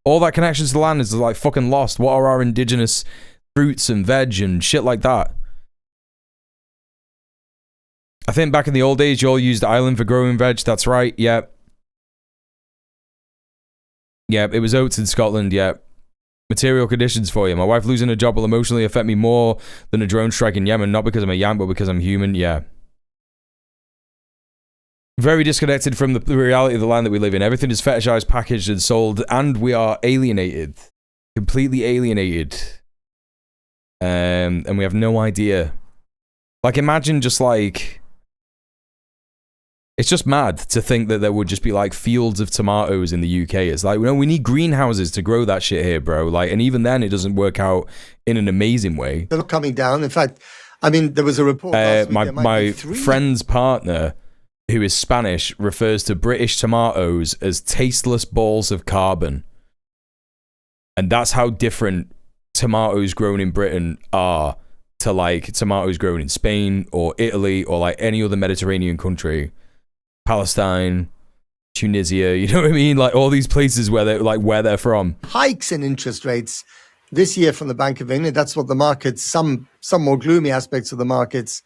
All that connection to the land is like fucking lost. What are our indigenous fruits and veg and shit like that? I think back in the old days, you all used Ireland for growing veg. That's right. Yep. Yep. It was oats in Scotland. Yep. Material conditions for you. My wife losing a job will emotionally affect me more than a drone strike in Yemen, not because I'm a Yank, but because I'm human. Yeah. Very disconnected from the reality of the land that we live in. Everything is fetishized, packaged, and sold, and we are alienated. Completely alienated. And we have no idea. Like, imagine just like, it's just mad to think that there would just be like fields of tomatoes in the UK. It's like, we need greenhouses to grow that shit here, bro. Like, and even then, it doesn't work out in an amazing way. They're not coming down. In fact, I mean, there was a report last week, my friend's partner, who is Spanish, refers to British tomatoes as tasteless balls of carbon. And that's how different tomatoes grown in Britain are to like tomatoes grown in Spain or Italy or like any other Mediterranean country, Palestine, Tunisia, you know what I mean? Like all these places where they're like where they're from. Hikes in interest rates this year from the Bank of England. That's what the markets, some more gloomy aspects of the markets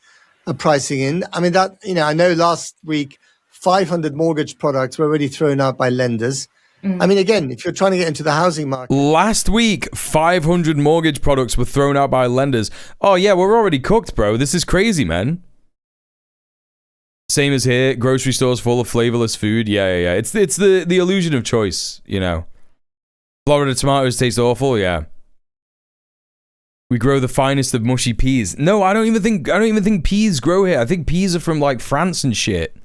are pricing in. I mean, that, you know, I know last week 500 mortgage products were already thrown out by lenders. I mean, again, if you're trying to get into the housing market. Last week, 500 mortgage products were thrown out by lenders. Oh, yeah, we're already cooked, bro. This is crazy, man. Same as here. Grocery stores full of flavorless food. Yeah. It's the illusion of choice, you know. Florida tomatoes taste awful. Yeah. We grow the finest of mushy peas. No, I don't even think peas grow here. I think peas are from like France and shit.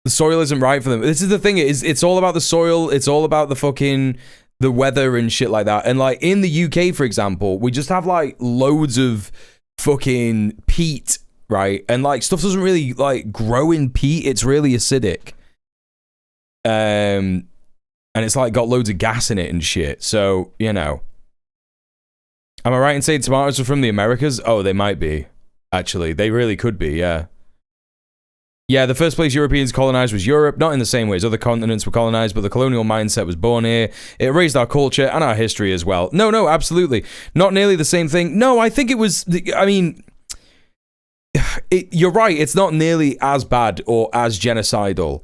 The soil isn't right for them. This is the thing, it's all about the soil, it's all about the weather and shit like that. And like in the UK, for example, we just have like loads of fucking peat, right? And like stuff doesn't really like grow in peat, it's really acidic. And it's like got loads of gas in it and shit. So, you know. Am I right in saying tomatoes are from the Americas? Oh, they might be. Actually, they really could be, yeah. Yeah, the first place Europeans colonized was Europe, not in the same way as other continents were colonized, but the colonial mindset was born here. It raised our culture and our history as well. No, absolutely. Not nearly the same thing. No, I think it was, I mean, you're right, it's not nearly as bad or as genocidal,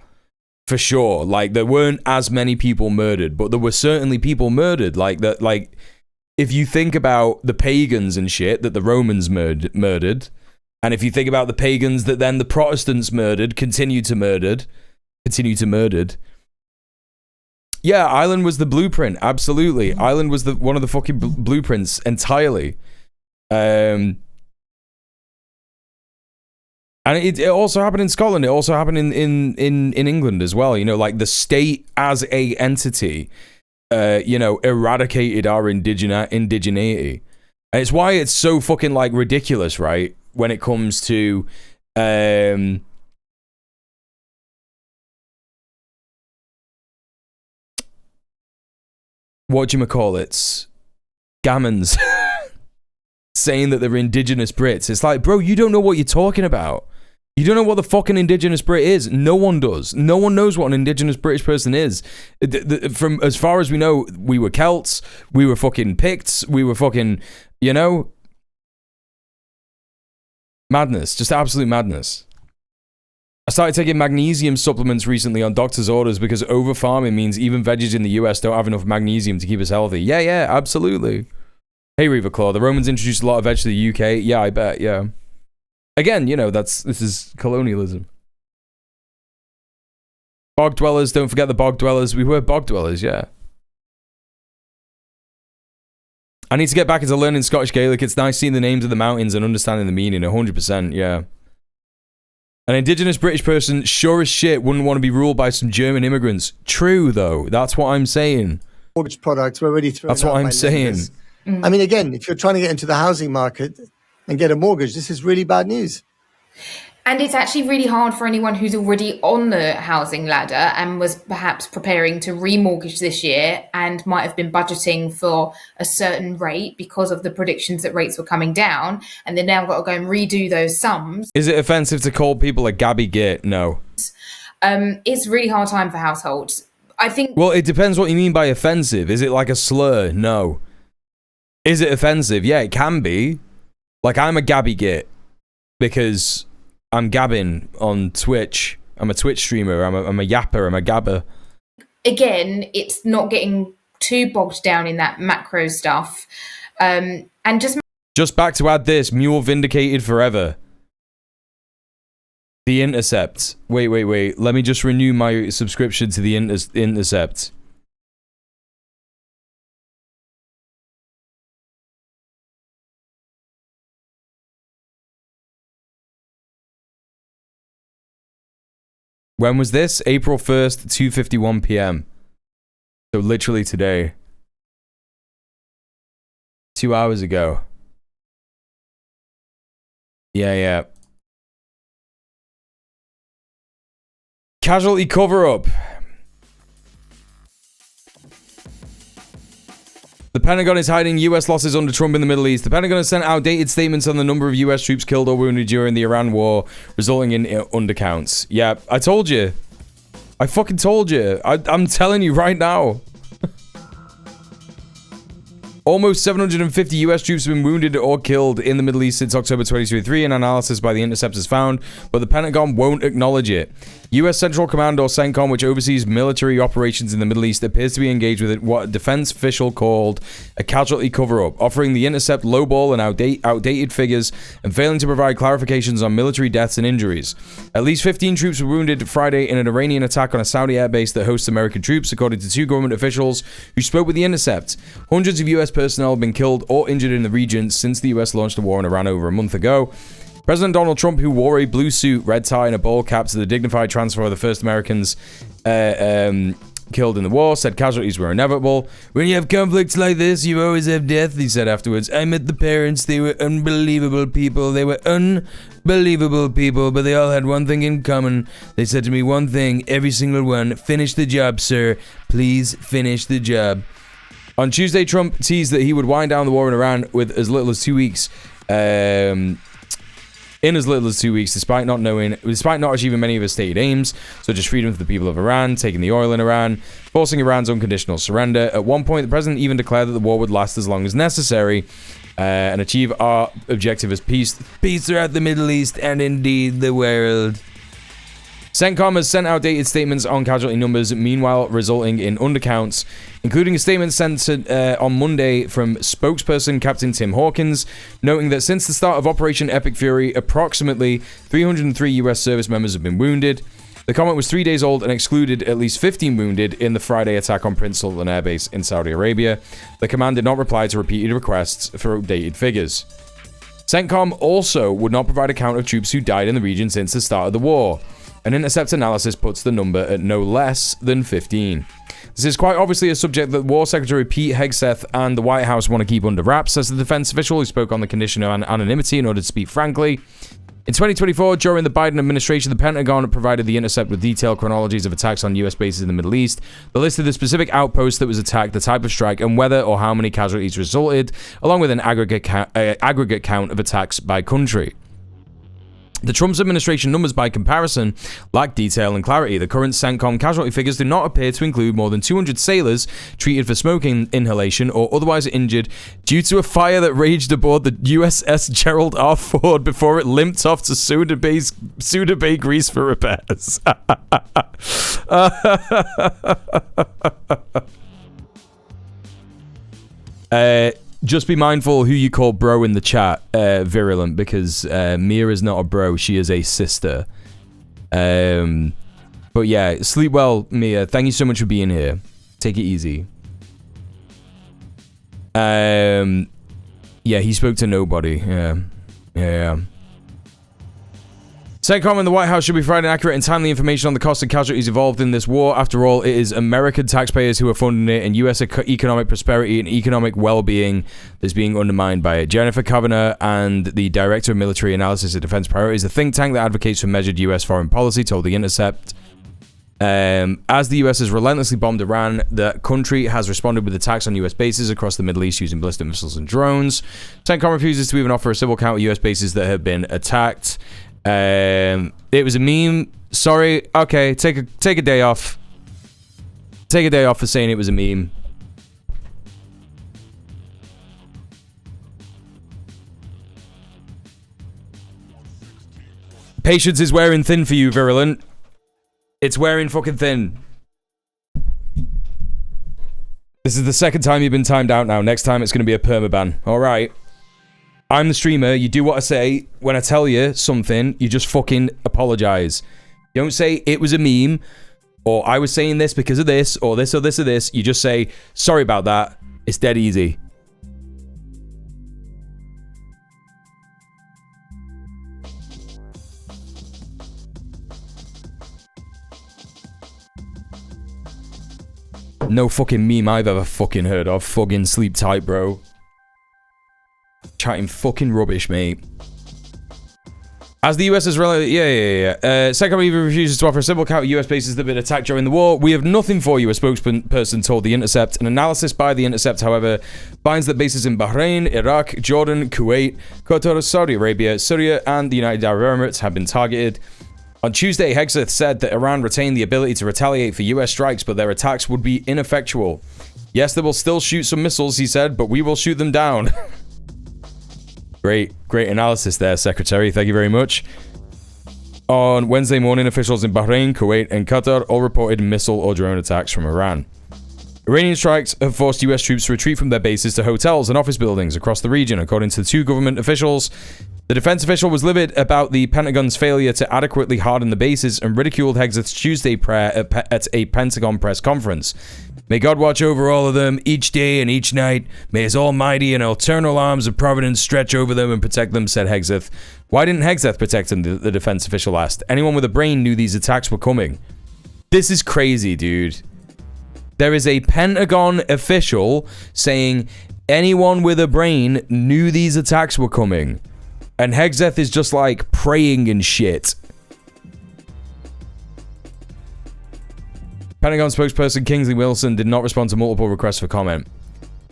for sure. Like, there weren't as many people murdered, but there were certainly people murdered. Like, that, like, if you think about the pagans and shit that the Romans murdered, and if you think about the pagans that then the Protestants continue to murder. Yeah, Ireland was the blueprint, absolutely. Ireland was one of the fucking blueprints entirely. And it also happened in Scotland. It also happened in England as well. You know, like the state as a entity, you know, eradicated our indigeneity. And it's why it's so fucking like ridiculous, right? When it comes to whatchamacallits, gammons saying that they're indigenous Brits. It's like, bro, you don't know what you're talking about. You don't know what the fucking indigenous Brit is. No one does. No one knows what an indigenous British person is. From as far as we know, we were Celts, we were fucking Picts, we were fucking, you know, madness, just absolute madness. I started taking magnesium supplements recently on doctor's orders because over-farming means even veggies in the US don't have enough magnesium to keep us healthy. Yeah, absolutely. Hey, Reaverclaw, the Romans introduced a lot of veg to the UK. Yeah, I bet, yeah. Again, you know, this is colonialism. Bog dwellers, don't forget the bog dwellers. We were bog dwellers, yeah. I need to get back into learning Scottish Gaelic. It's nice seeing the names of the mountains and understanding the meaning. 100%, yeah. An indigenous British person, sure as shit, wouldn't want to be ruled by some German immigrants. True, though. That's what I'm saying. Mortgage products were already thrown out. That's what I'm saying. I mean, again, if you're trying to get into the housing market and get a mortgage, this is really bad news. And it's actually really hard for anyone who's already on the housing ladder and was perhaps preparing to remortgage this year and might have been budgeting for a certain rate because of the predictions that rates were coming down, and they've now got to go and redo those sums. Is it offensive to call people a gabby git? No. It's a really hard time for households. I think... Well, it depends what you mean by offensive. Is it like a slur? No. Is it offensive? Yeah, it can be. Like, I'm a gabby git because I'm gabbing on Twitch. I'm a Twitch streamer. I'm a yapper. I'm a gabber. Again, it's not getting too bogged down in that macro stuff. And just back to add this, Mule vindicated forever. The Intercept. Wait. Let me just renew my subscription to the Intercept. When was this? April 1st, 2:51 p.m. So literally today. 2 hours ago. Yeah. Casualty cover-up. The Pentagon is hiding U.S. losses under Trump in the Middle East. The Pentagon has sent outdated statements on the number of U.S. troops killed or wounded during the Iran war, resulting in undercounts. Yeah, I told you. I fucking told you. I'm telling you right now. Almost 750 US troops have been wounded or killed in the Middle East since October 2023, an analysis by The Intercept has found, but the Pentagon won't acknowledge it. US Central Command, or CENTCOM, which oversees military operations in the Middle East, appears to be engaged with what a defense official called a casualty cover-up, offering The Intercept lowball and outdated figures and failing to provide clarifications on military deaths and injuries. At least 15 troops were wounded Friday in an Iranian attack on a Saudi airbase that hosts American troops, according to 2 government officials who spoke with The Intercept. Hundreds of US personnel have been killed or injured in the region since the US launched the war in Iran over a month ago. President Donald Trump, who wore a blue suit, red tie, and a ball cap to the dignified transfer of the first Americans killed in the war, said casualties were inevitable. When you have conflicts like this, you always have death, he said afterwards. I met the parents. They were unbelievable people. They were unbelievable people, but they all had one thing in common. They said to me one thing, every single one, finish the job, sir. Please finish the job. On Tuesday, Trump teased that he would wind down the war in Iran with as little as 2 weeks. In as little as 2 weeks, despite not achieving many of his stated aims, such as freedom for the people of Iran, taking the oil in Iran, forcing Iran's unconditional surrender. At one point, the president even declared that the war would last as long as necessary and achieve our objective as peace throughout the Middle East and indeed the world. CENTCOM has sent out dated statements on casualty numbers, meanwhile resulting in undercounts, including a statement sent on Monday from spokesperson Captain Tim Hawkins, noting that since the start of Operation Epic Fury, approximately 303 US service members have been wounded. The comment was 3 days old and excluded at least 15 wounded in the Friday attack on Prince Sultan Air Base in Saudi Arabia. The command did not reply to repeated requests for updated figures. CENTCOM also would not provide a count of troops who died in the region since the start of the war. An Intercept analysis puts the number at no less than 15. This is quite obviously a subject that War Secretary Pete Hegseth and the White House want to keep under wraps, says the defense official who spoke on the condition of anonymity in order to speak frankly. In 2024, during the Biden administration, the Pentagon provided the Intercept with detailed chronologies of attacks on US bases in the Middle East. The list of the specific outpost that was attacked, the type of strike, and whether or how many casualties resulted, along with an aggregate count of attacks by country. The Trump administration numbers, by comparison, lack detail and clarity. The current CENTCOM casualty figures do not appear to include more than 200 sailors treated for smoking inhalation or otherwise injured due to a fire that raged aboard the USS Gerald R. Ford before it limped off to Souda Bay, Greece for repairs. Just be mindful who you call bro in the chat, Virulent, because Mia is not a bro, she is a sister. But yeah, sleep well, Mia. Thank you so much for being here. Take it easy. Yeah, he spoke to nobody. Yeah. CENTCOM and the White House should be providing accurate and timely information on the costs and casualties involved in this war. After all, it is American taxpayers who are funding it, and U.S. economic prosperity and economic well-being that's being undermined by it. Jennifer Kavanagh, and the Director of Military Analysis and Defense Priorities, a think tank that advocates for measured U.S. foreign policy, told The Intercept. As the US has relentlessly bombed Iran, the country has responded with attacks on US bases across the Middle East using ballistic missiles and drones. CENTCOM refuses to even offer a civil count of US bases that have been attacked. It was a meme. Sorry. Okay, take a day off. Take a day off for saying it was a meme. Patience is wearing thin for you, Virulent. It's wearing fucking thin. This is the second time you've been timed out now. Next time it's going to be a permaban. Alright. I'm the streamer. You do what I say. When I tell you something, you just fucking apologize. You don't say it was a meme, or I was saying this because of this, or this or this or this. You just say, sorry about that. It's dead easy. No fucking meme I've ever fucking heard of. Fucking sleep tight, bro. Chatting fucking rubbish, mate. As the US has CENTCOM even refuses to offer a simple count of US bases that have been attacked during the war. We have nothing for you, a spokesperson told The Intercept. An analysis by The Intercept, however, finds that bases in Bahrain, Iraq, Jordan, Kuwait, Qatar, Saudi Arabia, Syria, and the United Arab Emirates have been targeted. On Tuesday, Hegseth said that Iran retained the ability to retaliate for US strikes, but their attacks would be ineffectual. Yes, they will still shoot some missiles, he said, but we will shoot them down. Great analysis there, Secretary. Thank you very much. On Wednesday morning, officials in Bahrain, Kuwait, and Qatar all reported missile or drone attacks from Iran. Iranian strikes have forced US troops to retreat from their bases to hotels and office buildings across the region, according to two government officials. The defense official was livid about the Pentagon's failure to adequately harden the bases and ridiculed Hegseth's Tuesday prayer at a Pentagon press conference. May God watch over all of them each day and each night. May his almighty and eternal arms of providence stretch over them and protect them, said Hegseth. Why didn't Hegseth protect him, the defense official asked. Anyone with a brain knew these attacks were coming. This is crazy, dude. There is a Pentagon official saying anyone with a brain knew these attacks were coming. And Hegseth is just like praying and shit. Pentagon spokesperson Kingsley Wilson did not respond to multiple requests for comment.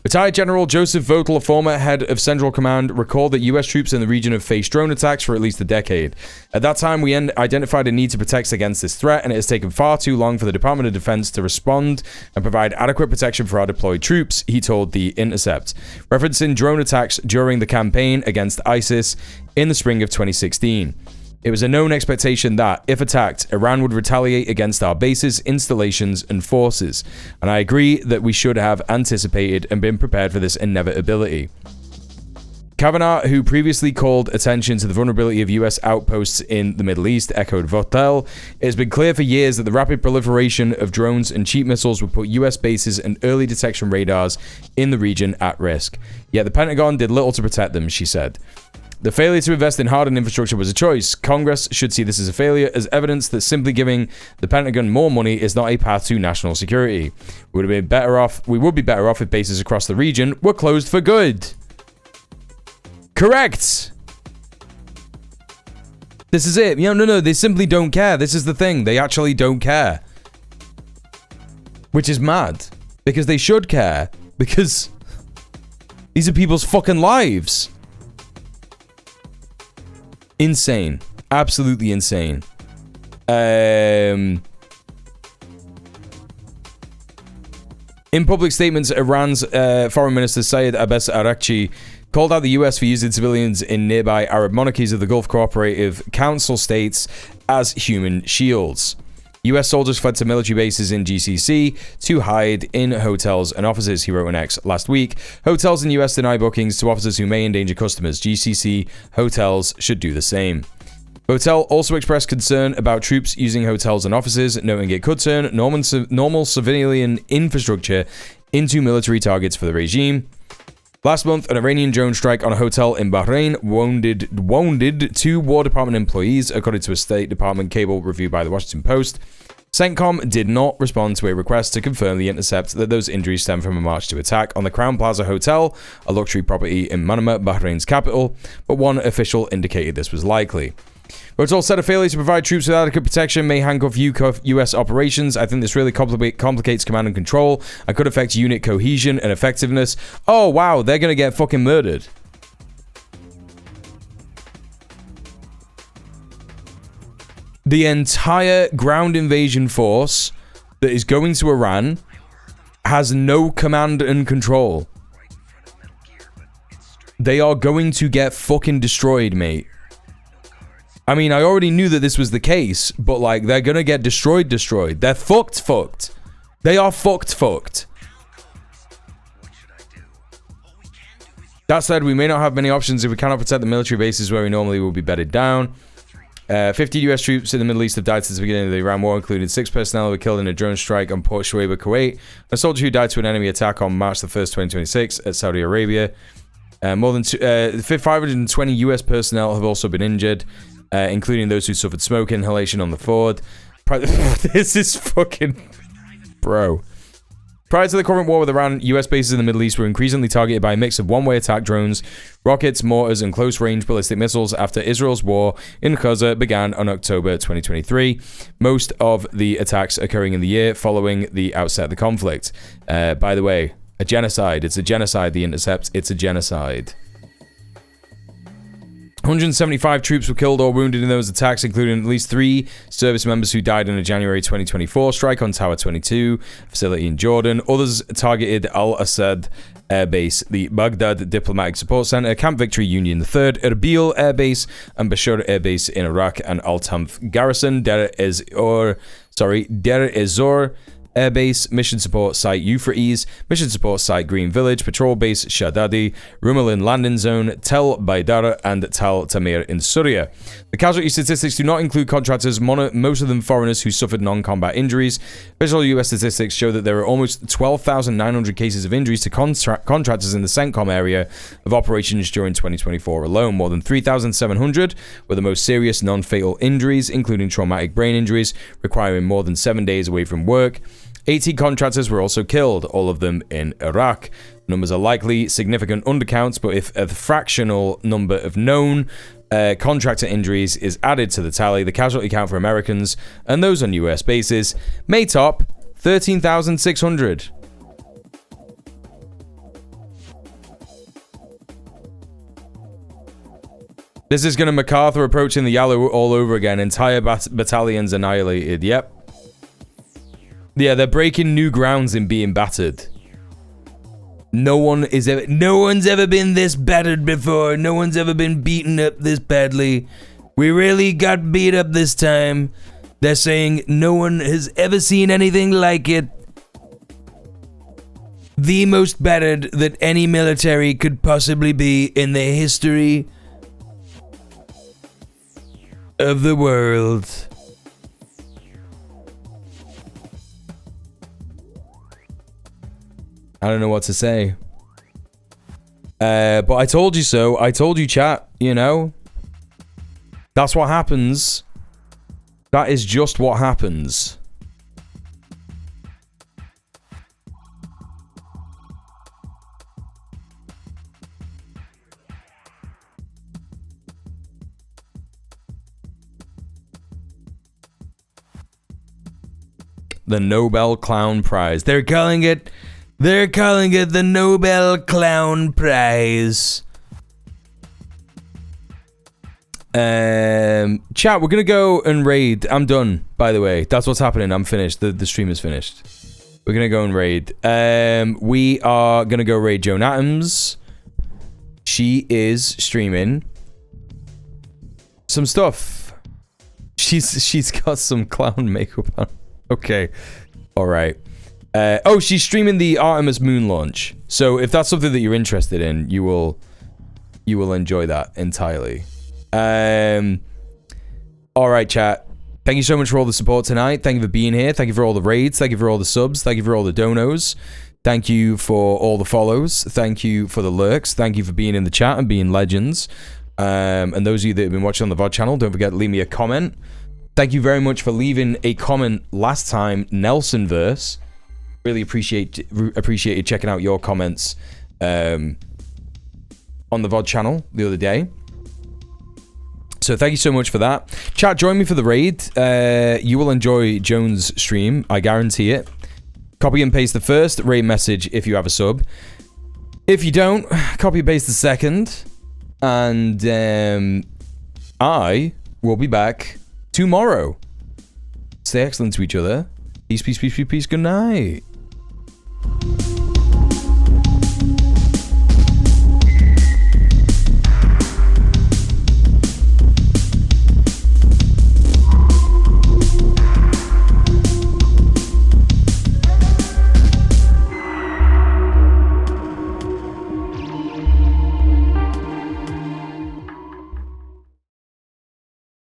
Retired General Joseph Votel, a former head of Central Command, recalled that U.S. troops in the region have faced drone attacks for at least a decade. At that time, we identified a need to protect against this threat, and it has taken far too long for the Department of Defense to respond and provide adequate protection for our deployed troops, he told The Intercept, referencing drone attacks during the campaign against ISIS in the spring of 2016. It was a known expectation that, if attacked, Iran would retaliate against our bases, installations, and forces, and I agree that we should have anticipated and been prepared for this inevitability. Kavanaugh, who previously called attention to the vulnerability of US outposts in the Middle East, echoed Votel. It has been clear for years that the rapid proliferation of drones and cheap missiles would put US bases and early detection radars in the region at risk. Yet the Pentagon did little to protect them, she said. The failure to invest in hardened infrastructure was a choice. Congress should see this as a failure, as evidence that simply giving the Pentagon more money is not a path to national security. We would be better off if bases across the region were closed for good. Correct. This is it. No, they simply don't care. This is the thing. They actually don't care. Which is mad. Because they should care. Because these are people's fucking lives. Insane. Absolutely insane. In public statements, Iran's Foreign Minister Sayed Abbas Araghchi called out the US for using civilians in nearby Arab monarchies of the Gulf Cooperative Council states as human shields. US soldiers fled to military bases in GCC to hide in hotels and offices, he wrote on X last week. Hotels in the US deny bookings to officers who may endanger customers. GCC hotels should do the same. Votel also expressed concern about troops using hotels and offices, noting it could turn normal civilian infrastructure into military targets for the regime. Last month, an Iranian drone strike on a hotel in Bahrain wounded two War Department employees, according to a State Department cable reviewed by the Washington Post. CENTCOM did not respond to a request to confirm The Intercept that those injuries stem from a march to attack on the Crown Plaza Hotel, a luxury property in Manama, Bahrain's capital, but one official indicated this was likely. Votel said a failure to provide troops with adequate protection may handcuff U.S. operations. I think this really complicates command and control and could affect unit cohesion and effectiveness. Oh, wow, they're going to get fucking murdered. The entire ground invasion force that is going to Iran has no command and control. They are going to get fucking destroyed, mate. I mean, I already knew that this was the case, but like, they're gonna get destroyed. They're fucked. They are fucked. That said, we may not have many options if we cannot protect the military bases where we normally will be bedded down. 50 US troops in the Middle East have died since the beginning of the Iran war, including 6 personnel who were killed in a drone strike on Port Shuaib, Kuwait, a soldier who died to an enemy attack on March the 1st, 2026 at Saudi Arabia. More than 520 US personnel have also been injured, including those who suffered smoke inhalation on the Ford. This is fucking... Bro. Prior to the current war with Iran, US bases in the Middle East were increasingly targeted by a mix of one-way attack drones, rockets, mortars, and close-range ballistic missiles after Israel's war in Gaza began on October 2023. Most of the attacks occurring in the year following the outset of the conflict. By the way, a genocide. It's a genocide, The Intercept. It's a genocide. 175 troops were killed or wounded in those attacks, including at least 3 service members who died in a January 2024 strike on Tower 22 facility in Jordan. Others targeted Al-Assad Air Base, the Baghdad Diplomatic Support Center, Camp Victory Union III, Erbil Air Base, and Bashar Air Base in Iraq, and Al-Tanf Garrison, Deir ez-Zor Air Base, Mission Support Site Euphrates, Mission Support Site Green Village, Patrol Base Shadadi, Rumelin Landing Zone, Tel Baidar, and Tal Tamir in Syria. The casualty statistics do not include contractors, most of them foreigners who suffered non-combat injuries. Official US statistics show that there are almost 12,900 cases of injuries to contractors in the CENTCOM area of operations during 2024 alone. More than 3,700 were the most serious non-fatal injuries, including traumatic brain injuries requiring more than 7 days away from work. 80 contractors were also killed, all of them in Iraq. Numbers are likely significant undercounts, but if a fractional number of known contractor injuries is added to the tally, the casualty count for Americans and those on US bases may top 13,600. This is going to MacArthur approaching the Yalu all over again. Entire battalions annihilated. Yep. Yeah, they're breaking new grounds in being battered. No one's ever been this battered before. No one's ever been beaten up this badly. We really got beat up this time. They're saying no one has ever seen anything like it. The most battered that any military could possibly be in the history of the world. I don't know what to say. But I told you so. I told you, chat, you know. That's what happens. That is just what happens. The Nobel Clown Prize. They're calling it the Nobel Clown Prize. Chat, we're gonna go and raid. I'm done, by the way. That's what's happening. I'm finished. The stream is finished. We're gonna go and raid. We are gonna go raid Joan Adams. She is streaming some stuff. She's got some clown makeup on. Okay. Alright. Oh, she's streaming the Artemis moon launch. So if that's something that you're interested in, you will enjoy that entirely. Alright, chat. Thank you so much for all the support tonight. Thank you for being here. Thank you for all the raids. Thank you for all the subs. Thank you for all the donos. Thank you for all the follows. Thank you for the lurks. Thank you for being in the chat and being legends. And those of you that have been watching on the VOD channel, don't forget to leave me a comment. Thank you very much for leaving a comment last time, Nelsonverse. Really appreciated checking out your comments on the VOD channel the other day. So thank you so much for that. Chat, join me for the raid. You will enjoy Joan's stream, I guarantee it. Copy and paste the first raid message if you have a sub. If you don't, copy and paste the second. And I will be back tomorrow. Stay excellent to each other. Peace, peace, peace, peace, peace. Good night.